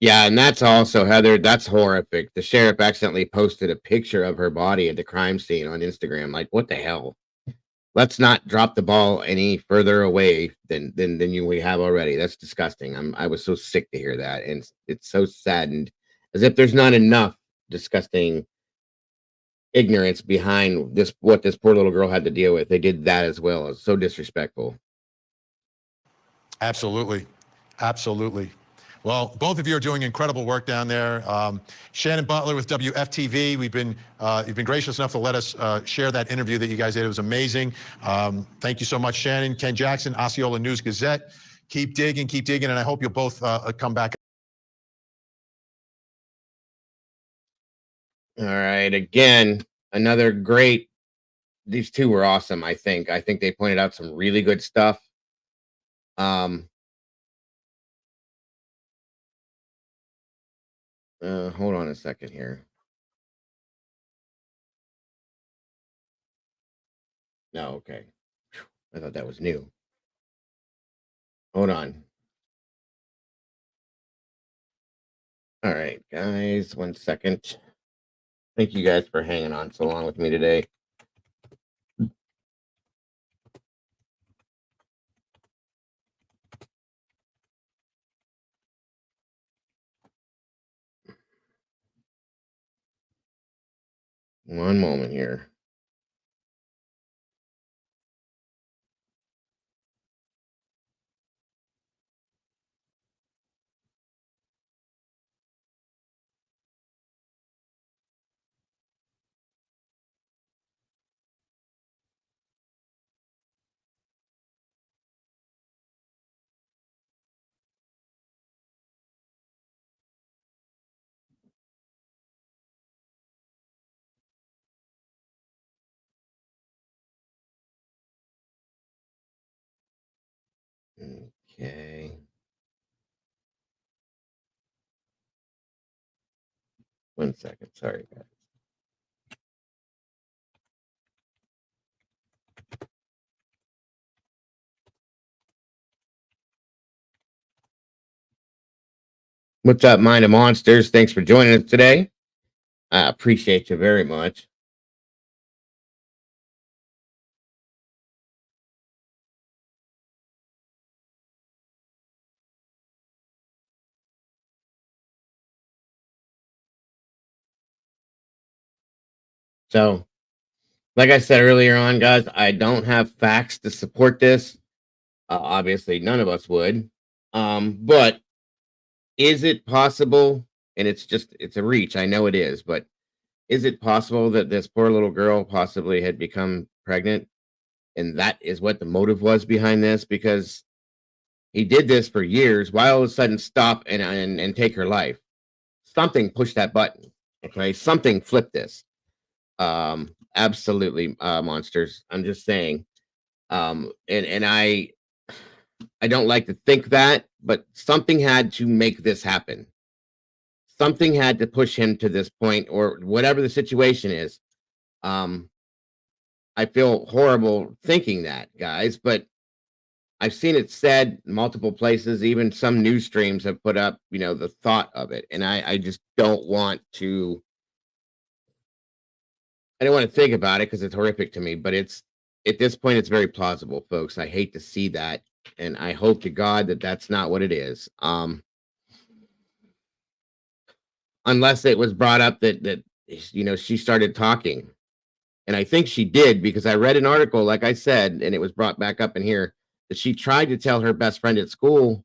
Yeah, and that's also, Heather, that's horrific. The sheriff accidentally posted a picture of her body at the crime scene on Instagram. Like, what the hell? Let's not drop the ball any further away than we have already. That's disgusting. I was so sick to hear that, and it's so saddened, as if there's not enough disgusting ignorance behind this, what this poor little girl had to deal with. They did that as well. It's so disrespectful. Absolutely. Absolutely. Well, both of you are doing incredible work down there. Shannon Butler with WFTV, you've been gracious enough to let us share that interview that you guys did. It was amazing. Thank you so much, Shannon. Ken Jackson, Osceola News Gazette. Keep digging, and I hope you'll both come back. All right, again, another great. These two were awesome. I think they pointed out some really good stuff. Hold on a second here. No, okay. I thought that was new. Hold on. All right, guys, 1 second. Thank you guys for hanging on so long with me today. One moment here. Okay. 1 second. Sorry, guys. What's up, Mind of Monsters? Thanks for joining us today. I appreciate you very much. So, like I said earlier on, guys, I don't have facts to support this. Obviously, none of us would. But is it possible? And it's a reach. I know it is, but is it possible that this poor little girl possibly had become pregnant, and that is what the motive was behind this? Because he did this for years. Why all of a sudden stop and take her life? Something pushed that button. Okay, something flipped this. Absolutely, monsters. I'm just saying. And I don't like to think that, but something had to make this happen. Something had to push him to this point, or whatever the situation is. I feel horrible thinking that, guys, but I've seen it said multiple places. Even some news streams have put up, the thought of it, and I just don't want to. I don't want to think about it because it's horrific to me. But it's at this point, it's very plausible, folks. I hate to see that, and I hope to God that that's not what it is. Unless it was brought up that she started talking, and I think she did, because I read an article, like I said, and it was brought back up in here, that she tried to tell her best friend at school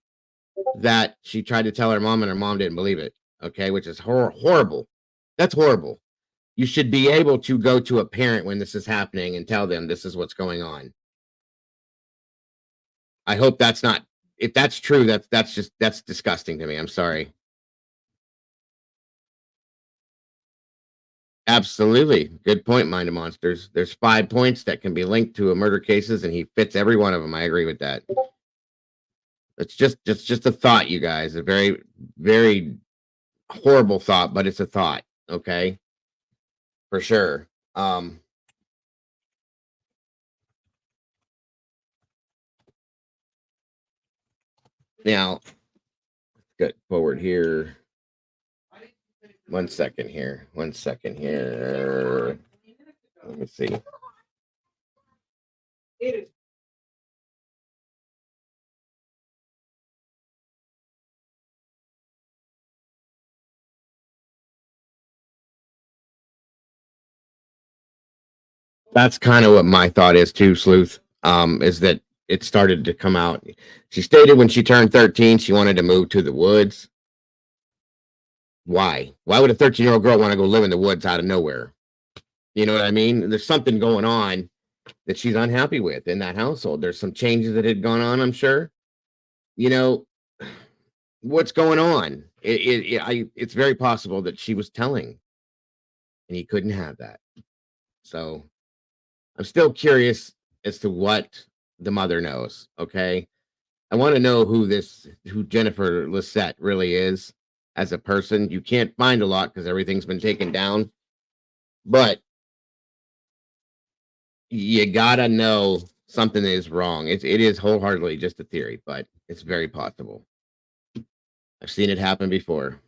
that she tried to tell her mom, and her mom didn't believe it. Okay, which is horrible. That's horrible. You should be able to go to a parent when this is happening and tell them this is what's going on. I hope that's not. If that's true, that's disgusting to me. I'm sorry. Absolutely. Good point, Mind of Monsters. There's 5 points that can be linked to a murder cases, and he fits every one of them. I agree with that. It's just a thought, you guys. A very, very horrible thought, but it's a thought. Okay. For sure. Now, let's get forward here. 1 second here. 1 second here. Let me see. That's kind of what my thought is too, Sleuth. Is that it started to come out. She stated when she turned 13, she wanted to move to the woods. Why? Why would a 13-year-old girl want to go live in the woods out of nowhere? You know what I mean? There's something going on that she's unhappy with in that household. There's some changes that had gone on, I'm sure. You know, what's going on? It's very possible that she was telling and he couldn't have that. So I'm still curious as to what the mother knows. Okay. I want to know who Jennifer Lissette really is as a person. You can't find a lot because everything's been taken down, but you gotta know something is wrong. It is wholeheartedly just a theory, but it's very possible. I've seen it happen before.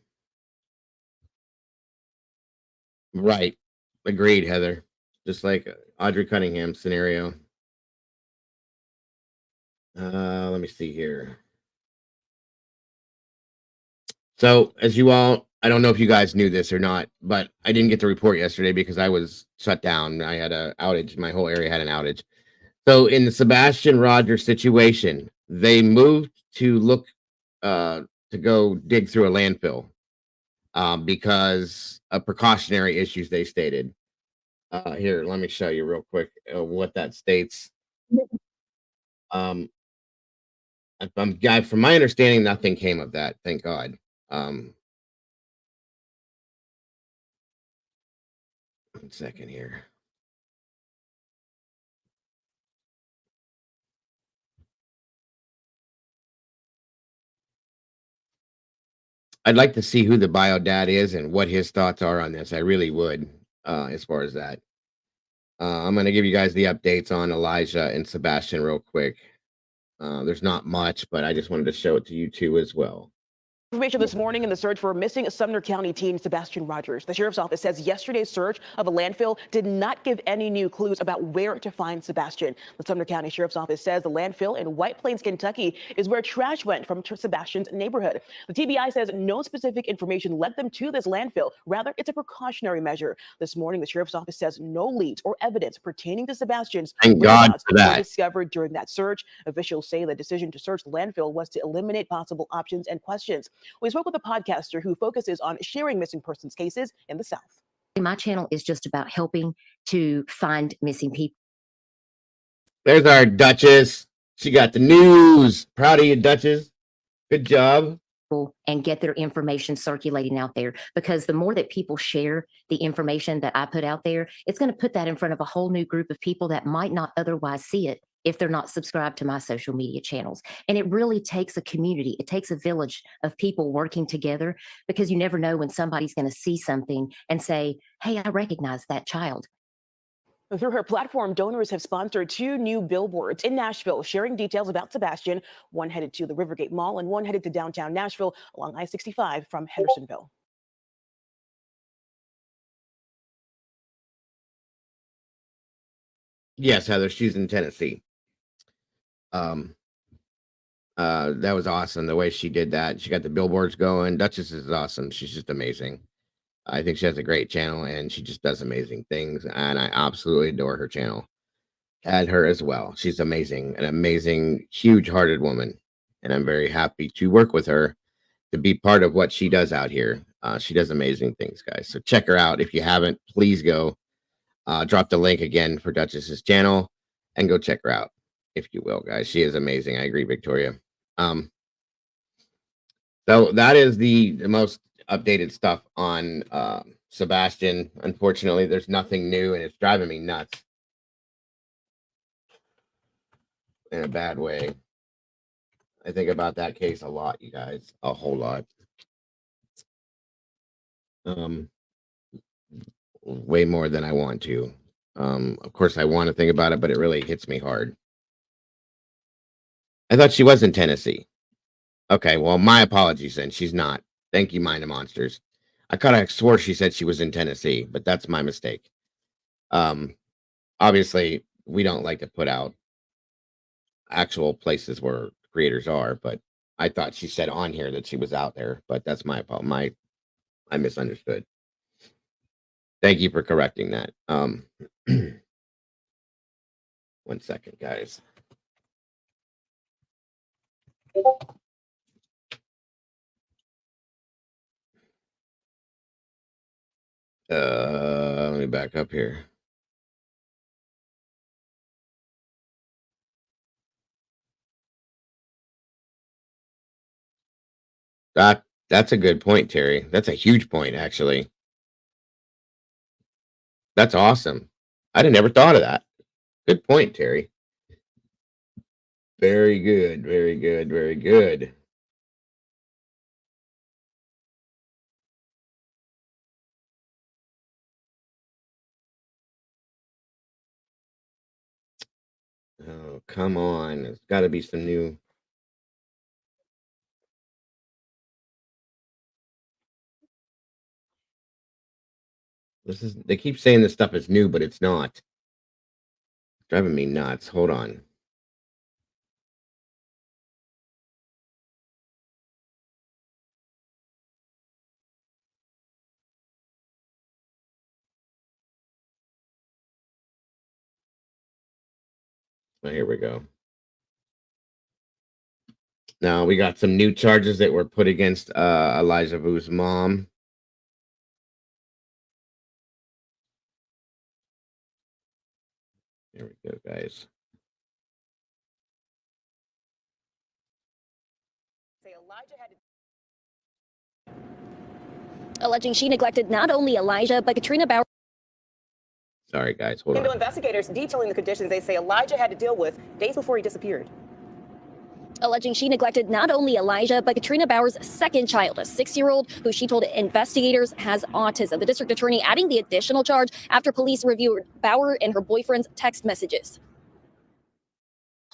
Right. Agreed, Heather. Just like Audrey Cunningham scenario. Let me see here. So, as you all, I don't know if you guys knew this or not, but I didn't get the report yesterday because I was shut down. I had an outage. My whole area had an outage. So, in the Sebastian Rogers situation, they moved to look to go dig through a landfill because of precautionary issues, they stated. Here, let me show you real quick what that states. From my understanding, nothing came of that. Thank God. 1 second here. I'd like to see who the bio dad is and what his thoughts are on this. I really would, as far as that. I'm going to give you guys the updates on Elijah and Sebastian real quick. There's not much, but I just wanted to show it to you too as well. Information this morning in the search for missing Sumner County teen Sebastian Rogers. The sheriff's office says yesterday's search of a landfill did not give any new clues about where to find Sebastian. The Sumner County Sheriff's Office says the landfill in White Plains, Kentucky is where trash went from Sebastian's neighborhood. The TBI says no specific information led them to this landfill. Rather, it's a precautionary measure. This morning, the sheriff's office says no leads or evidence pertaining to Sebastian's Thank God for that. were discovered during that search. Officials say the decision to search the landfill was to eliminate possible options and questions. We spoke with a podcaster who focuses on sharing missing persons cases in the South. My channel is just about helping to find missing people. There's our Duchess. She got the news. Proud of you, Duchess. Good job. And get their information circulating out there, because the more that people share the information that I put out there, it's going to put that in front of a whole new group of people that might not otherwise see it if they're not subscribed to my social media channels. And it really takes a community. It takes a village of people working together, because you never know when somebody's going to see something and say, hey, I recognize that child. Through her platform, donors have sponsored 2 new billboards in Nashville, sharing details about Sebastian, one headed to the Rivergate Mall and one headed to downtown Nashville along I-65 from Hendersonville. Yes, Heather, she's in Tennessee. That was awesome the way she did that. She got the billboards going. Duchess is awesome. She's just amazing. I think she has a great channel and she just does amazing things, and I absolutely adore her channel. Add her as well. She's amazing, an amazing, huge-hearted woman, and I'm very happy to work with her to be part of what she does out here. She does amazing things, guys. So check her out. If you haven't, please go. Drop the link again for Duchess's channel and go check her out, if you will, guys. She is amazing. I agree, Victoria. So that is the most updated stuff on Sebastian. Unfortunately, there's nothing new, and it's driving me nuts in a bad way. I think about that case a lot, you guys, a whole lot. Way more than I want to. Of course, I want to think about it, but it really hits me hard. I thought she was in Tennessee. Okay, well, my apologies then. She's not. Thank you, Mind of Monsters. I kind of swore she said she was in Tennessee, but that's my mistake. Obviously, we don't like to put out actual places where creators are, but I thought she said on here that she was out there, but that's my fault. I misunderstood. Thank you for correcting that. 1 second, guys. Let me back up here. That's a good point, Terry. That's a huge point, actually. That's awesome. I'd have never thought of that. Good point, Terry. Very good, very good, very good. Oh, come on. There's got to be some new. They keep saying this stuff is new, but it's not. It's driving me nuts. Hold on. Oh, here we go. Now we got some new charges that were put against Elijah Vu's mom. There we go, guys. Alleging she neglected not only Elijah, but Katrina Bauer. Sorry, guys. Hold Into on. investigators detailing the conditions they say Elijah had to deal with days before he disappeared. Alleging she neglected not only Elijah, but Katrina Bauer's second child, a 6-year-old, who she told investigators has autism. The district attorney adding the additional charge after police reviewed Bauer and her boyfriend's text messages.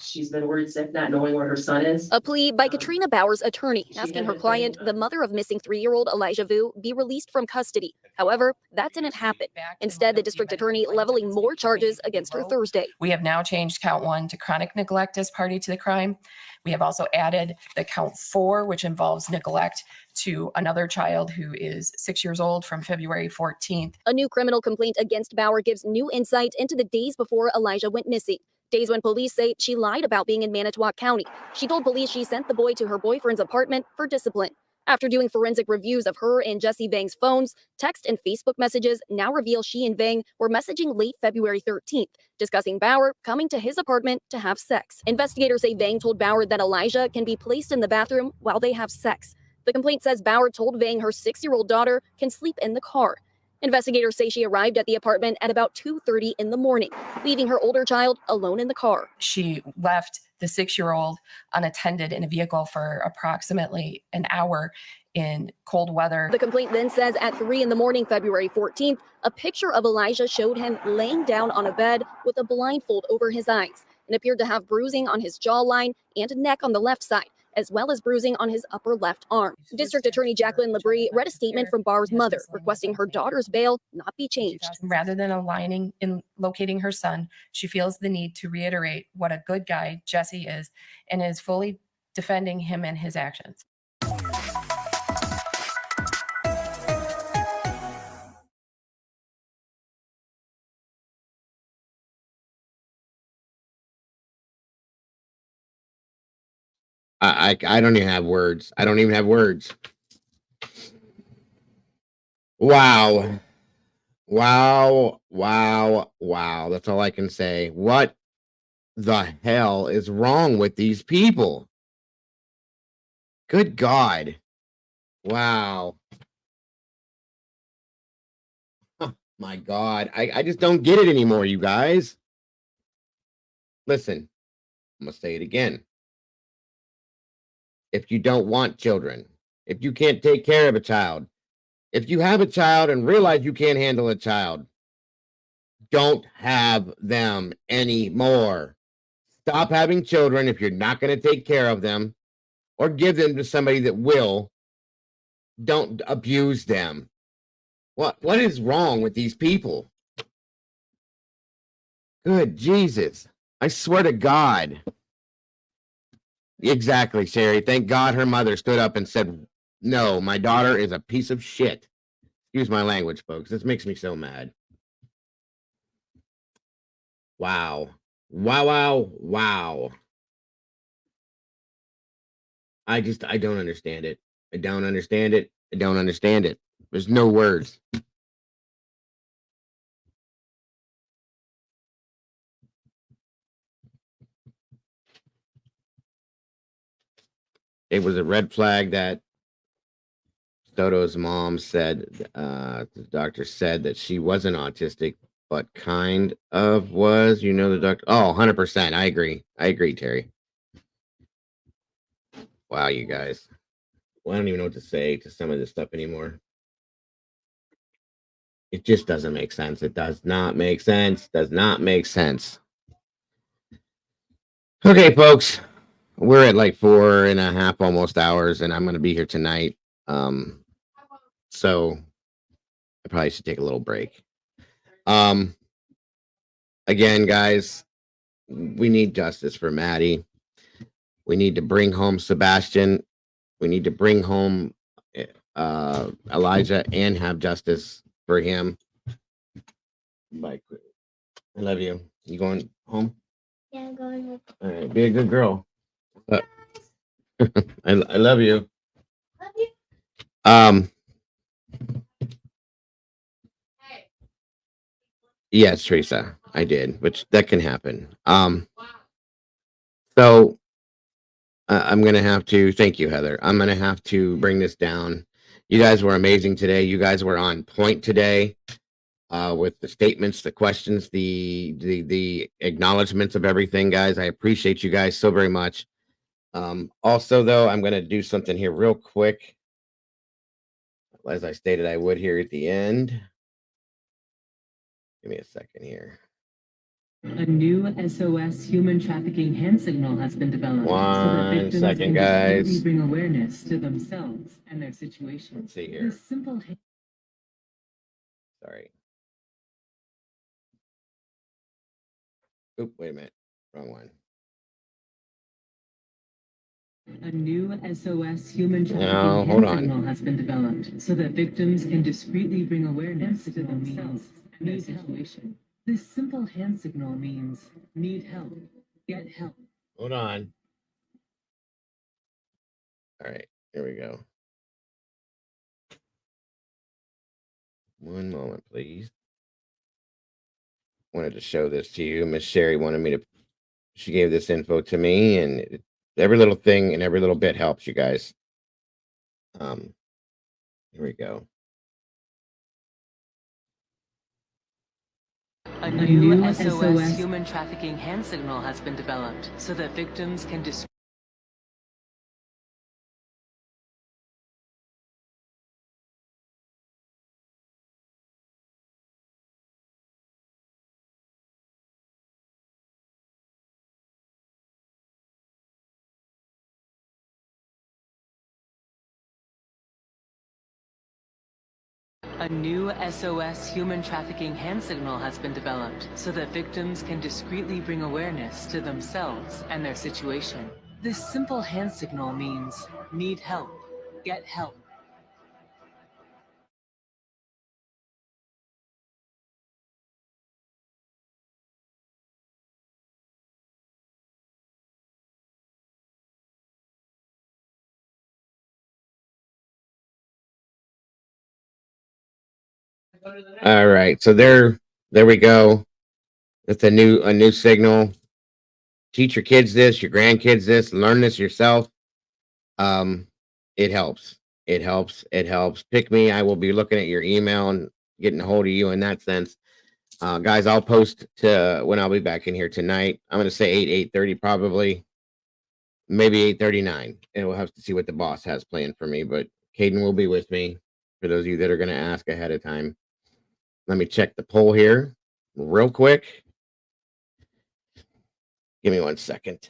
She's been worried sick, not knowing where her son is. A plea by Katrina Bauer's attorney, asking her client, the mother of missing 3-year-old Elijah Vu, be released from custody. However, that didn't happen. Instead, the district attorney leveling more charges against her Thursday. We have now changed count 1 to chronic neglect as party to the crime. We have also added the count 4, which involves neglect to another child who is 6 years old from February 14th. A new criminal complaint against Bauer gives new insight into the days before Elijah went missing. Days when police say she lied about being in Manitowoc County. She told police she sent the boy to her boyfriend's apartment for discipline. After doing forensic reviews of her and Jesse Vang's phones, text and Facebook messages now reveal she and Vang were messaging late February 13th, discussing Bauer coming to his apartment to have sex. Investigators say Vang told Bauer that Elijah can be placed in the bathroom while they have sex. The complaint says Bauer told Vang her 6-year-old daughter can sleep in the car. Investigators say she arrived at the apartment at about 2:30 in the morning, leaving her older child alone in the car. She left the 6-year-old unattended in a vehicle for approximately an hour in cold weather. The complaint then says at 3 in the morning, February 14th, a picture of Elijah showed him laying down on a bed with a blindfold over his eyes and appeared to have bruising on his jawline and neck on the left side, as well as bruising on his upper left arm. District Attorney Jacqueline Labrie read a statement from Bauer's mother requesting her daughter's bail not be changed. Rather than aligning in locating her son, she feels the need to reiterate what a good guy Jesse is and is fully defending him and his actions. I don't even have words. I don't even have words. Wow. Wow. Wow. Wow. That's all I can say. What the hell is wrong with these people? Good God. Wow. Oh, my God. I just don't get it anymore, you guys. Listen, I'm going to say it again. If you don't want children, if you can't take care of a child, if you have a child and realize you can't handle a child, don't have them anymore. Stop having children if you're not going to take care of them, or give them to somebody that will. Don't abuse them. What is wrong with these people? Good Jesus. I swear to God. Exactly, Sherry. Thank God her mother stood up and said, no, my daughter is a piece of shit. Excuse my language, folks. This makes me so mad. Wow. Wow. I don't understand it. I don't understand it. There's no words. It was a red flag that Soto's mom said, the doctor said that she wasn't autistic, but kind of was. You know, the doctor. Oh, 100%. I agree, Terry. Wow, you guys. Well, I don't even know what to say to some of this stuff anymore. It just doesn't make sense. It does not make sense. Okay, folks. We're at like 4.5 almost hours, and I'm going to be here tonight. So I probably should take a little break. Again, guys, we need justice for Maddie. We need to bring home Sebastian. We need to bring home Elijah and have justice for him. Bye. I love you. You going home? Yeah, I'm going home. All right, be a good girl. I love you. Love you. Yes, Teresa, I did, which that can happen. So I'm gonna have to thank you, Heather. I'm gonna have to bring this down. You guys were amazing today. You guys were on point today with the statements, the questions, the acknowledgments of everything, guys. I appreciate you guys so very much. Also, though, I'm gonna do something here real quick, as I stated I would here at the end. Give me a second here. A new SOS human trafficking hand signal has been developed so that 1 victims second, can guys. discreetly bring awareness to themselves and their situation. Let's see here. This simple Sorry. Oop, wait a minute. Wrong one. A new SOS human trafficking No, hold hand on. signal has been developed so that victims can discreetly bring awareness to themselves and their situation. This simple hand signal means need help, get help. Hold on. All right, here we go. One moment, please. Wanted to show this to you. Miss Sherry wanted me to, she gave this info to me, and every little thing and every little bit helps you guys. Here we go. A new SOS human trafficking hand signal has been developed so that victims can A new SOS human trafficking hand signal has been developed so that victims can discreetly bring awareness to themselves and their situation. This simple hand signal means need help, get help. All right, so there we go. It's a new signal. Teach your kids this, your grandkids this, learn this yourself. It helps. It helps. Pick me. I will be looking at your email and getting a hold of you in that sense. Guys, I'll post to when I'll be back in here tonight. I'm gonna say 8:30 probably, maybe 8:39. And we'll have to see what the boss has planned for me, but Caden will be with me for those of you that are gonna ask ahead of time. Let me check the poll here real quick. Give me 1 second.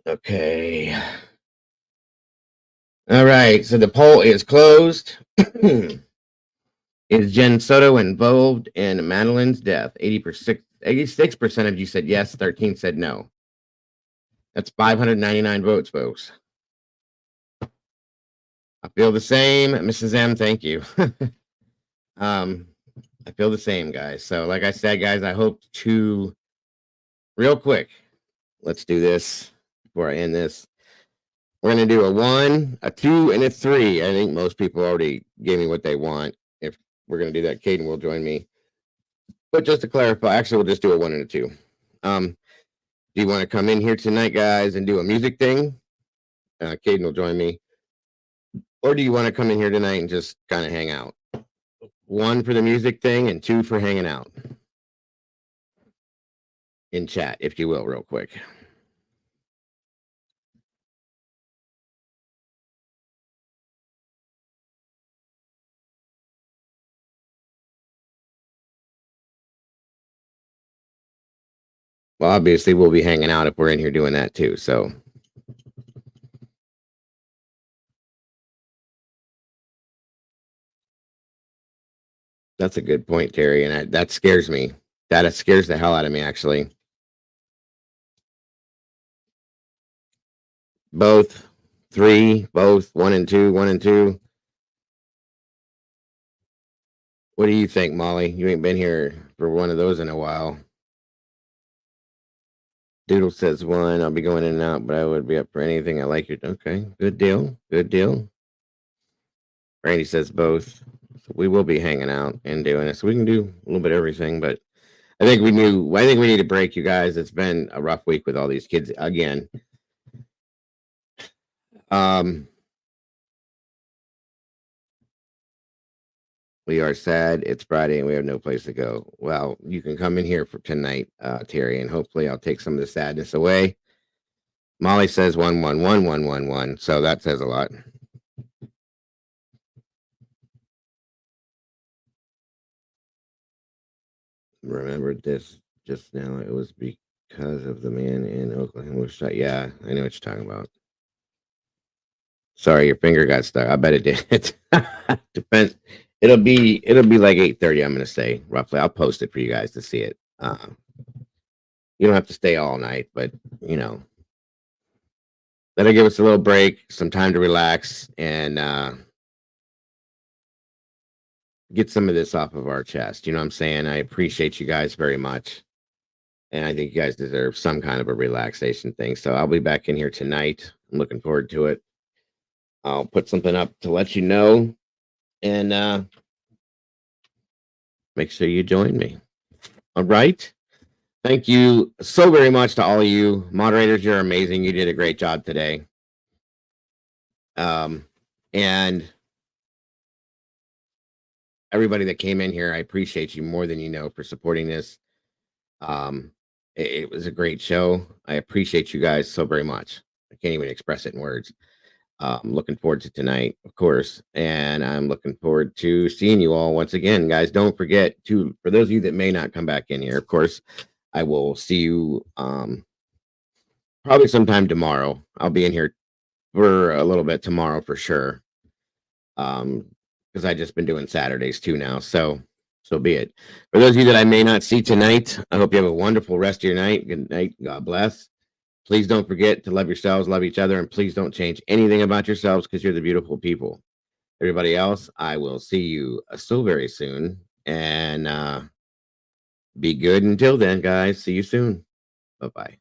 Okay. All right. So the poll is closed. Is Jen Soto involved in Madeline's death? 86% of you said yes. 13 said no. That's 599 votes, folks. I feel the same, Mrs. M. Thank you. I feel the same, guys. So, like I said, guys, I hope to real quick. Let's do this before I end this. We're gonna do a 1, a 2, and a 3. I think most people already gave me what they want. If we're gonna do that, Caden will join me. But just to clarify, actually, we'll just do a 1 and a 2. Do you want to come in here tonight, guys, and do a music thing? Caden will join me. Or do you want to come in here tonight and just kind of hang out? 1 for the music thing and 2 for hanging out. In chat, if you will, real quick. Well, obviously, we'll be hanging out if we're in here doing that too. So, that's a good point, Terry, and that scares me. That scares the hell out of me, actually. Both 3, both 1 and 2, 1 and 2. What do you think, Molly? You ain't been here for one of those in a while. Doodle says 1. I'll be going in and out, but I would be up for anything. I like your. Okay, good deal. Good deal. Randy says both. So we will be hanging out and doing it. So we can do a little bit of everything, but I think we need a break, you guys. It's been a rough week with all these kids again. We are sad. It's Friday and we have no place to go. Well, you can come in here for tonight, Terry, and hopefully I'll take some of the sadness away. Molly says 1, 1, 1, 1, 1, 1. So that says a lot. Remembered this just now. It was because of the man in Oklahoma was shot. Yeah, I know what you're talking about. Sorry, your finger got stuck. I bet it did. Depends. It'll be like 8:30. I'm gonna say roughly. I'll post it for you guys to see it. You don't have to stay all night, but you know, that'll give us a little break, some time to relax, and get some of this off of our chest. You know what I'm saying? I appreciate you guys very much. And I think you guys deserve some kind of a relaxation thing. So I'll be back in here tonight. I'm looking forward to it. I'll put something up to let you know. And make sure you join me. All right. Thank you so very much to all of you. Moderators, you're amazing. You did a great job today. And everybody that came in here, I appreciate you more than you know for supporting this. It was a great show. I appreciate you guys so very much. I can't even express it in words. I'm looking forward to tonight, of course, and I'm looking forward to seeing you all once again, guys. Don't forget to, for those of you that may not come back in here, of course, I will see you probably sometime tomorrow. I'll be in here for a little bit tomorrow for sure, because I just been doing Saturdays too now. So be it. For those of you that I may not see tonight, I hope you have a wonderful rest of your night. Good night. God bless. Please don't forget to love yourselves, love each other, and please don't change anything about yourselves because you're the beautiful people. Everybody else, I will see you so very soon. And be good until then, guys. See you soon. Bye-bye.